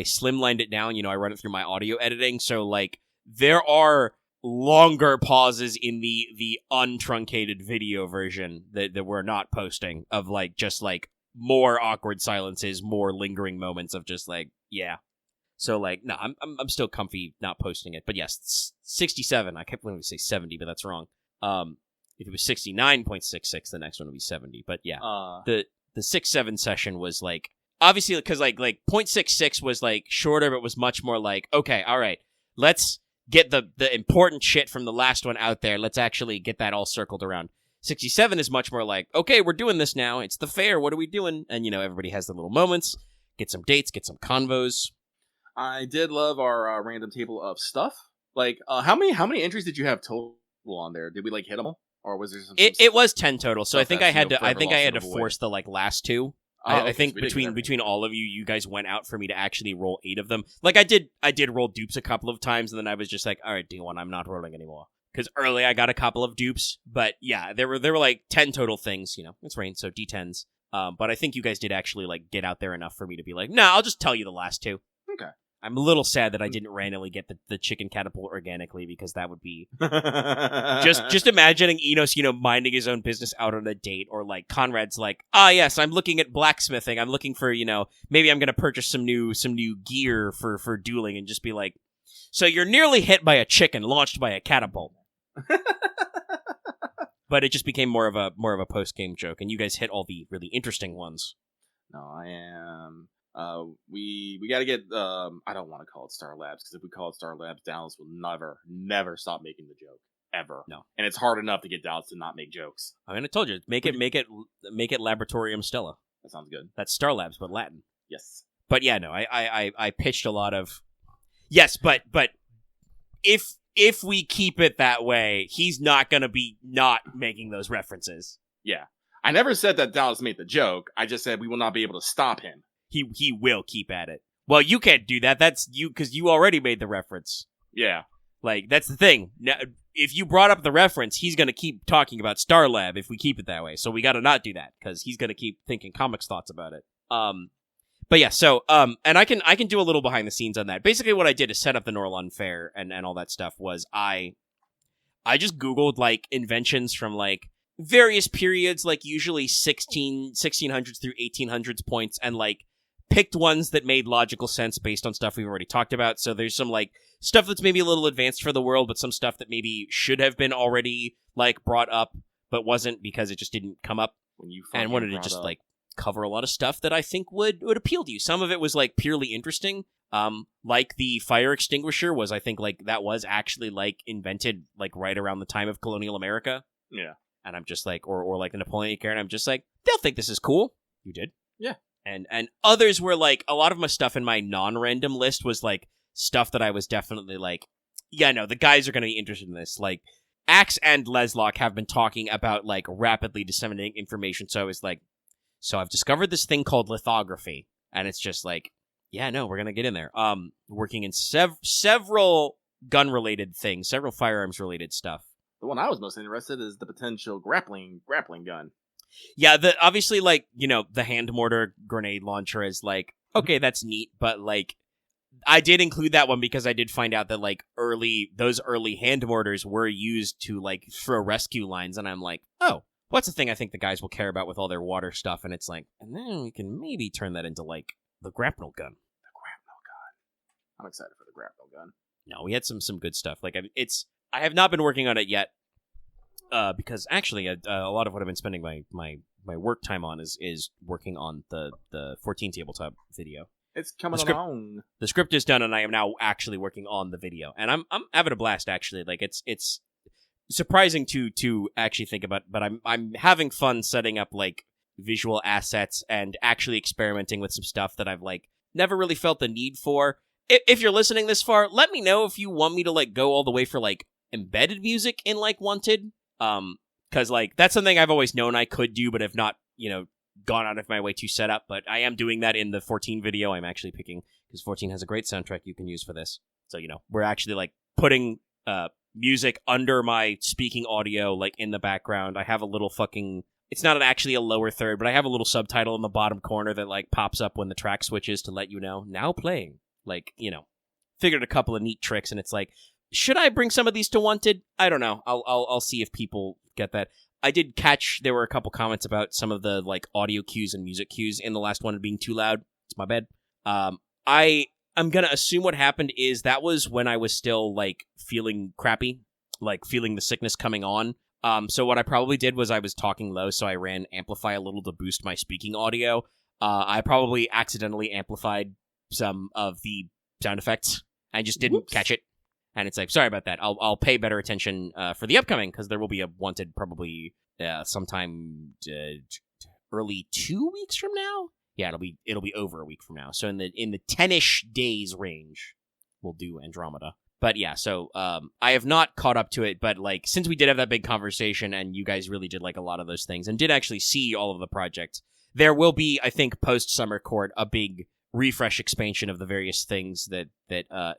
slimlined it down, I run it through my audio editing, so, like, there are longer pauses in the untruncated video version that we're not posting, of, like, just, like, more awkward silences, more lingering moments of just, like, yeah. So, like, no, I'm still comfy not posting it, but yes, 67, I kept wanting to say 70, but that's wrong. If it was 69.66, the next one would be 70, but yeah. The 6-7 session was, like, obviously, because like 0.66 was like shorter, but was much more like, okay, all right, let's get the important shit from the last one out there. Let's actually get that all circled around. 67 is much more like, okay, we're doing this now. It's the fair. What are we doing? And, everybody has their little moments. Get some dates, get some convos. I did love our random table of stuff. Like, how many entries did you have total on there? Did we hit them all? Or was there some... It was 10 total, so I think I had to force the last two. I think between all of you guys went out for me to actually roll 8 of them. Like I did roll dupes a couple of times, and then I was just like, all right, D1, I'm not rolling anymore. Because early I got a couple of dupes, but yeah, there were 10 total things. It's rain, so D10s. But I think you guys did actually get out there enough for me to be like, I'll just tell you the last 2. Okay. I'm a little sad that I didn't randomly get the chicken catapult organically, because that would be just imagining Enos, minding his own business out on a date, or Conrad's yes, I'm looking at blacksmithing. I'm looking for, maybe I'm going to purchase some new gear for dueling, and just be like, so you're nearly hit by a chicken launched by a catapult. But it just became more of a post-game joke, and you guys hit all the really interesting ones. No, I am. We got to get. I don't want to call it Star Labs, because if we call it Star Labs, Dallas will never stop making the joke ever. No, and it's hard enough to get Dallas to not make jokes. I told you, make it Laboratorium Stella. That sounds good. That's Star Labs, but Latin. Yes. But yeah, no, I pitched a lot of. Yes, but if we keep it that way, he's not gonna be not making those references. Yeah, I never said that Dallas made the joke. I just said we will not be able to stop him. He will keep at it. Well, you can't do that. That's you, because you already made the reference. Yeah. That's the thing. Now, if you brought up the reference, he's going to keep talking about Star Lab if we keep it that way. So we got to not do that, because he's going to keep thinking comics thoughts about it. But yeah, so, and I can do a little behind the scenes on that. Basically what I did to set up the Norlon Fair and all that stuff was I just Googled, inventions from, various periods, usually 1600s through 1800s points, and, picked ones that made logical sense based on stuff we've already talked about. So there's some stuff that's maybe a little advanced for the world, but some stuff that maybe should have been already brought up, but wasn't, because it just didn't come up. And wanted to just cover a lot of stuff that I think would appeal to you. Some of it was purely interesting. The fire extinguisher was, I think, that was actually invented right around the time of colonial America. Yeah. And I'm just or the Napoleonic era, and I'm just they'll think this is cool. You did. Yeah. And others were a lot of my stuff in my non-random list was stuff that I was definitely yeah, no, the guys are going to be interested in this. Axe and Leslock have been talking about rapidly disseminating information. So I was so I've discovered this thing called lithography, and it's just yeah, no, we're going to get in there. Working in several gun-related things, several firearms-related stuff. The one I was most interested in is the potential grappling gun. Yeah, obviously, the hand mortar grenade launcher is okay, that's neat, but I did include that one because I did find out that those early hand mortars were used to throw rescue lines, and I'm oh, what's the thing I think the guys will care about with all their water stuff? And it's and then we can maybe turn that into the grapnel gun. The grapnel gun. I'm excited for the grapnel gun. No, we had some good stuff. I have not been working on it yet. Because actually, a lot of what I've been spending my work time on is working on the 14 tabletop video. It's coming along. The script is done, and I am now actually working on the video, and I'm having a blast. Actually, it's surprising to actually think about, but I'm having fun setting up visual assets and actually experimenting with some stuff that I've never really felt the need for. If you're listening this far, let me know if you want me to go all the way for embedded music in Wanted. Because that's something I've always known I could do, but have not, gone out of my way to set up. But I am doing that in the 14 video. I'm actually picking, because 14 has a great soundtrack you can use for this. So, we're actually putting music under my speaking audio, in the background. I have a little it's not actually a lower third, but I have a little subtitle in the bottom corner that pops up when the track switches to let you know, now playing. Figured a couple of neat tricks, and it's should I bring some of these to Wanted? I don't know. I'll see if people get that. I did catch there were a couple comments about some of the audio cues and music cues in the last one being too loud. It's my bad. I'm gonna assume what happened is that was when I was still feeling crappy, feeling the sickness coming on. So what I probably did was I was talking low, so I ran Amplify a little to boost my speaking audio. I probably accidentally amplified some of the sound effects. I just didn't catch it. And it's like, sorry about that. I'll pay better attention for the upcoming, because there will be a Wanted probably sometime early 2 weeks from now. Yeah, it'll be over a week from now. So in the 10-ish days range, we'll do Andromeda. But yeah, so I have not caught up to it, but like since we did have that big conversation and you guys really did like a lot of those things and did actually see all of the projects, there will be, I think, post Summer Court, a big refresh expansion of the various things that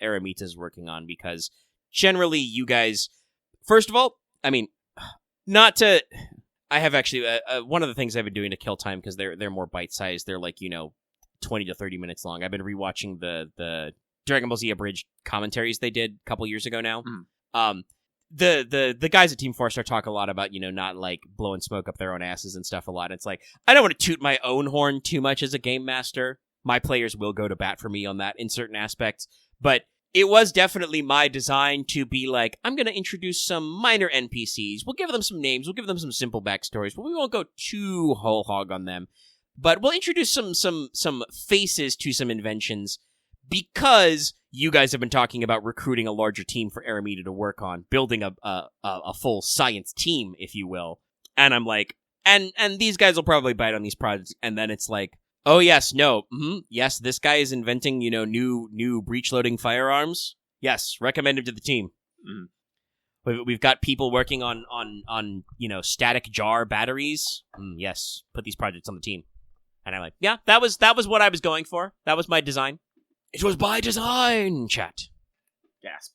Aramita is working on, because generally you guys, first of all, I mean, I have actually one of the things I've been doing to kill time, because they're more bite sized. They're like 20 to 30 minutes long. I've been rewatching the Dragon Ball Z abridged commentaries they did a couple years ago now. The guys at Team 4-Star talk a lot about not like blowing smoke up their own asses and stuff a lot. It's like, I don't want to toot my own horn too much as a game master. My players will go to bat for me on that in certain aspects, but it was definitely my design to be like, I'm going to introduce some minor NPCs. We'll give them some names. We'll give them some simple backstories, but we won't go too whole hog on them. But we'll introduce some faces to some inventions, because you guys have been talking about recruiting a larger team for Aramita to work on, building a full science team, if you will. And I'm like, and these guys will probably bite on these projects, and then it's like, oh, yes, no, yes, this guy is inventing, new breech-loading firearms. Yes, recommend him to the team. We've got people working on static jar batteries. Yes, put these projects on the team. And I'm like, yeah, that was what I was going for. That was my design. It was by design, chat. Gasp.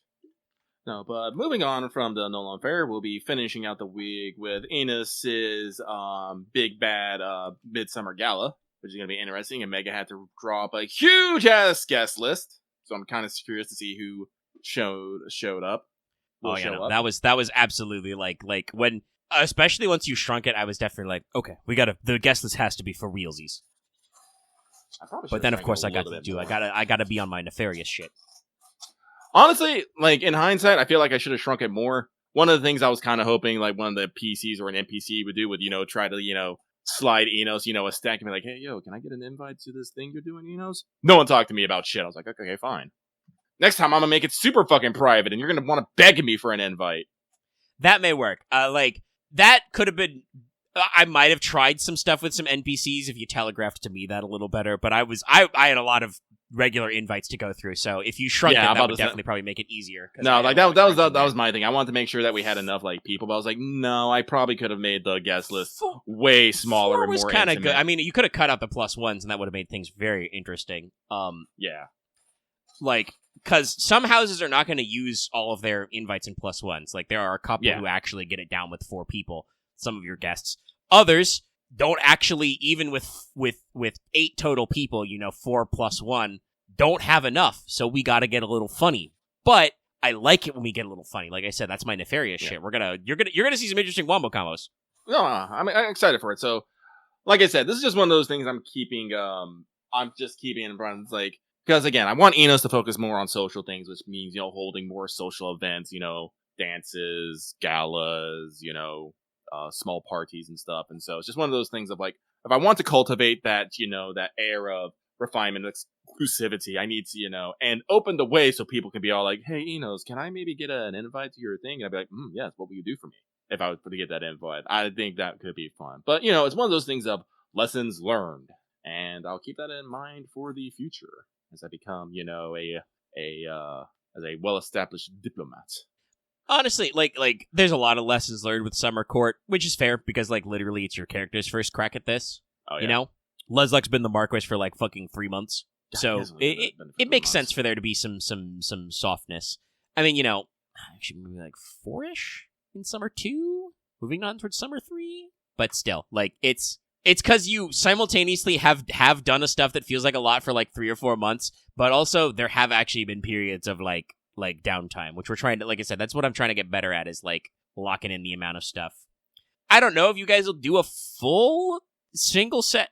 No, but moving on from the Nolan Fair, we'll be finishing out the week with Enos's big bad Midsummer Gala, which is going to be interesting, and Mega had to draw up a huge-ass guest list, so I'm kind of curious to see who showed up. That was absolutely like when, especially once you shrunk it, I was definitely like, okay, the guest list has to be for realsies. But then, of course, I gotta be on my nefarious shit. Honestly, like, in hindsight, I feel like I should have shrunk it more. One of the things I was kind of hoping, like, one of the PCs or an NPC would do would, try to, slide Enos, a stack and be like, hey, yo, can I get an invite to this thing you're doing, Enos? No one talked to me about shit. I was like, okay, fine. Next time, I'm gonna make it super fucking private, and you're gonna want to beg me for an invite. That may work. That could have been... I might have tried some stuff with some NPCs if you telegraphed to me that a little better, but I had a lot of regular invites to go through, so if you shrunk it, that would definitely probably make it easier. No, like that was my thing. I wanted to make sure that we had enough like people, but I was like, no, I probably could have made the guest list way smaller. 4 was more kind of intimate. good. I mean, you could have cut out the +1s, and that would have made things very interesting. Yeah. Like, because some houses are not going to use all of their invites in +1s. Like, there are a couple who actually get it down with 4 people. Some of your guests. Others don't actually, even with 8 total people, 4 + 1, don't have enough. So we got to get a little funny. But I like it when we get a little funny. Like I said, that's my nefarious shit. You're gonna see some interesting wombo combos. No, I'm excited for it. So, like I said, this is just one of those things I'm keeping. I'm just keeping in front. It's like, because again, I want Enos to focus more on social things, which means holding more social events. Dances, galas, small parties and stuff. And so it's just one of those things of like, if I want to cultivate that, that air of refinement, exclusivity, I need to, and open the way so people can be all like, hey, Enos, can I maybe get an invite to your thing? And I'd be like, yes, what will you do for me if I was to get that invite? I think that could be fun. But, it's one of those things of lessons learned. And I'll keep that in mind for the future as I become, as a well-established diplomat. Honestly, like there's a lot of lessons learned with Summer Court, which is fair because literally it's your character's first crack at this. Oh, yeah. Lesluck's been the Marquis for fucking 3 months, so it makes sense for there to be some softness. I mean, actually maybe 4-ish in Summer 2, moving on towards Summer 3, but still, it's because you simultaneously have done a stuff that feels like a lot for 3 or 4 months, but also there have actually been periods of like downtime, which we're trying to, like I said, that's what I'm trying to get better at, is locking in the amount of stuff. I don't know if you guys will do a full single set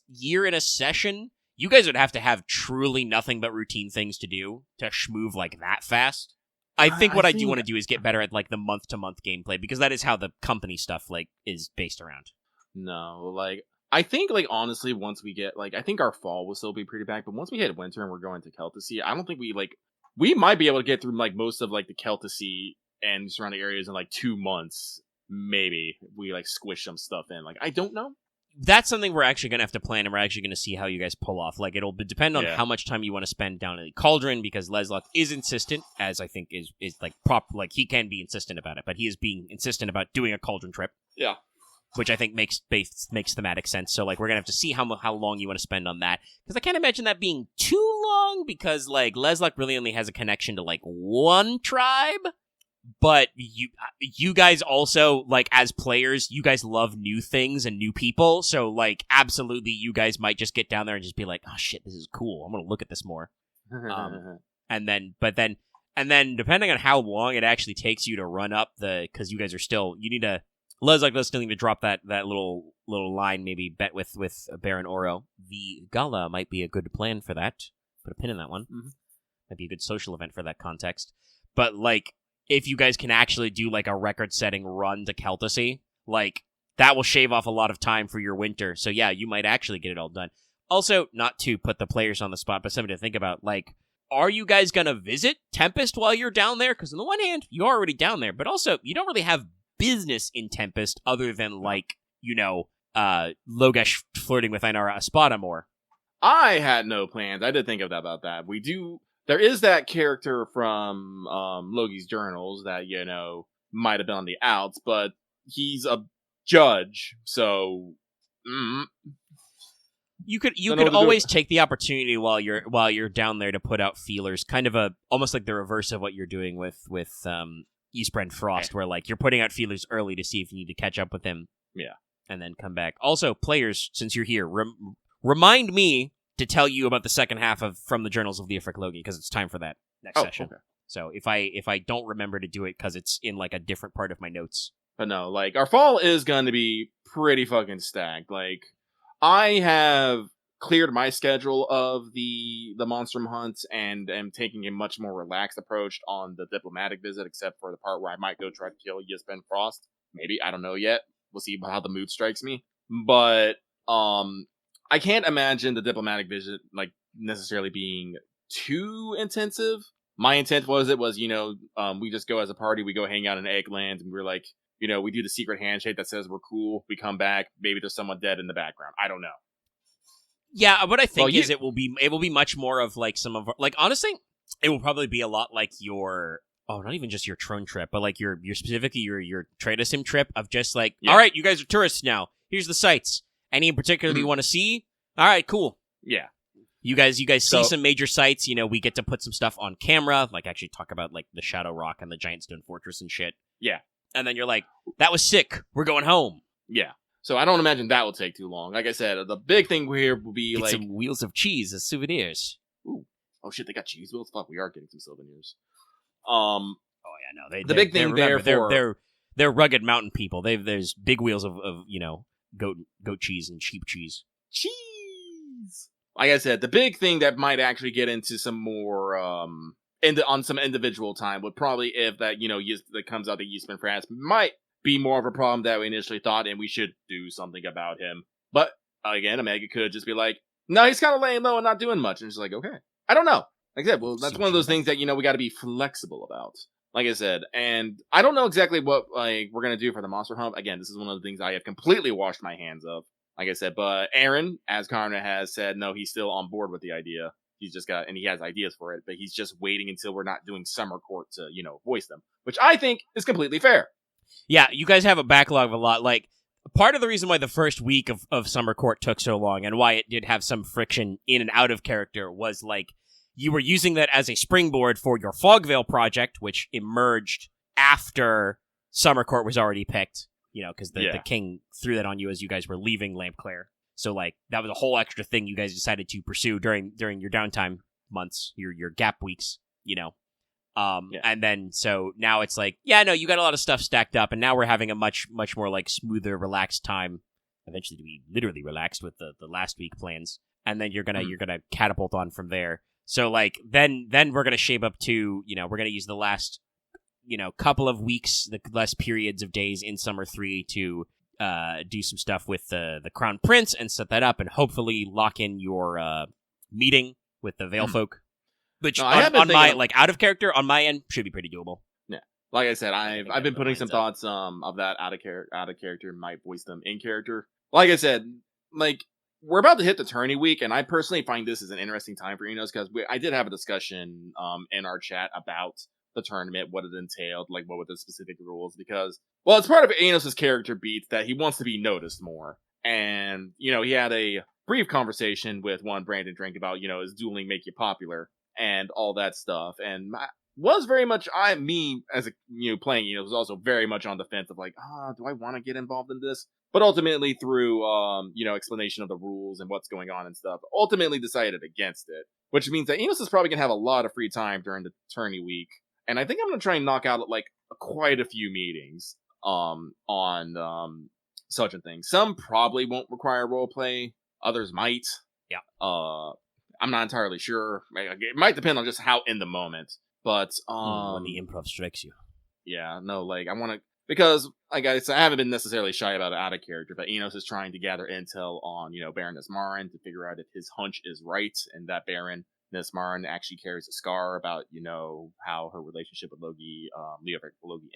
year in a session. You guys would have to have truly nothing but routine things to do to schmoove that fast. I think what I do want to do is get better at the month to month gameplay, because that is how the company stuff is based around. No, I think honestly, once we get I think our fall will still be pretty back, but once we hit winter and we're going to Celticy, I don't think we we might be able to get through like most of like the Celticy and surrounding areas in like 2 months. Maybe if we like squish some stuff in. Like, I don't know. That's something we're actually going to have to plan, and we're actually going to see how you guys pull off. Like, it'll depend on Yeah. how much time you want to spend down in the Cauldron, because Lesloth is insistent, as I think is like like he can be insistent about it, but he is being insistent about doing a Cauldron trip. Yeah. Which I think makes thematic sense. So, like, we're going to have to see how long you want to spend on that. Because I can't imagine that being too long, because, like, Lesloth really only has a connection to, like, one tribe. But you guys also, like, as players, you guys love new things and new people. So, like, absolutely, you guys might just get down there and just be like, oh, shit, this is cool. I'm going to look at this more. And then, depending on how long it actually takes you to run up because you guys are still, you need to, Lesloth still need to drop that little line, maybe bet with Baron Oro. The gala might be a good plan for that. Put a pin in that one. Mm-hmm. Might be a good social event for that context. But, like, if you guys can actually do, like, a record-setting run to Celticy, like, that will shave off a lot of time for your winter. So, yeah, you might actually get it all done. Also, not to put the players on the spot, but something to think about, like, are you guys going to visit Tempest while you're down there? Because on the one hand, you're already down there, but also, you don't really have business in Tempest other than, like, you know, Logesh flirting with Ainara Espada more. I had no plans. I did think about that. There is that character from Logi's journals that, you know, might have been on the outs, but he's a judge, so you could always take the opportunity while you're down there to put out feelers, kind of almost like the reverse of what you're doing with Eastbrand Frost, where, like, you're putting out feelers early to see if you need to catch up with him. Yeah. And then come back. Also, players, since you're here, remind me to tell you about the second half of From the Journals of the Ifrit Logi, because it's time for that next session. Okay. So if I don't remember to do it because it's in, like, a different part of my notes. But no, like, our fall is going to be pretty fucking stacked. Like, I have cleared my schedule of the monster hunt and am taking a much more relaxed approach on the diplomatic visit, except for the part where I might go try to kill Yisben Frost. Maybe, I don't know yet. We'll see how the mood strikes me. But, I can't imagine the diplomatic visit, like, necessarily being too intensive. My intent was, you know, we just go as a party, we go hang out in Eggland, and we're like, you know, we do the secret handshake that says we're cool, we come back, maybe there's someone dead in the background. I don't know. Yeah, what I think is it will be much more of, like, some of, like, honestly, it will probably be a lot like your, not even just your Tron trip, but, like, your specifically your Trader Sim trip of just, like, all right, you guys are tourists now, here's the sites. Any in particular you want to see? All right, cool. Yeah. You guys see some major sites. You know, we get to put some stuff on camera, like actually talk about, like, the Shadow Rock and the Giant Stone Fortress and shit. Yeah. And then you're like, that was sick. We're going home. Yeah. So I don't imagine that will take too long. Like I said, the big thing here will be get like some wheels of cheese as souvenirs. Ooh. Oh shit, they got cheese wheels. Fuck, we are getting some souvenirs. Oh yeah, no. The big thing they're rugged mountain people. There's big wheels of you know, goat cheese and sheep cheese. Cheese. Like I said, the big thing that might actually get into some more on some individual time would probably, if that, you know, that comes out that Yisman France might be more of a problem that we initially thought, and we should do something about him. But again, Omega could just be like, no, he's kind of laying low and not doing much, and it's like, okay, I don't know. Like I said, well, that's one of those things that, you know, we got to be flexible about. Like I said, and I don't know exactly what, like, we're gonna do for the monster hump. Again, this is one of the things I have completely washed my hands of. Like I said, but Aaron, as Karna has said, no, he's still on board with the idea. He's just and he has ideas for it, but he's just waiting until we're not doing Summer Court to, you know, voice them, which I think is completely fair. Yeah, you guys have a backlog of a lot. Like, part of the reason why the first week of Summer Court took so long and why it did have some friction in and out of character was, like, you were using that as a springboard for your Fogvale project, which emerged after Summer Court was already picked. You know, because the king threw that on you as you guys were leaving Lampclair. So, like, that was a whole extra thing you guys decided to pursue during your downtime months, your gap weeks, you know. And then, so now it's like, yeah, no, you got a lot of stuff stacked up, and now we're having a much more, like, smoother, relaxed time, eventually to be literally relaxed with the last week plans. And then you're gonna catapult on from there. So, like, then we're gonna shape up to, you know, we're gonna use the last, you know, couple of weeks, the less periods of days in Summer 3 to do some stuff with the Crown Prince and set that up and hopefully lock in your meeting with the Vale folk. Which No, I have been on my thinking- out of character on my end should be pretty doable. Like I said, think I've been that putting lines some up. thoughts of that out of character, might voice them in character. Like I said, like we're about to hit the tourney week, and I personally find this is an interesting time for Enos because I did have a discussion in our chat about the tournament, what it entailed, like what were the specific rules, because well, it's part of Enos's character beat that he wants to be noticed more, and he had a brief conversation with one Brandon Drink about is dueling make you popular and all that stuff, and was very much me as a playing was also very much on the fence of like, do I want to get involved in this? But ultimately through explanation of the rules and what's going on and stuff, ultimately decided against it. Which means that Enos is probably gonna have a lot of free time during the tourney week. And I think I'm gonna try and knock out like quite a few meetings on such a thing. Some probably won't require roleplay, others might. Yeah. I'm not entirely sure. It might depend on just how in the moment. But when the improv strikes you. Yeah, no, like I want to because like I said, I haven't been necessarily shy about it out of character, but Enos is trying to gather intel on Baroness Marin to figure out if his hunch is right and that Baroness Marin actually carries a scar about how her relationship with Logi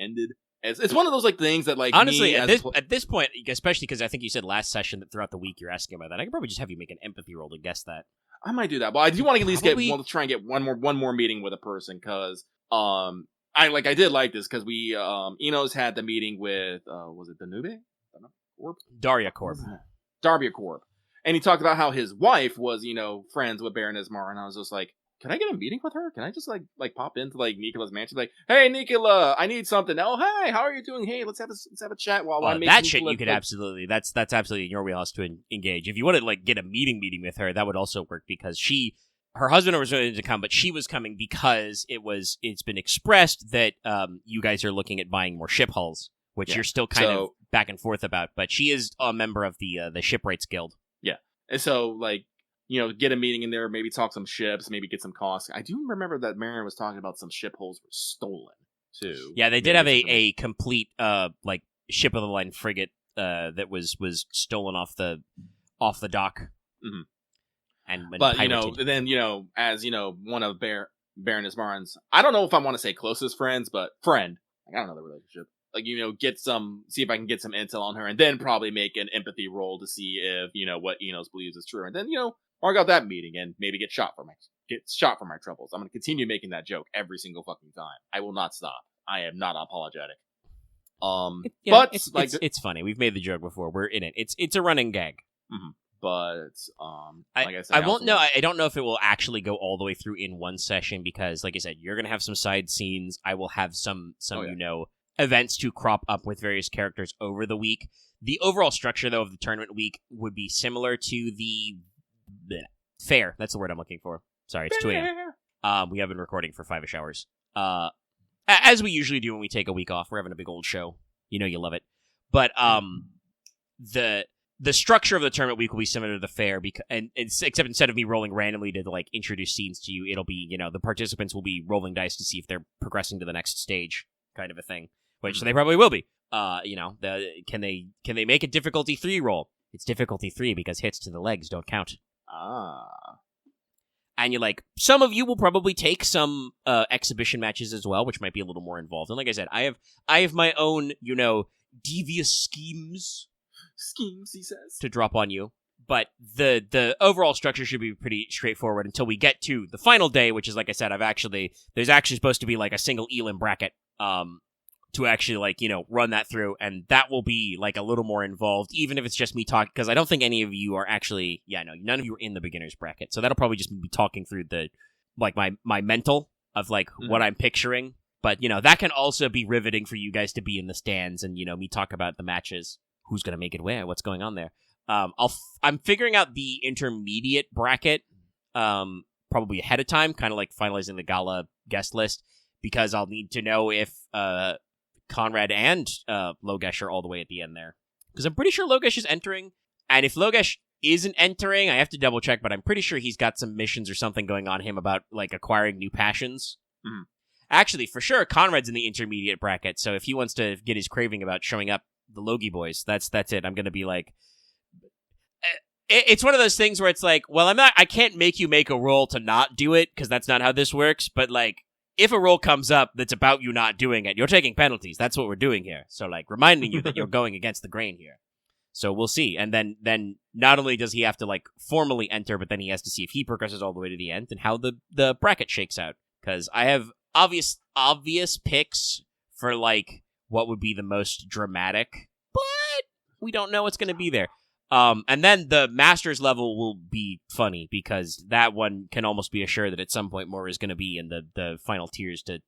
ended. It's one of those like things that like honestly me at this point, especially because I think you said last session that throughout the week you're asking about that, I could probably just have you make an empathy roll to guess that. I might do that, but I do want to at least try and get one more meeting with a person because I did like this because we Enos had the meeting with was it Danube? Corp? Daria Corp. Daria Corp. And he talked about how his wife was friends with Baroness Marin. I was just like, can I get a meeting with her? Can I just like pop into like Nicola's mansion? Like, hey Nicola, I need something. Oh hi, how are you doing? Hey, let's have a chat while I make that shit. You could absolutely that's absolutely in your wheelhouse to engage. If you want to like get a meeting with her, that would also work because her husband was ready to come, but she was coming because it's been expressed that you guys are looking at buying more ship hulls, which you're still kind of back and forth about. But she is a member of the Shipwrights Guild. Yeah, and so like. Get a meeting in there, maybe talk some ships, maybe get some costs. I do remember that Marion was talking about some ship hulls were stolen, too. Yeah, they did have a complete, ship of the line frigate that was stolen off the dock. Mm-hmm. And but, pirated. then, as, one of Baroness Marin's, I don't know if I want to say closest friends, but friend. Like, I don't know the relationship. Like, see if I can get some intel on her, and then probably make an empathy roll to see if, what Enos believes is true. And then, mark out that meeting and maybe get shot for my troubles. I'm going to continue making that joke every single fucking time. I will not stop. I am not apologetic. But it's funny. We've made the joke before. We're in it. It's a running gag. Mm-hmm. But like I said, I won't know. I don't know if it will actually go all the way through in one session because, like I said, you're going to have some side scenes. I will have some events to crop up with various characters over the week. The overall structure, though, of the tournament week would be similar to the fair. That's the word I'm looking for. Sorry, it's 2 a.m. We have been recording for 5-ish hours. As we usually do when we take a week off. We're having a big old show. You love it. But the structure of the tournament week will be similar to the fair, except instead of me rolling randomly to like introduce scenes to you, it'll be the participants will be rolling dice to see if they're progressing to the next stage, kind of a thing. Which they probably will be. Can they make a difficulty 3 roll? It's difficulty 3 because hits to the legs don't count. And some of you will probably take some exhibition matches as well, which might be a little more involved. And like I said, I have my own, devious schemes, he says, to drop on you. But the overall structure should be pretty straightforward until we get to the final day, which is, like I said, there's actually supposed to be like a single elim bracket to actually run that through, and that will be like a little more involved, even if it's just me talking, because I don't think any of you are actually, none of you are in the beginner's bracket, so that'll probably just be talking through the my mental of what I'm picturing. But that can also be riveting for you guys to be in the stands and me talk about the matches, who's gonna make it where, what's going on there. I'm figuring out the intermediate bracket probably ahead of time, kind of like finalizing the gala guest list, because I'll need to know if Conrad and Logesh are all the way at the end there. Because I'm pretty sure Logesh is entering, and if Logesh isn't entering, I have to double check, but I'm pretty sure he's got some missions or something going on him about acquiring new passions. Mm-hmm. Actually, for sure, Conrad's in the intermediate bracket, so if he wants to get his craving about showing up the Logie boys, that's it. I'm going to be it's one of those things where it's like, well, I can't make you make a roll to not do it, because that's not how this works, but, like, if a roll comes up that's about you not doing it, you're taking penalties. That's what we're doing here. So, like, reminding you that you're going against the grain here. So we'll see. And then not only does he have to, like, formally enter, but then he has to see if he progresses all the way to the end and how the bracket shakes out. Because I have obvious picks for, like, what would be the most dramatic, but we don't know what's going to be there. And then the Masters level will be funny, because that one can almost be assured that at some point more is going to be in the final tiers to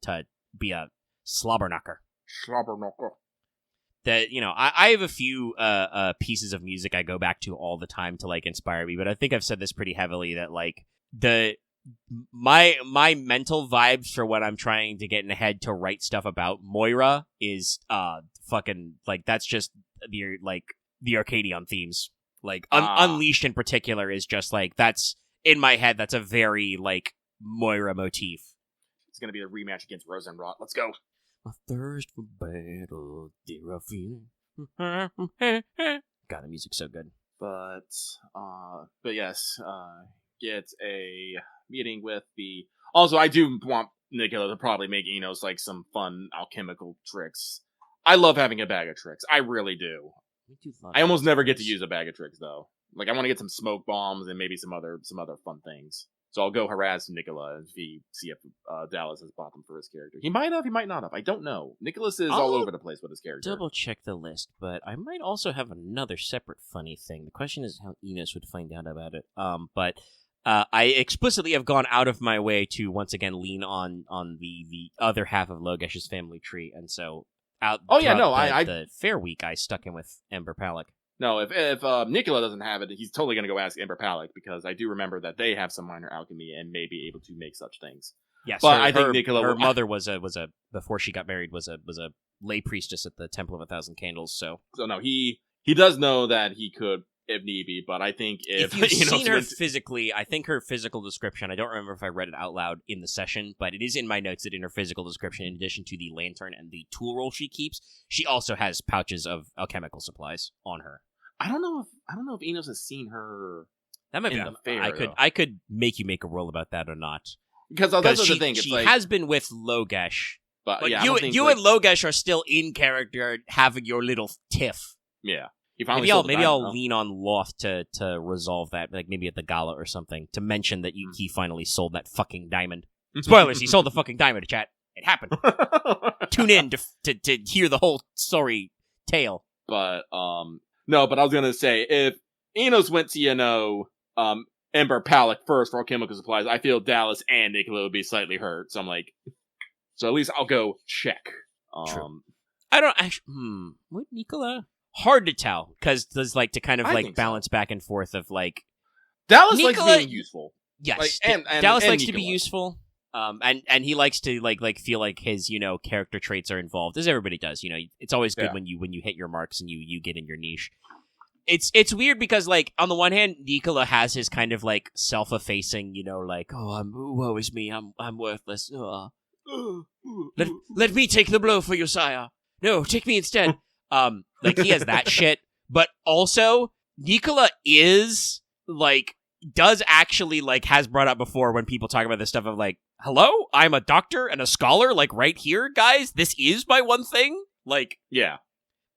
be a slobberknocker. That, you know, I have a few pieces of music I go back to all the time to, like, inspire me, but I think I've said this pretty heavily that, like, my mental vibes for when I'm trying to get in the head to write stuff about Moira is fucking, like, that's just the Arcadion themes. Like, Unleashed in particular is just, like, that's, in my head, that's a very, like, Moira motif. It's gonna be a rematch against Rosenrot. Let's go. A thirst for battle, dear I feel. God, the music's so good. But yes, get a meeting with the... Also, I do want Nicola to probably make Enos, like, some fun alchemical tricks. I love having a bag of tricks. I really do. I almost never get to use a bag of tricks, though. Like, I want to get some smoke bombs and maybe some other fun things. So I'll go harass Nicola and see if Dallas has bought them for his character. He might have, he might not have. I don't know. Nicholas is all over the place with his character. Double check the list, but I might also have another separate funny thing. The question is how Enos would find out about it. But I explicitly have gone out of my way to once again lean on the other half of Logesh's family tree, and so the fair week I stuck in with Ember Palak. No, if Nicola doesn't have it, he's totally going to go ask Ember Palak, because I do remember that they have some minor alchemy and may be able to make such things. Yes, but I think Nicola, her mother was a before she got married was a lay priestess at the Temple of a Thousand Candles. So no, he does know that he could, if need be, but I think if you've seen her physically, I think her physical description, I don't remember if I read it out loud in the session, but it is in my notes that in her physical description, in addition to the lantern and the tool roll she keeps, she also has pouches of alchemical supplies on her. I don't know if Enos has seen her. That might be the fair. I could make you make a roll about that or not. Because that's the thing. She has been with Logesh. But yeah, you and Logesh are still in character having your little tiff. Yeah. Maybe I'll lean on Loth to resolve that, like maybe at the gala or something, to mention that he finally sold that fucking diamond. Spoilers, he sold the fucking diamond, chat. It happened. Tune in to hear the whole story tale. But, no, but I was gonna say, if Enos went to, Ember Palak first for alchemical supplies, I feel Dallas and Nicola would be slightly hurt. So I'm like, so at least I'll go check. True. I don't actually, would Nicola? Hard to tell, because there's like to kind of like balance back and forth of like Dallas likes being useful. Yes, like, and Dallas likes Nicola. to be useful. And he likes to like feel like his character traits are involved, as everybody does. It's always good when you hit your marks and you get in your niche. It's weird because like on the one hand, Nicola has his kind of like self-effacing, like woe is me, I'm worthless. Let me take the blow for you, sire. No, take me instead. Like he has that shit, but also Nicola is like does actually like has brought up before when people talk about this stuff of like, hello, I'm a doctor and a scholar, like right here, guys. This is my one thing. Like, yeah.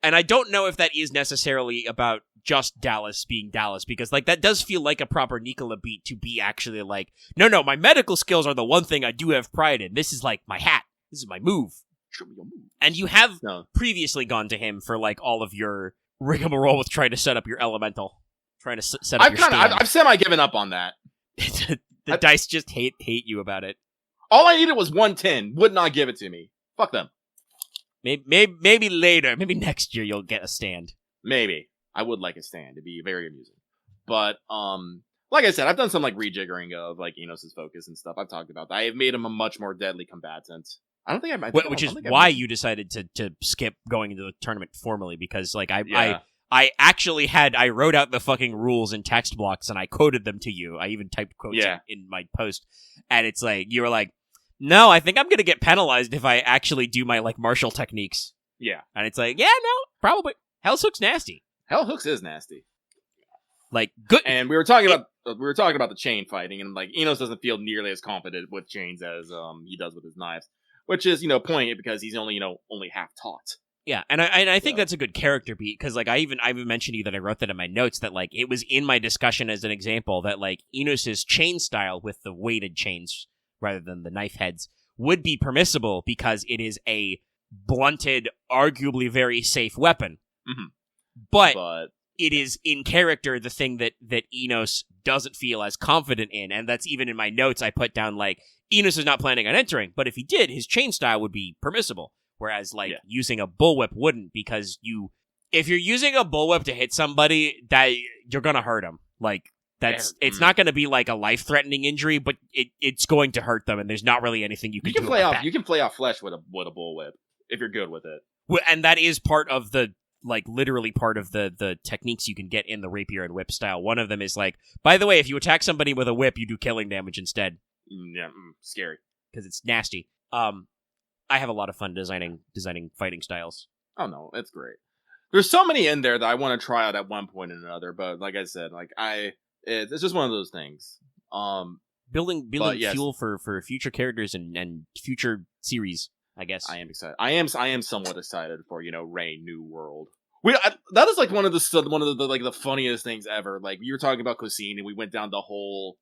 And I don't know if that is necessarily about just Dallas being Dallas, because like that does feel like a proper Nicola beat to be actually like, no, my medical skills are the one thing I do have pride in. This is like my hat. This is my move. Show me your move. And you have previously gone to him for like all of your rigmarole with trying to set up your elemental, trying to set up your stand. I've semi-given up on that. the dice just hate you about it. All I needed was 110. Would not give it to me. Fuck them. Maybe later. Maybe next year you'll get a stand. Maybe. I would like a stand. It'd be very amusing. But, like I said, I've done some like rejiggering of like Enos' focus and stuff. I've talked about that. I have made him a much more deadly combatant. I don't think which is why you decided to skip going into the tournament formally, because like I actually I wrote out the fucking rules in text blocks and I quoted them to you. I even typed quotes in my post, and it's like you were like, no, I think I'm gonna get penalized if I actually do my like martial techniques. Yeah, and it's like, yeah, no, probably. Hell's Hook's nasty. Hell Hooks is nasty. Like, good. And we were talking about the chain fighting, and like Enos doesn't feel nearly as confident with chains as he does with his knives, which is poignant because he's only half taught. Yeah, and I think that's a good character beat, because like I even mentioned to you that I wrote that in my notes, that like it was in my discussion as an example that like Enos's chain style with the weighted chains rather than the knife heads would be permissible because it is a blunted, arguably very safe weapon. Mm-hmm. But it is in character the thing that Enos doesn't feel as confident in, and that's even in my notes I put down like Enos is not planning on entering, but if he did, his chain style would be permissible. Whereas, like, using a bullwhip wouldn't, because if you're using a bullwhip to hit somebody, that you're gonna hurt them. Like, it's not gonna be like a life-threatening injury, but it's going to hurt them, and there's not really anything you can do about that. You can play off flesh with a bullwhip if you're good with it. And that is part of the, like, literally part of the techniques you can get in the rapier and whip style. One of them is like, by the way, if you attack somebody with a whip, you do killing damage instead. Scary. Because it's nasty. I have a lot of fun designing fighting styles. Oh no, it's great. There's so many in there that I want to try out at one point or another, but like I said, like it's just one of those things. Building fuel for future characters and future series, I guess. I am excited. I am somewhat excited for Rain New World. That is like one of the like the funniest things ever. Like, you were talking about cuisine, and we went down the whole.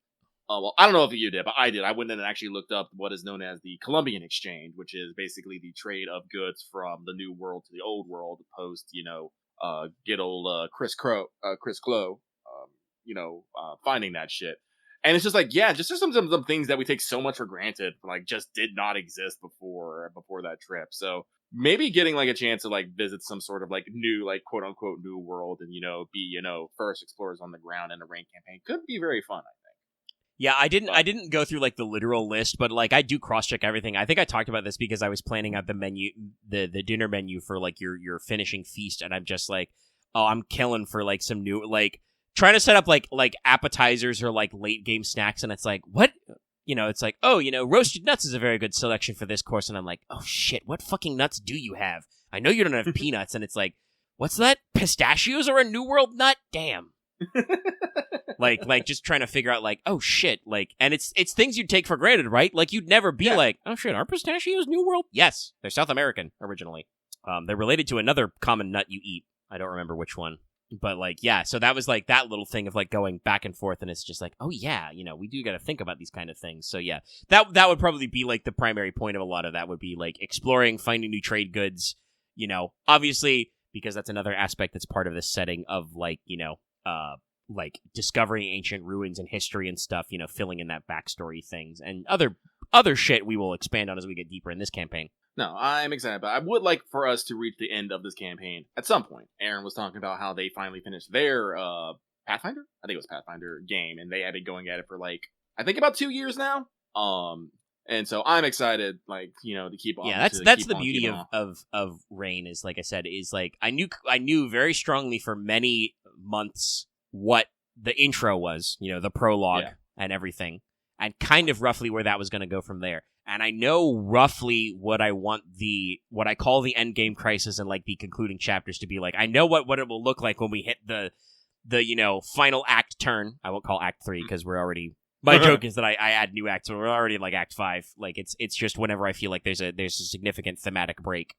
Well, I don't know if you did, but I did. I went in and actually looked up what is known as the Columbian Exchange, which is basically the trade of goods from the New World to the Old World, post, good old Chris Clow, finding that shit. And it's just like, just some things that we take so much for granted, like, just did not exist before that trip. So maybe getting like a chance to like visit some sort of like new, like quote unquote new world, and be first explorers on the ground in a Rain campaign could be very fun, I think. Yeah, I didn't go through like the literal list, but like I do cross-check everything. I think I talked about this because I was planning out the menu, the dinner menu for like your finishing feast, and I'm just like, oh, I'm killing for like some new, like trying to set up like appetizers or like late game snacks, and it's like, what? It's like, oh, roasted nuts is a very good selection for this course, and I'm like, oh shit, what fucking nuts do you have? I know you don't have peanuts, and it's like, what's that? Pistachios are a New World nut? Damn. like just trying to figure out like, oh shit, like, and it's things you'd take for granted, right? Like, you'd never be like, oh shit, are pistachios New World? Yes, they're South American originally. They're related to another common nut you eat. I don't remember which one, but like, yeah. So that was like that little thing of like going back and forth, and it's just like, oh yeah, we do got to think about these kind of things. So yeah, that would probably be like the primary point of a lot of that would be like exploring, finding new trade goods. Obviously, because that's another aspect that's part of this setting of like, like discovering ancient ruins and history and stuff, filling in that backstory things and other shit we will expand on as we get deeper in this campaign. No, I'm excited, but I would like for us to reach the end of this campaign at some point. Aaron was talking about how they finally finished their Pathfinder? I think it was Pathfinder game, and they had been going at it for like, I think about 2 years now. And so I'm excited, like, to keep on. Yeah, that's the beauty of Rain, is like I said, is like I knew very strongly for many months what the intro was, the prologue and everything, and kind of roughly where that was going to go from there. And I know roughly what I want what I call the end game crisis and like the concluding chapters to be like. I know what it will look like when we hit the final act turn. I won't call Act 3 because we're already. My joke is that I add new acts, so we're already in like Act 5. Like it's just whenever I feel like there's a significant thematic break,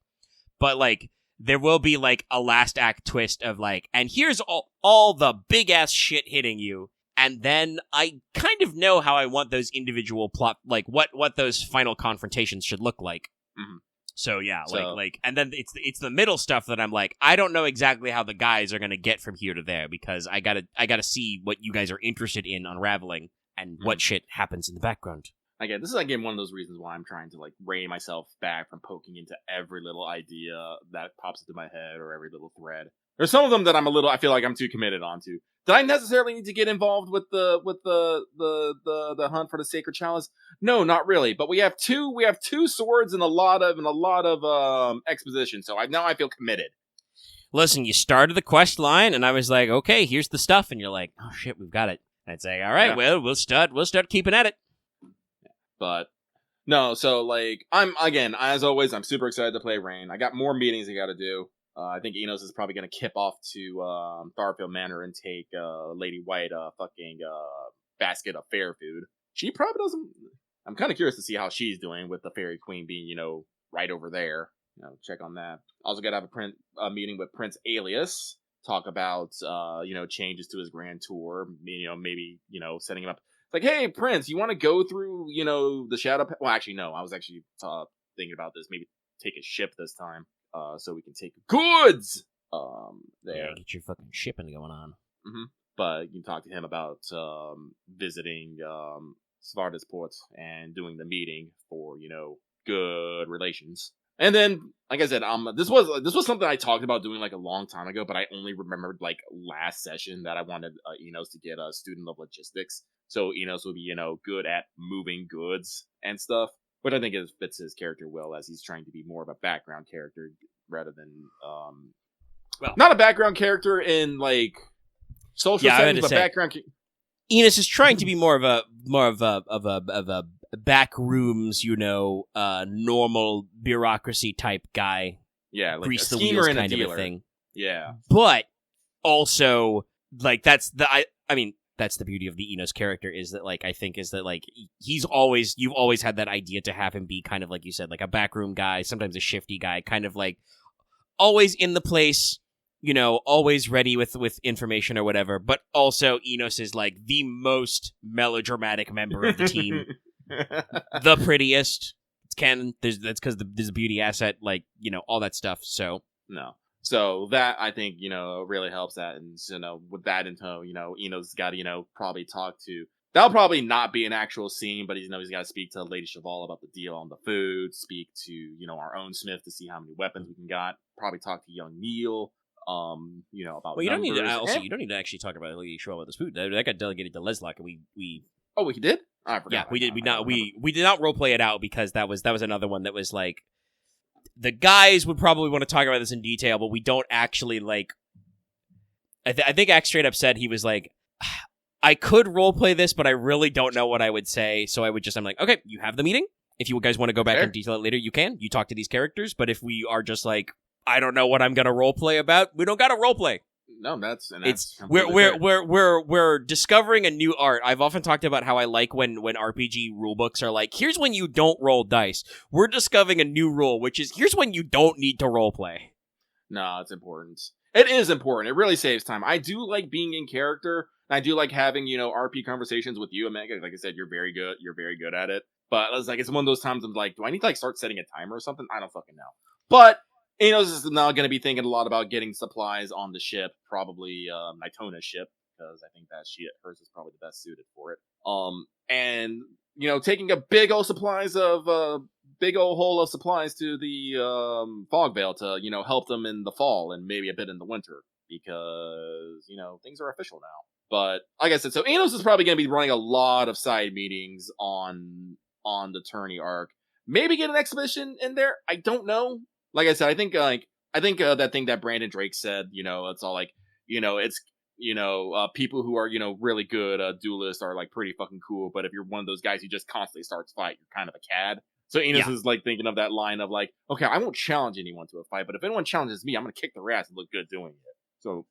but like. There will be, like, a last act twist of, like, and here's all the big-ass shit hitting you, and then I kind of know how I want those individual plot, like, what those final confrontations should look like. Mm-hmm. So, yeah, like, and then it's the middle stuff that I'm like, I don't know exactly how the guys are gonna get from here to there, because I gotta see what you guys are interested in unraveling, and what shit happens in the background. Again, this is again one of those reasons why I'm trying to like rein myself back from poking into every little idea that pops into my head or every little thread. There's some of them that I feel like I'm too committed onto. Did I necessarily need to get involved with the hunt for the sacred chalice? No, not really. But we have two swords and a lot of exposition. So now I feel committed. Listen, you started the quest line, and I was like, okay, here's the stuff, and you're like, oh shit, we've got it. And I'd say, all right, well, we'll start keeping at it. But no, so like as always, I'm super excited to play Rain. I got more meetings I got to do. I think Enos is probably going to kip off to Tharfield Manor and take Lady White fucking basket of fair food. She probably doesn't. I'm kind of curious to see how she's doing with the Fairy Queen being, right over there. Check on that. Also got to have a meeting with Prince Alias. Talk about, changes to his grand tour. Maybe, setting him up. It's like, hey, Prince, you want to go through, the Shadow... Well, actually, no. I was actually thinking about this. Maybe take a ship this time. So we can take goods! There. Yeah, get your fucking shipping going on. Mm-hmm. But you can talk to him about visiting Svarda's port and doing the meeting for, good relations. And then, like I said, this was something I talked about doing like a long time ago, but I only remembered like last session that I wanted Enos to get a student of logistics. So Enos would be, good at moving goods and stuff. Which I think fits his character well, as he's trying to be more of a background character rather than, not a background character in like social settings, but background. Enos is trying to be more of a back rooms, normal bureaucracy type guy. Yeah, like grease a the wheels and kind a of dealer. a thing. Yeah, but also like that's the beauty of the Enos character is that like I think is that like you've always had that idea to have him be kind of like you said, like a backroom guy, sometimes a shifty guy, kind of like always in the place, always ready with information or whatever. But also Enos is like the most melodramatic member of the team, the prettiest. It's canon. That's because there's a beauty asset, like all that stuff. So no. So that, I think, really helps that. And, with that in tow, Enos got to, probably talk to... That'll probably not be an actual scene, but he's got to speak to Lady Cheval about the deal on the food, speak to, our own Smith to see how many weapons we can got, probably talk to young Neil, about Well, you don't need to, numbers. you don't need to actually talk about Lady Cheval about this food. That got delegated to Leslock, and we... Oh, he did? I forgot. Yeah, we did. We did not roleplay it out because that was another one that was like... The guys would probably want to talk about this in detail, but we don't actually, like... I think Axe straight up said he was like, I could roleplay this, but I really don't know what I would say, so I'm like, okay, you have the meeting. If you guys want to go back and detail it later, you can. You talk to these characters, but if we are just like, I don't know what I'm going to roleplay about, we don't got to roleplay. No, we're discovering a new art. I've often talked about how I like when RPG rulebooks are like, here's when you don't roll dice. We're discovering a new rule, which is here's when you don't need to roleplay. No, it's important. It is important. It really saves time. I do like being in character. I do like having, RP conversations with you, Omega. Like I said, you're very good. You're very good at it. But it's one of those times I'm like, do I need to start setting a timer or something? I don't fucking know. But Enos is now going to be thinking a lot about getting supplies on the ship, probably Nitona's ship, because I think that hers is probably the best suited for it. And taking a big old hole of supplies to the Fog Veil to help them in the fall and maybe a bit in the winter, because things are official now. But like I said, so Enos is probably going to be running a lot of side meetings on the tourney arc. Maybe get an exhibition in there. I don't know. Like I said, I think that thing that Brandon Drake said, it's all like, it's, people who are, really good duelists are like pretty fucking cool. But if you're one of those guys who just constantly starts fight, you're kind of a cad. So Enos is like thinking of that line of like, okay, I won't challenge anyone to a fight, but if anyone challenges me, I'm going to kick their ass and look good doing it. So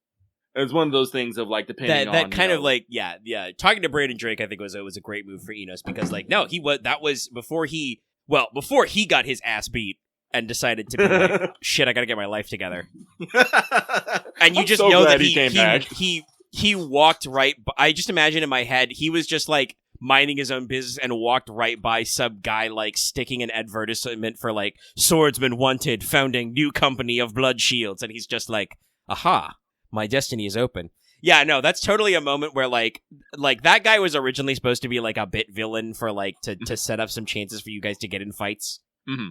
it's one of those things of like, depending on that kind of like, yeah. Talking to Brandon Drake, I think was a great move for Enos because like, no, that was before he got his ass beat. And decided to be like, shit, I gotta get my life together. And you just know that he walked right by, I just imagine in my head, he was just like minding his own business and walked right by some guy like sticking an advertisement for like swordsman wanted, founding new company of blood shields. And he's just like, aha, my destiny is open. Yeah, no, that's totally a moment where like that guy was originally supposed to be like a bit villain for like to set up some chances for you guys to get in fights. Mm-hmm.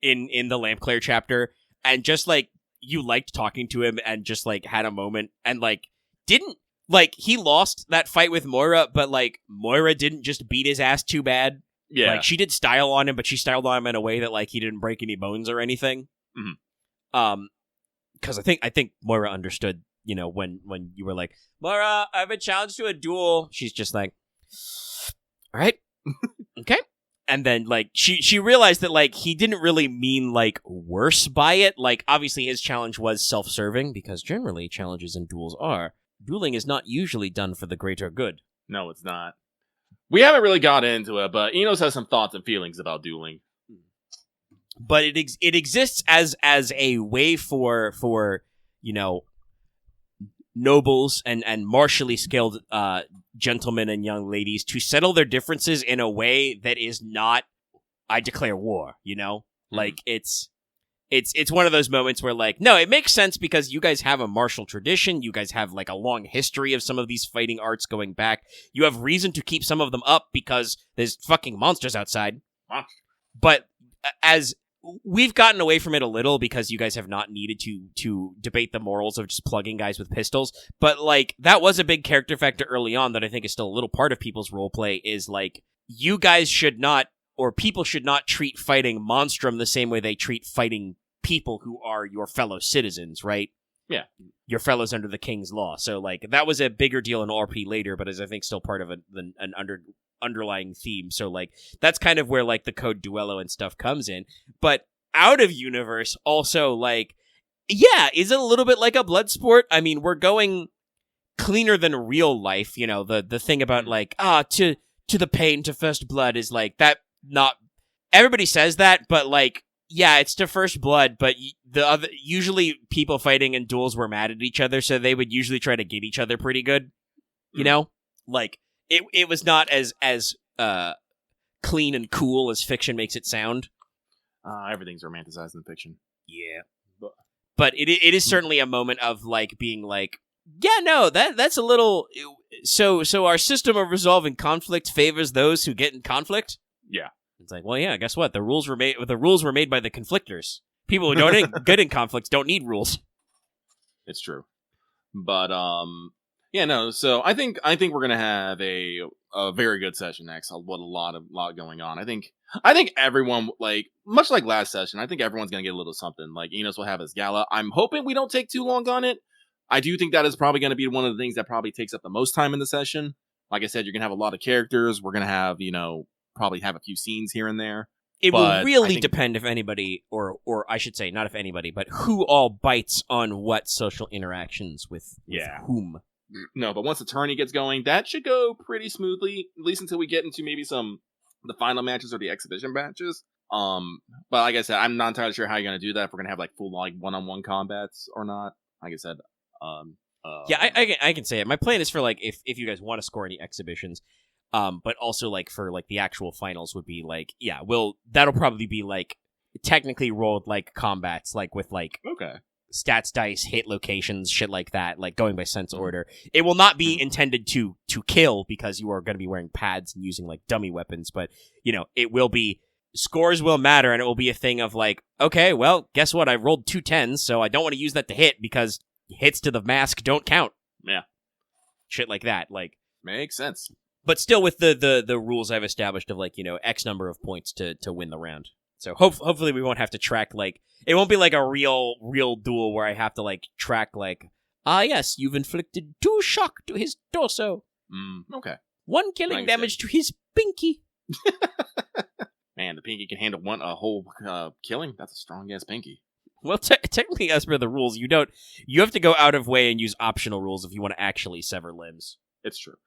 In the Lampclair chapter, and just like you liked talking to him and just like had a moment and like didn't like he lost that fight with Moira, but like Moira didn't just beat his ass too bad. Yeah, like she did style on him, but she styled on him in a way that like he didn't break any bones or anything. Mm-hmm. Because I think Moira understood, when you were like, Moira, I've been challenged to a duel. She's just like, all right, okay. And then, like, she realized that, like, he didn't really mean, like, worse by it. Like, obviously his challenge was self-serving, because generally challenges in duels are. Dueling is not usually done for the greater good. No, it's not. We haven't really got into it, but Enos has some thoughts and feelings about dueling. But it exists as a way for you know, nobles and martially scaled gentlemen and young ladies to settle their differences in a way that is not, I declare war, you know? Like, it's one of those moments where, like, no, it makes sense because you guys have a martial tradition, you guys have, like, a long history of some of these fighting arts going back, you have reason to keep some of them up because there's fucking monsters outside. Wow. But as we've gotten away from it a little because you guys have not needed to debate the morals of just plugging guys with pistols. But, like, that was a big character factor early on that I think is still a little part of people's roleplay is, like, you guys should not, or people should not treat fighting Monstrum the same way they treat fighting people who are your fellow citizens, right? Yeah. Your fellows under the king's law. So, like, that was a bigger deal in RP later, but is I think still part of an underlying theme. So, like, that's kind of where, like, the code duello and stuff comes in. But out of universe also, like, yeah, is it a little bit like a blood sport? I mean, we're going cleaner than real life, you know, the thing about, like, to the pain, to first blood is, like, that not everybody says that, but, like, yeah, it's to first blood, but usually people fighting in duels were mad at each other, so they would usually try to get each other pretty good, you know? Like, it was not as clean and cool as fiction makes it sound. Everything's romanticized in fiction. Yeah. But it is certainly a moment of, like, being like, yeah, no, that's a little... So our system of resolving conflict favors those who get in conflict? Yeah. It's like, well, yeah, guess what? The rules were made by the conflictors. People who don't get in conflicts don't need rules. It's true. But, yeah, no, so I think we're gonna have a very good session next. What a lot going on. I think everyone, like, much like last session, I think everyone's gonna get a little something. Like, Enos will have his gala. I'm hoping we don't take too long on it. I do think that is probably gonna be one of the things that probably takes up the most time in the session. Like I said, you're gonna have a lot of characters. We're gonna have, you know, probably have a few scenes here and there. It will really depend if anybody, or I should say, not if anybody, but who all bites on what social interactions with whom. No, but once the tourney gets going, that should go pretty smoothly, at least until we get into maybe the final matches or the exhibition matches. But like I said, I'm not entirely sure how you're gonna do that. If we're gonna have, like, full, like, one-on-one combats or not. Like I said, yeah, I can say it. My plan is for, like, if you guys want to score any exhibitions, but also, like, for, like, the actual finals would be, like, yeah, that'll probably be, like, technically rolled, like, combats, like, with, like, okay, stats dice, hit locations, shit like that, like, going by sense order. It will not be intended to kill, because you are going to be wearing pads and using, like, dummy weapons, but, you know, it will be, scores will matter, and it will be a thing of, like, okay, well, guess what, I rolled 2 10s, so I don't want to use that to hit, because hits to the mask don't count. Yeah. Shit like that, like. Makes sense. But still with the rules I've established of, like, you know, X number of points to win the round. So hopefully we won't have to track, like, it won't be like a real duel where I have to, like, track, like, yes, you've inflicted 2 shock to his torso. Okay. 1 killing damage to his pinky. Man, the pinky can handle a whole killing. That's a strong ass pinky. Well, technically, as per the rules, you have to go out of way and use optional rules if you want to actually sever limbs. It's true.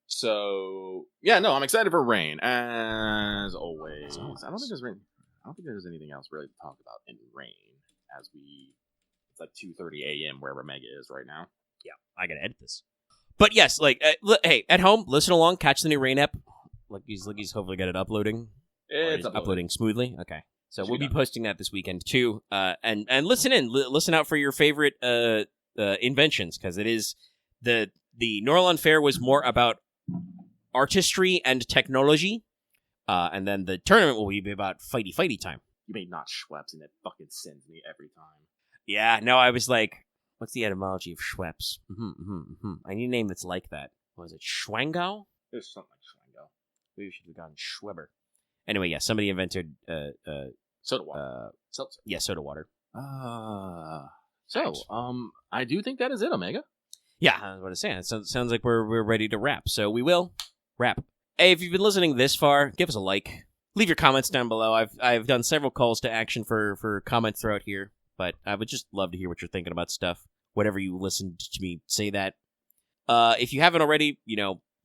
So yeah, no, I'm excited for Rain as always. I don't think there's anything else really to talk about in Rain as it's like 2:30 a.m. wherever Mega is right now. Yeah, I gotta edit this. But yes, like, hey, at home, listen along, catch the new Rain app. Lookie's hopefully got it uploading. It's uploading smoothly. Okay, so we'll be posting that this weekend too. And listen out for your favorite inventions, because it is the Norlon Fair was more about artistry and technology, and then the tournament will be about fighty time. You may not Schweppes, and it fucking sends me every time. Yeah, no, I was like, what's the etymology of Schweppes? I need a name that's like that. What was it, Schwangau? There's something like Schwangau. Maybe we should have gone Schweber. Anyway, yeah, somebody invented soda water. Seltzer. Yeah, soda water. So, I do think that is it, Omega. Yeah, I was going to say, it sounds like we're ready to wrap. So we will wrap. Hey, if you've been listening this far, give us a like. Leave your comments down below. I've done several calls to action for comments throughout here, but I would just love to hear what you're thinking about stuff. Whatever you listened to me say that. If you haven't already,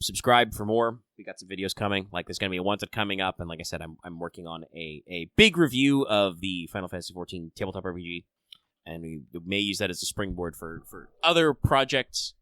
subscribe for more. We got some videos coming. Like, there's going to be a Wanted coming up, and like I said, I'm working on a big review of the Final Fantasy XIV tabletop RPG, and we may use that as a springboard for other projects.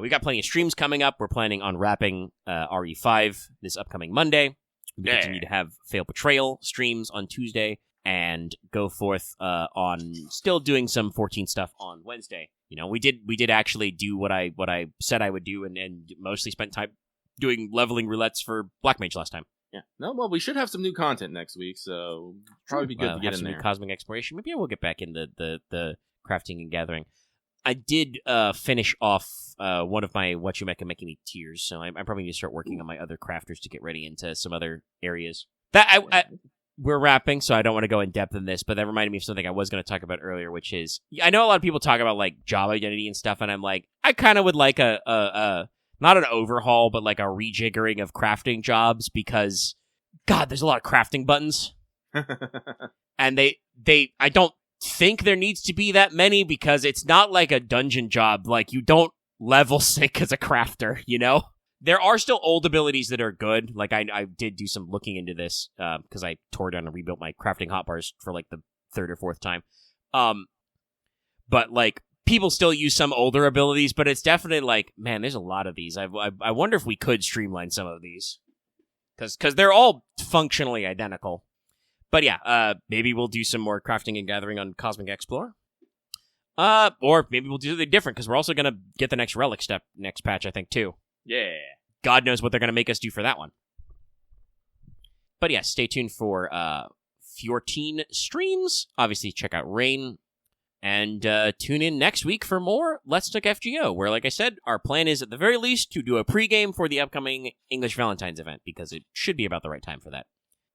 We got plenty of streams coming up. We're planning on wrapping RE5 this upcoming Monday. We continue to have Fail Betrayal streams on Tuesday, and go forth on still doing some 14 stuff on Wednesday. We did actually do what I said I would do, and mostly spent time doing leveling roulettes for Black Mage last time. Yeah. No, well, we should have some new content next week, so probably be good to get in there. New cosmic exploration. Maybe I will get back in the crafting and gathering. I did finish off one of my What You Make Making Me tiers, so I'm probably going to start working on my other crafters to get ready into some other areas. We're wrapping, so I don't want to go in depth in this, but that reminded me of something I was going to talk about earlier, which is, I know a lot of people talk about like job identity and stuff, and I'm like, I kind of would like a not an overhaul, but like a rejiggering of crafting jobs, because, God, there's a lot of crafting buttons. And I don't think there needs to be that many, because it's not like a dungeon job. Like, you don't level sync as a crafter, There are still old abilities that are good. Like, I did do some looking into this, because I tore down and rebuilt my crafting hotbars for like the third or fourth time. But like, people still use some older abilities, but it's definitely like, man, there's a lot of these. I wonder if we could streamline some of these, because they're all functionally identical. But yeah, maybe we'll do some more crafting and gathering on Cosmic Explorer. Or maybe we'll do something different, because we're also going to get the next relic step next patch, I think, too. Yeah. God knows what they're going to make us do for that one. But yeah, stay tuned for 14 streams. Obviously, check out Rain. And tune in next week for more Let's Talk FGO, where, like I said, our plan is at the very least to do a pregame for the upcoming English Valentine's event, because it should be about the right time for that.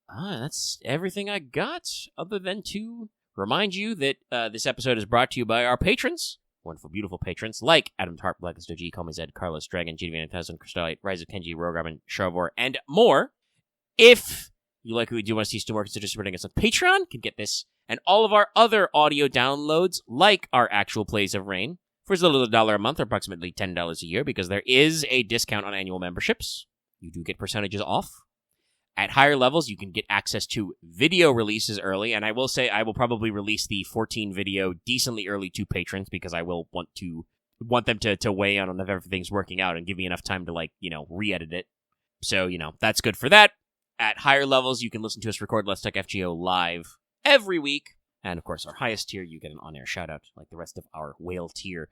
That's everything I got, other than to remind you that this episode is brought to you by our patrons. Wonderful, beautiful patrons like Adam Tarp, Blackest OG, Call Me Zed, Carlos Dragon, Gideon 1000, Crystallite, Rise of Kenji, Rogue Robin, Sharvor, and more. If you like what we do, want to see still more, consider supporting us on Patreon. You can get this and all of our other audio downloads, like our actual plays of Rain, for as little as $1 a month, or approximately $10 a year, because there is a discount on annual memberships. You do get percentages off. At higher levels, you can get access to video releases early, and I will say I will probably release the 14 video decently early to patrons, because I will want them to weigh in on if everything's working out and give me enough time to, re-edit it. So, that's good for that. At higher levels, you can listen to us record Let's Talk FGO live every week. And, of course, our highest tier, you get an on-air shout-out, like the rest of our whale tier.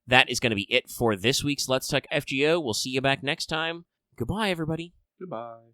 That is going to be it for this week's Let's Talk FGO. We'll see you back next time. Goodbye, everybody. Goodbye.